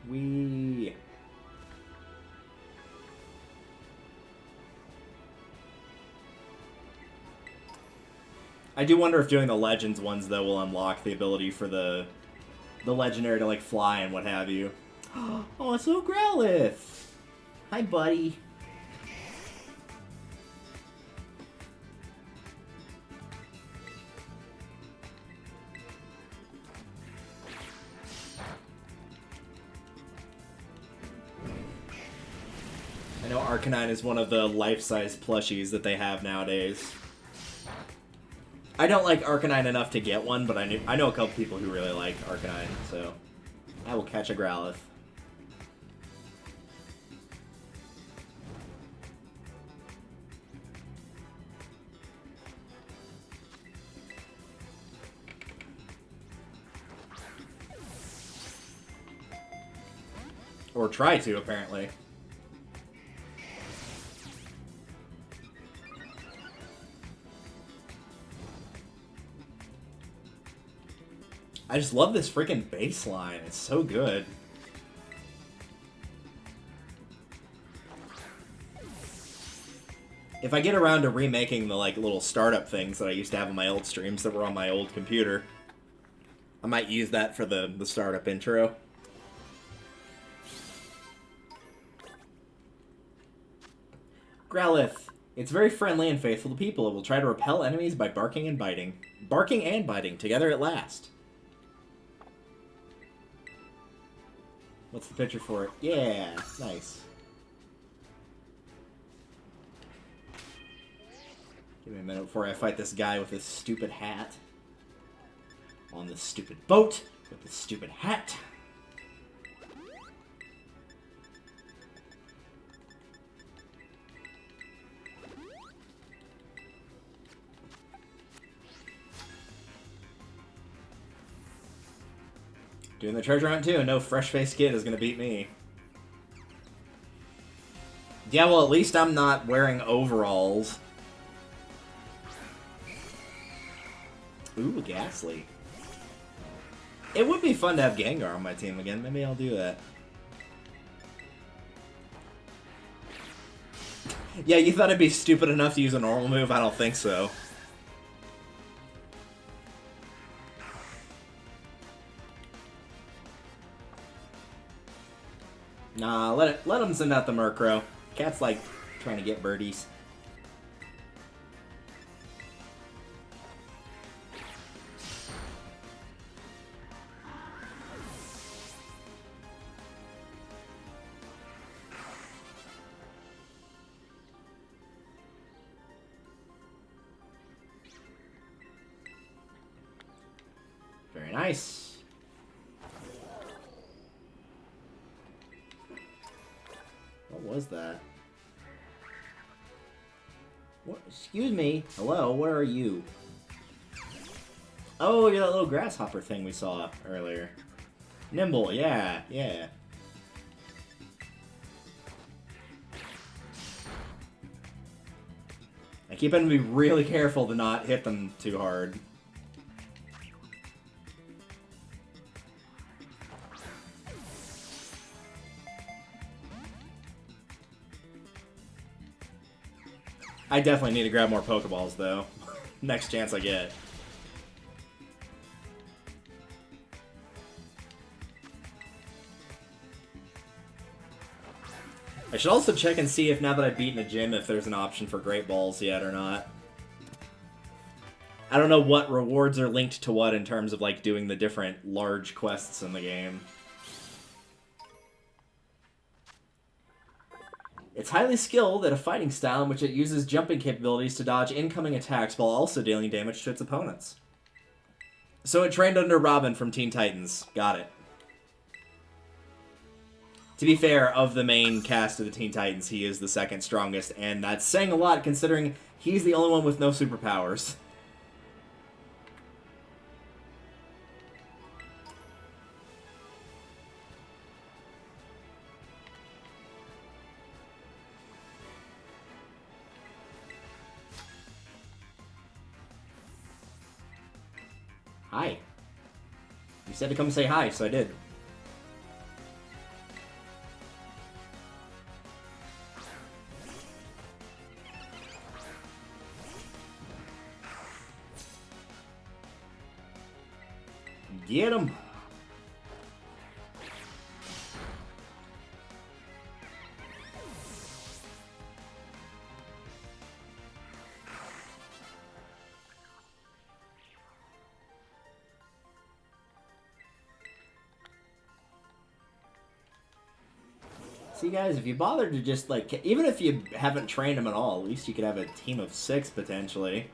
Whee! I do wonder if doing the Legends ones, though, will unlock the ability for the Legendary to, like, fly and what have you. Oh, it's so Growlithe! Hi, buddy. I know Arcanine is one of the life-size plushies that they have nowadays. I don't like Arcanine enough to get one, but I know a couple people who really like Arcanine, so I will catch a Growlithe. Or try to, apparently. I just love this freaking baseline. It's so good. If I get around to remaking the, like, little startup things that I used to have on my old streams that were on my old computer, I might use that for the startup intro. Growlithe. It's very friendly and faithful to people. It will try to repel enemies by barking and biting. Barking and biting, together at last. What's the picture for it? Yeah, nice. Give me a minute before I fight this guy with this stupid hat. On this stupid boat with this stupid hat. Doing the treasure hunt too, and no fresh-faced kid is gonna beat me. Yeah, well, at least I'm not wearing overalls. Ooh, Ghastly. It would be fun to have Gengar on my team again. Maybe I'll do that. Yeah, you thought it'd be stupid enough to use a normal move? I don't think so. Nah, let him send out the Murkrow. Cat's like trying to get birdies. Very nice. What was that? What? Excuse me. Hello, where are you? Oh, you're that little grasshopper thing we saw earlier. Nimble, yeah, yeah. I keep having to be really careful to not hit them too hard. I definitely need to grab more Pokeballs, though. Next chance I get. I should also check and see if, now that I've beaten a gym, if there's an option for Great Balls yet or not. I don't know what rewards are linked to what in terms of, like, doing the different large quests in the game. It's highly skilled at a fighting style in which it uses jumping capabilities to dodge incoming attacks while also dealing damage to its opponents. So it trained under Robin from Teen Titans. Got it. To be fair, of the main cast of the Teen Titans, he is the second strongest, and that's saying a lot considering he's the only one with no superpowers. Hi. You said to come say hi, so I did. Get him! See, guys, if you bothered to just, like, even if you haven't trained him at all, at least you could have a team of 6, potentially.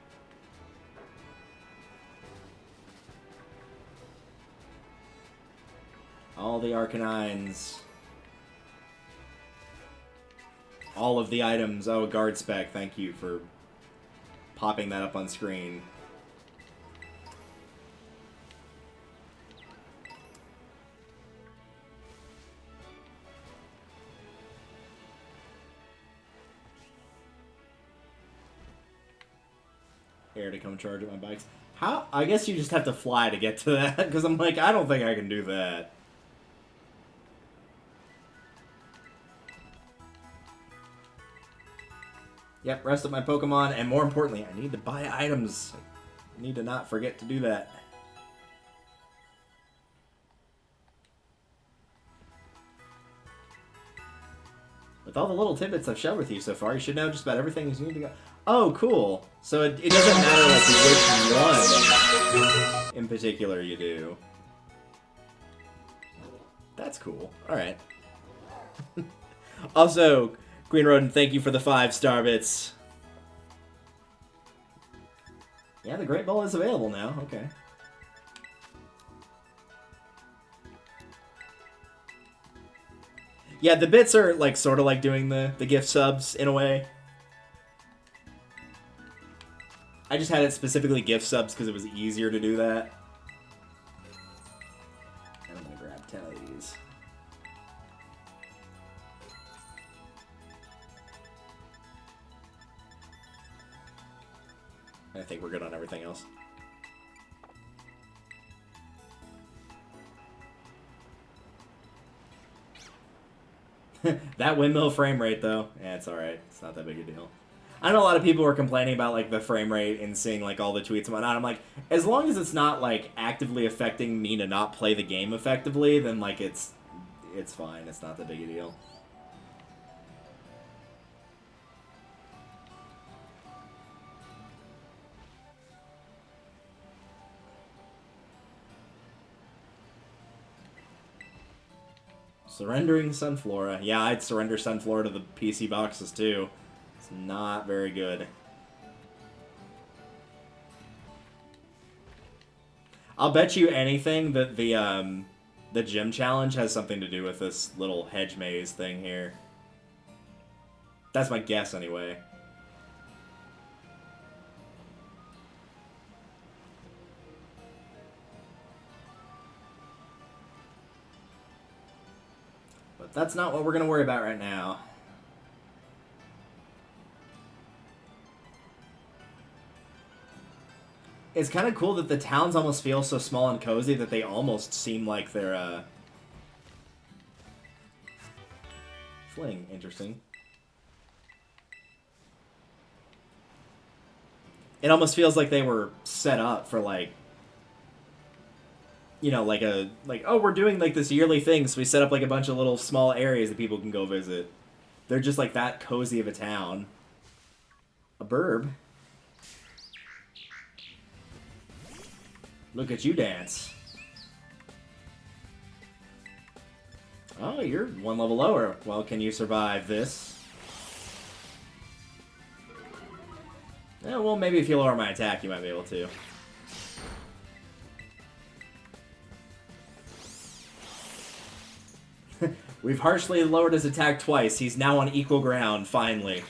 All the Arcanines. All of the items. Oh, guard spec, thank you for popping that up on screen. Air to come charge at my bikes. How? I guess you just have to fly to get to that, because I'm like, I don't think I can do that. Yep, rest of my Pokemon, and more importantly, I need to buy items. I need to not forget to do that. With all the little tidbits I've shared with you so far, you should know just about everything you need to go. Oh, cool. So it doesn't matter like which one in particular you do. That's cool. Alright. Also, Queen Rodent, thank you for the 5-star bits. Yeah, the Great Ball is available now. Okay. Yeah, the bits are like sort of like doing the gift subs in a way. I just had it specifically gift subs because it was easier to do that. I'm gonna grab 10 of these. I think we're good on everything else. That windmill frame rate, though, yeah, it's alright. It's not that big a deal. I know a lot of people were complaining about, like, the frame rate and seeing, like, all the tweets and whatnot. I'm like, as long as it's not, like, actively affecting me to not play the game effectively, then, like, it's It's fine. It's not that big a deal. Surrendering Sunflora. Yeah, I'd surrender Sunflora to the PC boxes too. It's not very good. I'll bet you anything that the gym challenge has something to do with this little hedge maze thing here. That's my guess anyway. But that's not what we're going to worry about right now. It's kind of cool that the towns almost feel so small and cozy that they almost seem like they're, fling. Interesting. It almost feels like they were set up for, like, you know, like oh, we're doing, like, this yearly thing, so we set up, like, a bunch of little small areas that people can go visit. They're just, like, that cozy of a town. A burb. Look at you dance. Oh, you're one level lower. Well, can you survive this? Yeah, well, maybe if you lower my attack, you might be able to. We've harshly lowered his attack twice. He's now on equal ground, finally.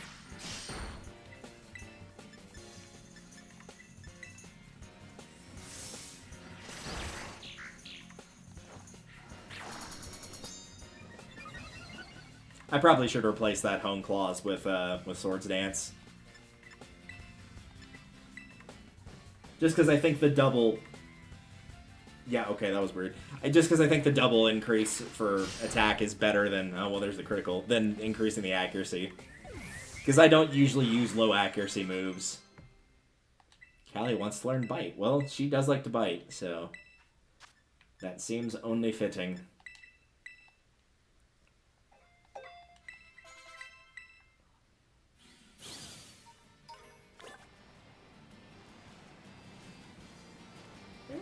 I probably should replace that Hone Claws with Swords Dance. Just because I think the double... Yeah, okay, that was weird. Just because I think the double increase for attack is better than... Oh, well, there's the critical. Than increasing the accuracy. Because I don't usually use low accuracy moves. Callie wants to learn Bite. Well, she does like to bite, so... That seems only fitting.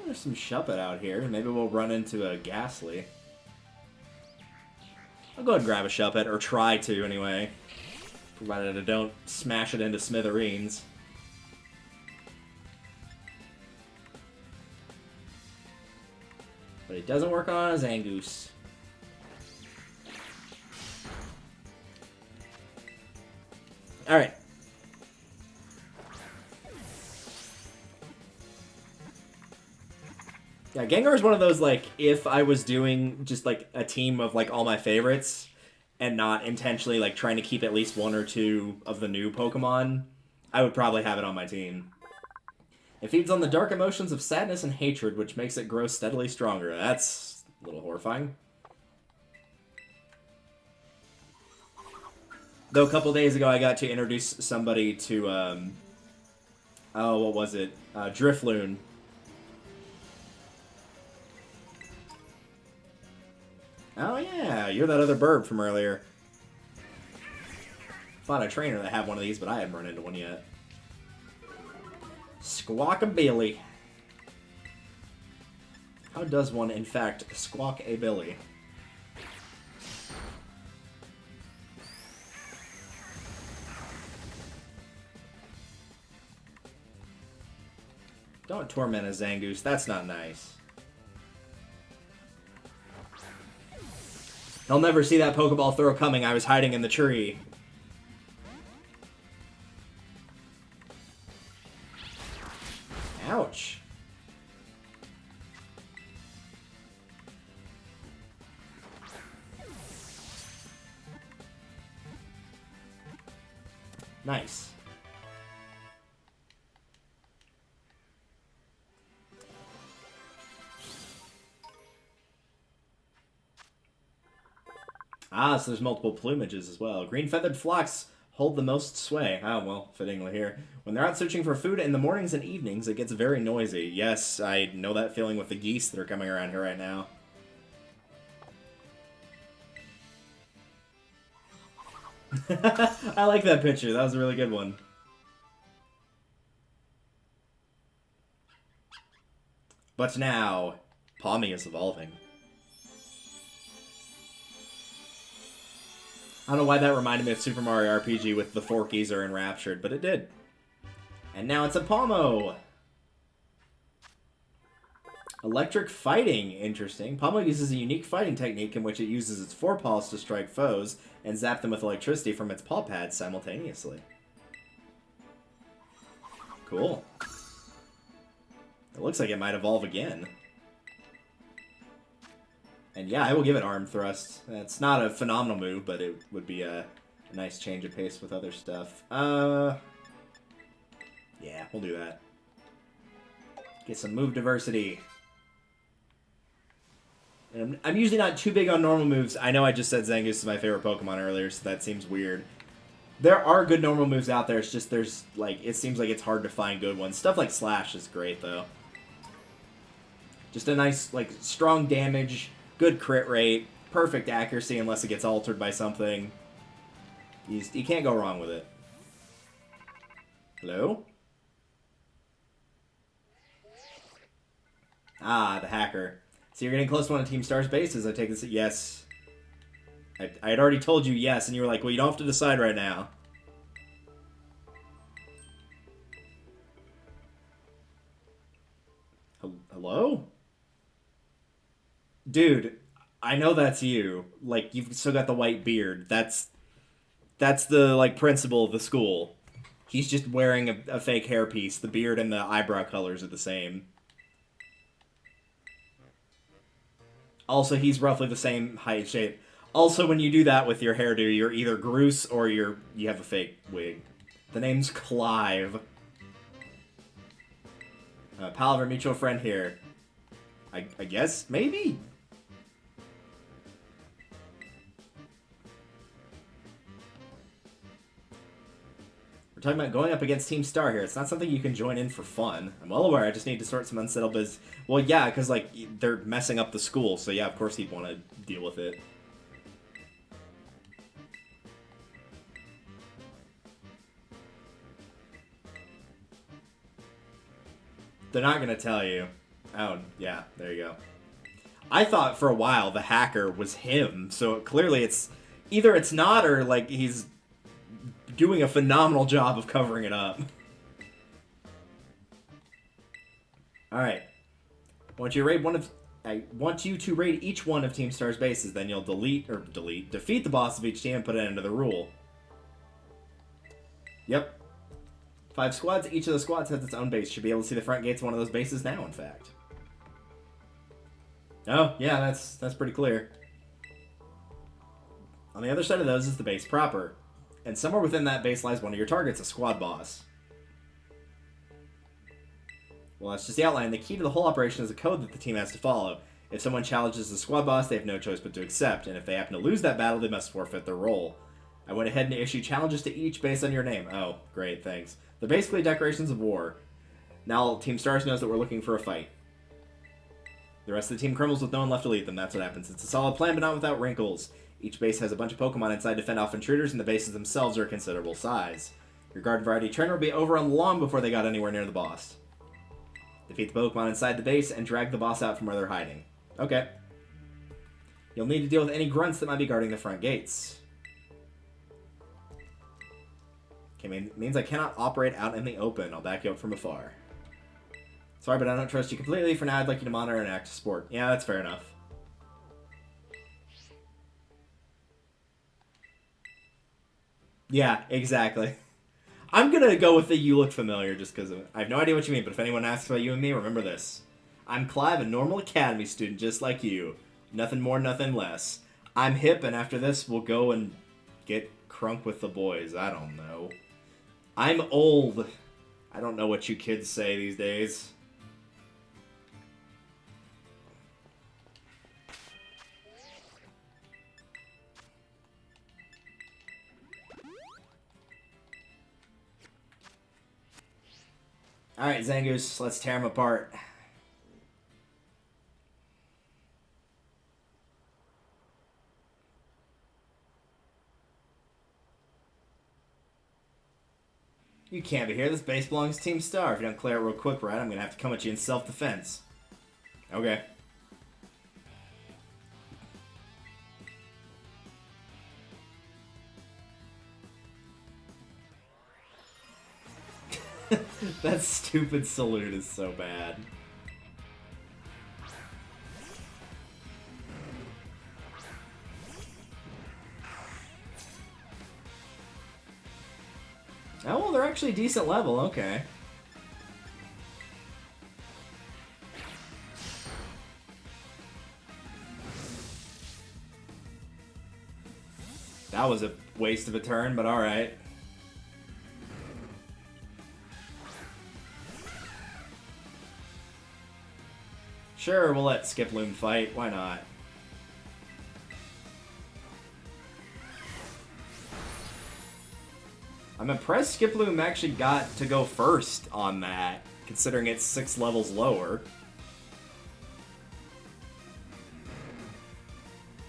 There's some Shuppet out here. Maybe we'll run into a Ghastly. I'll go ahead and grab a Shuppet, or try to anyway. Provided I don't smash it into smithereens. But it doesn't work on a Zangoose. Alright. Yeah, Gengar is one of those, like, if I was doing just, like, a team of, like, all my favorites and not intentionally, like, trying to keep at least one or two of the new Pokemon, I would probably have it on my team. It feeds on the dark emotions of sadness and hatred, which makes it grow steadily stronger. That's a little horrifying. Though a couple days ago I got to introduce somebody to, oh, what was it? Drifloon. Oh yeah, you're that other bird from earlier. Found a trainer that had one of these, but I haven't run into one yet. Squawk-a-billy. How does one, in fact, squawk a billy? Don't torment a Zangoose, that's not nice. He'll never see that Pokeball throw coming. I was hiding in the tree. Ouch. Nice. Ah, so there's multiple plumages as well. Green feathered flocks hold the most sway. Oh, well, fittingly here. When they're out searching for food in the mornings and evenings, it gets very noisy. Yes, I know that feeling with the geese that are coming around here right now. I like that picture. That was a really good one. But now, Palmy is evolving. I don't know why that reminded me of Super Mario RPG with the Forkies are enraptured, but it did. And now it's a Palmo! Electric fighting, interesting. Palmo uses a unique fighting technique in which it uses its forepaws to strike foes and zap them with electricity from its paw pads simultaneously. Cool. It looks like it might evolve again. And yeah, I will give it Arm Thrust. It's not a phenomenal move, but it would be a nice change of pace with other stuff. Yeah, we'll do that. Get some move diversity. And I'm usually not too big on normal moves. I know I just said Zangoose is my favorite Pokemon earlier, so that seems weird. There are good normal moves out there. It's just there's, like, it seems like it's hard to find good ones. Stuff like Slash is great, though. Just a nice, like, strong damage, good crit rate, perfect accuracy unless it gets altered by something. You can't go wrong with it. Hello? Ah, the hacker. So you're getting close to one of Team Star's bases. I take this. Yes. I had already told you yes, and you were like, well, you don't have to decide right now. Hello? Dude, I know that's you. Like, you've still got the white beard. That's the, like, principal of the school. He's just wearing a fake hairpiece. The beard and the eyebrow colors are the same. Also, he's roughly the same height, shape. Also, when you do that with your hairdo, you're either Groose or you have a fake wig. The name's Clive. Pal of our mutual friend here. I guess? Maybe? We're talking about going up against Team Star here. It's not something you can join in for fun. I'm well aware. I just need to sort some unsettled business. Well, yeah, because, like, they're messing up the school. So, yeah, of course he'd want to deal with it. They're not going to tell you. Oh, yeah, there you go. I thought for a while the hacker was him. So, clearly it's... Either it's not or, like, he's doing a phenomenal job of covering it up. Alright. I want you to raid each one of Team Star's bases, then you'll defeat the boss of each team and put it into the rule. Yep. 5 squads, each of the squads has its own base. Should be able to see the front gates of one of those bases now, in fact. Oh, yeah, that's pretty clear. On the other side of those is the base proper. And somewhere within that base lies one of your targets, a squad boss. Well, that's just the outline. The key to the whole operation is a code that the team has to follow. If someone challenges the squad boss, they have no choice but to accept, and if they happen to lose that battle, they must forfeit their role. I went ahead and issued challenges to each based on your name. Oh, great, thanks. They're basically declarations of war. Now Team Stars knows that we're looking for a fight. The rest of the team crumbles with no one left to lead them. That's what happens. It's a solid plan, but not without wrinkles. Each base has a bunch of Pokemon inside to fend off intruders, and the bases themselves are a considerable size. Your Garden Variety trainer will be over on long before they got anywhere near the boss. Defeat the Pokemon inside the base and drag the boss out from where they're hiding. Okay. You'll need to deal with any grunts that might be guarding the front gates. Okay, means I cannot operate out in the open. I'll back you up from afar. Sorry, but I don't trust you completely. For now, I'd like you to monitor and act as sport. Yeah, that's fair enough. Yeah, exactly. I'm gonna go with the you look familiar just because I have no idea what you mean, but if anyone asks about you and me, remember this. I'm Clive, a normal academy student just like you. Nothing more, nothing less. I'm hip, and after this, we'll go and get crunk with the boys. I don't know. I'm old. I don't know what you kids say these days. Alright, Zangoose, let's tear him apart. You can't be here. This base belongs to Team Star. If you don't clear it real quick, right, I'm gonna have to come at you in self-defense. Okay. That stupid salute is so bad. Oh, well, they're actually decent level. Okay. That was a waste of a turn, but alright. Sure, we'll let Skiploom fight. Why not? I'm impressed Skiploom actually got to go first on that, considering it's 6 levels lower.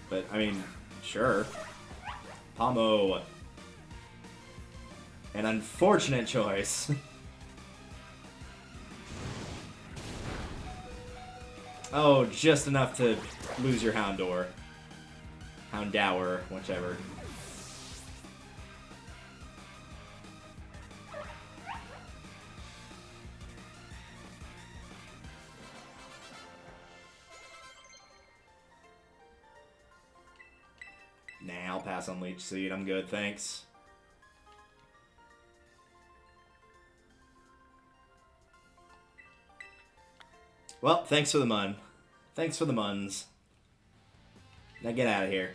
But, I mean, sure. Pomo. An unfortunate choice. Oh, just enough to lose your Houndour. Houndour, whichever. Nah, I'll pass on Leech Seed. I'm good, thanks. Well, thanks for the mun. Thanks for the muns. Now get out of here.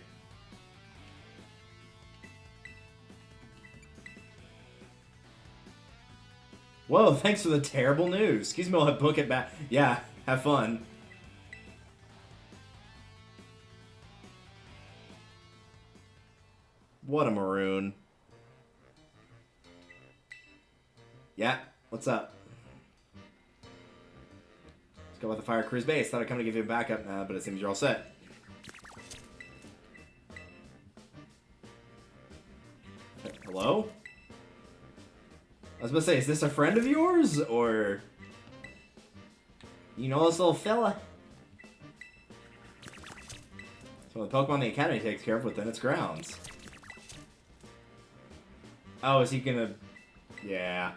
Whoa, thanks for the terrible news. Excuse me while I book it back. Yeah, have fun. What a maroon. Yeah, what's up? Let's go with the Fire Cruise base. Thought I'd come to give you a backup now, but it seems you're all set. Hello? I was about to say, is this a friend of yours, or... You know this little fella? So the Pokemon the Academy takes care of within its grounds. Oh, is he gonna... Yeah.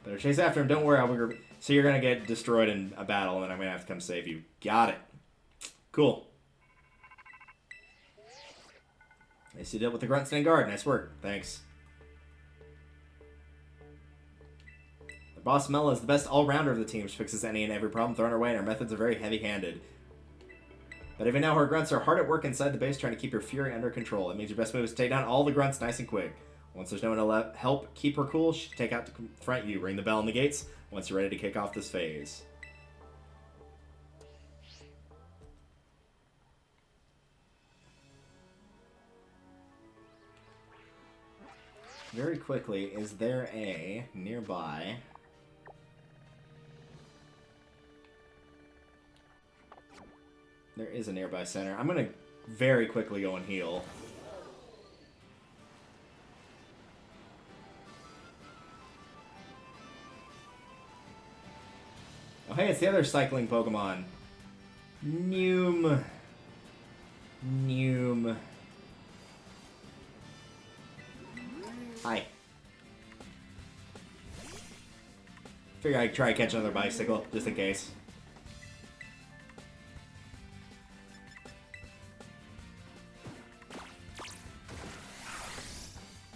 Better chase after him. Don't worry, I'll be... So you're gonna get destroyed in a battle, and then I'm gonna have to come save you. Got it. Cool. Nice you did with the Grunt Stand Guard. Nice work. Thanks. The Boss Mela is the best all-rounder of the team. She fixes any and every problem thrown her way, and her methods are very heavy-handed. But even now, her grunts are hard at work inside the base trying to keep your fury under control. It means your best move is to take down all the grunts nice and quick. Once there's no one to help keep her cool, she'll take out to confront you. Ring the bell on the gates once you're ready to kick off this phase. Very quickly, is there a nearby... There is a nearby center. I'm going to very quickly go and heal. Oh, hey, it's the other cycling Pokemon. Noom. Noom. Hi. Figure I'd try to catch another bicycle, just in case.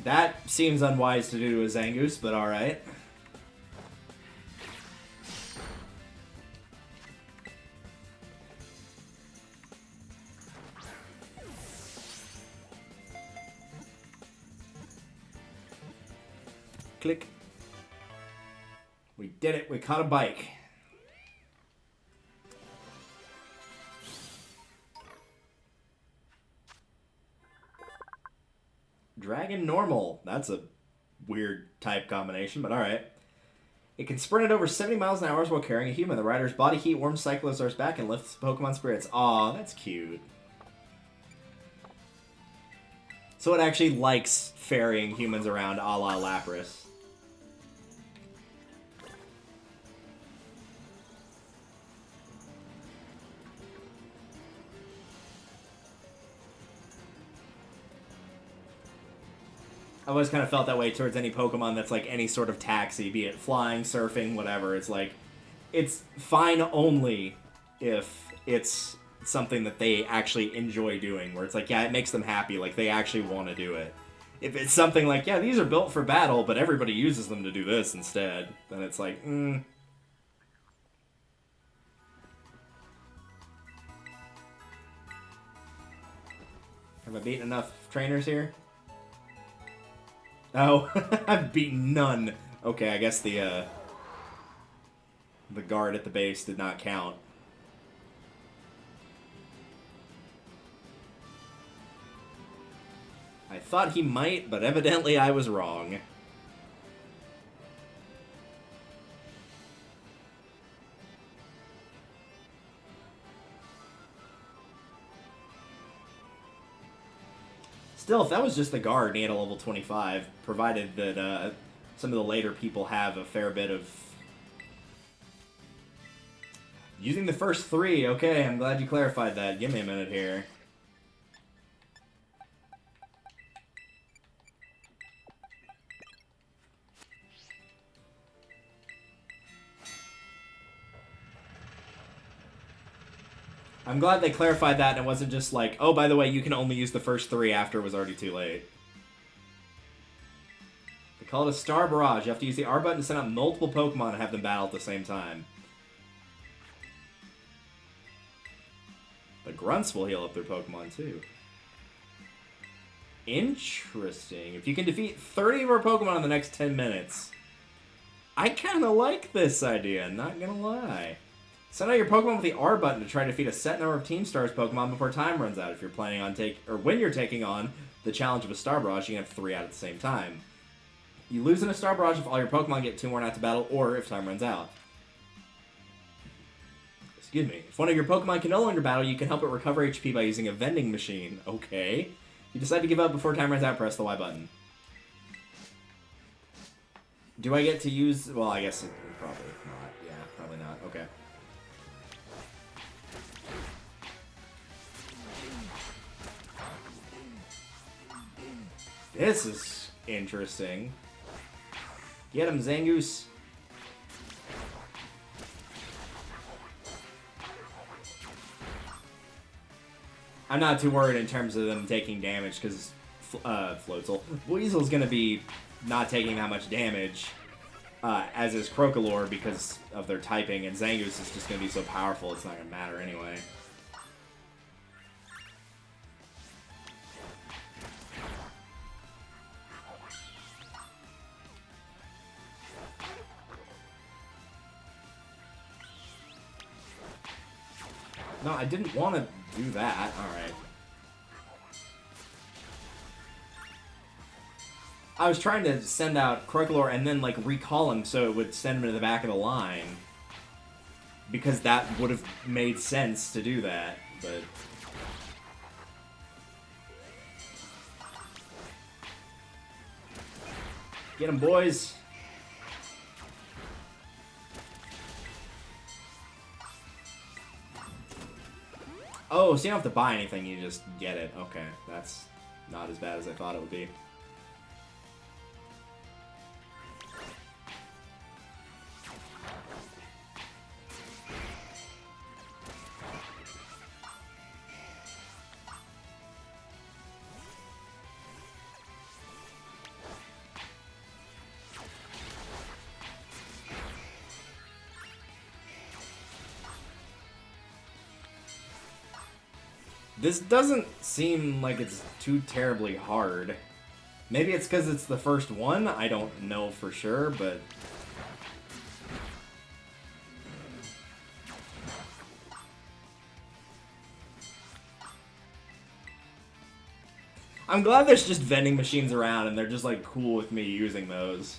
That seems unwise to do to a Zangoose, but alright. Click. We did it. We caught a bike. Dragon Normal. That's a weird type combination, but alright. It can sprint at over 70 miles an hour while carrying a human. The rider's body heat warms Cyclozar's back and lifts Pokemon spirits. Aw, that's cute. So it actually likes ferrying humans around a la Lapras. I've always kind of felt that way towards any Pokemon that's like any sort of taxi, be it flying, surfing, whatever. It's like, it's fine only if it's something that they actually enjoy doing, where it's like, yeah, it makes them happy, like they actually want to do it. If it's something like, yeah, these are built for battle, but everybody uses them to do this instead, then it's like, Have I beaten enough trainers here? Oh, I've beaten none. Okay, I guess the guard at the base did not count. I thought he might, but evidently I was wrong. Still, if that was just the guard and he had a level 25, provided that some of the later people have a fair bit of... Using the first 3, okay, I'm glad you clarified that. Give me a minute here. I'm glad they clarified that and it wasn't just like, oh, by the way, you can only use the first 3 after it was already too late. They call it a Star Barrage. You have to use the R button to send out multiple Pokemon and have them battle at the same time. The Grunts will heal up their Pokemon, too. Interesting. If you can defeat 30 of our Pokemon in the next 10 minutes. I kind of like this idea, not gonna lie. Send out your Pokemon with the R button to try to defeat a set number of Team Stars Pokemon before time runs out. If you're planning on when you're taking on the challenge of a Star Barrage, you can have 3 out at the same time. You lose in a Star Barrage if all your Pokemon get 2 more out to battle, or if time runs out. Excuse me. If one of your Pokemon can no longer battle, you can help it recover HP by using a vending machine. Okay. If you decide to give up before time runs out, press the Y button. Do I get to use... Well, I guess probably not. Yeah, probably not. Okay. This is interesting. Get him, Zangoose. I'm not too worried in terms of them taking damage, because Floatzel. Weasel's going to be not taking that much damage, as is Crocolore, because of their typing, and Zangoose is just going to be so powerful it's not going to matter anyway. No, I didn't want to do that. Alright. I was trying to send out Crocolore and then, like, recall him so it would send him to the back of the line. Because that would have made sense to do that, but... Get him, boys! Oh, so you don't have to buy anything, you just get it. Okay, that's not as bad as I thought it would be. This doesn't seem like it's too terribly hard. Maybe it's because it's the first one? I don't know for sure, but... I'm glad there's just vending machines around and they're just, like, cool with me using those.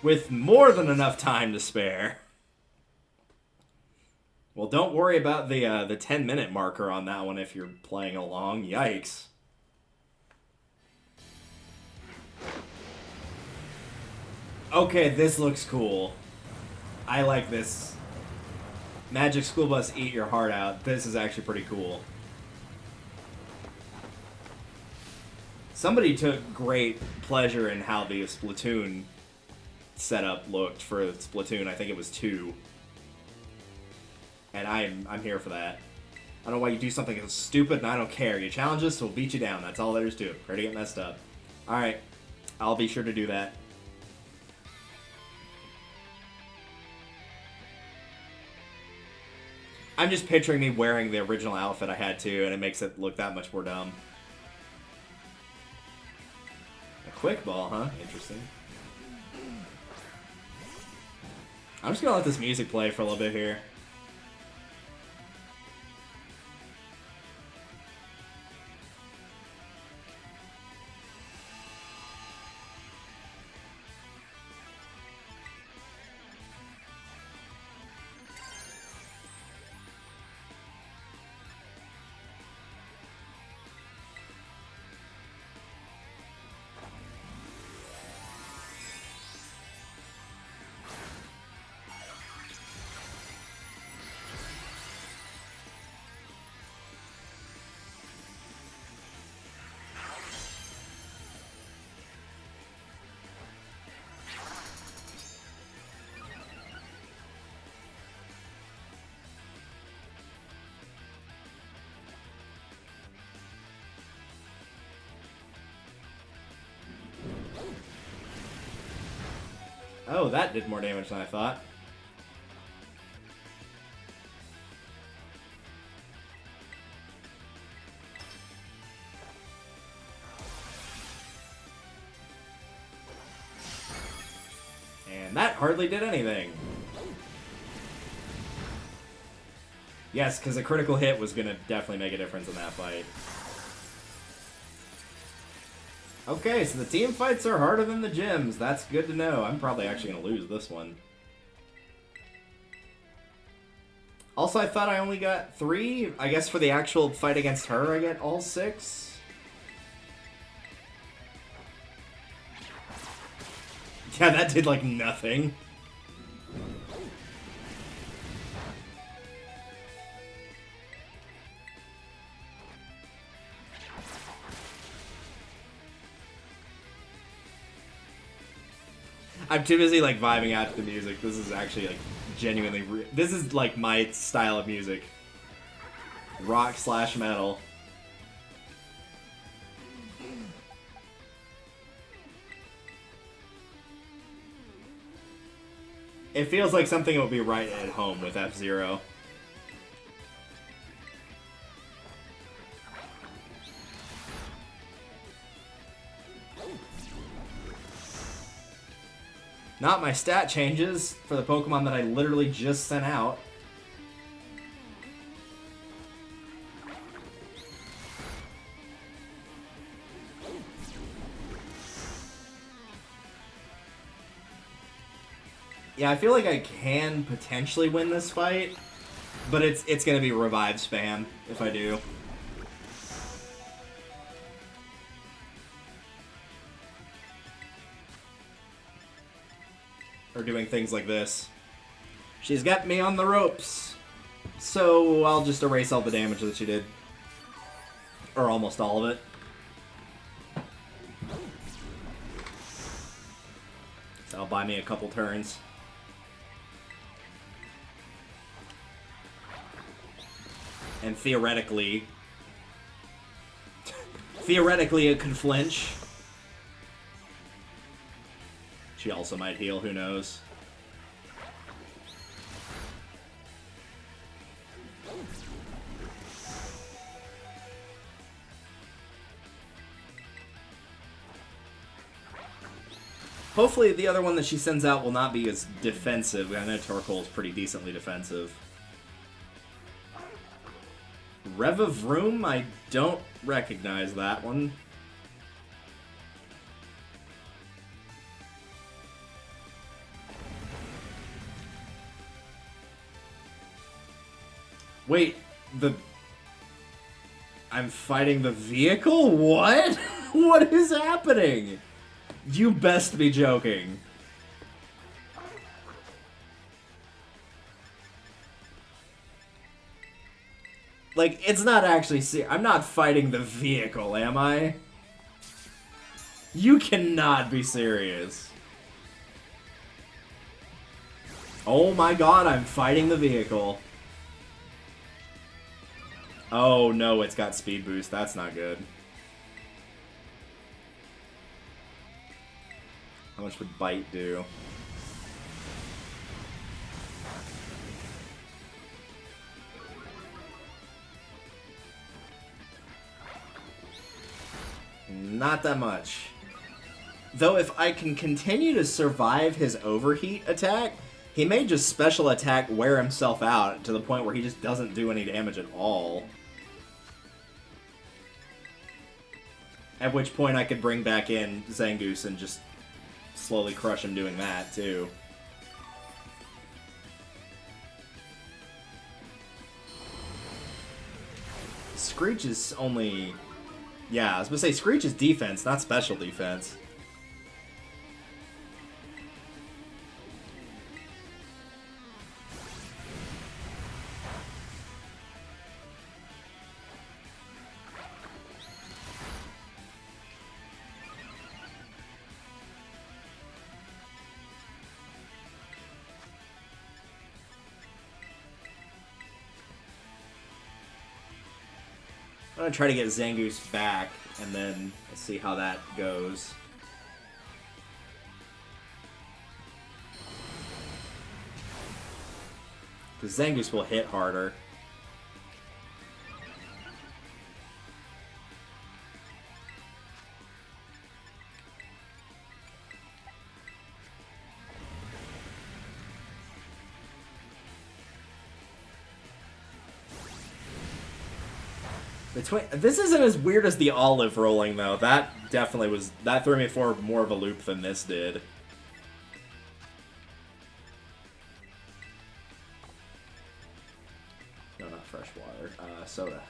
with more than enough time to spare. Well, don't worry about the 10-minute marker on that one if you're playing along. Yikes. Okay, this looks cool. I like this. Magic School Bus, eat your heart out. This is actually pretty cool. Somebody took great pleasure in how the Splatoon setup looked for Splatoon. I think it was 2. And I'm here for that. I don't know why you do something that's stupid, and I don't care. You challenge us, we'll beat you down. That's all there is to it. Prepare to get messed up. Alright. I'll be sure to do that. I'm just picturing me wearing the original outfit I had to, and it makes it look that much more dumb. A quick ball, huh? Interesting. I'm just gonna let this music play for a little bit here. Oh, that did more damage than I thought. And that hardly did anything. Yes, because a critical hit was going to definitely make a difference in that fight. Okay, so the team fights are harder than the gyms. That's good to know. I'm probably actually going to lose this one. Also, I thought I only got 3. I guess for the actual fight against her, I get all 6. Yeah, that did, like, nothing. I'm too busy, like, vibing out to the music. This is actually, like, genuinely... This is, like, my style of music. Rock/metal. It feels like something that would be right at home with F-Zero. Not my stat changes for the Pokemon that I literally just sent out. Yeah, I feel like I can potentially win this fight, but it's gonna be revive spam if I do. Or doing things like this. She's got me on the ropes. So I'll just erase all the damage that she did. Or almost all of it. So that'll buy me a couple turns. And theoretically... theoretically it could flinch. She also might heal, who knows. Hopefully the other one that she sends out will not be as defensive. I know Torkoal is pretty decently defensive. Revavroom? I don't recognize that one. Wait, I'm fighting the vehicle? What? What is happening? You best be joking. Like, it's not actually I'm not fighting the vehicle, am I? You cannot be serious. Oh my god, I'm fighting the vehicle. Oh no, it's got speed boost. That's not good. How much would bite do? Not that much. Though if I can continue to survive his overheat attack, he may just special attack wear himself out to the point where he just doesn't do any damage at all. At which point I could bring back in Zangoose and just slowly crush him doing that, too. Screech is only... Yeah, I was gonna say Screech is defense, not special defense. I'm gonna try to get Zangoose back, and then see how that goes. Because Zangoose will hit harder. This isn't as weird as the olive rolling, though. That definitely was... That threw me for more of a loop than this did. No, not fresh water. Soda.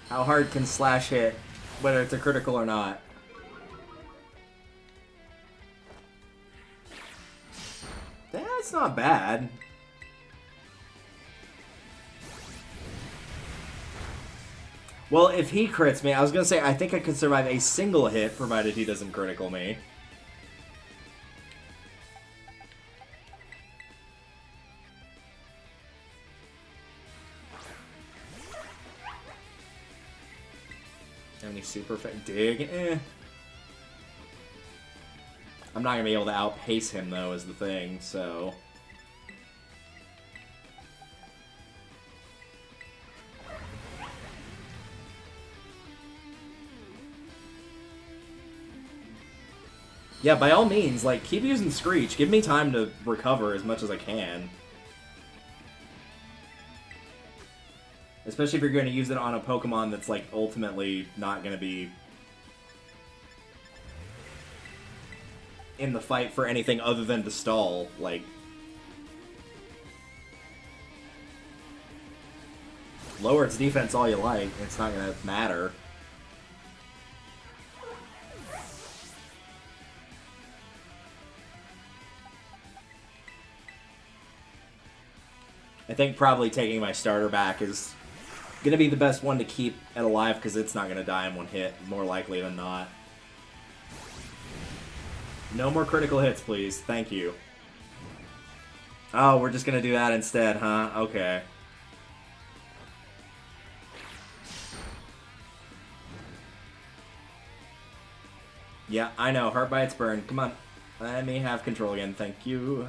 How hard can Slash hit, whether it's a critical or not? That's not bad. Well, if he crits me, I was gonna say I think I could survive a single hit, provided he doesn't critical me. Any super dig? I'm not gonna be able to outpace him though, is the thing, so. Yeah, by all means, like, keep using Screech. Give me time to recover as much as I can. Especially if you're going to use it on a Pokemon that's, like, ultimately not going to be in the fight for anything other than to stall. Like, lower its defense all you like. It's not going to matter. I think probably taking my starter back is going to be the best one to keep it alive because it's not going to die in one hit, more likely than not. No more critical hits, please. Thank you. Oh, we're just going to do that instead, huh? Okay. Yeah, I know. Heart Bites burn. Come on. Let me have control again. Thank you.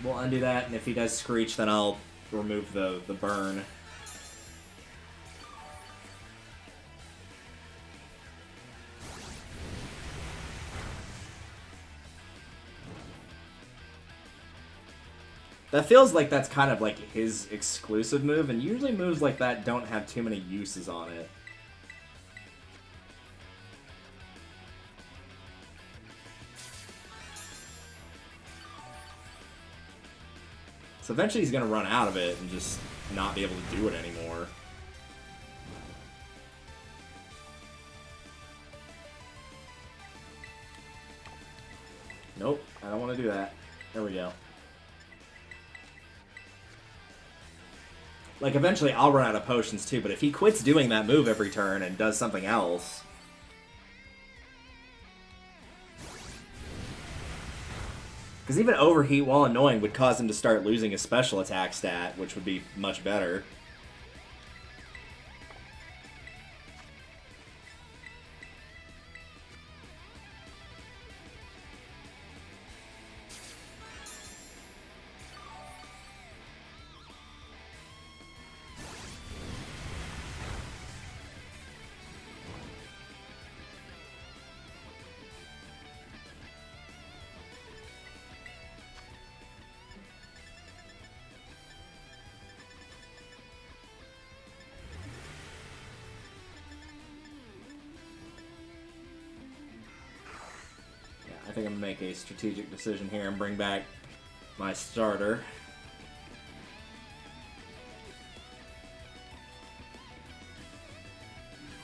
We'll undo that, and if he does Screech, then I'll remove the burn. That feels like that's kind of like his exclusive move, and usually moves like that don't have too many uses on it. So eventually he's going to run out of it and just not be able to do it anymore. Nope, I don't want to do that. There we go. Like, eventually I'll run out of potions too, but if he quits doing that move every turn and does something else... Because even Overheat, while annoying, would cause him to start losing his special attack stat, which would be much better. I think I'm going to make a strategic decision here and bring back my starter.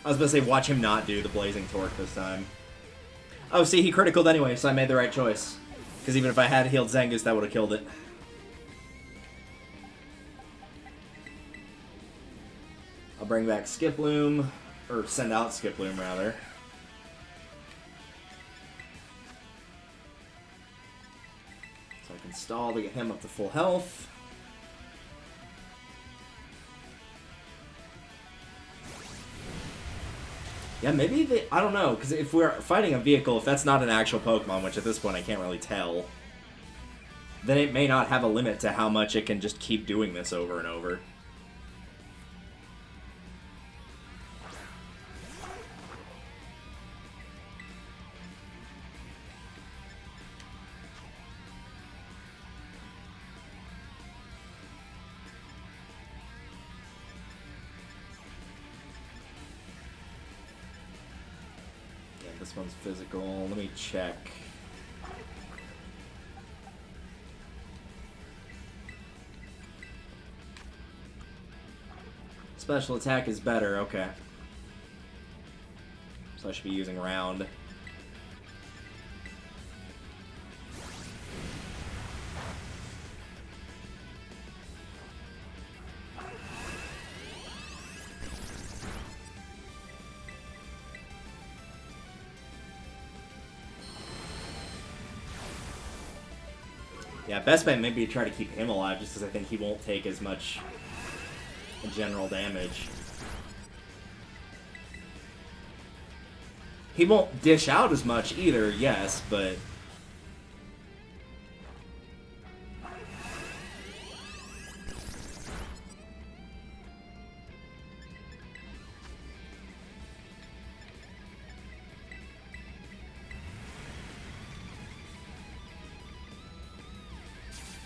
I was about to say, watch him not do the Blazing Torque this time. Oh, see, he criticaled anyway, so I made the right choice. Because even if I had healed Zangoose, that would have killed it. I'll bring back Skiploom, or send out Skiploom, rather. So I can stall to get him up to full health. Yeah, maybe I don't know, because if we're fighting a vehicle, if that's not an actual Pokemon, which at this point I can't really tell, then it may not have a limit to how much it can just keep doing this over and over. This one's physical. Let me check. Special attack is better, okay. So I should be using round. Yeah, best bet maybe try to keep him alive, just because I think he won't take as much general damage. He won't dish out as much either, yes, but...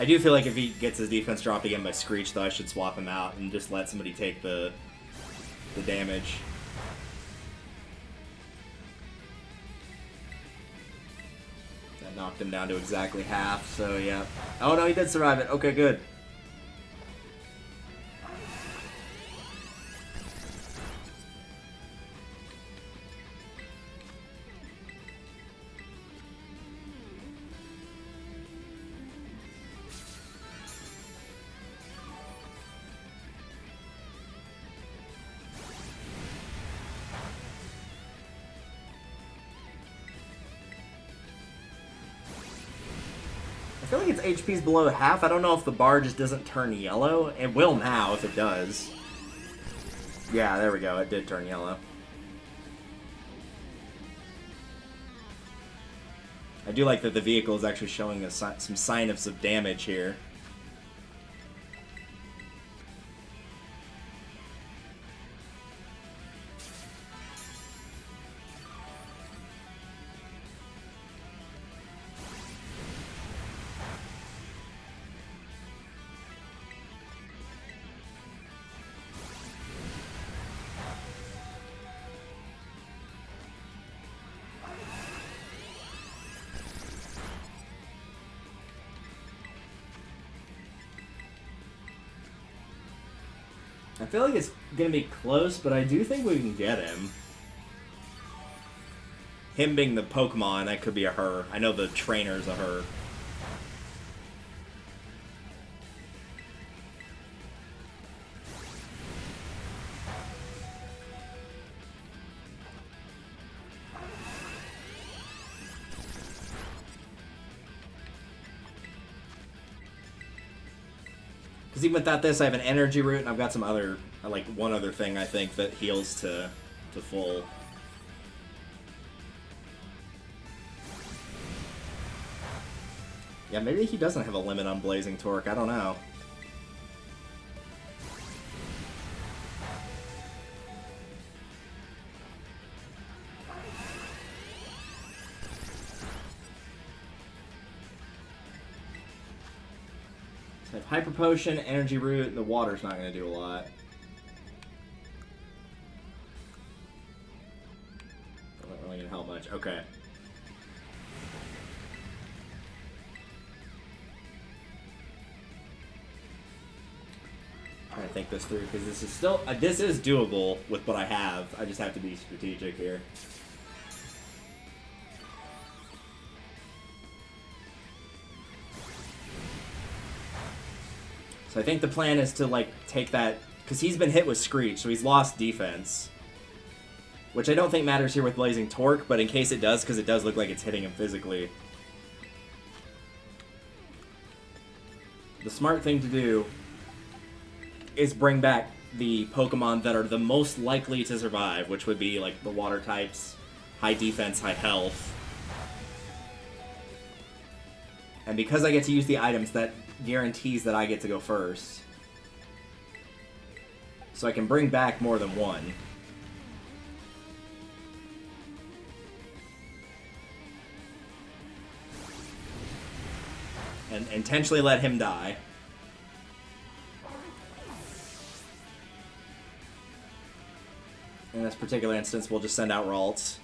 I do feel like if he gets his defense dropped again by Screech, though, I should swap him out and just let somebody take the damage. That knocked him down to exactly half, so yeah. Oh no, he did survive it. Okay, good. I feel like its HP's below half. I don't know if the bar just doesn't turn yellow. It will now if it does. Yeah, there we go. It did turn yellow. I do like that the vehicle is actually showing us some sign of some damage here. I feel like it's going to be close, but I do think we can get him. Him being the Pokemon, that could be a her. I know the trainer's a her. Because even without this, I have an energy root, and I've got some other, like, one other thing, I think, that heals to full. Yeah, maybe he doesn't have a limit on Blazing Torque, I don't know. So I have Hyper Potion, Energy Root, the water's not going to do a lot. Not really going to help much. Okay. Trying to think this through, because this is still... this is doable with what I have. I just have to be strategic here. So I think the plan is to, like, take that... Because he's been hit with Screech, so he's lost defense. Which I don't think matters here with Blazing Torque, but in case it does, because it does look like it's hitting him physically. The smart thing to do is bring back the Pokemon that are the most likely to survive, which would be, like, the water types, high defense, high health. And because I get to use the items, that guarantees that I get to go first. So I can bring back more than one. And intentionally let him die. In this particular instance, we'll just send out Ralts.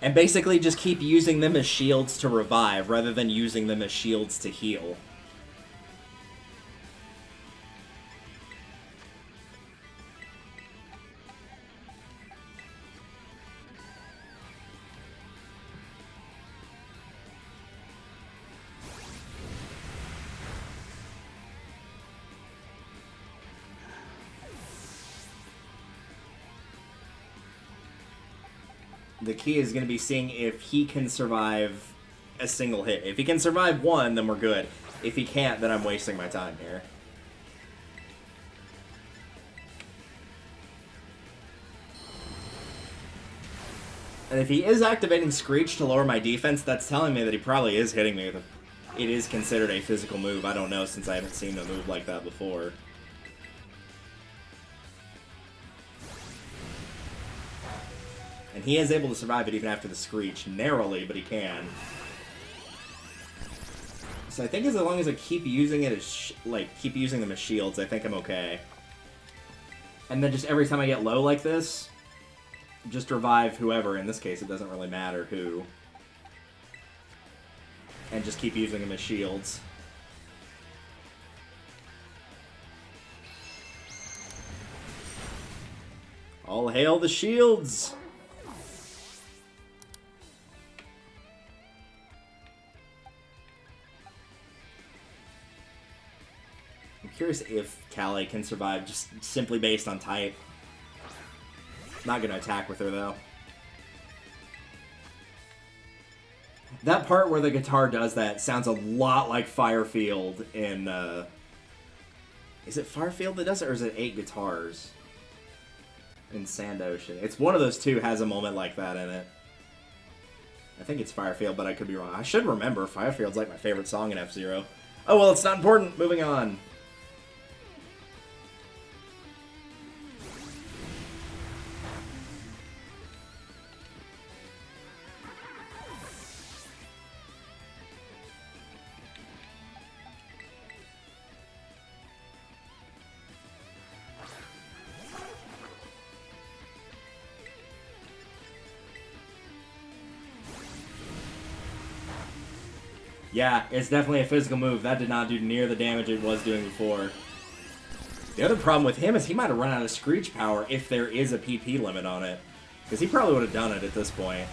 And basically just keep using them as shields to revive, rather than using them as shields to heal. The key is going to be seeing if he can survive a single hit. If he can survive one, then we're good. If he can't, then I'm wasting my time here. And if he is activating Screech to lower my defense, that's telling me that he probably is hitting me. It is considered a physical move. I don't know, since I haven't seen a move like that before. And he is able to survive it even after the Screech. Narrowly, but he can. So I think as long as I keep using it as, keep using them as shields, I think I'm okay. And then just every time I get low like this, just revive whoever. In this case, it doesn't really matter who. And just keep using them as shields. All hail the shields! I'm curious if Callie can survive just simply based on type. Not gonna attack with her though. That part where the guitar does that sounds a lot like Firefield in, is it Firefield that does it, or is it 8 Guitars? In Sand Ocean. It's one of those two has a moment like that in it. I think it's Firefield, but I could be wrong. I should remember. Firefield's like my favorite song in F-Zero. Oh, well, it's not important. Moving on. Yeah, it's definitely a physical move. That did not do near the damage it was doing before. The other problem with him is he might have run out of Screech power if there is a PP limit on it. Because he probably would have done it at this point.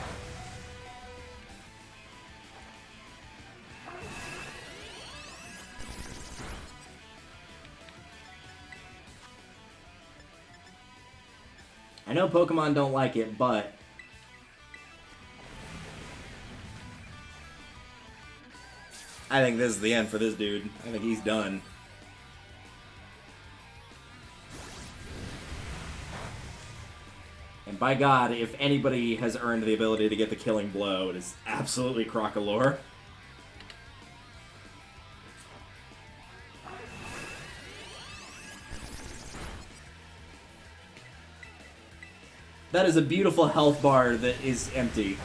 I know Pokemon don't like it, but... I think this is the end for this dude. I think he's done. And by God, if anybody has earned the ability to get the killing blow, it is absolutely Crocolore. That is a beautiful health bar that is empty.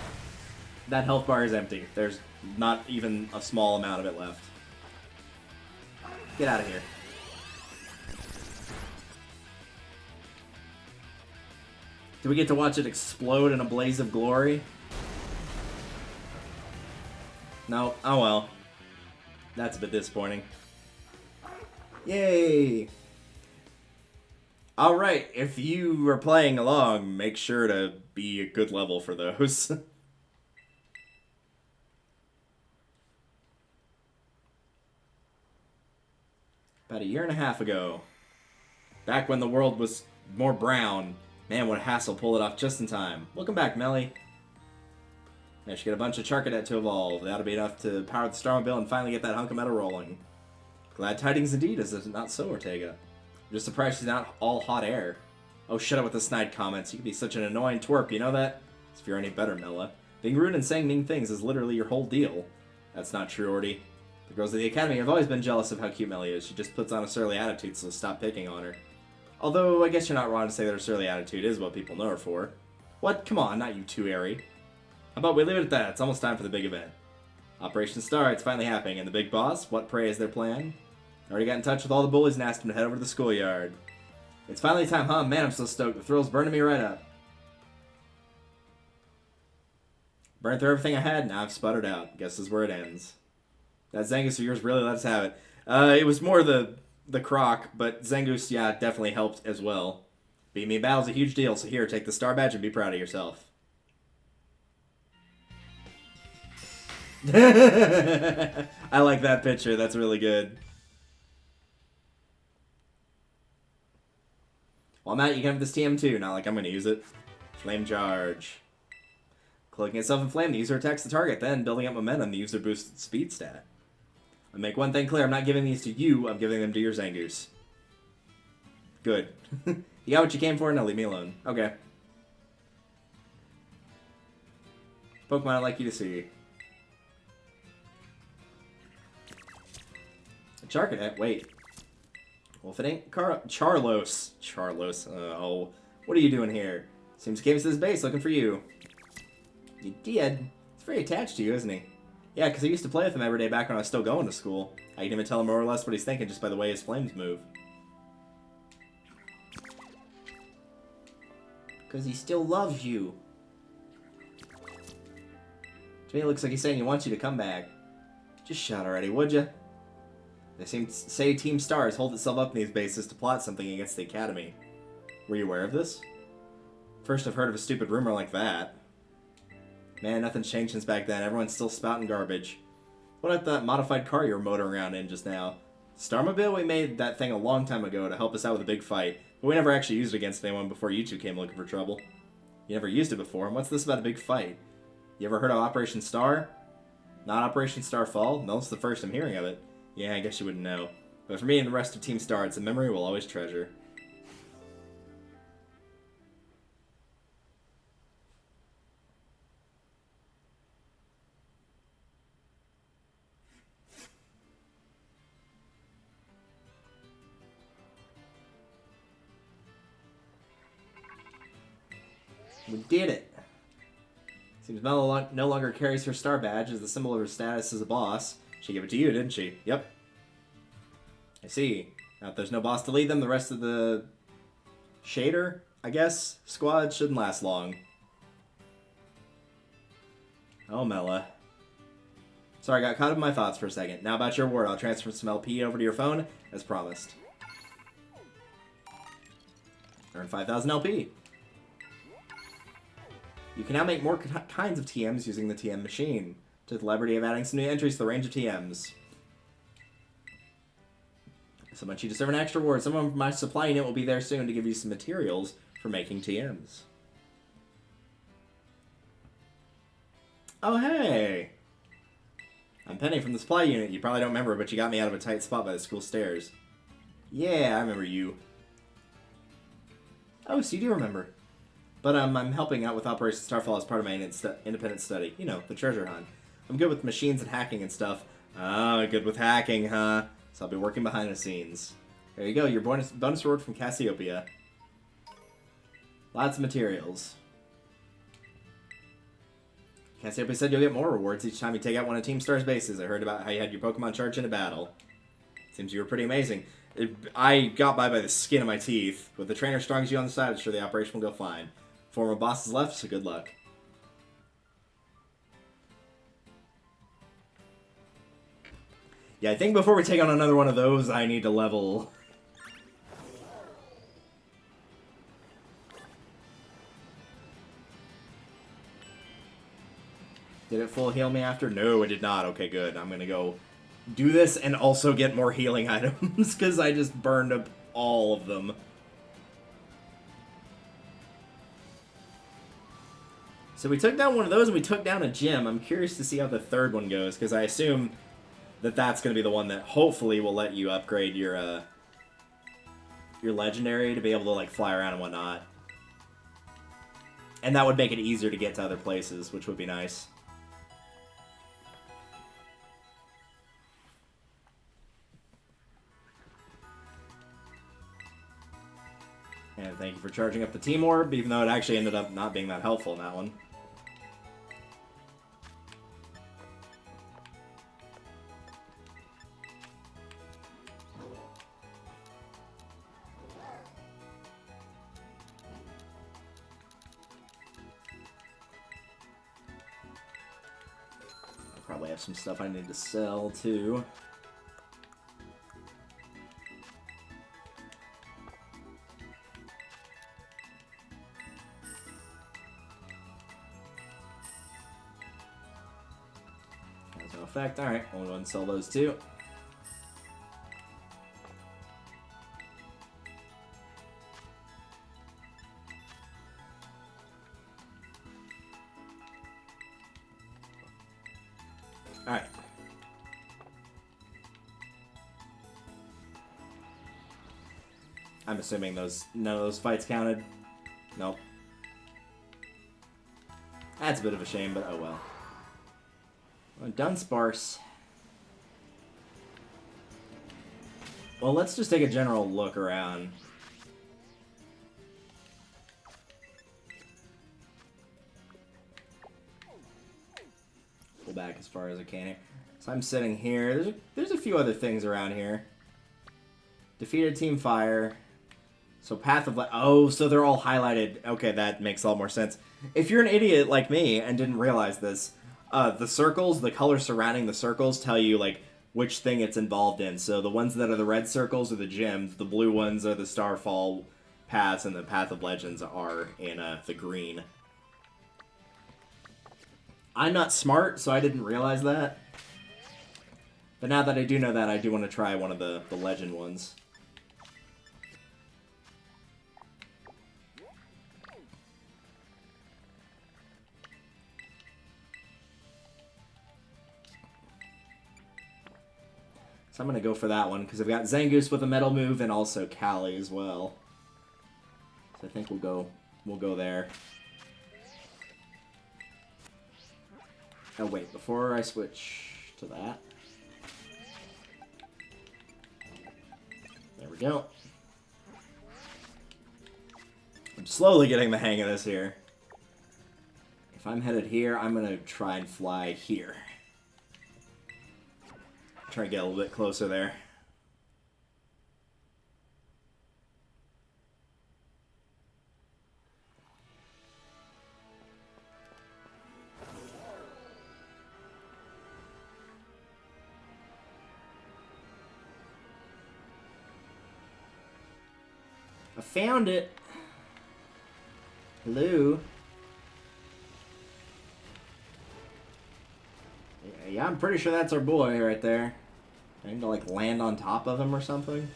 That health bar is empty. There's not even a small amount of it left. Get out of here. Do we get to watch it explode in a blaze of glory? No. Oh well. That's a bit disappointing. Yay! Alright, if you are playing along, make sure to be a good level for those. About a year and a half ago. Back when the world was more brown. Man, what a hassle, pull it off just in time. Welcome back, Melly. I should get a bunch of Charcadet to evolve. That'll be enough to power the Starmobile and finally get that hunk of metal rolling. Glad tidings indeed, is it not so, Ortega? I'm just surprised she's not all hot air. Oh, shut up with the snide comments. You can be such an annoying twerp, you know that? As if you're any better, Mela. Being rude and saying mean things is literally your whole deal. That's not true, Orty. The girls of the Academy have always been jealous of how cute Melly is. She just puts on a surly attitude, so stop picking on her. Although, I guess you're not wrong to say that her surly attitude is what people know her for. What? Come on, not you too, Airy. How about we leave it at that? It's almost time for the big event. Operation Star, it's finally happening. And the big boss? What, pray, is their plan? Already got in touch with all the bullies and asked them to head over to the schoolyard. It's finally time, huh? Man, I'm so stoked. The thrill's burning me right up. Burned through everything I had, now I've sputtered out. Guess this is where it ends. That Zangoose of yours really let us have it. It was more the Croc, but Zangoose, yeah, definitely helped as well. Beat me in battle's a huge deal, so here, take the star badge and be proud of yourself. I like that picture, that's really good. Well, Matt, you can have this TM2, not like I'm going to use it. Flame Charge. Cloaking itself in flame, the user attacks the target, then building up momentum, the user boosts speed stat. I make one thing clear, I'm not giving these to you, I'm giving them to your Zangoose. Good. You got what you came for, now leave me alone. Okay. Pokemon I'd like you to see. Charcadet, wait. Well, if it ain't Charlos. Charlos. Oh, what are you doing here? Seems he came to this base looking for you. You did? He's very attached to you, isn't he? Yeah, because I used to play with him every day back when I was still going to school. I can even tell him more or less what he's thinking just by the way his flames move. Because he still loves you. To me, it looks like he's saying he wants you to come back. Just shout already, would ya? They seem to say Team Star has holed itself up in these bases to plot something against the Academy. Were you aware of this? First I've heard of a stupid rumor like that. Man, nothing's changed since back then. Everyone's still spouting garbage. What about that modified car you were motoring around in just now? Starmobile, we made that thing a long time ago to help us out with a big fight, but we never actually used it against anyone before you two came looking for trouble. You never used it before, and what's this about a big fight? You ever heard of Operation Star? Not Operation Starfall? No, it's the first I'm hearing of it. Yeah, I guess you wouldn't know. But for me and the rest of Team Star, it's a memory we'll always treasure. We did it. Seems Mel no longer carries her star badge as the symbol of her status as a boss. She gave it to you, didn't she? Yep. I see. Now, if there's no boss to lead them, the rest of the shader, I guess, squad shouldn't last long. Oh, Mela. Sorry, I got caught up in my thoughts for a second. Now about your award, I'll transfer some LP over to your phone, as promised. Earn 5,000 LP. You can now make more kinds of TMs using the TM machine. To the liberty of adding some new entries to the range of TMs. So much you deserve an extra reward. Someone from my supply unit will be there soon to give you some materials for making TMs. Oh, hey! I'm Penny from the supply unit. You probably don't remember, but you got me out of a tight spot by the school stairs. Yeah, I remember you. Oh, so you do remember. But I'm helping out with Operation Starfall as part of my independent study. You know, the treasure hunt. I'm good with machines and hacking and stuff. Ah, good with hacking, huh? So I'll be working behind the scenes. There you go, your bonus reward from Cassiopeia. Lots of materials. Cassiopeia said you'll get more rewards each time you take out one of Team Star's bases. I heard about how you had your Pokemon charge into battle. Seems you were pretty amazing. I got by the skin of my teeth. With the trainer strong as you on the side, I'm sure the operation will go fine. Former boss is left, so good luck. Yeah, I think before we take on another one of those, I need to level. Did it full heal me after? No, it did not. Okay, good. I'm gonna go do this and also get more healing items, because I just burned up all of them. So we took down one of those, and we took down a gym. I'm curious to see how the third one goes, because I assume that that's going to be the one that hopefully will let you upgrade your legendary to be able to, like, fly around and whatnot. And that would make it easier to get to other places, which would be nice. And thank you for charging up the Team Orb, even though it actually ended up not being that helpful in that one. Probably have some stuff I need to sell, too. Has no effect. Alright, we'll go and sell those, too. Alright. I'm assuming none of those fights counted. Nope. That's a bit of a shame, but oh well. Well, done sparse. Well, let's just take a general look around. Pull back as far as I can here. So I'm sitting here. There's a few other things around here. Defeated Team Fire. So Path of oh, so they're all highlighted. Okay, that makes a lot more sense. If you're an idiot like me and didn't realize this, the circles, the colors surrounding the circles tell you, like, which thing it's involved in. So the ones that are the red circles are the gyms, the blue ones are the Starfall paths, and the Path of Legends are in the green. I'm not smart, so I didn't realize that. But now that I do know that, I do want to try one of the legend ones. So I'm going to go for that one, because I've got Zangoose with a metal move and also Callie as well. So I think we'll go there. Oh wait, before I switch to that. There we go. I'm slowly getting the hang of this here. If I'm headed here, I'm going to try and fly here. Try to get a little bit closer there. I found it. Hello. Yeah, I'm pretty sure that's our boy right there. I need to, like, land on top of him or something.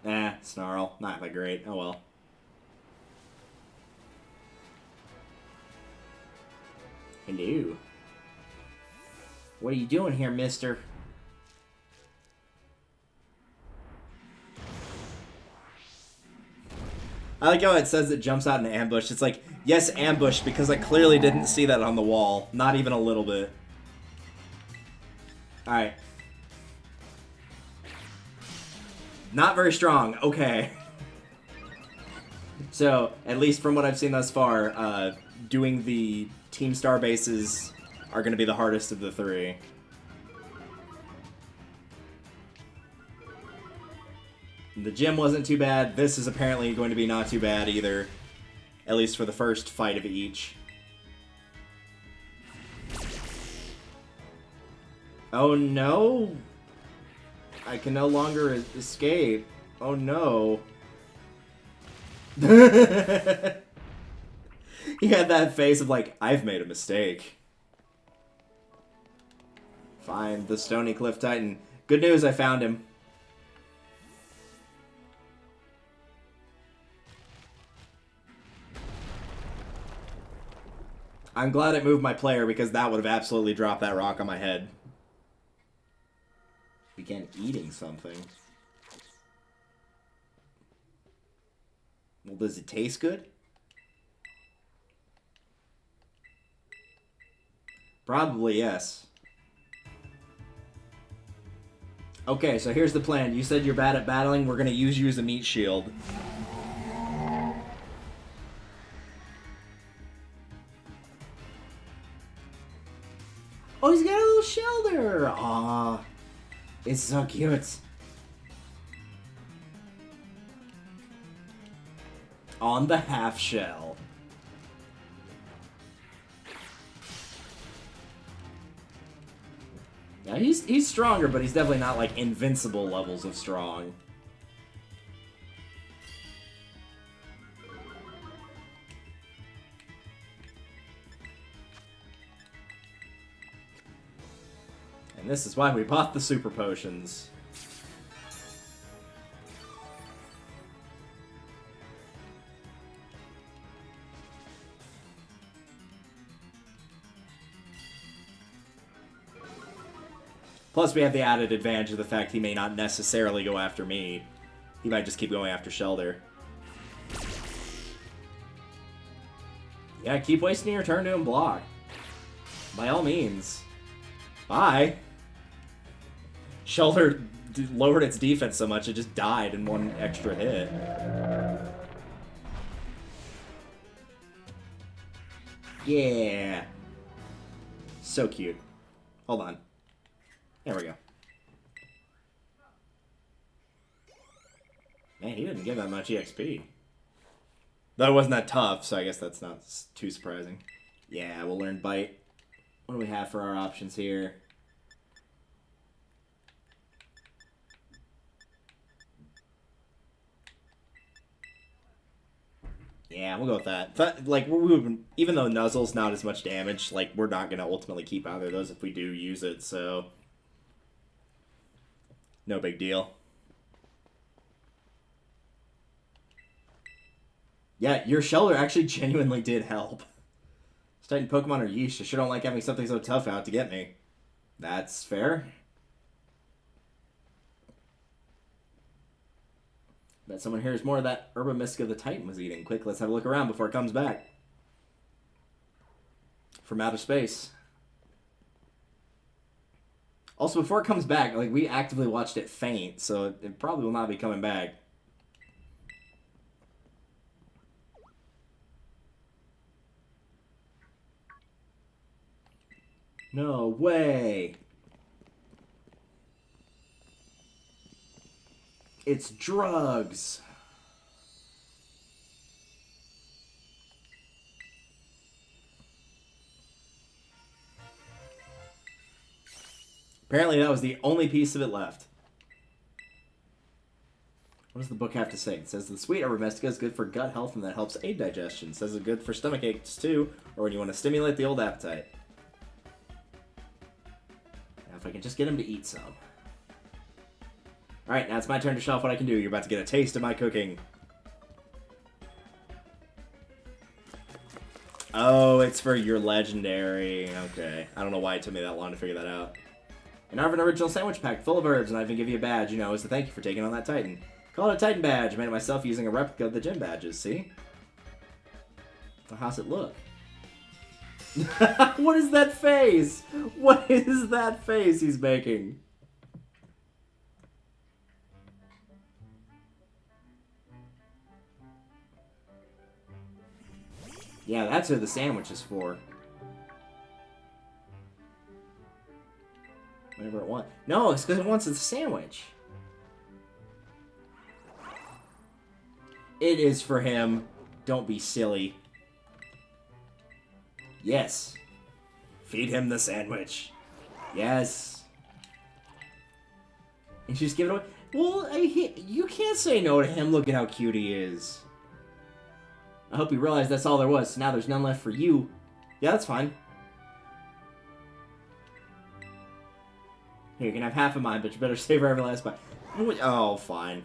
Nah, Snarl. Not that great. Oh well. Hello. What are you doing here, mister? I like how it says it jumps out in ambush. It's like, yes, ambush, because I clearly didn't see that on the wall. Not even a little bit. Alright. Not very strong. Okay. So, at least from what I've seen thus far, doing the Team Star bases are going to be the hardest of the three. The gym wasn't too bad. This is apparently going to be not too bad either. At least for the first fight of each. Oh no! I can no longer escape. Oh no. He had that face of like, I've made a mistake. Fine, the Stony Cliff Titan. Good news, I found him. I'm glad it moved my player because that would have absolutely dropped that rock on my head. Began eating something. Well, does it taste good? Probably, yes. Okay, so here's the plan. You said you're bad at battling. We're going to use you as a meat shield. Oh, he's got a little shoulder! Aww. It's so cute. On the half shell. Yeah, he's stronger, but he's definitely not like invincible levels of strong. And this is why we bought the super potions. Plus, we have the added advantage of the fact he may not necessarily go after me. He might just keep going after Shelder. Yeah, keep wasting your turn to him block. By all means. Bye. Shelter lowered its defense so much it just died in one extra hit. Yeah. So cute. Hold on. There we go. Man, he didn't give that much EXP. Though it wasn't that tough, so I guess that's not too surprising. Yeah, we'll learn Bite. What do we have for our options here? Yeah, we'll go with that. Like, even though Nuzzle's not as much damage, like, we're not going to ultimately keep either of those if we do use it, so... No big deal. Yeah, your Shelter actually genuinely did help. This Titan Pokemon are yeesh. I sure don't like having something so tough out to get me. That's fair. Bet someone hears more of that Herba Mystica the Titan was eating. Quick, let's have a look around before it comes back. From outer space. Also, before it comes back, like, we actively watched it faint, so it probably will not be coming back. No way. It's drugs. Apparently that was the only piece of it left. What does the book have to say? It says the sweet herba mystica is good for gut health and that helps aid digestion. It says it's good for stomach aches too, or when you want to stimulate the old appetite. Now if I can just get him to eat some. Alright, now it's my turn to show off what I can do. You're about to get a taste of my cooking. Oh, it's for your legendary. Okay. I don't know why it took me that long to figure that out. An Arvin original sandwich pack full of herbs, and I even give you a badge, you know, as a thank you for taking on that Titan. Call it a Titan badge. I made it myself using a replica of the gym badges, see? Well, how's it look? What is that face? What is that face he's making? Yeah, that's who the sandwich is for. Whatever it wants. No, it's because it wants a sandwich. It is for him. Don't be silly. Yes. Feed him the sandwich. Yes. And just give it away. Well, you can't say no to him. Look at how cute he is. I hope you realize that's all there was. So now there's none left for you. Yeah, that's fine. Here, you can have half of mine, but you better savor every last bite. Oh, fine.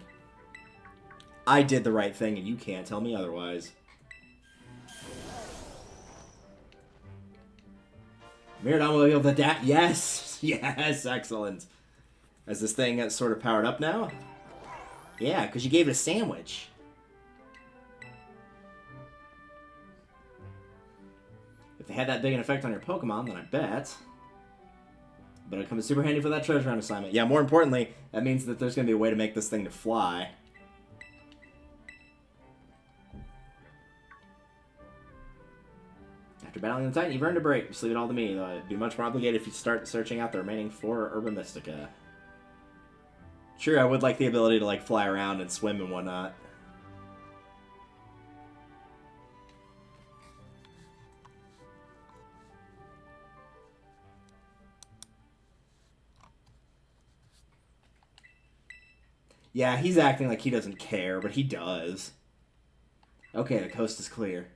I did the right thing, and you can't tell me otherwise. Miradon will be able to adapt. Yes! Yes, excellent. Has this thing sort of powered up now? Yeah, because you gave it a sandwich. If they had that big an effect on your Pokemon, then I bet. But it comes super handy for that treasure hunt assignment. Yeah, more importantly, that means that there's going to be a way to make this thing to fly. After battling the Titan, you've earned a break. Just leave it all to me, though I'd be much more obligated if you start searching out the remaining 4 Herba Mystica. Sure, I would like the ability to, like, fly around and swim and whatnot. Yeah, he's acting like he doesn't care, but he does. Okay, the coast is clear.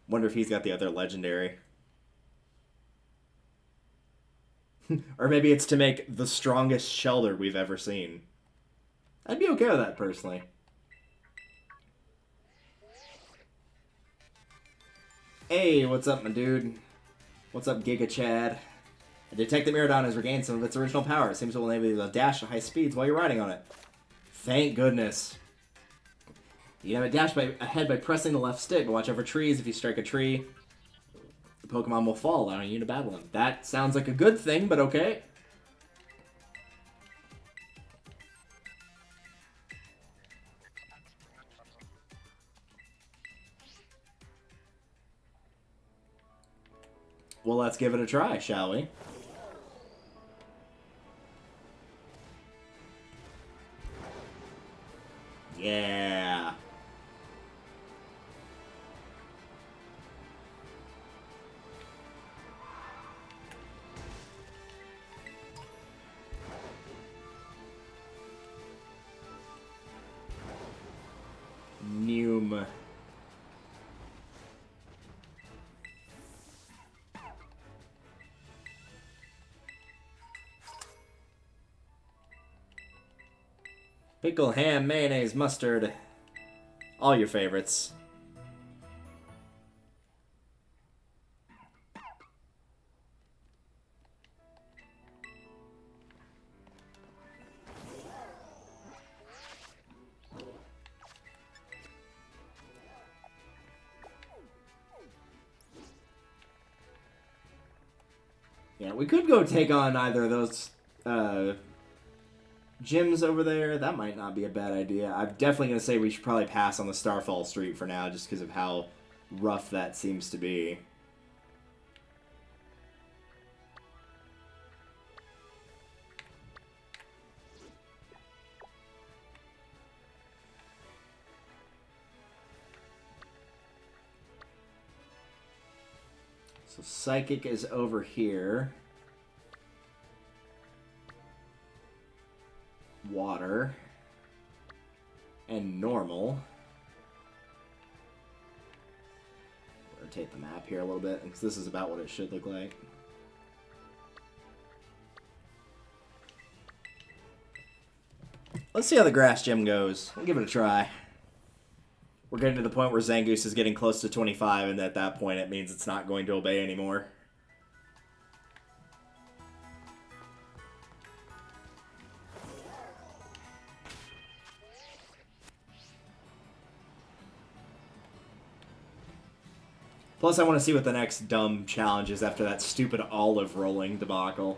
Wonder if he's got the other legendary. Or maybe it's to make the strongest Shelter we've ever seen. I'd be okay with that, personally. Hey, what's up, my dude? What's up, Giga Chad? I detect that Miradon has regained some of its original power. It seems it will enable you to dash at high speeds while you're riding on it. Thank goodness. You have a dash ahead by pressing the left stick, but watch out for trees. If you strike a tree, the Pokemon will fall, allowing you to battle them. That sounds like a good thing, but okay. Well, let's give it a try, shall we? Yeah. Noom. Pickle, ham, mayonnaise, mustard. All your favorites. Yeah, we could go take on either of those gyms over there. That might not be a bad idea. I'm definitely going to say we should probably pass on the Starfall Street for now, just because of how rough that seems to be. So Psychic is over here. Water. And normal. Rotate the map here a little bit, because this is about what it should look like. Let's see how the grass gym goes. We'll give it a try. We're getting to the point where Zangoose is getting close to 25, and at that point it means it's not going to obey anymore. Plus, I want to see what the next dumb challenge is after that stupid olive rolling debacle.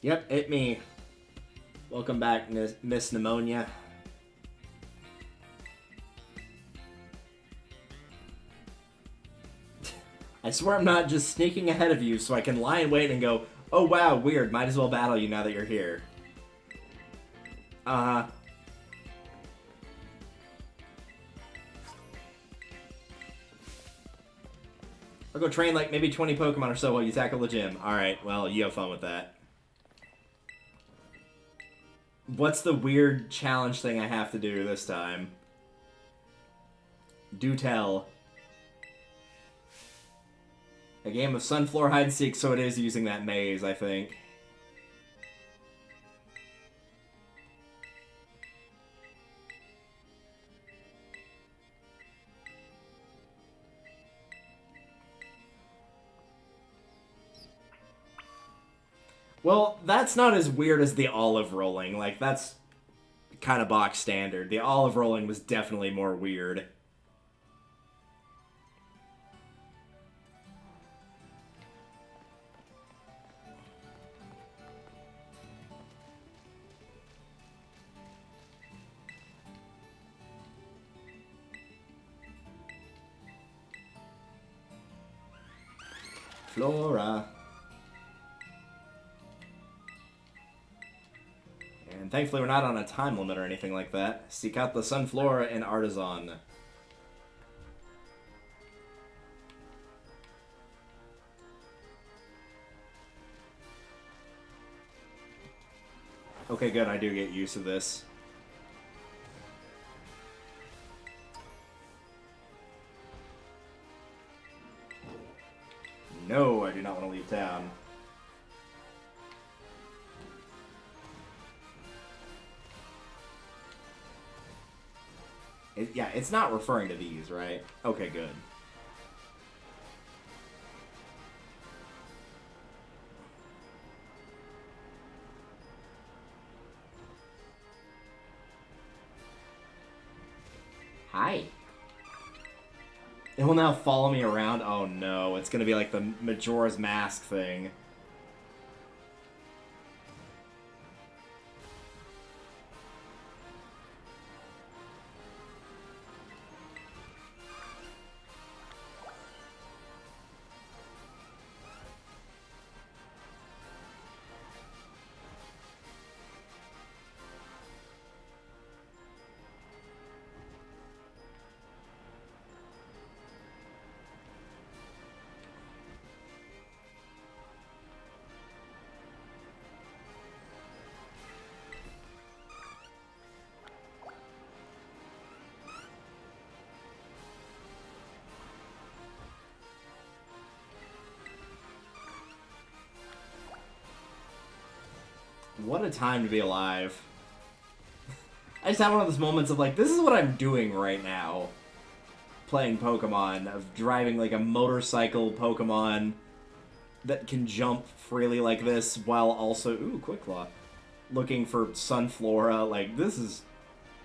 Yep, it me. Welcome back, Miss Pneumonia. I swear I'm not just sneaking ahead of you so I can lie in wait and go, oh wow, weird, might as well battle you now that you're here. I'll go train like maybe 20 Pokemon or so while you tackle the gym. Alright, well, you have fun with that. What's the weird challenge thing I have to do this time? Do tell. A game of Sunfloor hide and seek, so it is using that maze, I think. Well, that's not as weird as the olive rolling. Like, that's kind of box standard. The olive rolling was definitely more weird. Flora. And thankfully we're not on a time limit or anything like that. Seek out the Sunflora and Artisan. Okay, good, I do get used to this. No, I do not want to leave town. Yeah, it's not referring to these, right? Okay, good. Hi. It will now follow me around? Oh no, it's gonna be like the Majora's Mask thing. What a time to be alive. I just had one of those moments of like, this is what I'm doing right now. Playing Pokemon, of driving like a motorcycle Pokemon that can jump freely like this while also, ooh, Quick Claw, looking for Sunflora. Like, this is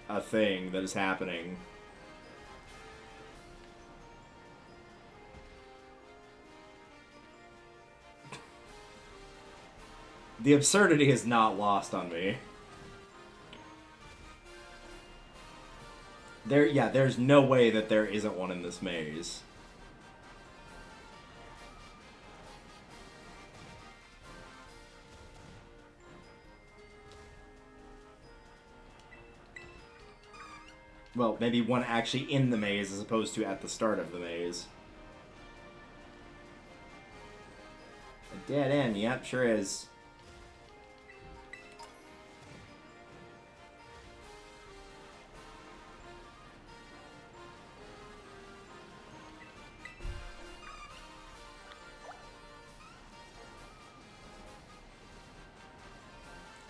a thing that is happening. The absurdity is not lost on me. There's no way that there isn't one in this maze. Well, maybe one actually in the maze as opposed to at the start of the maze. A dead end, yep, sure is.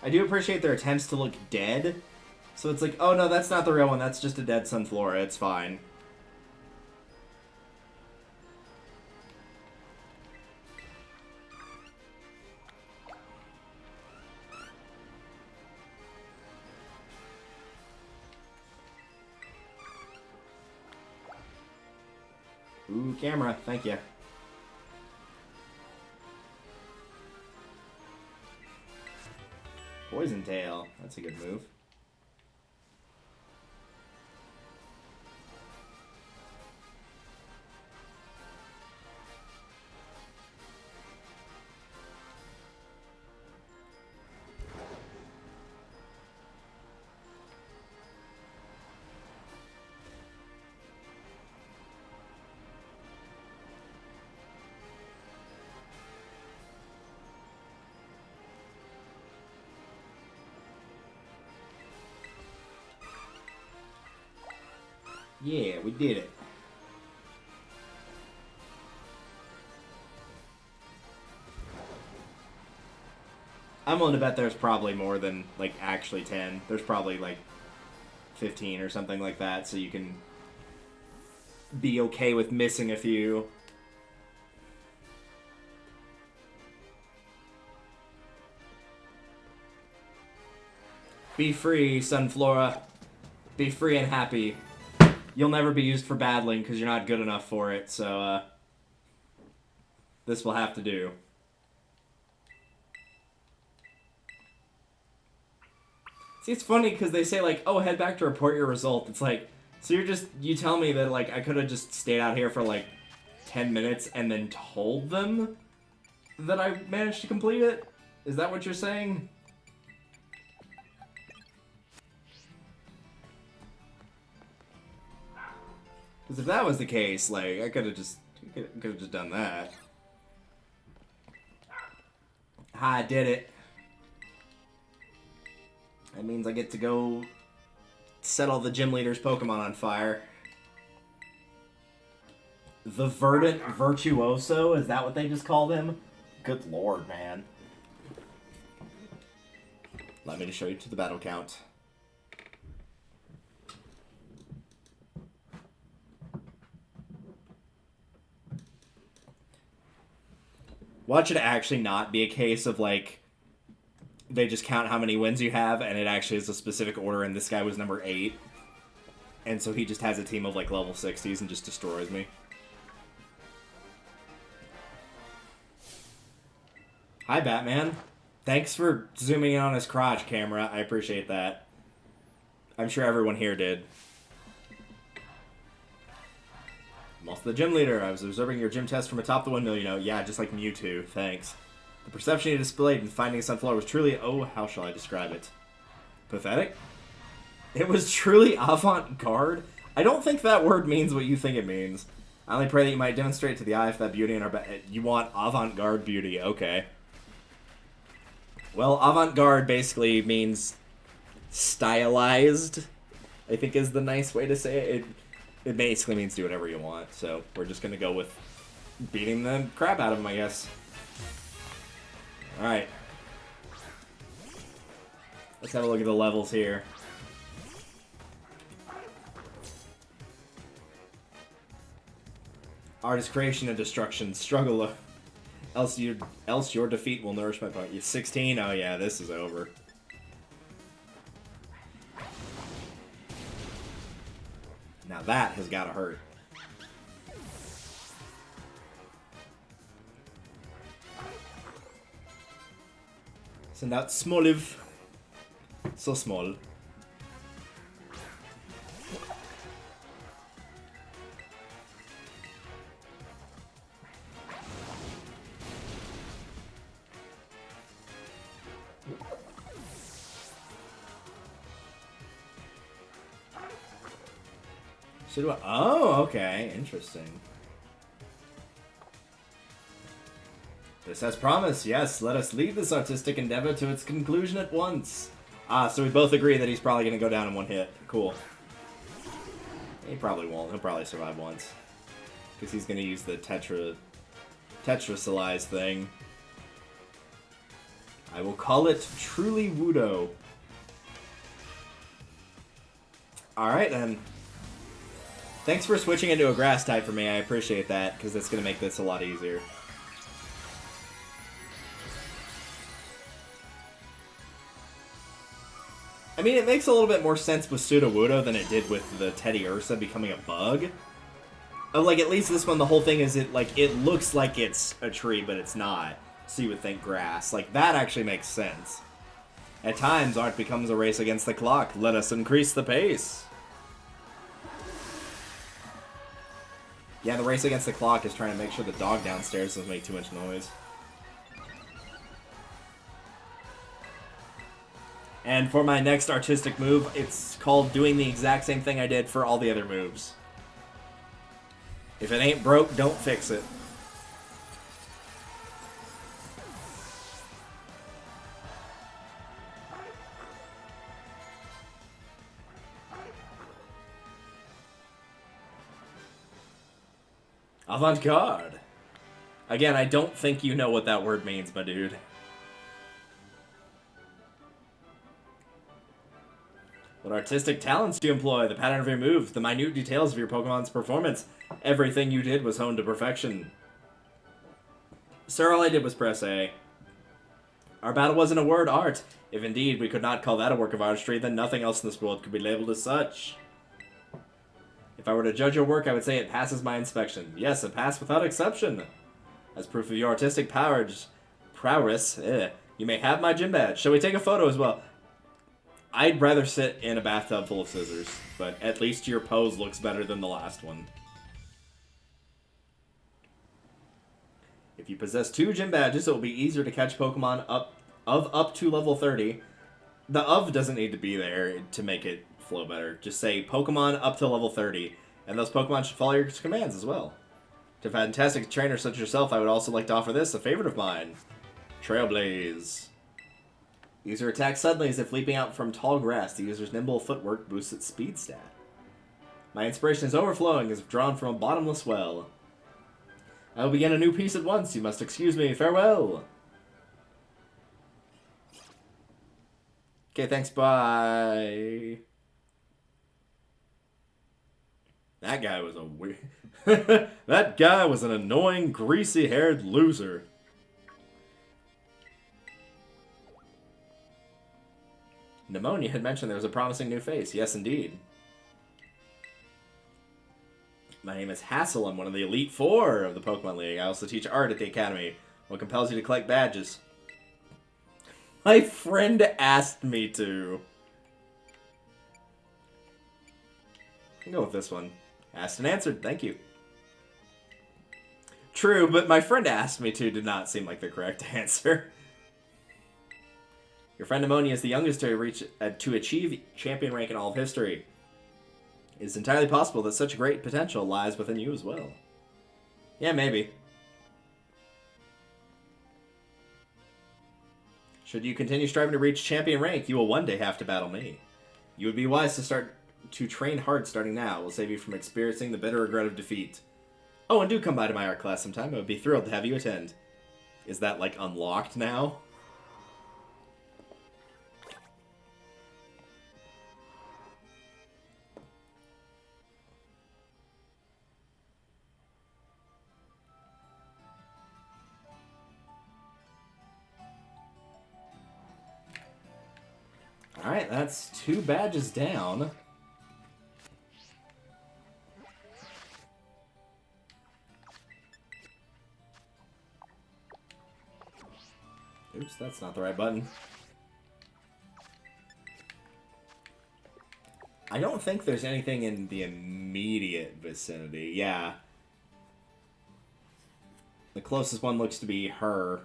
I do appreciate their attempts to look dead. So it's like, oh no, that's not the real one, that's just a dead Sunflora, it's fine. Ooh, camera, thank you. Poison Tail, that's a good move. Yeah, we did it. I'm willing to bet there's probably more than, like, actually 10. There's probably, like, 15 or something like that, so you can be okay with missing a few. Be free, Sunflora. Be free and happy. You'll never be used for battling because you're not good enough for it, so, this will have to do. See, it's funny because they say, like, oh, head back to report your result. It's like, so you tell me that, like, I could have just stayed out here for, like, 10 minutes and then told them that I managed to complete it? Is that what you're saying? Because if that was the case, like, I could have just done that. I did it. That means I get to go set all the gym leader's Pokemon on fire. The Verdant Virtuoso? Is that what they just called him? Good lord, man. Let me just show you to the battle count. Watch it actually not be a case of, like, they just count how many wins you have, and it actually is a specific order, and this guy was number 8. And so he just has a team of, like, level 60s and just destroys me. Hi, Batman. Thanks for zooming in on his crotch, camera. I appreciate that. I'm sure everyone here did. I'm also the gym leader. I was observing your gym test from atop the windmill, you know. Yeah, just like Mewtwo. Thanks. The perception you displayed in finding Sunflower was truly, oh, how shall I describe it? Pathetic? It was truly avant-garde? I don't think that word means what you think it means. I only pray that you might demonstrate to the eye if that beauty in our you want avant-garde beauty, okay. Well, avant-garde basically means stylized, I think is the nice way to say it. It basically means do whatever you want, so we're just gonna go with beating the crap out of him, I guess. Alright. Let's have a look at the levels here. Artist creation and destruction. Struggle. Else your defeat will nourish my body. You're 16? Oh yeah, this is over. Now that has gotta hurt. Send out Smoliv. So small. Should I? Oh, okay. Interesting. This has promise. Yes, let us lead this artistic endeavor to its conclusion at once. Ah, so we both agree that he's probably going to go down in one hit. Cool. He probably won't. He'll probably survive once. Because he's going to use the Tetracolize thing. I will call it Truly Wudo. Alright then. Thanks for switching into a grass type for me. I appreciate that, because that's going to make this a lot easier. I mean, it makes a little bit more sense with Sudowoodo than it did with the Teddy Ursa becoming a bug. Like, at least this one, the whole thing is, it looks like it's a tree, but it's not. So you would think grass. Like, that actually makes sense. At times, art becomes a race against the clock. Let us increase the pace. Yeah, the race against the clock is trying to make sure the dog downstairs doesn't make too much noise. And for my next artistic move, it's called doing the exact same thing I did for all the other moves. If it ain't broke, don't fix it. Avant-garde. Again, I don't think you know what that word means, my dude. What artistic talents do you employ? The pattern of your moves, the minute details of your Pokemon's performance. Everything you did was honed to perfection. Sir, all I did was press A. Our battle wasn't a word art. If indeed we could not call that a work of artistry, then nothing else in this world could be labeled as such. If I were to judge your work, I would say it passes my inspection. Yes, it passed without exception. As proof of your artistic prowess, you may have my gym badge. Shall we take a photo as well? I'd rather sit in a bathtub full of scissors, but at least your pose looks better than the last one. If you possess 2 gym badges, it will be easier to catch Pokemon up to level 30. The of doesn't need to be there to make it flow better. Just say Pokemon up to level 30, and those Pokemon should follow your commands as well. To fantastic trainers such as yourself, I would also like to offer this, a favorite of mine. Trailblaze. User attacks suddenly as if leaping out from tall grass. The user's nimble footwork boosts its speed stat. My inspiration is overflowing as if drawn from a bottomless well. I will begin a new piece at once. You must excuse me. Farewell. Okay, thanks. Bye. That guy was a weird... That guy was an annoying, greasy-haired loser. Pneumonia had mentioned there was a promising new face. Yes, indeed. My name is Hassel. I'm one of the Elite Four of the Pokemon League. I also teach art at the Academy. What compels you to collect badges? My friend asked me to. I'll go with this one. Asked and answered. Thank you. True, but my friend asked me to did not seem like the correct answer. Your friend Pneumonia is the youngest to achieve champion rank in all of history. It is entirely possible that such great potential lies within you as well. Yeah, maybe. Should you continue striving to reach champion rank, you will one day have to battle me. You would be wise to train hard starting now. It will save you from experiencing the bitter regret of defeat. Oh, and do come by to my art class sometime. I would be thrilled to have you attend. Is that, like, unlocked now? Alright, that's 2 badges down. Oops, that's not the right button. I don't think there's anything in the immediate vicinity. Yeah. The closest one looks to be her.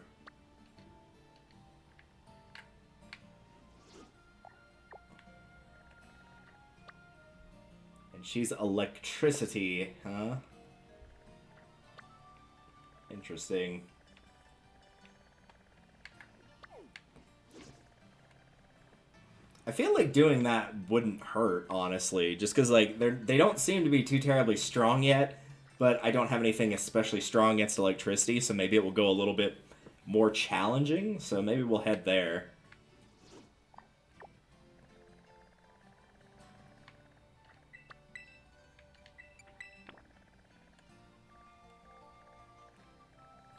And she's electricity, huh? Interesting. I feel like doing that wouldn't hurt, honestly, just because like they don't seem to be too terribly strong yet, but I don't have anything especially strong against electricity, so maybe it will go a little bit more challenging, so maybe we'll head there.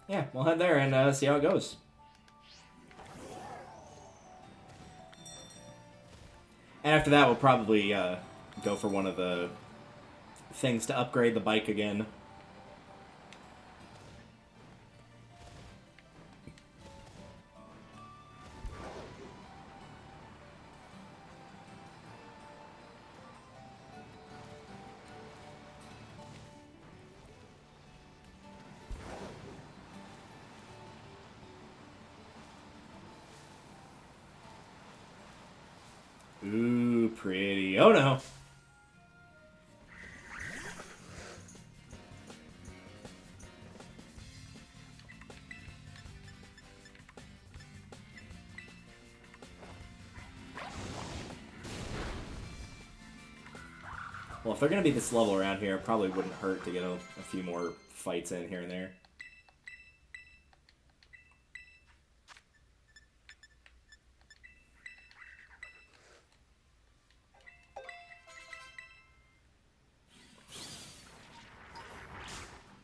Yeah, we'll head there and see how it goes. And after that, we'll probably go for one of the things to upgrade the bike again. Ooh, pretty. Oh no. Well, if they're going to be this level around here, it probably wouldn't hurt to get a few more fights in here and there.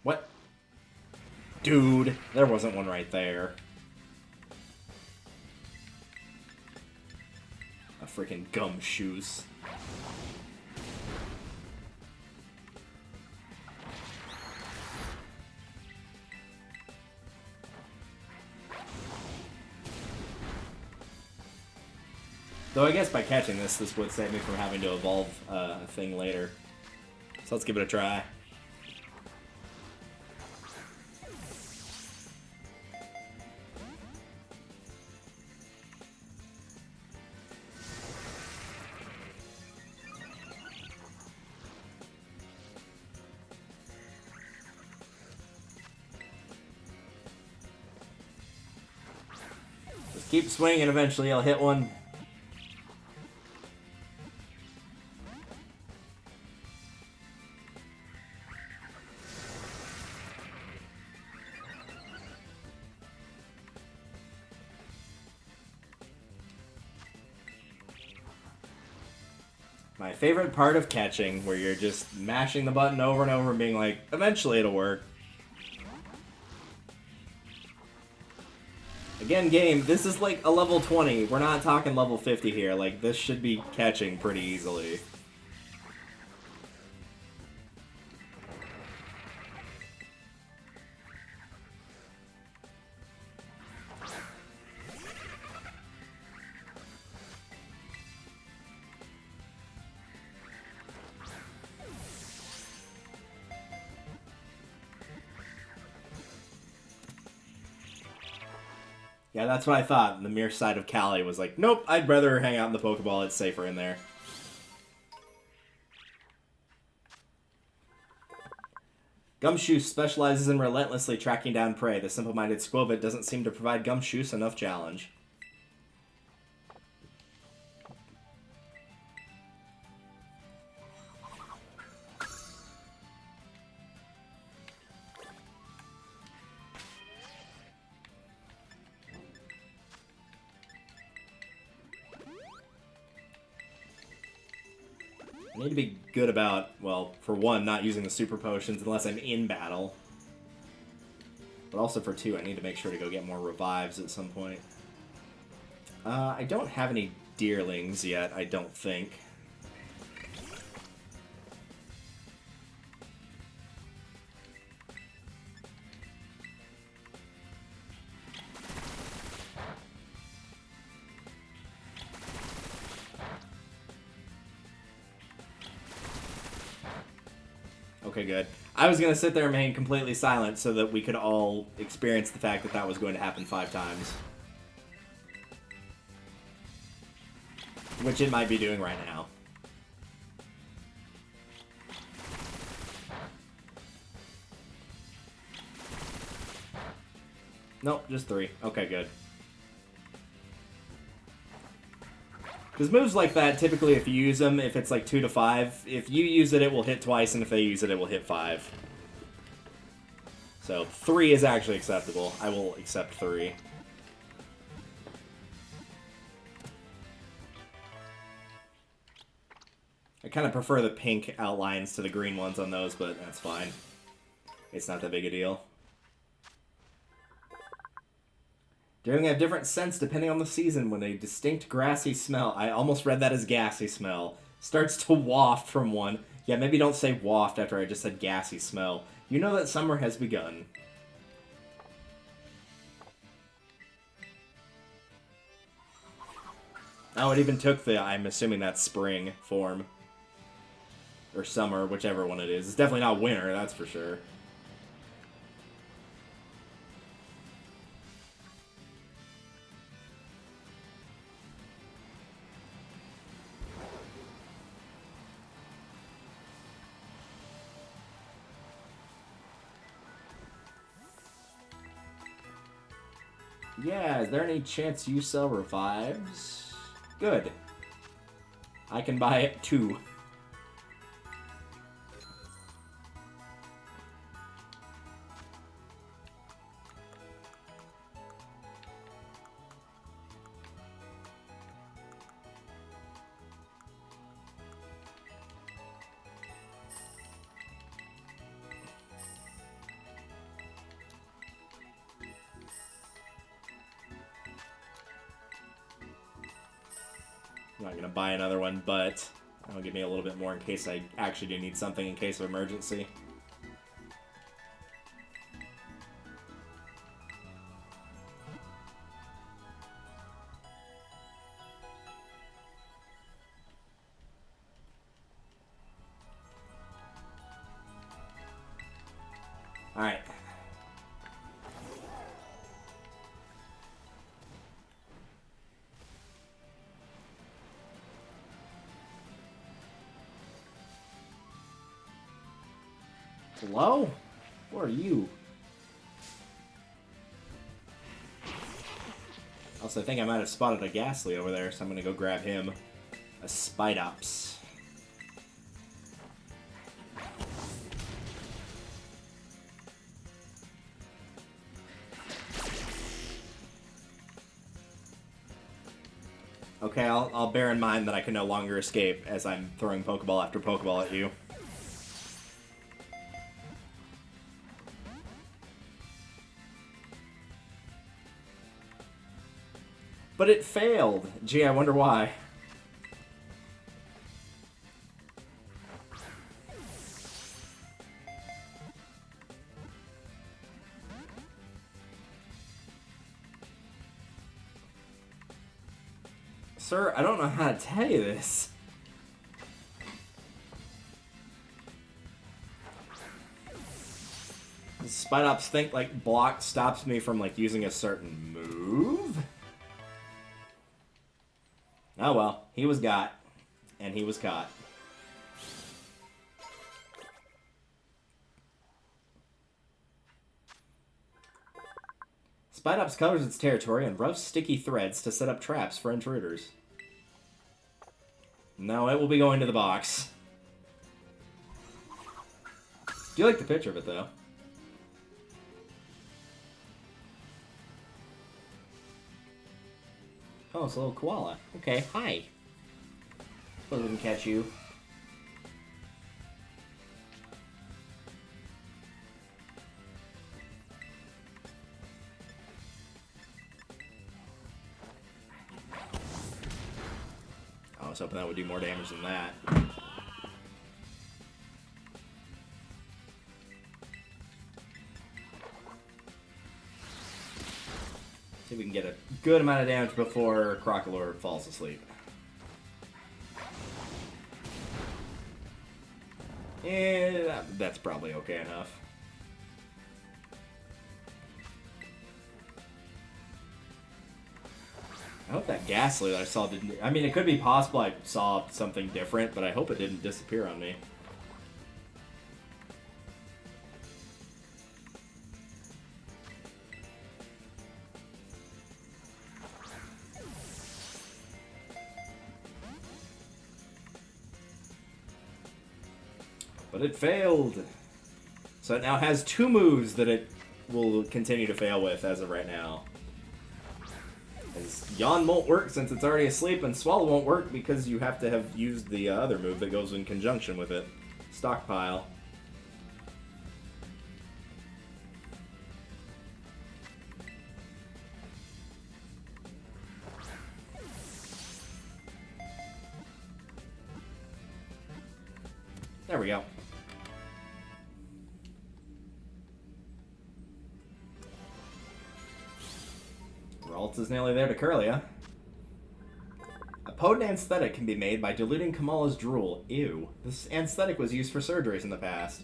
What? Dude, there wasn't one right there. A freaking gumshoes. Though I guess by catching this would save me from having to evolve a thing later. So let's give it a try. Just keep swinging, eventually I'll hit one. My favorite part of catching, where you're just mashing the button over and over and being like, eventually it'll work. Again, game, this is like a level 20. We're not talking level 50 here. Like, this should be catching pretty easily. Yeah, that's what I thought. The mere sight of Callie was like, nope, I'd rather hang out in the Pokeball. It's safer in there. Gumshoe specializes in relentlessly tracking down prey. The simple-minded Squovit doesn't seem to provide Gumshoe enough challenge. I need to be good about, well, for one, not using the super potions unless I'm in battle. But also for two, I need to make sure to go get more revives at some point. I don't have any deerlings yet, I don't think. Okay, good. I was going to sit there and remain completely silent so that we could all experience the fact that that was going to happen 5 times. Which it might be doing right now. Nope, just 3. Okay, good. Because moves like that, typically if you use them, if it's like 2 to 5, if you use it, it will hit twice, and if they use it, it will hit 5. So 3 is actually acceptable. I will accept 3. I kind of prefer the pink outlines to the green ones on those, but that's fine. It's not that big a deal. Deerling have different scents depending on the season when a distinct grassy smell, I almost read that as gassy smell, starts to waft from one. Yeah, maybe don't say waft after I just said gassy smell. You know that summer has begun. Oh, it even took the, I'm assuming that's spring form. Or summer, whichever one it is. It's definitely not winter, that's for sure. Yeah, is there any chance you sell revives? Good. I can buy 2. I'm not going to buy another one, but that'll give me a little bit more in case I actually do need something in case of emergency. Alright. Hello? Where are you? Also, I think I might have spotted a Ghastly over there, so I'm going to go grab him. A Spidops. Okay, I'll bear in mind that I can no longer escape as I'm throwing Pokeball after Pokeball at you. But it failed. Gee, I wonder why. Sir, I don't know how to tell you this. Spidops think, like, block stops me from, like, using a certain move? Oh well, he was got, and he was caught. Spidops covers its territory and roughs sticky threads to set up traps for intruders. No, it will be going to the box. Do you like the picture of it, though? Oh, it's a little koala. Okay, hi. Suppose we can catch you. was hoping that would do more damage than that. See if we can get a good amount of damage before Crocolord falls asleep. Yeah, that's probably okay enough. I hope that Ghastly that I saw didn't... I mean, it could be possible I saw something different, but I hope it didn't disappear on me. But it failed. So it now has 2 moves that it will continue to fail with as of right now. As Yawn won't work since it's already asleep, and Swallow won't work because you have to have used the other move that goes in conjunction with it. Stockpile. There we go. Ralts is nearly there to Curlia. A potent anesthetic can be made by diluting Kamala's drool. Ew. This anesthetic was used for surgeries in the past.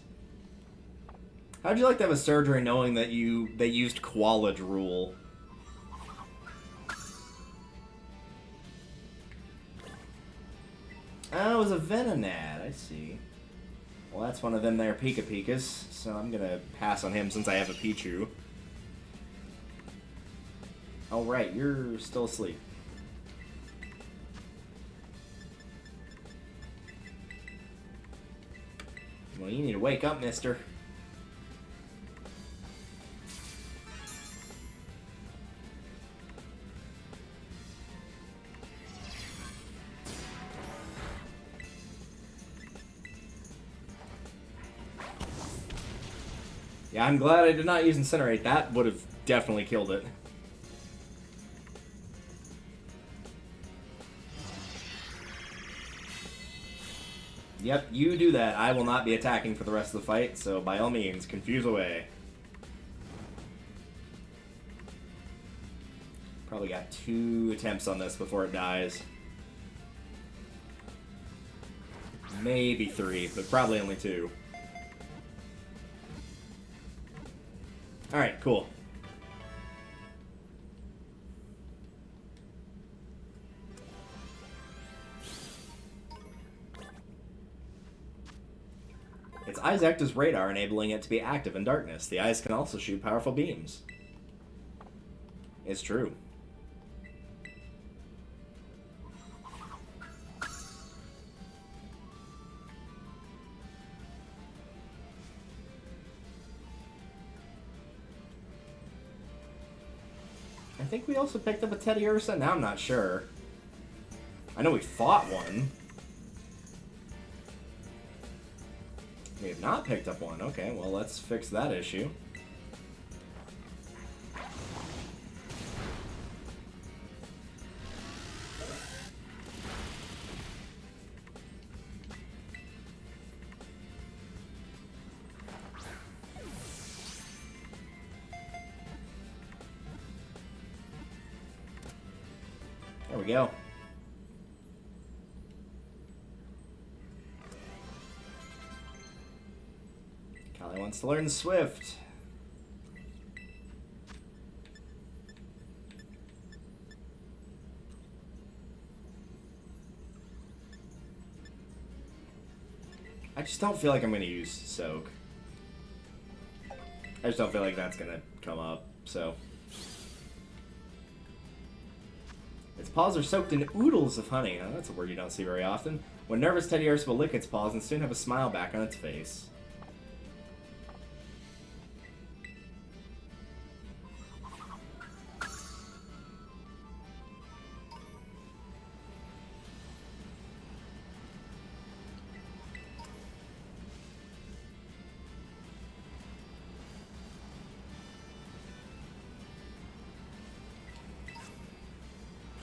How'd you like to have a surgery knowing that they used koala drool? Oh, it was a Venonat. I see. Well, that's one of them there Pika Pikas, so I'm gonna pass on him since I have a Pichu. Oh, right, you're still asleep. Well, you need to wake up, mister. Yeah, I'm glad I did not use Incinerate. That would have definitely killed it. Yep, you do that. I will not be attacking for the rest of the fight, so by all means, confuse away. Probably got 2 attempts on this before it dies. Maybe 3, but probably only 2. Alright, cool. Its eyes act as radar, enabling it to be active in darkness. The eyes can also shoot powerful beams. It's true. I think we also picked up a Teddy Ursa. Now I'm not sure. I know we fought one. We have not picked up one. Okay, well, let's fix that issue. There we go. Callie wants to learn Swift. I just don't feel like I'm going to use Soak. I just don't feel like that's going to come up, so... Its paws are soaked in oodles of honey. Oh, that's a word you don't see very often. When nervous, Teddy Ursa will lick its paws and soon have a smile back on its face.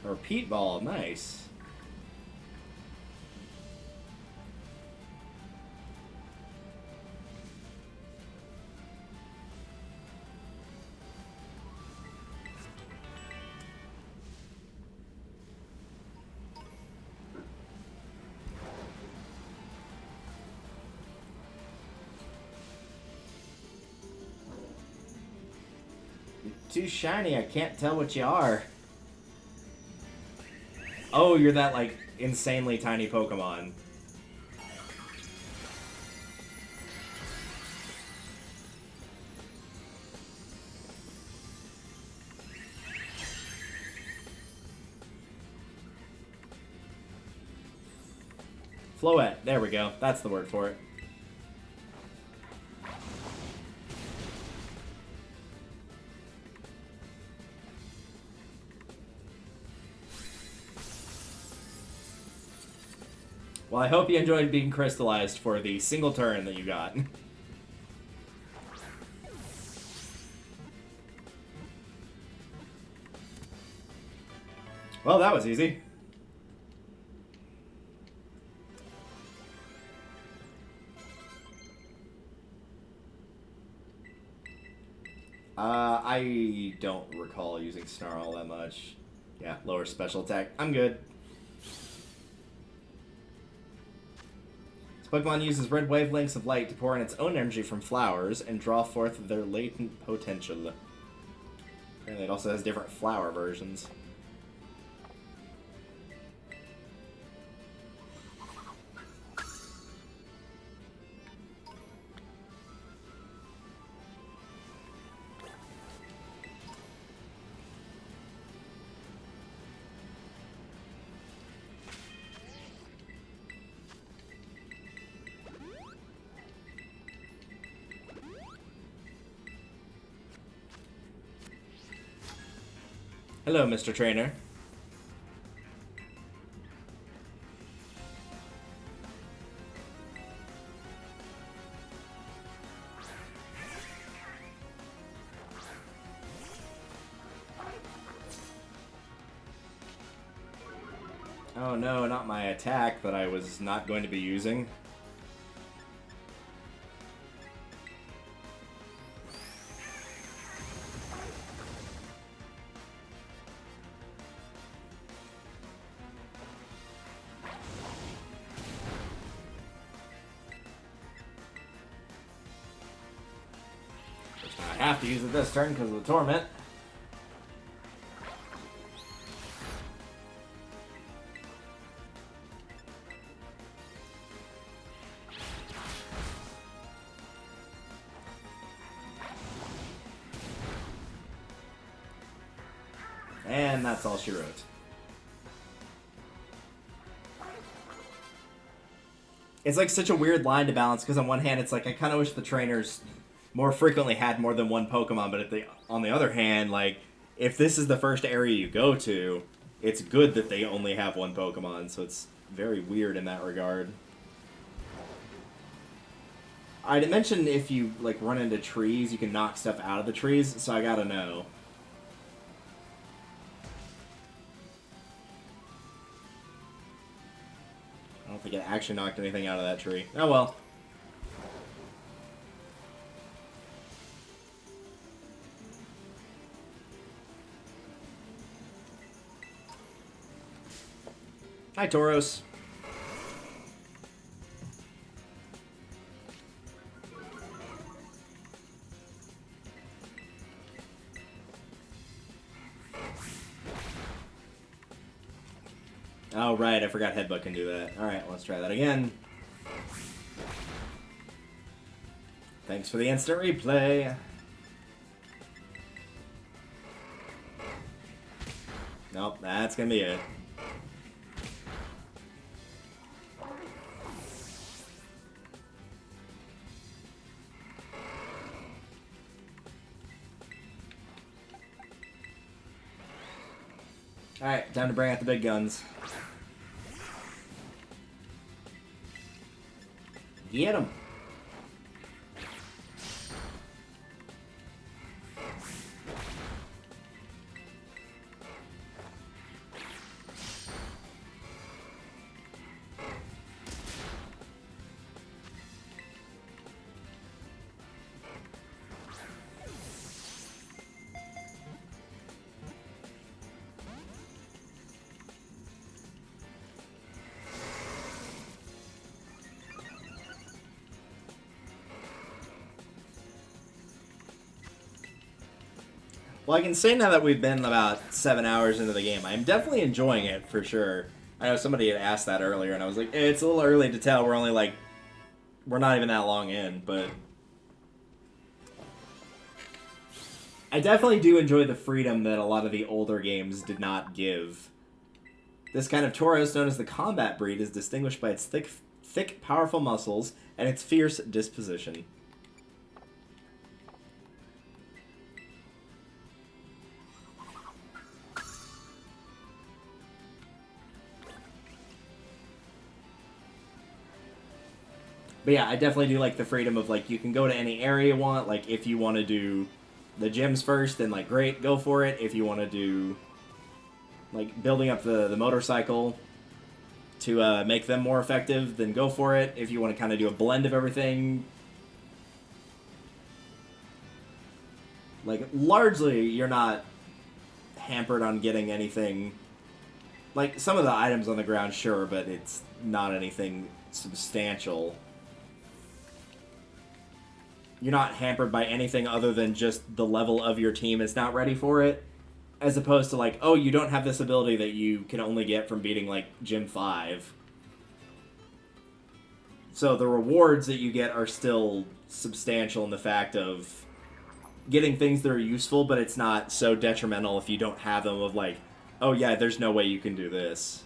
A repeat ball, nice. Too shiny, I can't tell what you are. Oh, you're that, like, insanely tiny Pokemon. Floette, there we go. That's the word for it. Well, I hope you enjoyed being crystallized for the single turn that you got. Well, that was easy. I don't recall using Snarl that much. Yeah, lower special attack. I'm good. This Pokemon uses red wavelengths of light to pour in its own energy from flowers and draw forth their latent potential. Apparently it also has different flower versions. Hello, Mr. Trainer. Oh no, not my attack that I was not going to be using. I have to use it this turn because of the Torment. And that's all she wrote. It's like such a weird line to balance because on one hand it's like I kind of wish the trainers more frequently had more than one Pokemon, but on the other hand, like, if this is the first area you go to, it's good that they only have one Pokemon, so it's very weird in that regard. I'd mentioned if you, like, run into trees, you can knock stuff out of the trees, so I gotta know. I don't think it actually knocked anything out of that tree. Oh well. Hi, Tauros. Oh, right, I forgot Headbutt can do that. Alright, let's try that again. Thanks for the instant replay. Nope, that's gonna be it. Alright, time to bring out the big guns. Get him. Well, I can say now that we've been about 7 hours into the game, I'm definitely enjoying it for sure. I know somebody had asked that earlier, and I was like, it's a little early to tell. We're only like, we're not even that long in, but I definitely do enjoy the freedom that a lot of the older games did not give. This kind of Tauros, known as the combat breed, is distinguished by its thick, powerful muscles and its fierce disposition. But yeah, I definitely do like the freedom of, like, you can go to any area you want. Like, if you want to do the gyms first, then, like, great, go for it. If you want to do, like, building up the motorcycle to make them more effective, then go for it. If you want to kind of do a blend of everything, like, largely, you're not hampered on getting anything. Like, some of the items on the ground, sure, but it's not anything substantial. You're not hampered by anything other than just the level of your team is not ready for it. As opposed to, like, oh, you don't have this ability that you can only get from beating, like, Gym 5. So the rewards that you get are still substantial in the fact of getting things that are useful, but it's not so detrimental if you don't have them of, like, oh yeah, there's no way you can do this.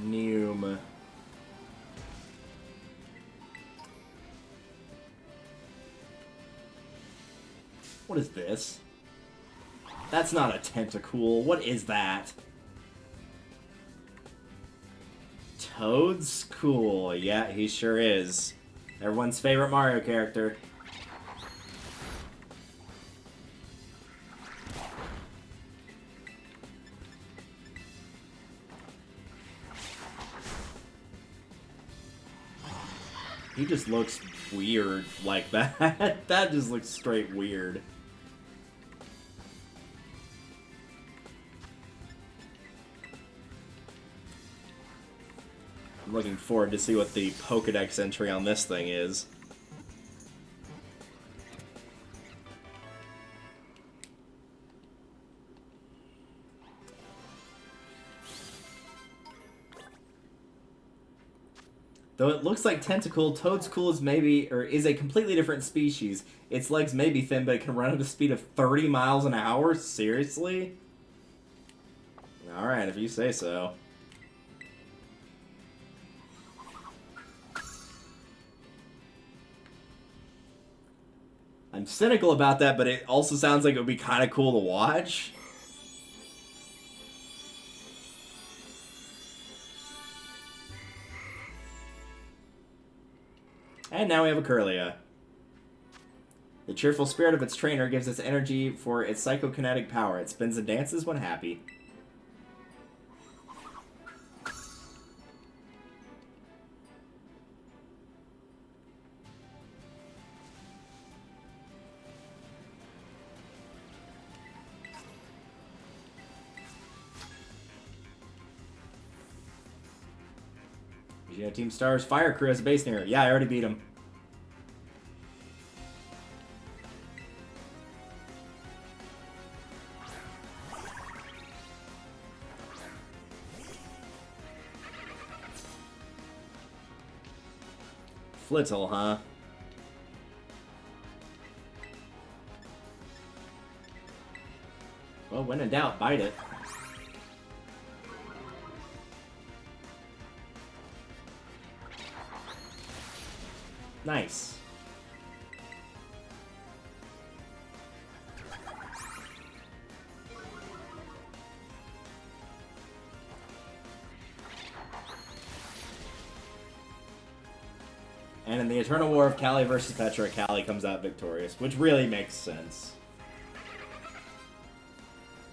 Noom. What is this? That's not a tentacool. What is that? Toad's cool. Yeah, he sure is. Everyone's favorite Mario character. He just looks weird like that. That just looks straight weird. I'm looking forward to see what the Pokedex entry on this thing is. Though it looks like Tentacool, Toadstool is is a completely different species. Its legs may be thin, but it can run at a speed of 30 miles an hour? Seriously? Alright, if you say so. I'm cynical about that, but it also sounds like it would be kind of cool to watch. And now we have a Curlia. The cheerful spirit of its trainer gives its energy for its psychokinetic power. It spins and dances when happy. Yeah, Team Star's Fire Crew has a base near. Yeah, I already beat him. Flittle, huh? Well, when in doubt, bite it. Nice. And in the Eternal War of Callie versus Petra, Callie comes out victorious, which really makes sense.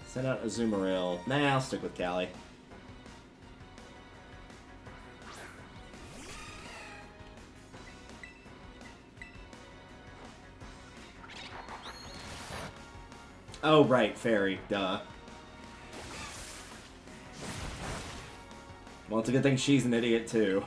Send out Azumarill. Nah, I'll stick with Callie. Oh, right, Fairy. Duh. Well, it's a good thing she's an idiot, too.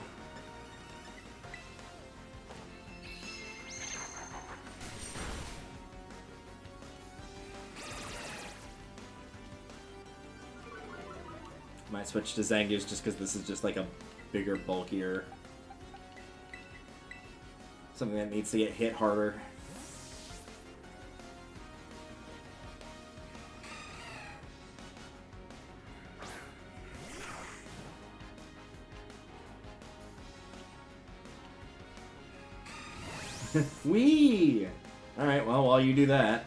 Might switch to Zangoose just because this is just like a bigger, bulkier... something that needs to get hit harder. Whee! Alright, well, while you do that...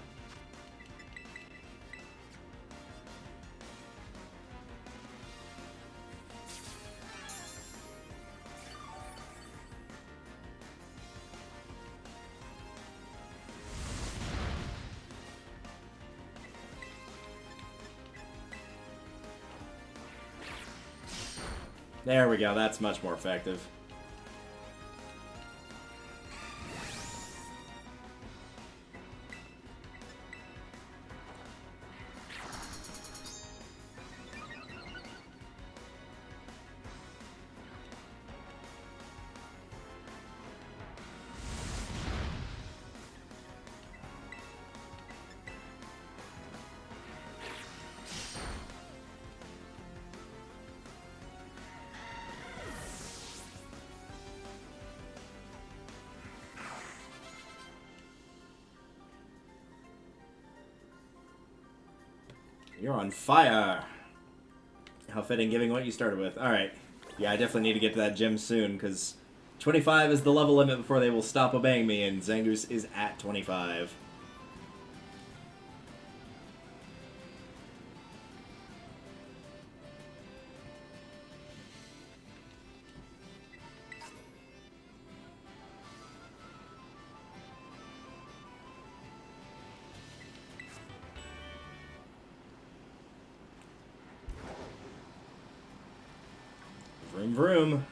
There we go, that's much more effective. You're on fire! How fitting, given what you started with. Alright. Yeah, I definitely need to get to that gym soon, because 25 is the level limit before they will stop obeying me, and Zangoose is at 25. Vroom vroom.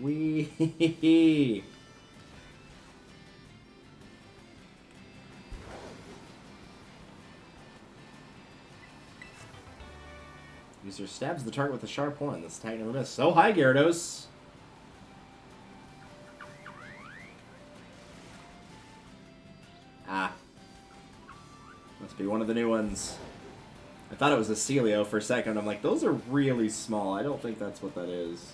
Wee. User stabs the target with a sharp horn. This attack never missed. So hi, Gyarados. Ah. Must be one of the new ones. I thought it was a Celio for a second. I'm like, those are really small. I don't think that's what that is.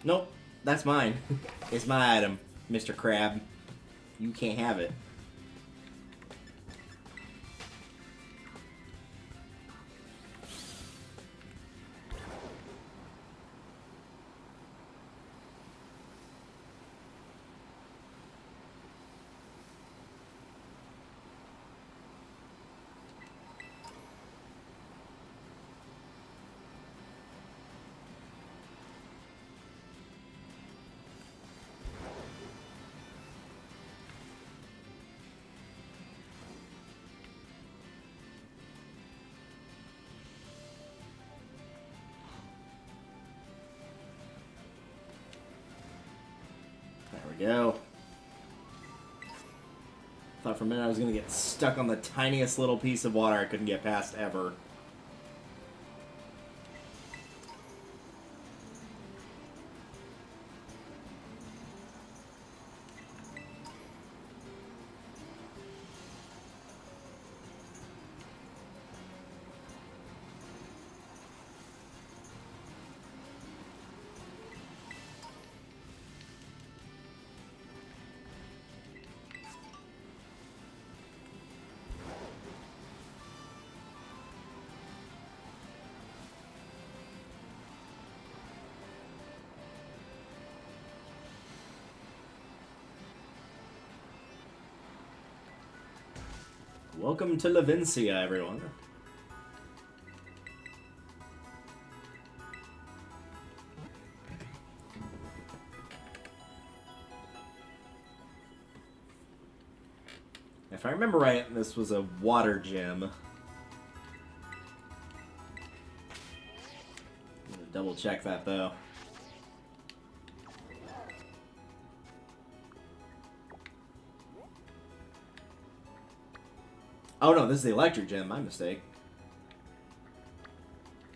Nope, that's mine. It's my item, Mr. Crab. You can't have it. There we go. Thought for a minute I was going to get stuck on the tiniest little piece of water I couldn't get past ever. Welcome to Levincia, everyone. If I remember right, this was a water gym. check that, though. Oh, no, this is the electric gym. My mistake.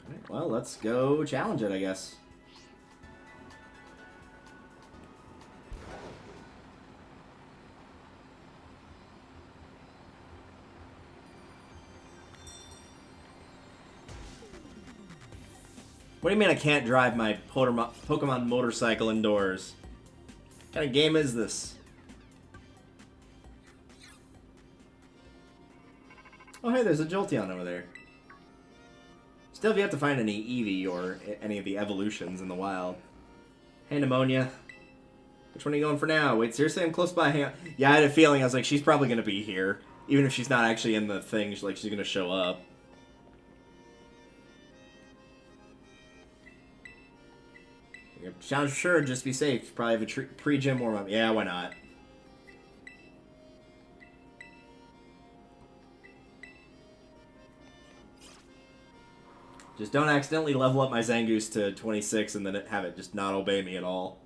Alright, well, let's go challenge it, I guess. What do you mean I can't drive my Pokemon motorcycle indoors? What kind of game is this? Oh, hey, there's a Jolteon over there. Still, if you have to find any Eevee or any of the evolutions in the wild. Hey, Pneumonia. Which one are you going for now? Wait, seriously? I'm close by. Hang on. Yeah, I had a feeling. I was like, she's probably going to be here. Even if she's not actually in the thing, she's going to show up. Sounds sure, just be safe. Probably have a pre-gym warm-up. Yeah, why not? Just don't accidentally level up my Zangoose to 26 and then have it just not obey me at all.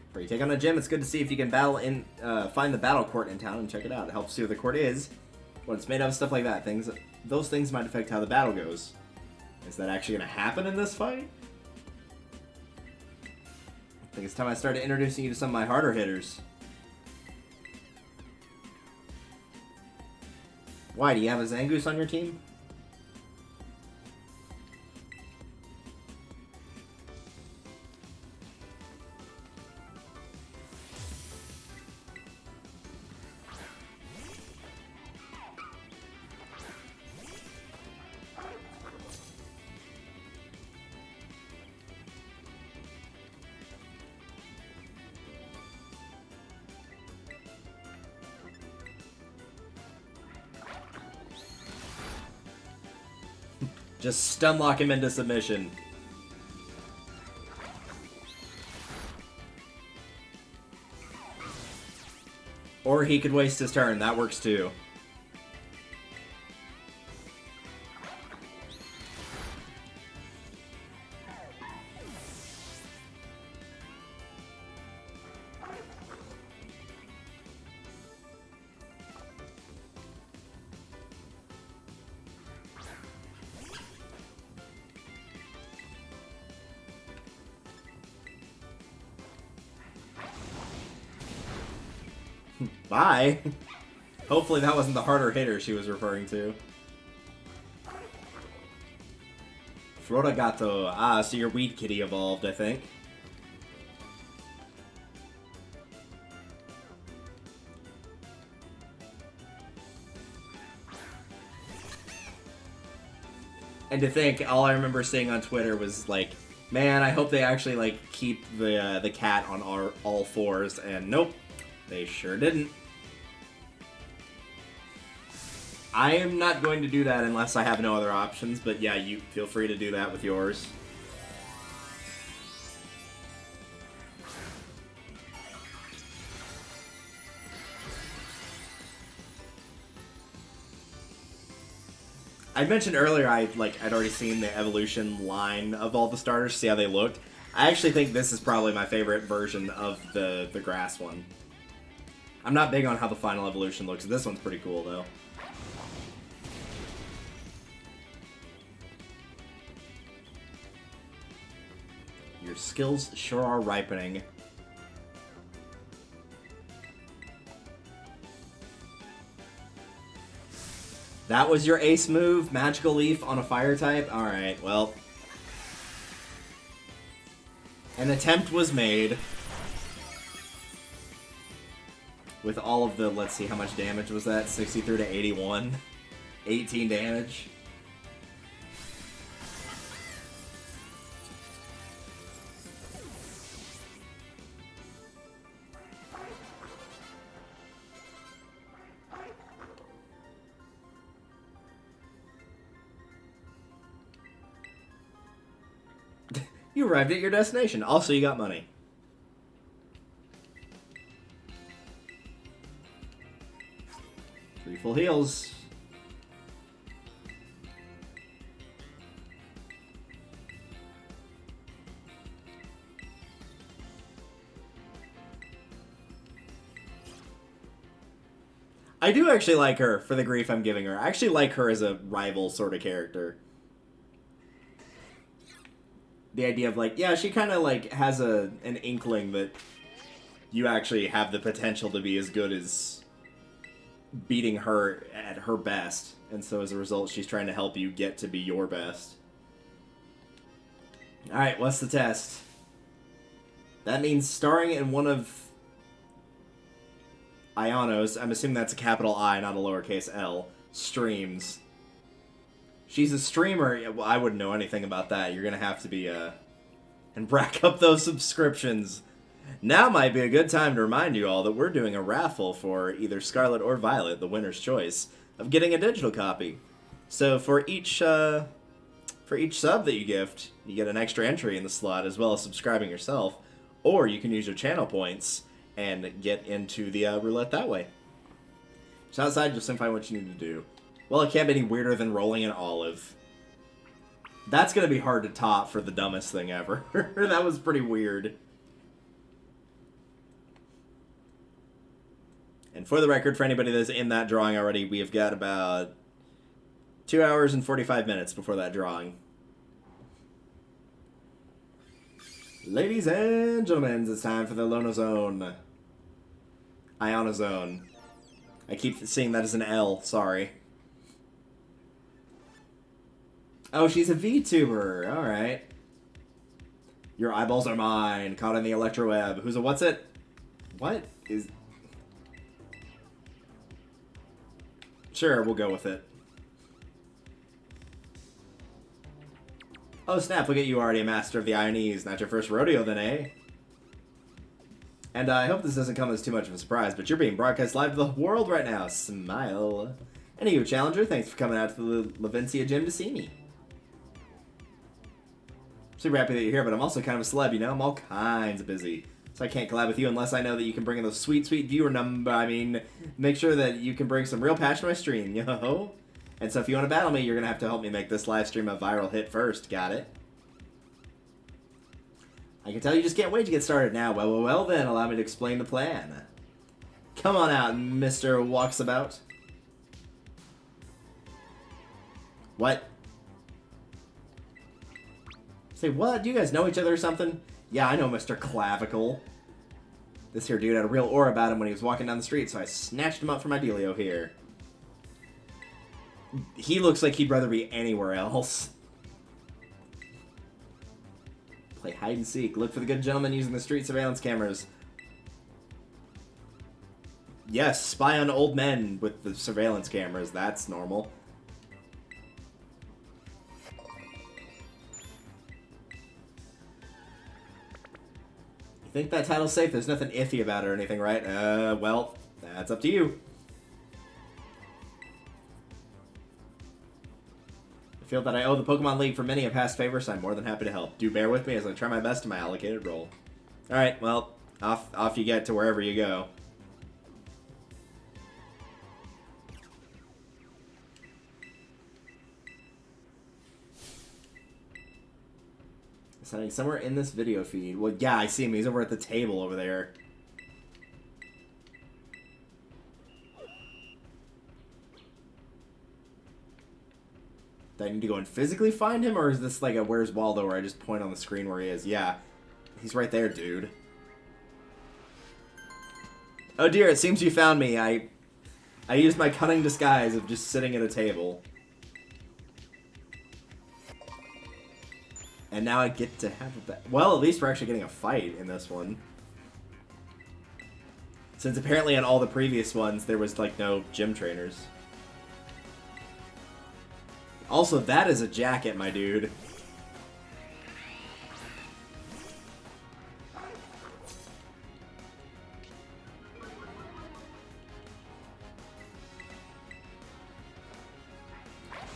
Before you take on a gym, it's good to see if you can find the battle court in town and check it out. It helps see what the court is, what it's made of, stuff like that. Those things might affect how the battle goes. Is that actually going to happen in this fight? I think it's time I started introducing you to some of my harder hitters. Why, do you have a Zangoose on your team? Just stunlock him into submission. Or he could waste his turn. That works too. Bye. Hopefully that wasn't the harder hitter she was referring to. Frotagato. Ah, so your Weed Kitty evolved, I think. And to think, all I remember seeing on Twitter was like, man, I hope they actually like keep the cat on all fours, and nope, they sure didn't. I am not going to do that unless I have no other options, but yeah, you feel free to do that with yours. I mentioned earlier I'd already seen the evolution line of all the starters, see how they looked. I actually think this is probably my favorite version of the grass one. I'm not big on how the final evolution looks. This one's pretty cool though. Your skills sure are ripening. That was your ace move? Magical Leaf on a fire type? Alright, well. An attempt was made. With all of the, let's see, how much damage was that? 63 to 81? 18 damage. You arrived at your destination. Also, you got money. Three full heals. I do actually like her for the grief I'm giving her. I actually like her as a rival sort of character. The idea of, like, yeah, she kind of, like, has an inkling that you actually have the potential to be as good as beating her at her best. And so as a result, she's trying to help you get to be your best. Alright, what's the test? That means starring in one of Iono's, I'm assuming that's a capital I, not a lowercase l, streams. She's a streamer. Well, I wouldn't know anything about that. You're going to have to be, and rack up those subscriptions. Now might be a good time to remind you all that we're doing a raffle for either Scarlet or Violet, the winner's choice, of getting a digital copy. So for each sub that you gift, you get an extra entry in the slot, as well as subscribing yourself, or you can use your channel points and get into the roulette that way. So outside, just find what you need to do. Well, it can't be any weirder than rolling an olive. That's going to be hard to top for the dumbest thing ever. That was pretty weird. And for the record, for anybody that's in that drawing already, we have got about 2 hours and 45 minutes before that drawing. Ladies and gentlemen, it's time for the Lono Zone. Iona Zone. I keep seeing that as an L, sorry. Oh, she's a VTuber. Alright. Your eyeballs are mine. Caught in the electroweb. Who's a what's it? What is... Sure, we'll go with it. Oh snap, look at you, already a master of the Ionese. Not your first rodeo then, eh? And I hope this doesn't come as too much of a surprise, but you're being broadcast live to the world right now. Smile. And you, Challenger, thanks for coming out to the Levencia gym to see me. Super happy that you're here, but I'm also kind of a celeb, you know? I'm all kinds of busy. So I can't collab with you unless I know that you can bring in those sweet, sweet viewer number. I mean, make sure that you can bring some real passion to my stream, yo. And so if you want to battle me, you're going to have to help me make this live stream a viral hit first. Got it? I can tell you just can't wait to get started now. Well, then, allow me to explain the plan. Come on out, Mr. Walksabout. What? Say, what? Do you guys know each other or something? Yeah, I know Mr. Clavicle. This here dude had a real aura about him when he was walking down the street, so I snatched him up for my dealio here. He looks like he'd rather be anywhere else. Play hide and seek. Look for the good gentleman using the street surveillance cameras. Yes, spy on old men with the surveillance cameras. That's normal. You think that title's safe? There's nothing iffy about it or anything, right? Well, that's up to you. I feel that I owe the Pokemon League for many a past favor, so I'm more than happy to help. Do bear with me as I try my best in my allocated role. Alright, well, off you get to wherever you go. Sounding somewhere in this video feed. Well, yeah, I see him. He's over at the table over there. Do I need to go and physically find him, or is this like a Where's Waldo where I just point on the screen where he is? Yeah, he's right there, dude. Oh dear, it seems you found me. I used my cunning disguise of just sitting at a table. And now I get to have a well, at least we're actually getting a fight in this one. Since apparently in all the previous ones, there was, like, no gym trainers. Also, that is a jacket, my dude.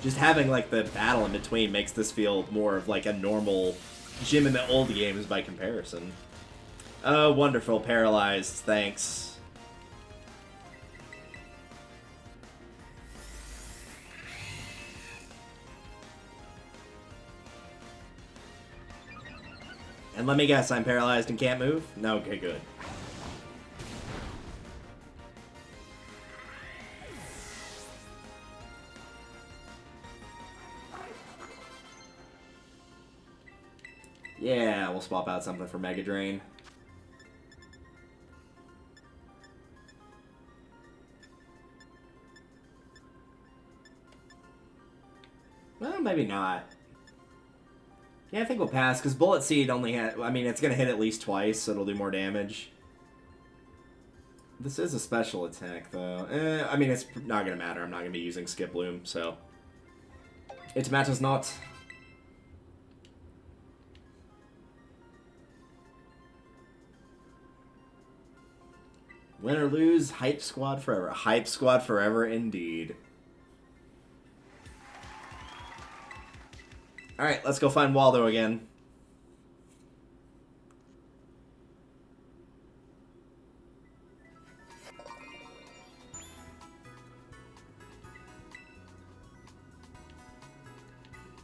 Just having, like, the battle in between makes this feel more of, like, a normal gym in the old games by comparison. Oh, wonderful. Paralyzed. Thanks. And let me guess, I'm paralyzed and can't move? No, okay, good. Yeah, we'll swap out something for Mega Drain. Well, maybe not. Yeah, I think we'll pass, because Bullet Seed only had... I mean, it's going to hit at least twice, so it'll do more damage. This is a special attack, though. I mean, it's not going to matter. I'm not going to be using Skip Loom, so... It matters not. Win or lose, Hype Squad forever. Hype Squad forever, indeed. Alright, let's go find Waldo again.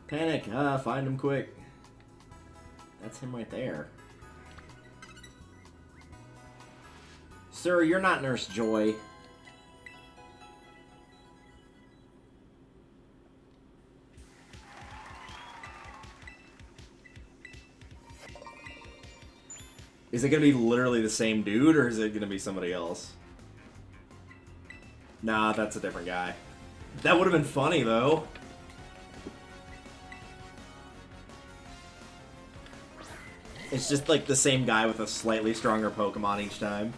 Panic. Find him quick. That's him right there. Sir, you're not Nurse Joy. Is it going to be literally the same dude, or is it going to be somebody else? Nah, that's a different guy. That would have been funny, though. It's just like the same guy with a slightly stronger Pokemon each time.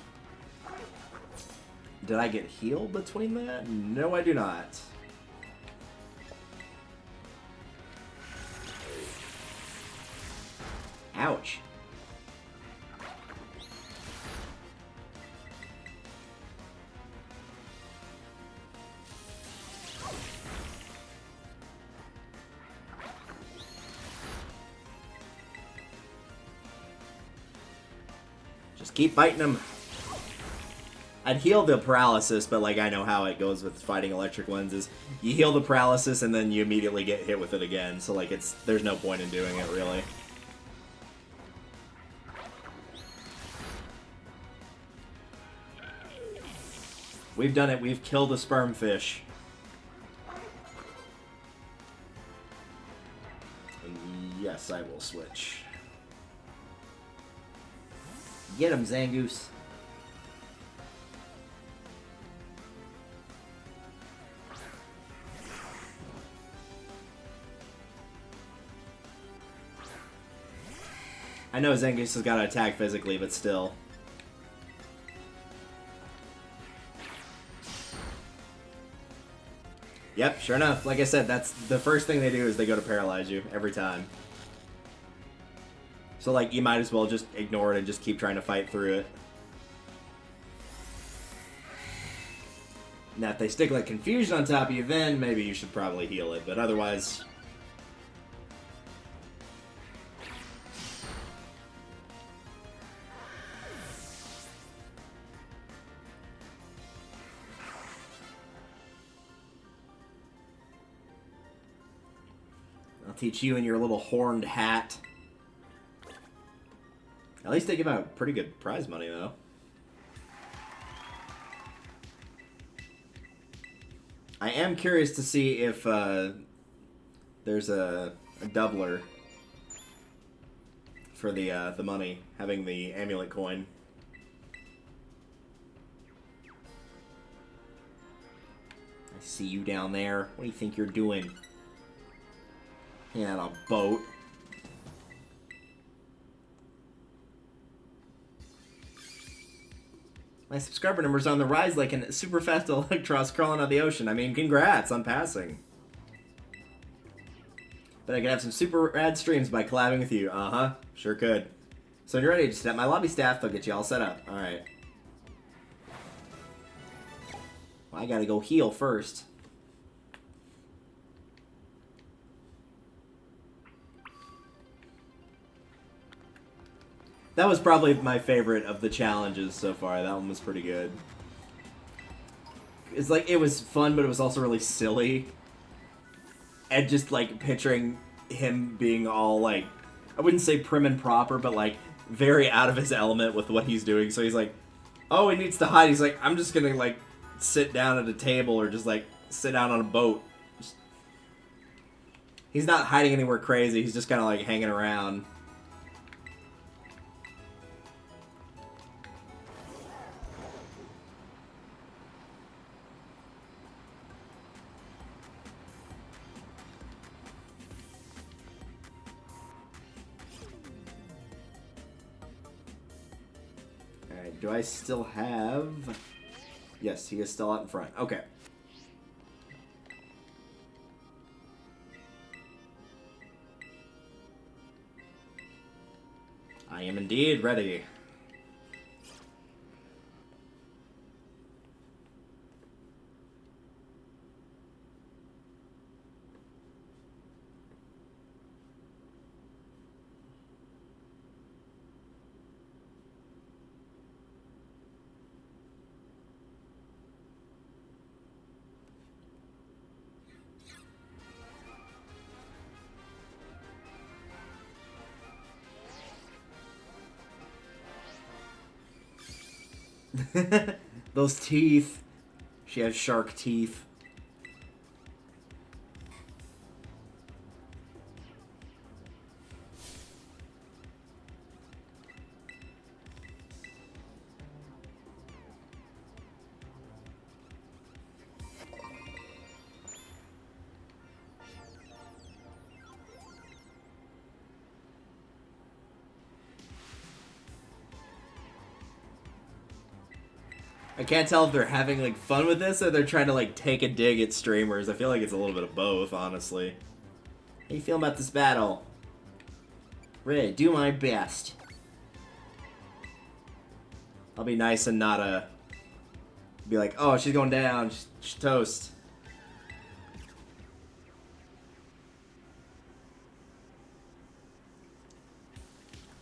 Did I get healed between that? No, I do not. Ouch. Just keep biting him. I'd heal the paralysis, but like I know how it goes with fighting electric lenses. You heal the paralysis and then you immediately get hit with it again. So like there's no point in doing it really. We've done it. We've killed a sperm fish. And yes, I will switch. Get him, Zangoose. I know Zangoose has got to attack physically, but still. Yep, sure enough. Like I said, that's the first thing they do is they go to paralyze you every time. So, like, you might as well just ignore it and just keep trying to fight through it. Now, if they stick, like, Confusion on top of you, then maybe you should probably heal it. But otherwise... I'll teach you and your little horned hat. At least they give out pretty good prize money, though. I am curious to see if there's a doubler for the money, having the amulet coin. I see you down there. What do you think you're doing? Yeah, on a boat. My subscriber number's on the rise like a super fast Electros crawling out of the ocean. I mean, congrats on passing. But I could have some super rad streams by collabing with you. Uh-huh. Sure could. So when you're ready to set my lobby staff, they'll get you all set up. Alright. Well, I gotta go heal first. That was probably my favorite of the challenges so far. That one was pretty good. It's like, it was fun, but it was also really silly. And just, like, picturing him being all, like, I wouldn't say prim and proper, but, like, very out of his element with what he's doing. So he's like, oh, he needs to hide. He's like, I'm just gonna, like, sit down at a table or just, like, sit down on a boat. He's not hiding anywhere crazy. He's just kind of, like, hanging around. Alright, do I still have... Yes, he is still out in front. Okay. I am indeed ready. Those teeth. She has shark teeth. I can't tell if they're having, like, fun with this or they're trying to, like, take a dig at streamers. I feel like it's a little bit of both, honestly. How you feeling about this battle? Ready, do my best. I'll be nice and not, be like, oh, she's going down. She's toast.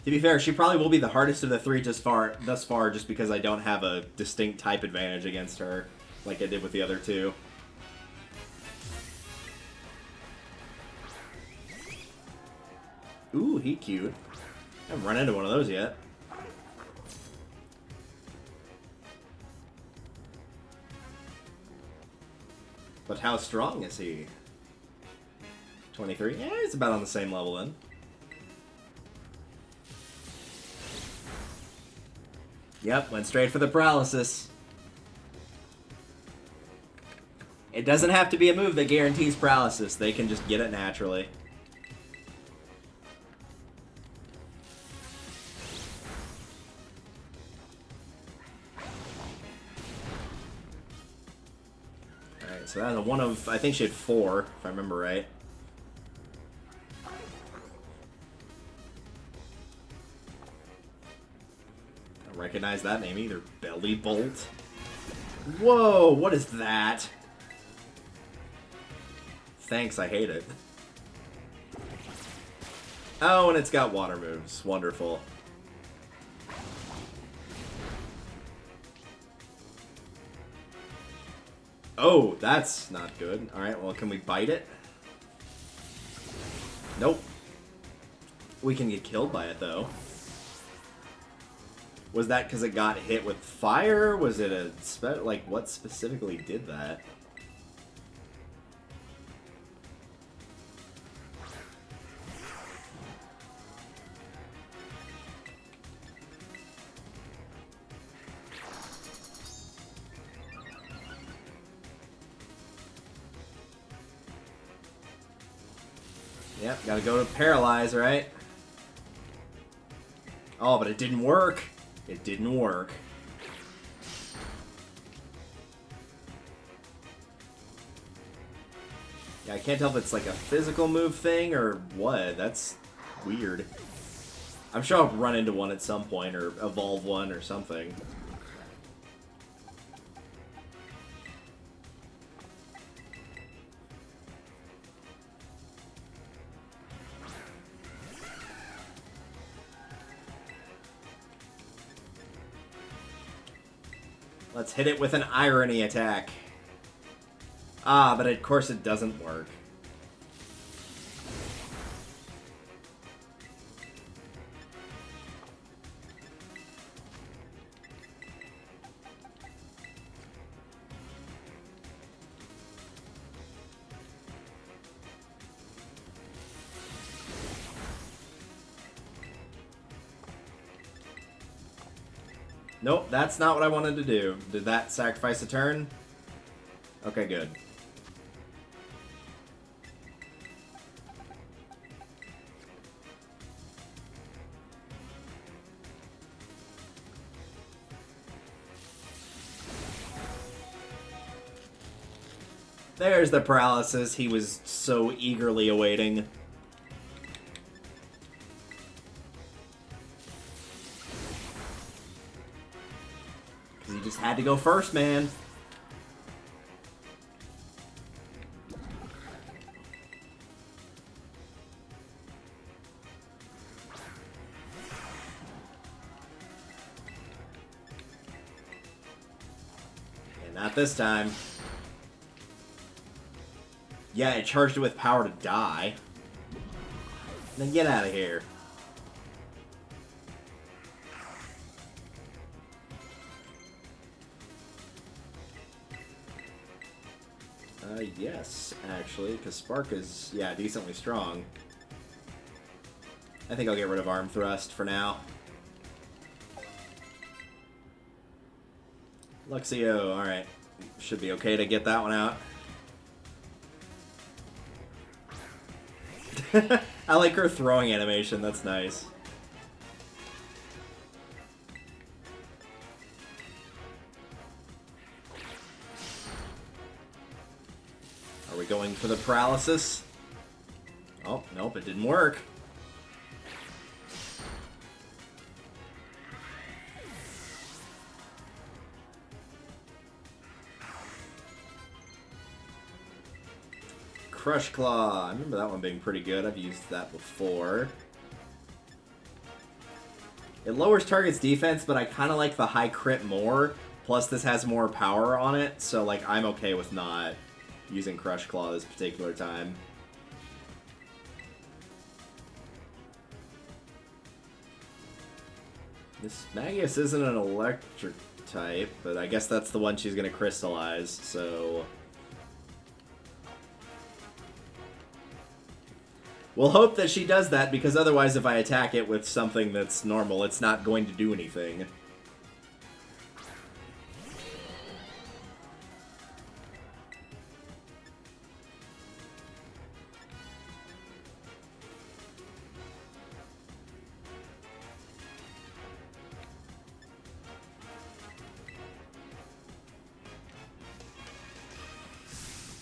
To be fair, she probably will be the hardest of the three thus far, just because I don't have a distinct type advantage against her, like I did with the other two. Ooh, he cute. I haven't run into one of those yet. But how strong is he? 23? Yeah, it's about on the same level then. Yep, went straight for the paralysis. It doesn't have to be a move that guarantees paralysis. They can just get it naturally. Alright, so that's a one of... I think she had 4, if I remember right. Recognize that name either. Belly Bolt. Whoa, what is that? Thanks, I hate it. Oh, and it's got water moves. Wonderful. Oh, that's not good. Alright, well, can we bite it? Nope. We can get killed by it, though. Was that because it got hit with fire? Was it a... like, what specifically did that? Yep, gotta go to paralyze, right? Oh, but it didn't work. It didn't work. Yeah, I can't tell if it's like a physical move thing or what. That's weird. I'm sure I'll run into one at some point or evolve one or something. Let's hit it with an irony attack. Ah, but of course it doesn't work. Nope, that's not what I wanted to do. Did that sacrifice a turn? Okay, good. There's the paralysis he was so eagerly awaiting. He just had to go first, man. And not this time. Yeah, it charged it with power to die. Then get out of here. Yes, actually, because Spark is, yeah, decently strong. I think I'll get rid of Arm Thrust for now. Luxio, alright. Should be okay to get that one out. I like her throwing animation, that's nice. Are we going for the paralysis? Oh, nope, it didn't work. Crush Claw. I remember that one being pretty good. I've used that before. It lowers target's defense, but I kind of like the high crit more. Plus, this has more power on it, so like I'm okay with not using Crush Claw this particular time. This Magius isn't an electric type, but I guess that's the one she's going to crystallize, so... We'll hope that she does that, because otherwise if I attack it with something that's normal, it's not going to do anything.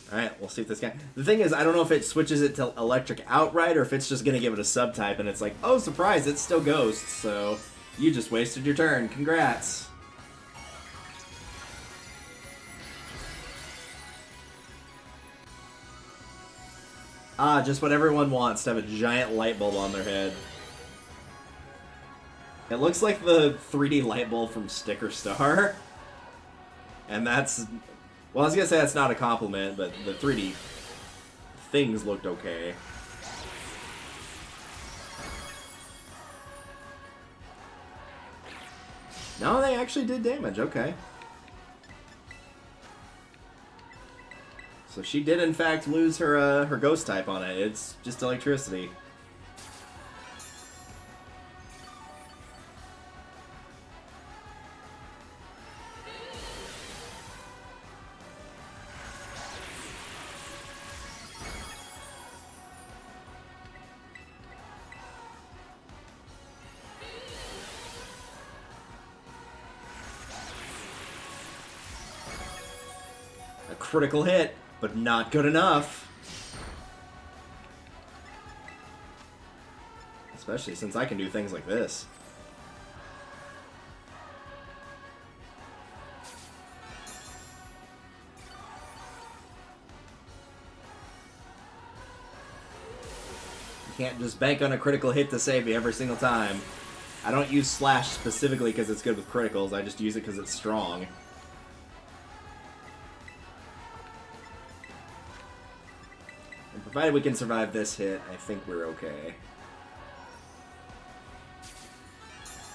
Alright, we'll see if this guy... The thing is, I don't know if it switches it to electric outright, or if it's just going to give it a subtype, and it's like, oh, surprise, it's still Ghost, so you just wasted your turn. Congrats. Ah, just what everyone wants, to have a giant light bulb on their head. It looks like the 3D light bulb from Sticker Star. And that's... Well, I was gonna say that's not a compliment, but the 3D things looked okay. No, they actually did damage, okay. So she did in fact lose her her ghost type on it. It's just electricity. Critical hit, but not good enough. Especially since I can do things like this. You can't just bank on a critical hit to save me every single time. I don't use Slash specifically because it's good with criticals, I just use it because it's strong. Provided we can survive this hit, I think we're okay.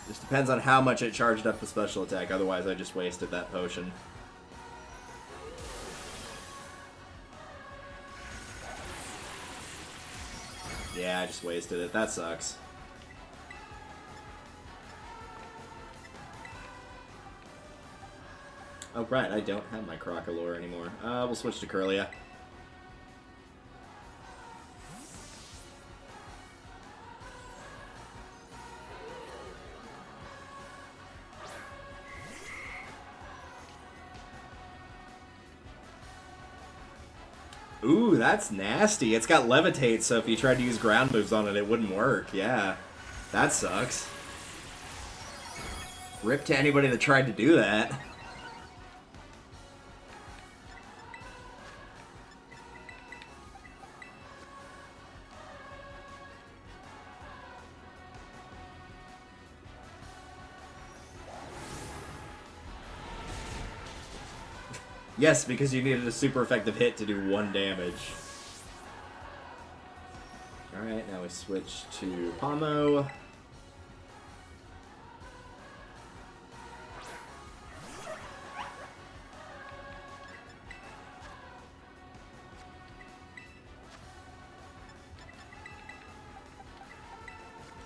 Just depends on how much it charged up the special attack, otherwise I just wasted that potion. Yeah, I just wasted it. That sucks. Oh, right, I don't have my Crocolore anymore. We'll switch to Curlia. Ooh, that's nasty. It's got Levitate, so if you tried to use ground moves on it, it wouldn't work. Yeah, that sucks. Rip to anybody that tried to do that. Yes, because you needed a super effective hit to do 1 damage. Alright, now we switch to Pomo.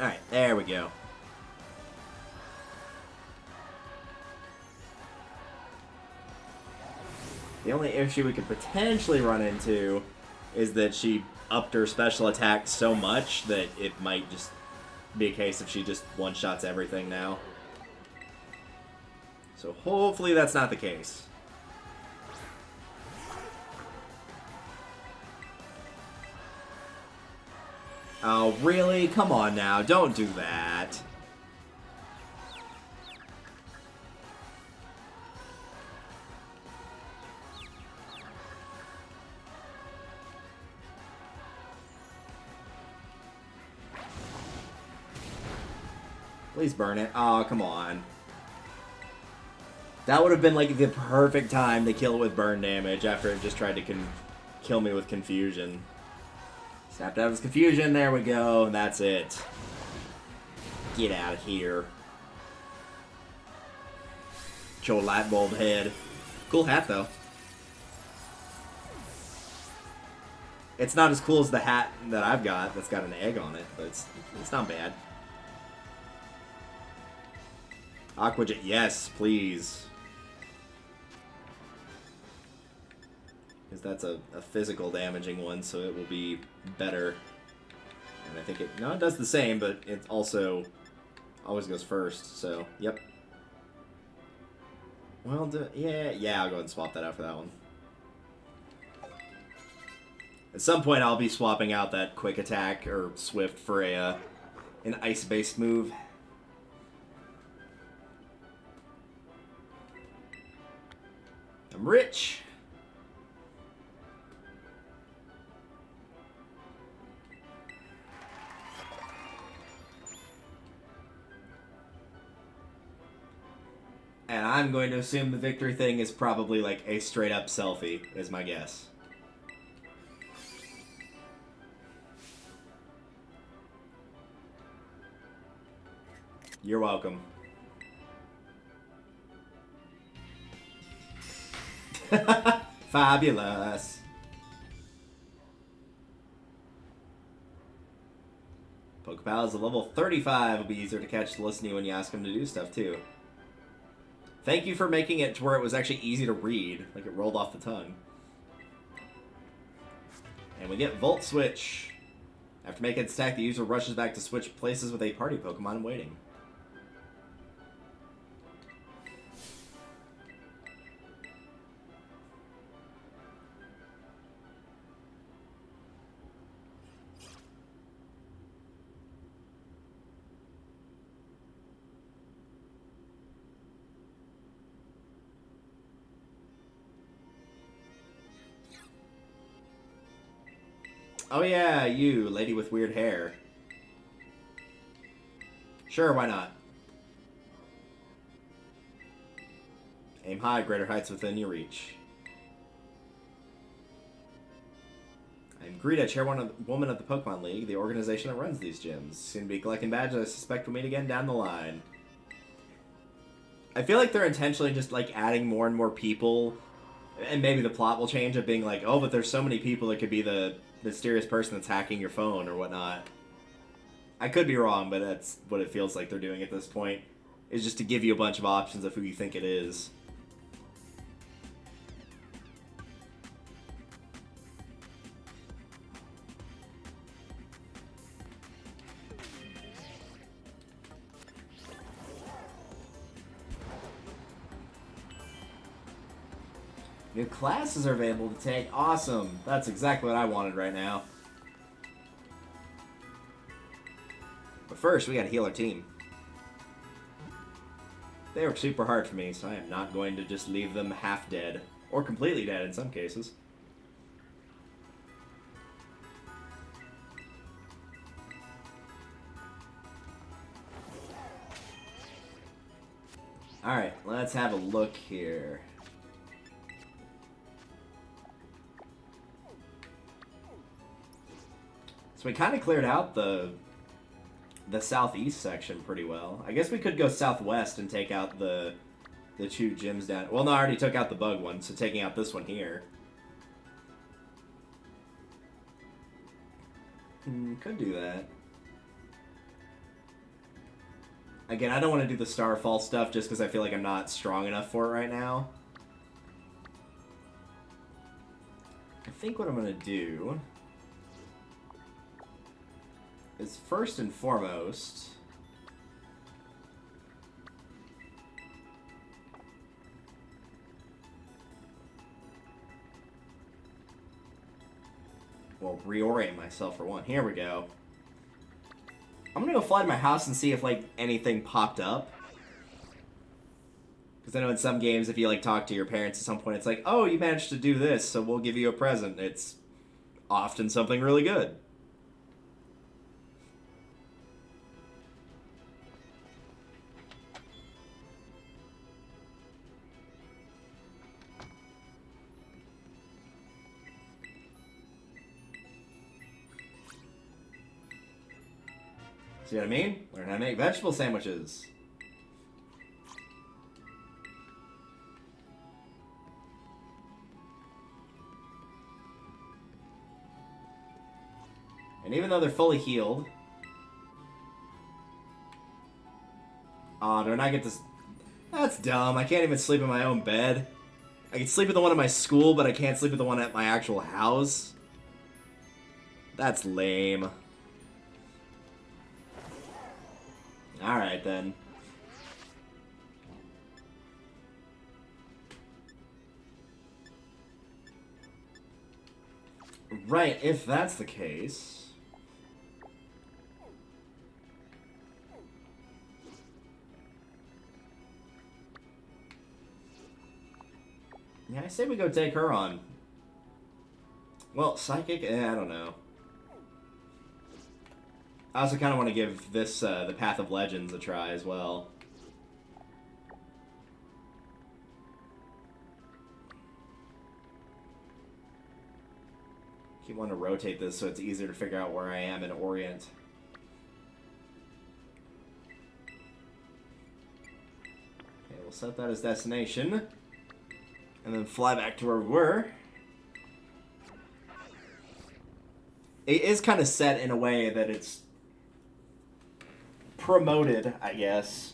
Alright, there we go. The only issue we could potentially run into is that she upped her special attack so much that it might just be a case of she just one-shots everything now. So hopefully that's not the case. Oh, really? Come on now, don't do that. Please burn it. Oh, come on. That would have been like the perfect time to kill it with burn damage after it just tried to kill me with confusion. Snapped out of his confusion. There we go. And that's it. Get out of here. Joe light bulb head. Cool hat, though. It's not as cool as the hat that I've got that's got an egg on it, but it's not bad. Aqua Jet, yes, please. Because that's a physical damaging one, so it will be better. And I think it does the same, but it also always goes first, so, yep. Well, yeah, I'll go ahead and swap that out for that one. At some point, I'll be swapping out that quick attack or swift for an ice-based move. I'm rich. And I'm going to assume the victory thing is probably like a straight up selfie, is my guess. You're welcome. Fabulous. Pokepal is a level 35. It'll be easier to catch the listening when you ask him to do stuff, too. Thank you for making it to where it was actually easy to read. Like, it rolled off the tongue. And we get Volt Switch. After making its attack, the user rushes back to switch places with a party Pokemon waiting. Oh yeah, you, lady with weird hair. Sure, why not? Aim high, greater heights within your reach. I'm Greta, chairwoman of the Pokemon League, the organization that runs these gyms. Seem to be collecting badges. I suspect we'll meet again down the line. I feel like they're intentionally just, like, adding more and more people, and maybe the plot will change of being like, oh, but there's so many people, it could be the mysterious person that's hacking your phone or whatnot. I could be wrong, but that's what it feels like they're doing at this point, is just to give you a bunch of options of who you think it is. New classes are available to take. Awesome. That's exactly what I wanted right now. But first, we gotta heal our team. They work super hard for me, so I am not going to just leave them half dead. Or completely dead in some cases. Alright, let's have a look here. So we kind of cleared out the southeast section pretty well. I guess we could go southwest and take out the two gyms down. Well, no, I already took out the bug one, so taking out this one here. Could do that. Again, I don't want to do the Starfall stuff just because I feel like I'm not strong enough for it right now. I think what I'm going to do is first and foremost well, reorient myself for one. Here we go. I'm gonna go fly to my house and see if, like, anything popped up. Because I know in some games, if you, like, talk to your parents at some point, it's like, oh, you managed to do this, so we'll give you a present. It's often something really good. See what I mean? Learn how to make vegetable sandwiches. And even though they're fully healed... Aw, do I not get this... That's dumb. I can't even sleep in my own bed. I can sleep at the one at my school, but I can't sleep at the one at my actual house. That's lame. Alright, then. Right, if that's the case... Yeah, I say we go take her on. Well, Psychic? I don't know. I also kind of want to give this, the Path of Legends a try as well. Keep wanting to rotate this so it's easier to figure out where I am in Orient. Okay, we'll set that as destination. And then fly back to where we were. It is kind of set in a way that it's promoted, I guess,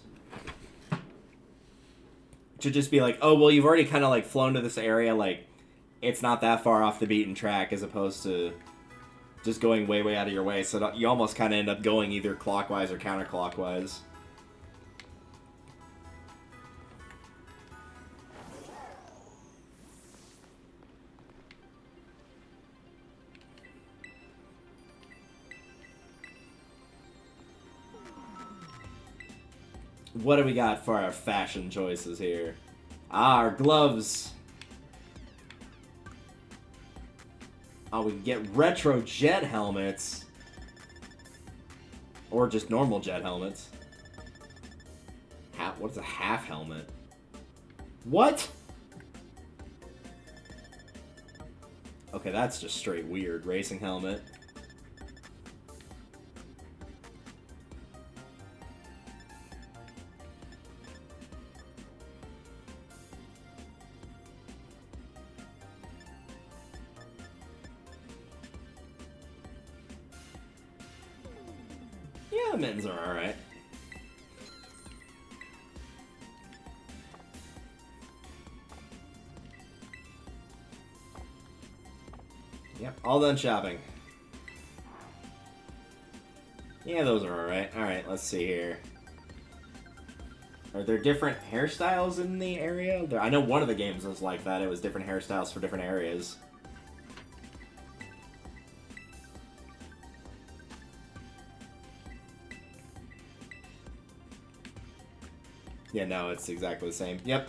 to just be like, oh, well, you've already kind of, like, flown to this area, like, it's not that far off the beaten track, as opposed to just going way, way out of your way, so you almost kind of end up going either clockwise or counterclockwise. What do we got for our fashion choices here? Ah, our gloves. Oh, we can get retro jet helmets. Or just normal jet helmets. What's a half helmet? What? Okay, that's just straight weird. Racing helmet. Yeah, the mittens are alright. Yep, all done shopping. Yeah, those are alright. Alright, let's see here. Are there different hairstyles in the area? I know one of the games was like that. It was different hairstyles for different areas. Yeah, no, it's exactly the same. Yep.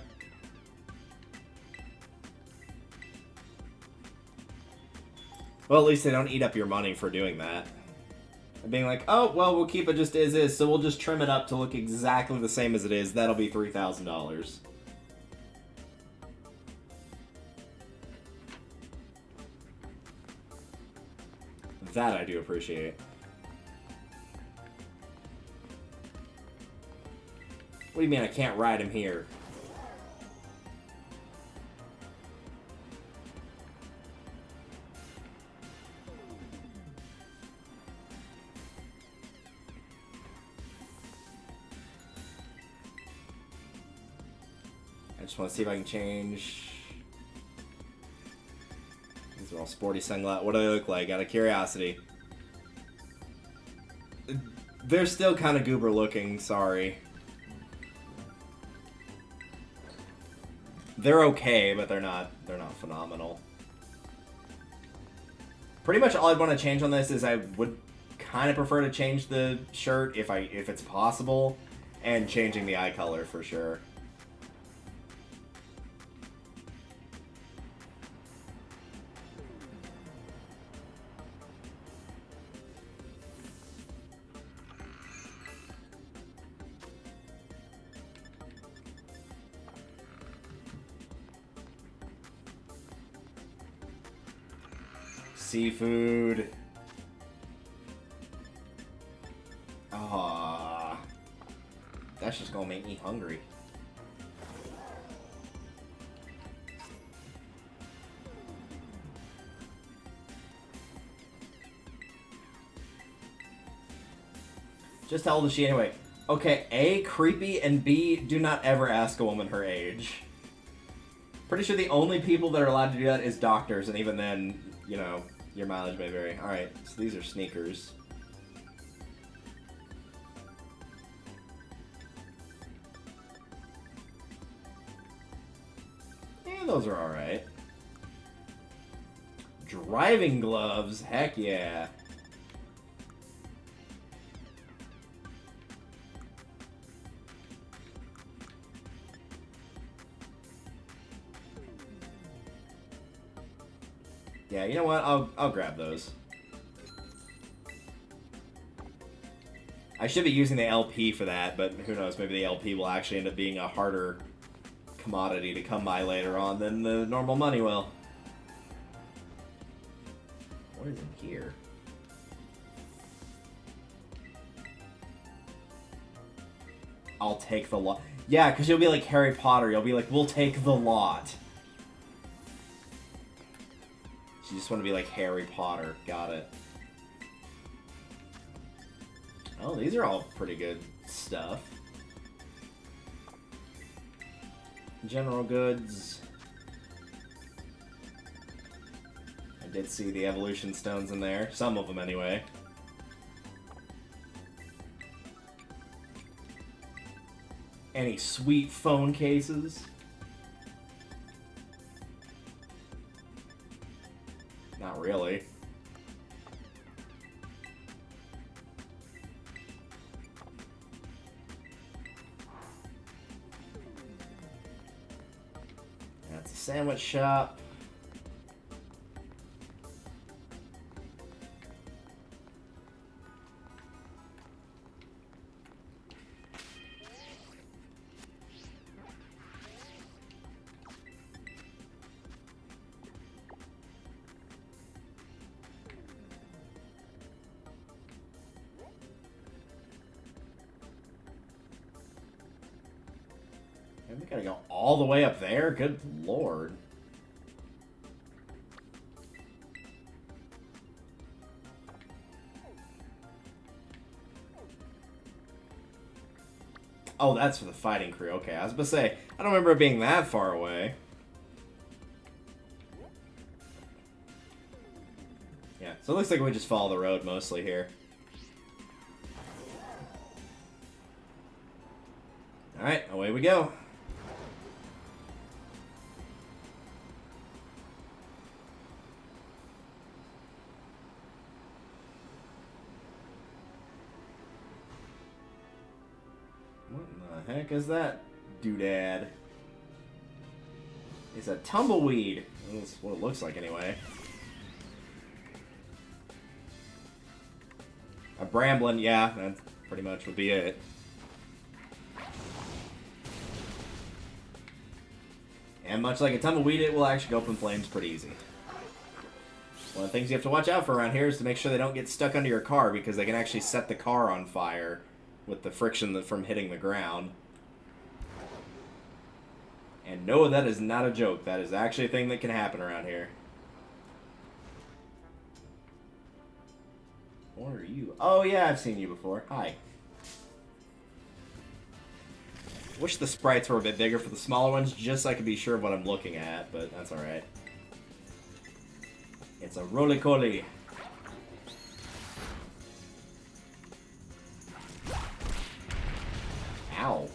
Well, at least they don't eat up your money for doing that. And being like, oh, well, we'll keep it just as is, so we'll just trim it up to look exactly the same as it is. That'll be $3,000. That I do appreciate. What do you mean I can't ride him here? I just want to see if I can change. These are all sporty sunglasses. What do they look like? Out of curiosity. They're still kind of goober looking, sorry. They're okay, but they're not phenomenal. Pretty much all I'd want to change on this is I would kind of prefer to change the shirt if it's possible, and changing the eye color for sure. Seafood. Ah, that's just gonna make me hungry. Just how old is she anyway? Okay, A, creepy, and B, do not ever ask a woman her age. Pretty sure the only people that are allowed to do that is doctors, and even then, you know, your mileage may vary. Alright, so these are sneakers. Yeah, those are alright. Driving gloves, heck yeah. Yeah, you know what? I'll grab those. I should be using the LP for that, but who knows? Maybe the LP will actually end up being a harder commodity to come by later on than the normal money will. What is in here? I'll take the lot. Yeah, because you'll be like Harry Potter. You'll be like, we'll take the lot. You just want to be like Harry Potter. Got it. Oh, these are all pretty good stuff. General goods. I did see the evolution stones in there. Some of them, anyway. Any sweet phone cases? Not really. That's a sandwich shop. And we gotta go all the way up there? Good lord. Oh, that's for the fighting crew. Okay, I was about to say, I don't remember it being that far away. Yeah, so it looks like we just follow the road mostly here. Alright, away we go. What in the heck is that doodad? It's a tumbleweed. That's what it looks like anyway. A bramblin', yeah, that pretty much would be it. And much like a tumbleweed, it will actually go up in flames pretty easy. One of the things you have to watch out for around here is to make sure they don't get stuck under your car, because they can actually set the car on fire with the friction from hitting the ground. And no, that is not a joke. That is actually a thing that can happen around here. What are you? Oh yeah, I've seen you before. Hi. Wish the sprites were a bit bigger for the smaller ones, just so I could be sure of what I'm looking at, but that's alright. It's a roly-coly. Ow.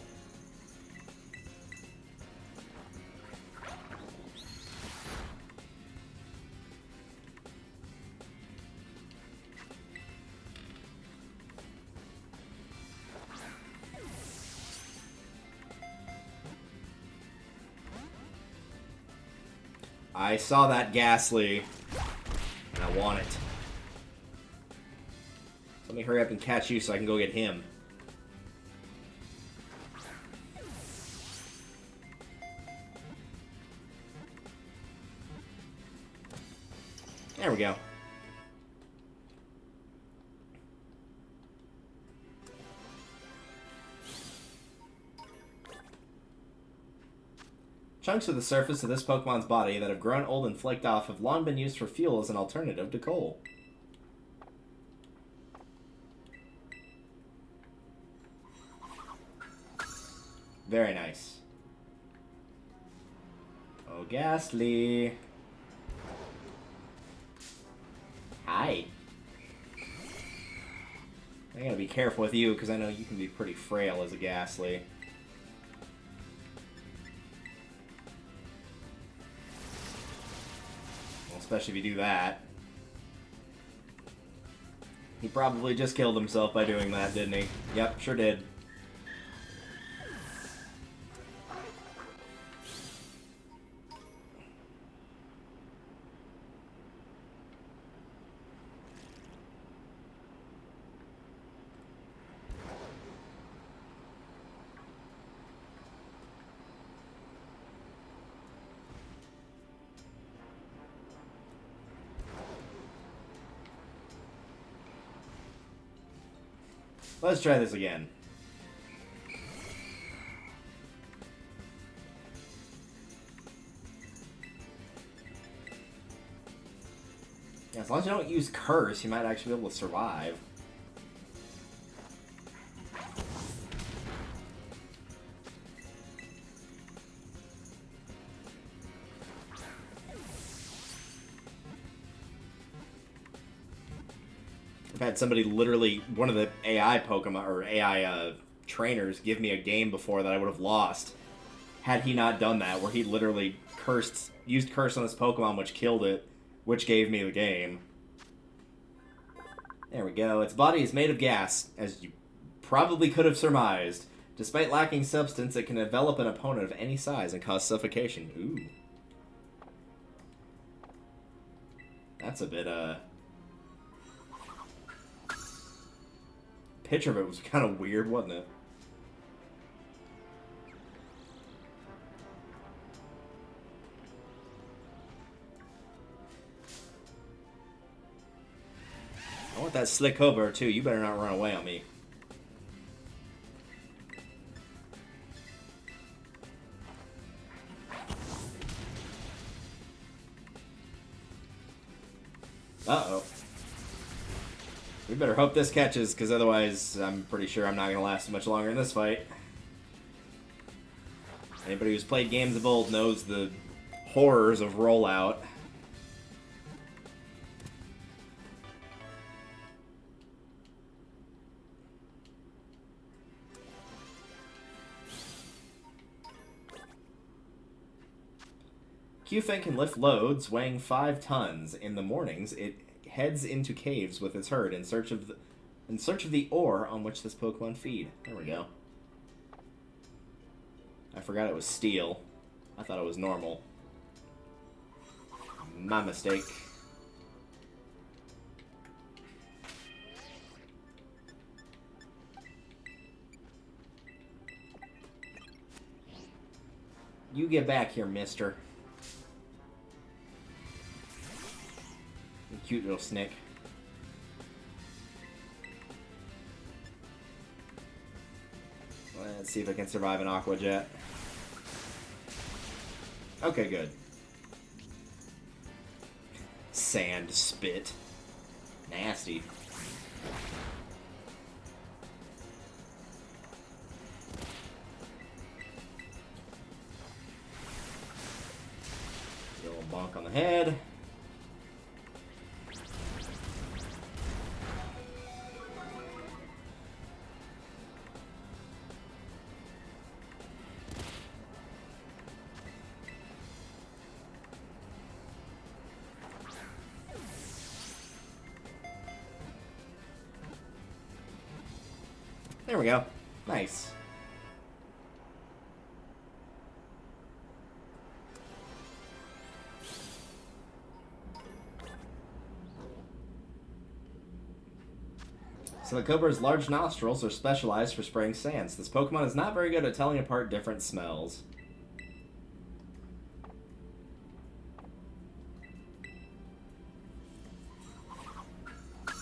I saw that Ghastly, and I want it. So let me hurry up and catch you so I can go get him. There we go. Chunks of the surface of this Pokemon's body that have grown old and flaked off have long been used for fuel as an alternative to coal. Very nice. Oh, Ghastly. Hi. I gotta be careful with you, because I know you can be pretty frail as a Ghastly. Especially if you do that. He probably just killed himself by doing that, didn't he? Yep, sure did. Let's try this again. Yeah, as long as you don't use Curse, you might actually be able to survive. I've had somebody literally, one of the AI Pokemon, or AI trainers, give me a game before that I would have lost had he not done that, where he literally used Curse on his Pokemon, which killed it, which gave me the game. There we go. Its body is made of gas, as you probably could have surmised. Despite lacking substance, it can envelop an opponent of any size and cause suffocation. Ooh. That's a bit, picture of it was kind of weird, wasn't it? I want that Slick Cobra too. You better not run away on me. Uh-oh. We better hope this catches, because otherwise I'm pretty sure I'm not going to last much longer in this fight. Anybody who's played games of old knows the horrors of rollout. Qfeng can lift loads weighing 5 tons. In the mornings, it heads into caves with its herd in search of the ore on which this Pokemon feed. There we go. I forgot it was steel. I thought it was normal. My mistake. You get back here, mister. You cute little snick. Let's see if I can survive an Aqua Jet. Okay, good. Sand spit. Nasty. Get a little bonk on the head. There we go. Nice. So the Cobra's large nostrils are specialized for spraying sands. This Pokemon is not very good at telling apart different smells.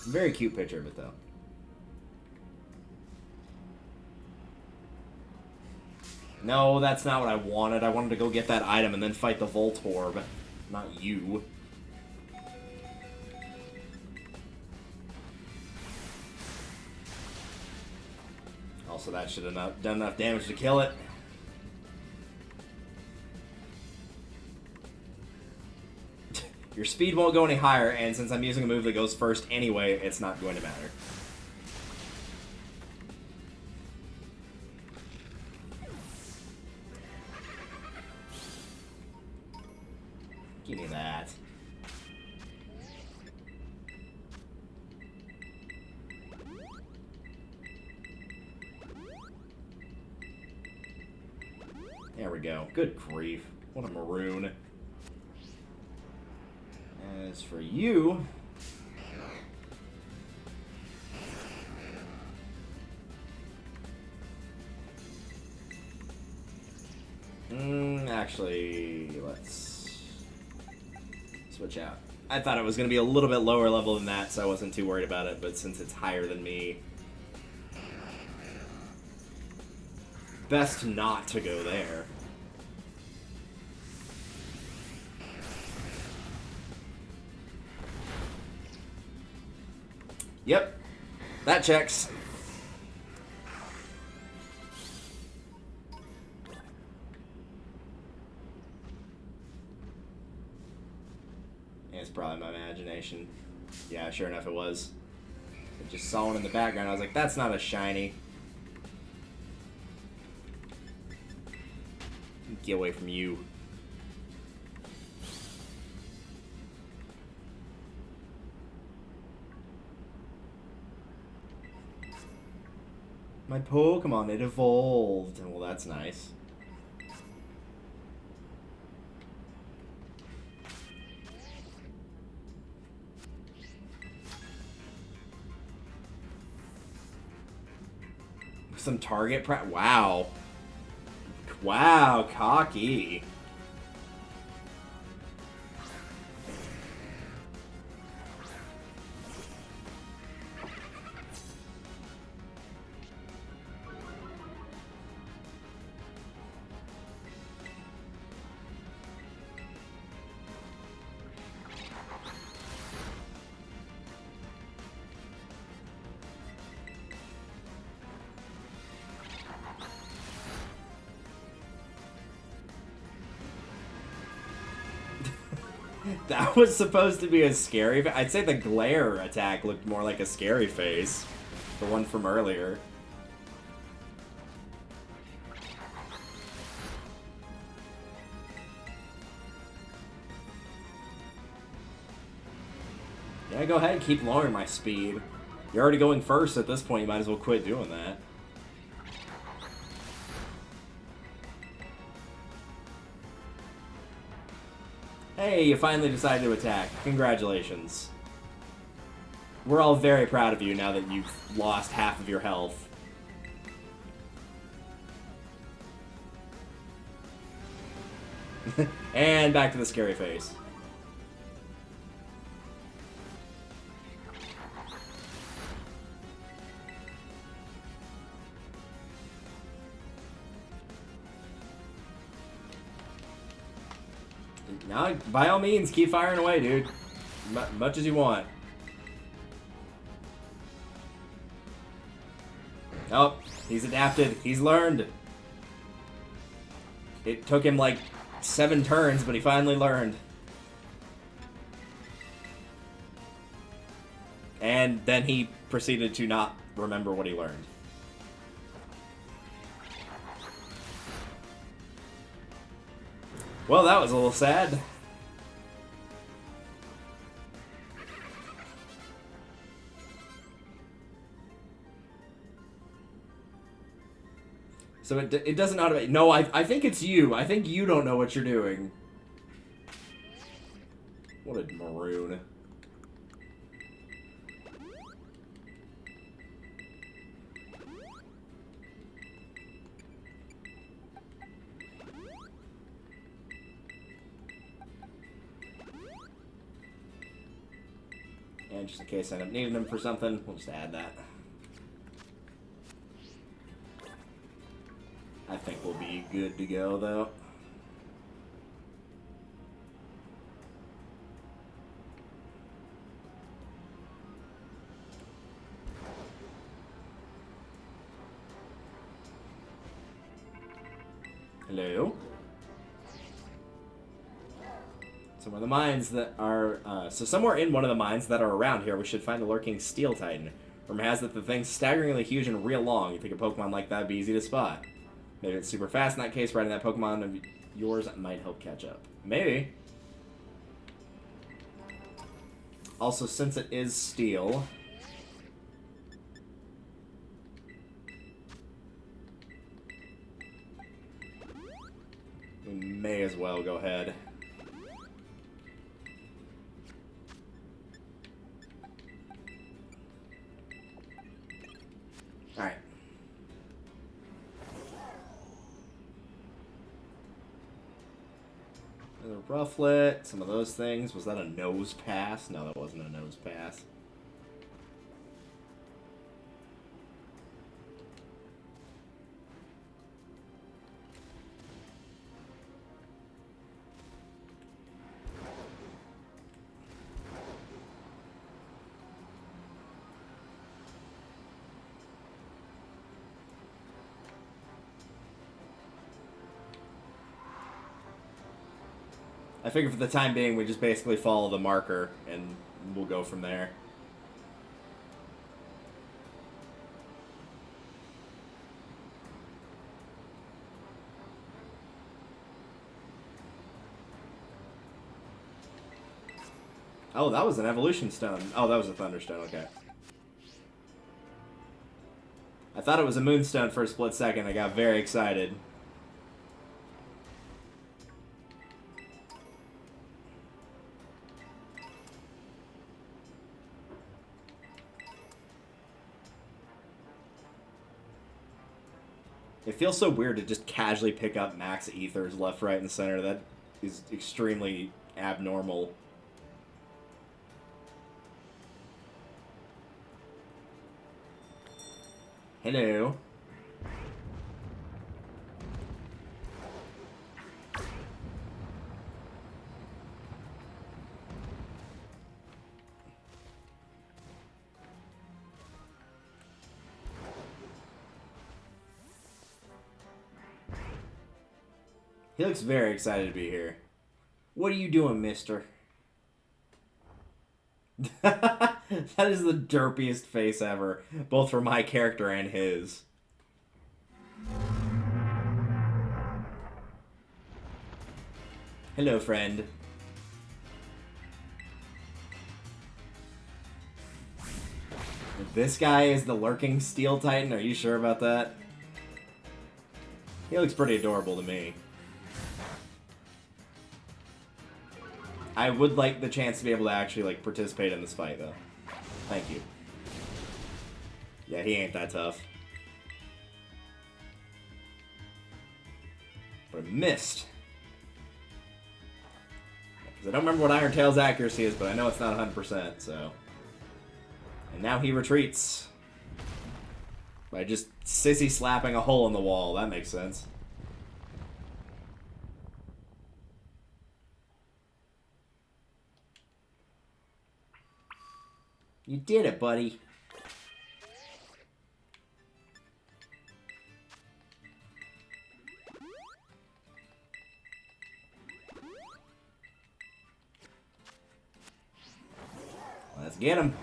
Very cute picture of it, though. No, that's not what I wanted. I wanted to go get that item and then fight the Voltorb. Not you. Also, that should have done enough damage to kill it. Your speed won't go any higher, and since I'm using a move that goes first anyway, it's not going to matter. Give me that. There we go. Good grief. What a maroon. As for you... actually, let's switch out. I thought it was going to be a little bit lower level than that, so I wasn't too worried about it, but since it's higher than me... best not to go there. Yep, that checks. It's probably my imagination. Yeah, sure enough it was. I just saw one in the background. I was like, that's not a shiny. Get away from you. My Pokemon, it evolved. Well, that's nice. Some target wow. Wow, cocky. That was supposed to be a scary... I'd say the glare attack looked more like a scary face. The one from earlier. Yeah, go ahead and keep lowering my speed. You're already going first at this point, you might as well quit doing that. Hey, you finally decided to attack. Congratulations. We're all very proud of you now that you've lost half of your health. And back to the scary face. Now, by all means, keep firing away, dude. Much as you want. Oh, he's adapted. He's learned. It took him like 7 turns, but he finally learned. And then he proceeded to not remember what he learned. Well, that was a little sad. So it doesn't automate. No, I think it's you. I think you don't know what you're doing. What a maroon. And just in case I end up needing them for something, we'll just add that. I think we'll be good to go, though. Hello? Some of the mines that are, so somewhere in one of the mines that are around here, we should find the lurking Steel Titan. Rumor has it the thing's staggeringly huge and real long. You think a Pokemon like that would be easy to spot? Maybe it's super fast in that case. Riding that Pokemon of yours might help catch up. Maybe. Also, since it is steel, we may as well go ahead. Alright. Another Rufflet, some of those things. Was that a nose pass? No, that wasn't a nose pass. I figure for the time being, we just basically follow the marker, and we'll go from there. Oh, that was an evolution stone. Oh, that was a thunderstone, okay. I thought it was a moonstone for a split second. I got very excited. It feels so weird to just casually pick up max ethers left, right, and center. That is extremely abnormal. Hello. He looks very excited to be here. What are you doing, mister? That is the derpiest face ever, both for my character and his. Hello, friend. This guy is the lurking Steel Titan. Are you sure about that? He looks pretty adorable to me. I would like the chance to be able to actually, like, participate in this fight, though. Thank you. Yeah, he ain't that tough. But I missed. Because I don't remember what Iron Tail's accuracy is, but I know it's not 100%, so... And now he retreats. By just sissy slapping a hole in the wall. That makes sense. You did it, buddy. Let's get him.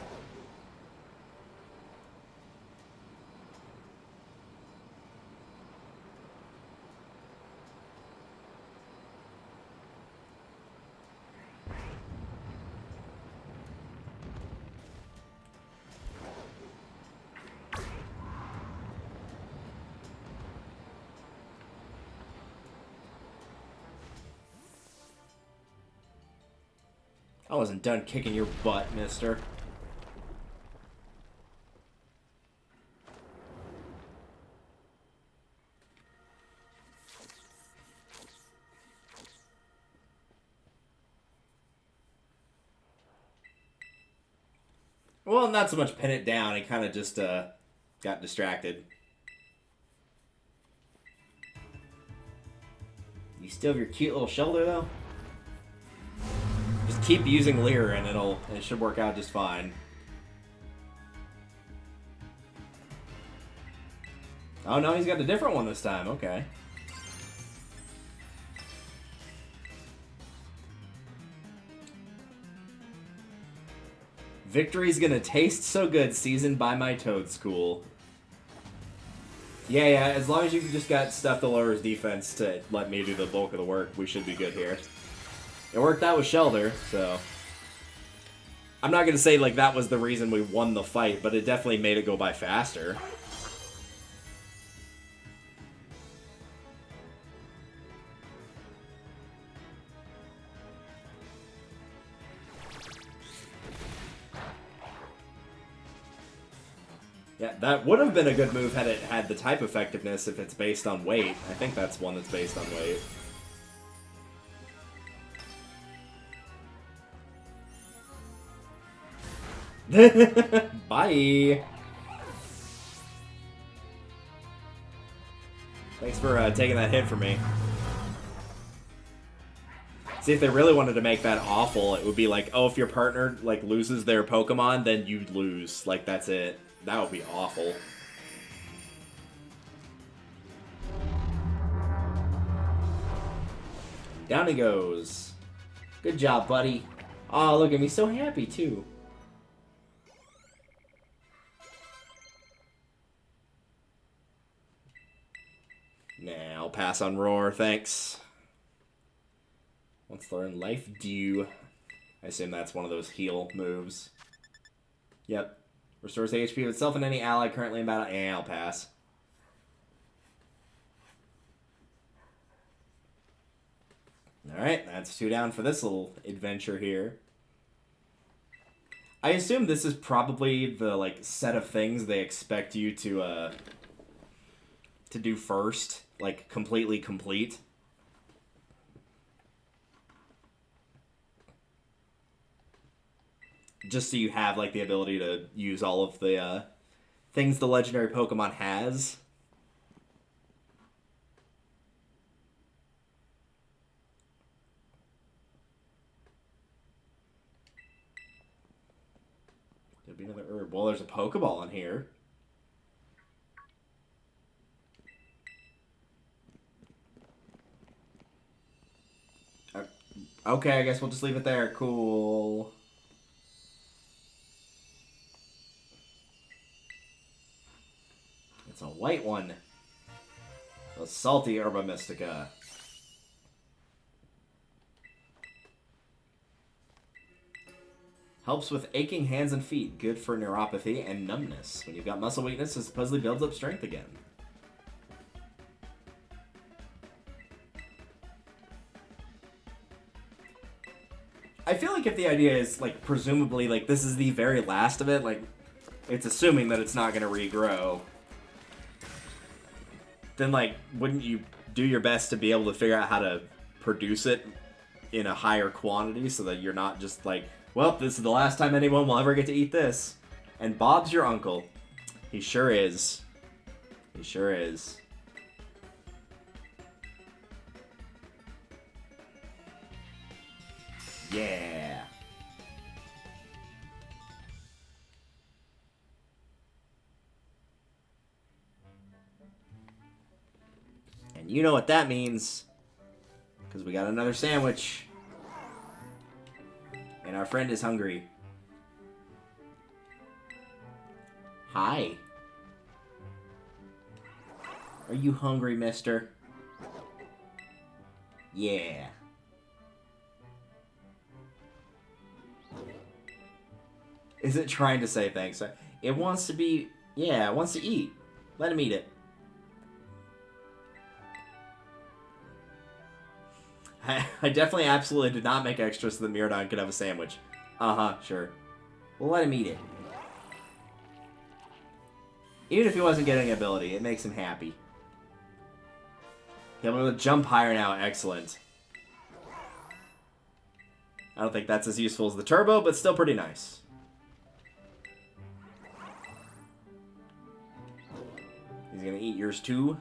I wasn't done kicking your butt, mister. Well, not so much pin it down. He kind of just got distracted. You still have your cute little shoulder, though? Just keep using Leer and it should work out just fine. Oh no, he's got a different one this time. Okay. Victory's gonna taste so good, seasoned by my Toad School. Yeah, as long as you just got stuff to lower his defense to let me do the bulk of the work, we should be good here. It worked out with Shelter, so... I'm not gonna say, like, that was the reason we won the fight, but it definitely made it go by faster. Yeah, that would have been a good move had it had the type effectiveness if it's based on weight. I think that's one that's based on weight. Bye! Thanks for taking that hit for me. See, if they really wanted to make that awful, it would be like, oh, if your partner, like, loses their Pokemon, then you lose. Like, that's it. That would be awful. Down he goes. Good job, buddy. Oh, look at me, so happy, too. Nah, I'll pass on Roar, thanks. Once they're in Life Dew. I assume that's one of those heal moves. Yep. Restores HP of itself and any ally currently in battle. I'll pass. Alright, that's 2 down for this little adventure here. I assume this is probably the, like, set of things they expect you to do first. Like, completely complete. Just so you have, like, the ability to use all of the things the legendary Pokemon has. There'll be another herb. Well, there's a Pokeball in here. Okay, I guess we'll just leave it there. Cool. A salty Herba Mystica. Helps with aching hands and feet. Good for neuropathy and numbness. When you've got muscle weakness, it supposedly builds up strength again. I feel like if the idea is, like, presumably, like, this is the very last of it, like, it's assuming that it's not going to regrow, then, like, wouldn't you do your best to be able to figure out how to produce it in a higher quantity so that you're not just like, well, this is the last time anyone will ever get to eat this. And Bob's your uncle. He sure is. He sure is. Yeah. And you know what that means. Because we got another sandwich. And our friend is hungry. Hi. Are you hungry, mister? Yeah. Is it trying to say thanks? It wants to be... Yeah, it wants to eat. Let him eat it. I definitely absolutely did not make extras so that Miradon could have a sandwich. Uh-huh, sure. We'll let him eat it. Even if he wasn't getting ability, it makes him happy. He'll be able to jump higher now. Excellent. I don't think that's as useful as the turbo, but still pretty nice. He's gonna eat yours too.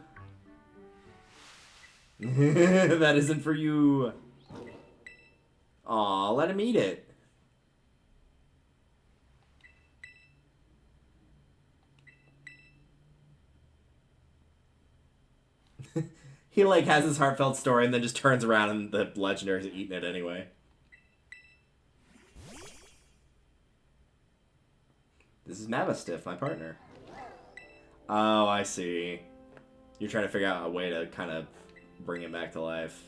That isn't for you. Aw, let him eat it. He, like, has his heartfelt story and then just turns around and the legendary's eating it anyway. This is Mavistiff, my partner. Oh, I see. You're trying to figure out a way to kind of bring him back to life.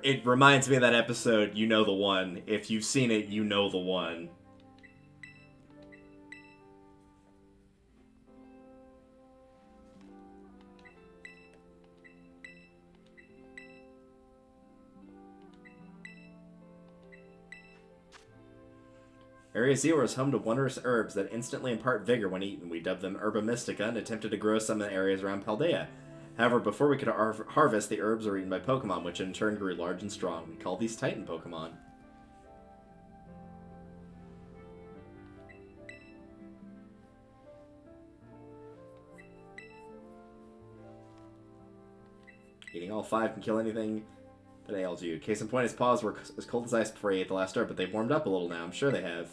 It reminds me of that episode, You Know the One. If you've seen it, you know the one. Area 0 is home to wondrous herbs that instantly impart vigor when eaten. We dubbed them Herba Mystica and attempted to grow some in the areas around Paldea. However, before we could harvest, the herbs were eaten by Pokemon, which in turn grew large and strong. We call these Titan Pokemon. Eating all 5 can kill anything that ails you. Case in point, his paws were as cold as ice before he ate the last herb, but they've warmed up a little now. I'm sure they have.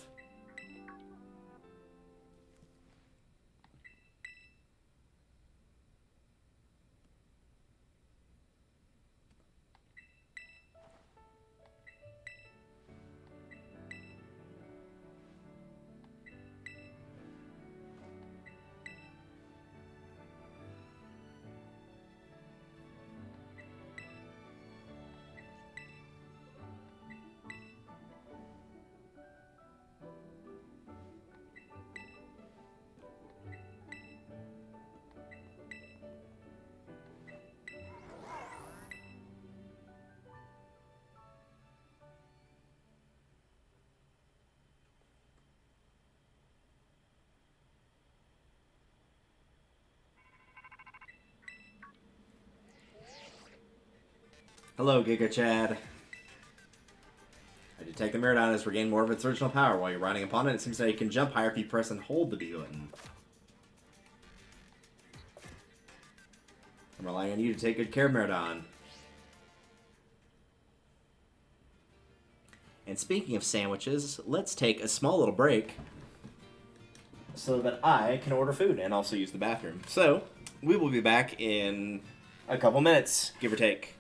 Hello, Giga Chad. I detect the Miradon has regained more of its original power. While you're riding upon it, it seems that you can jump higher if you press and hold the B button. I'm relying on you to take good care of Miradon. And speaking of sandwiches, let's take a small little break so that I can order food and also use the bathroom. So, we will be back in a couple minutes, give or take.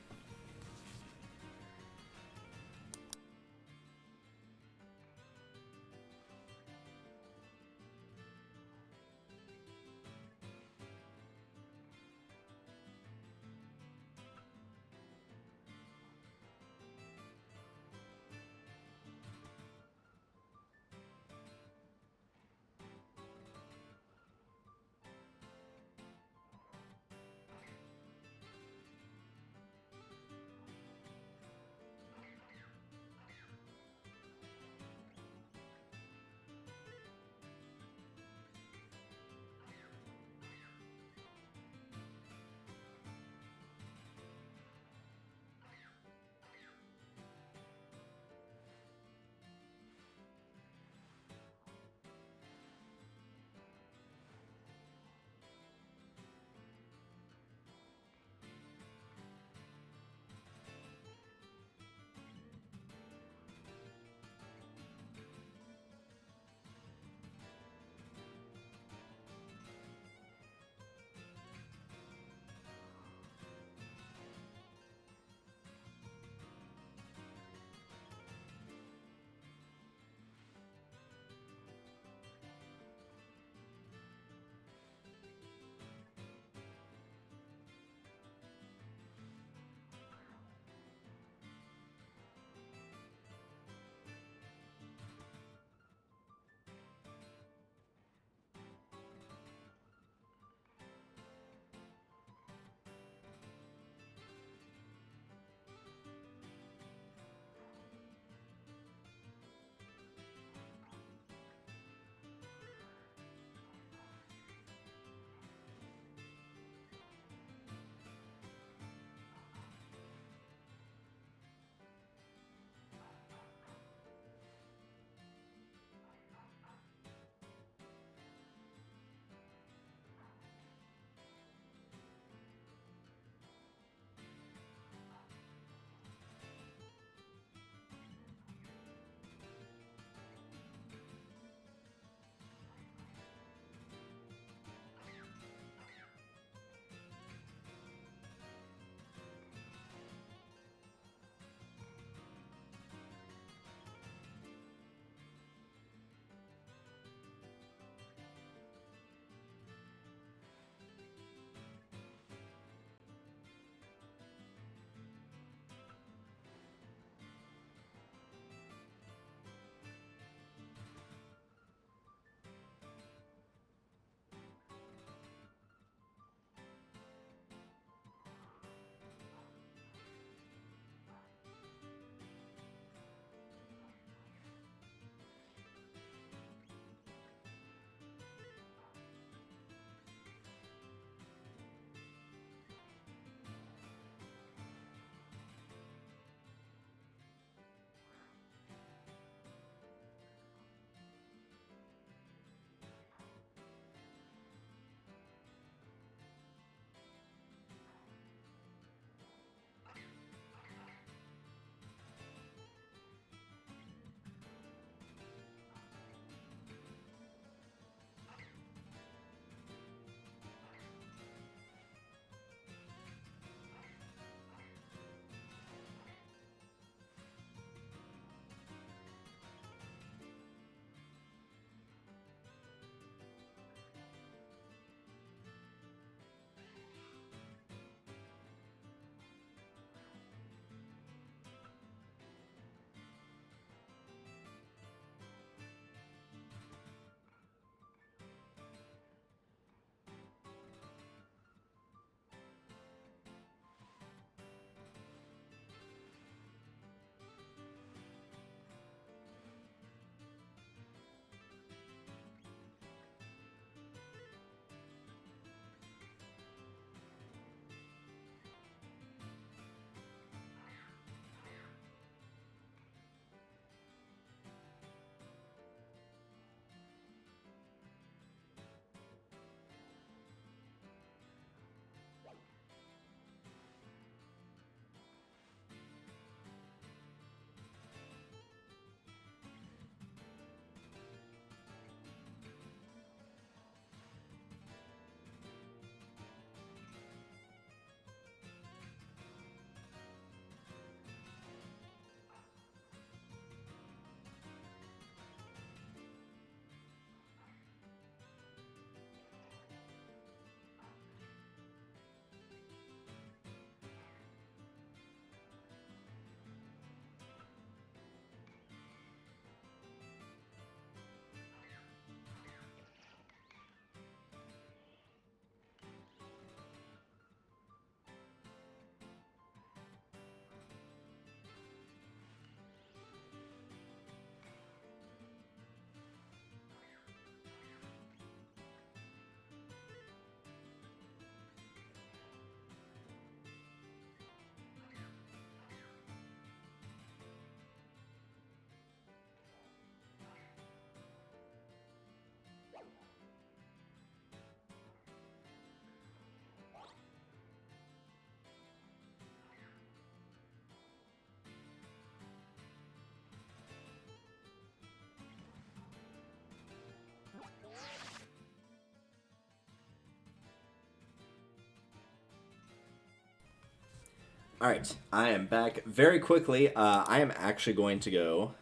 Alright, I am back very quickly. I am actually going to go...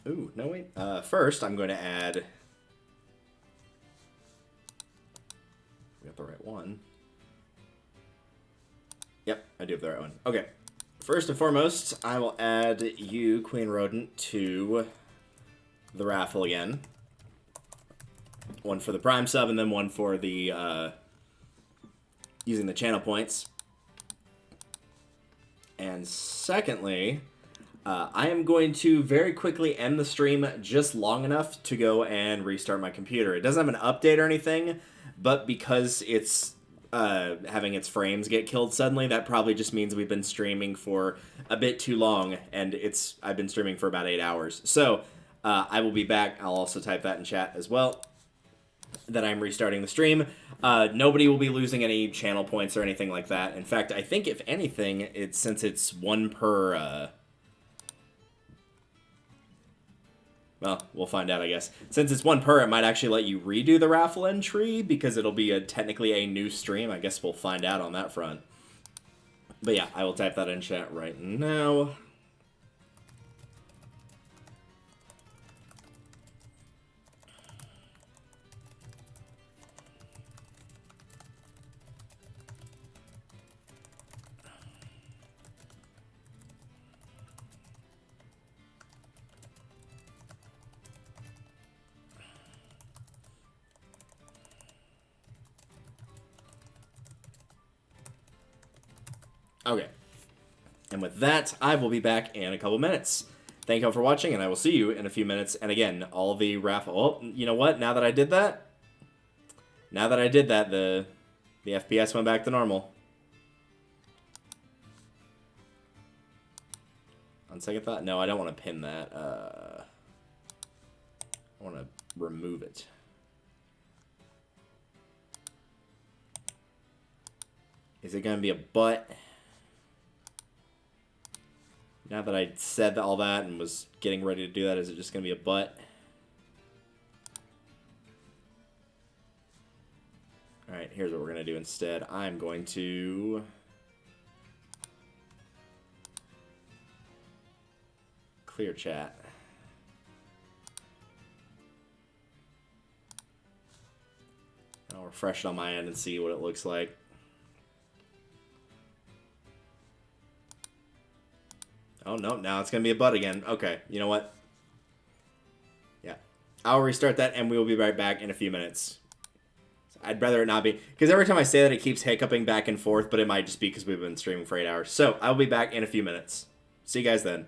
Ooh, no wait. First, I'm going to add... We got the right one. Yep, I do have the right one. Okay. First and foremost, I will add you, Queen Rodent, to the raffle again. One for the Prime sub, and then one for the... using the channel points. And secondly, I am going to very quickly end the stream just long enough to go and restart my computer. It doesn't have an update or anything, but because it's having its frames get killed suddenly, that probably just means we've been streaming for a bit too long, and I've been streaming for about 8 hours. So I will be back. I'll also type that in chat as well, that I'm restarting the stream. Nobody will be losing any channel points or anything like that. In fact, I think if anything, since it's one per... well, we'll find out, I guess. Since it's one per, it might actually let you redo the raffle entry because it'll be technically a new stream. I guess we'll find out on that front. But yeah, I will type that in chat right now. Okay. And with that, I will be back in a couple minutes. Thank you all for watching, and I will see you in a few minutes. And again, all the raffle... Oh, you know what? Now that I did that, the FPS went back to normal. On second thought, no, I don't want to pin that. I want to remove it. Is it going to be a butt? Now that I said all that and was getting ready to do that, is it just going to be a butt? Alright, here's what we're going to do instead. I'm going to... clear chat. I'll refresh it on my end and see what it looks like. Oh, no, now it's going to be a butt again. Okay, you know what? Yeah. I'll restart that, and we will be right back in a few minutes. I'd rather it not be, because every time I say that, it keeps hiccuping back and forth, but it might just be because we've been streaming for 8 hours. So, I'll be back in a few minutes. See you guys then.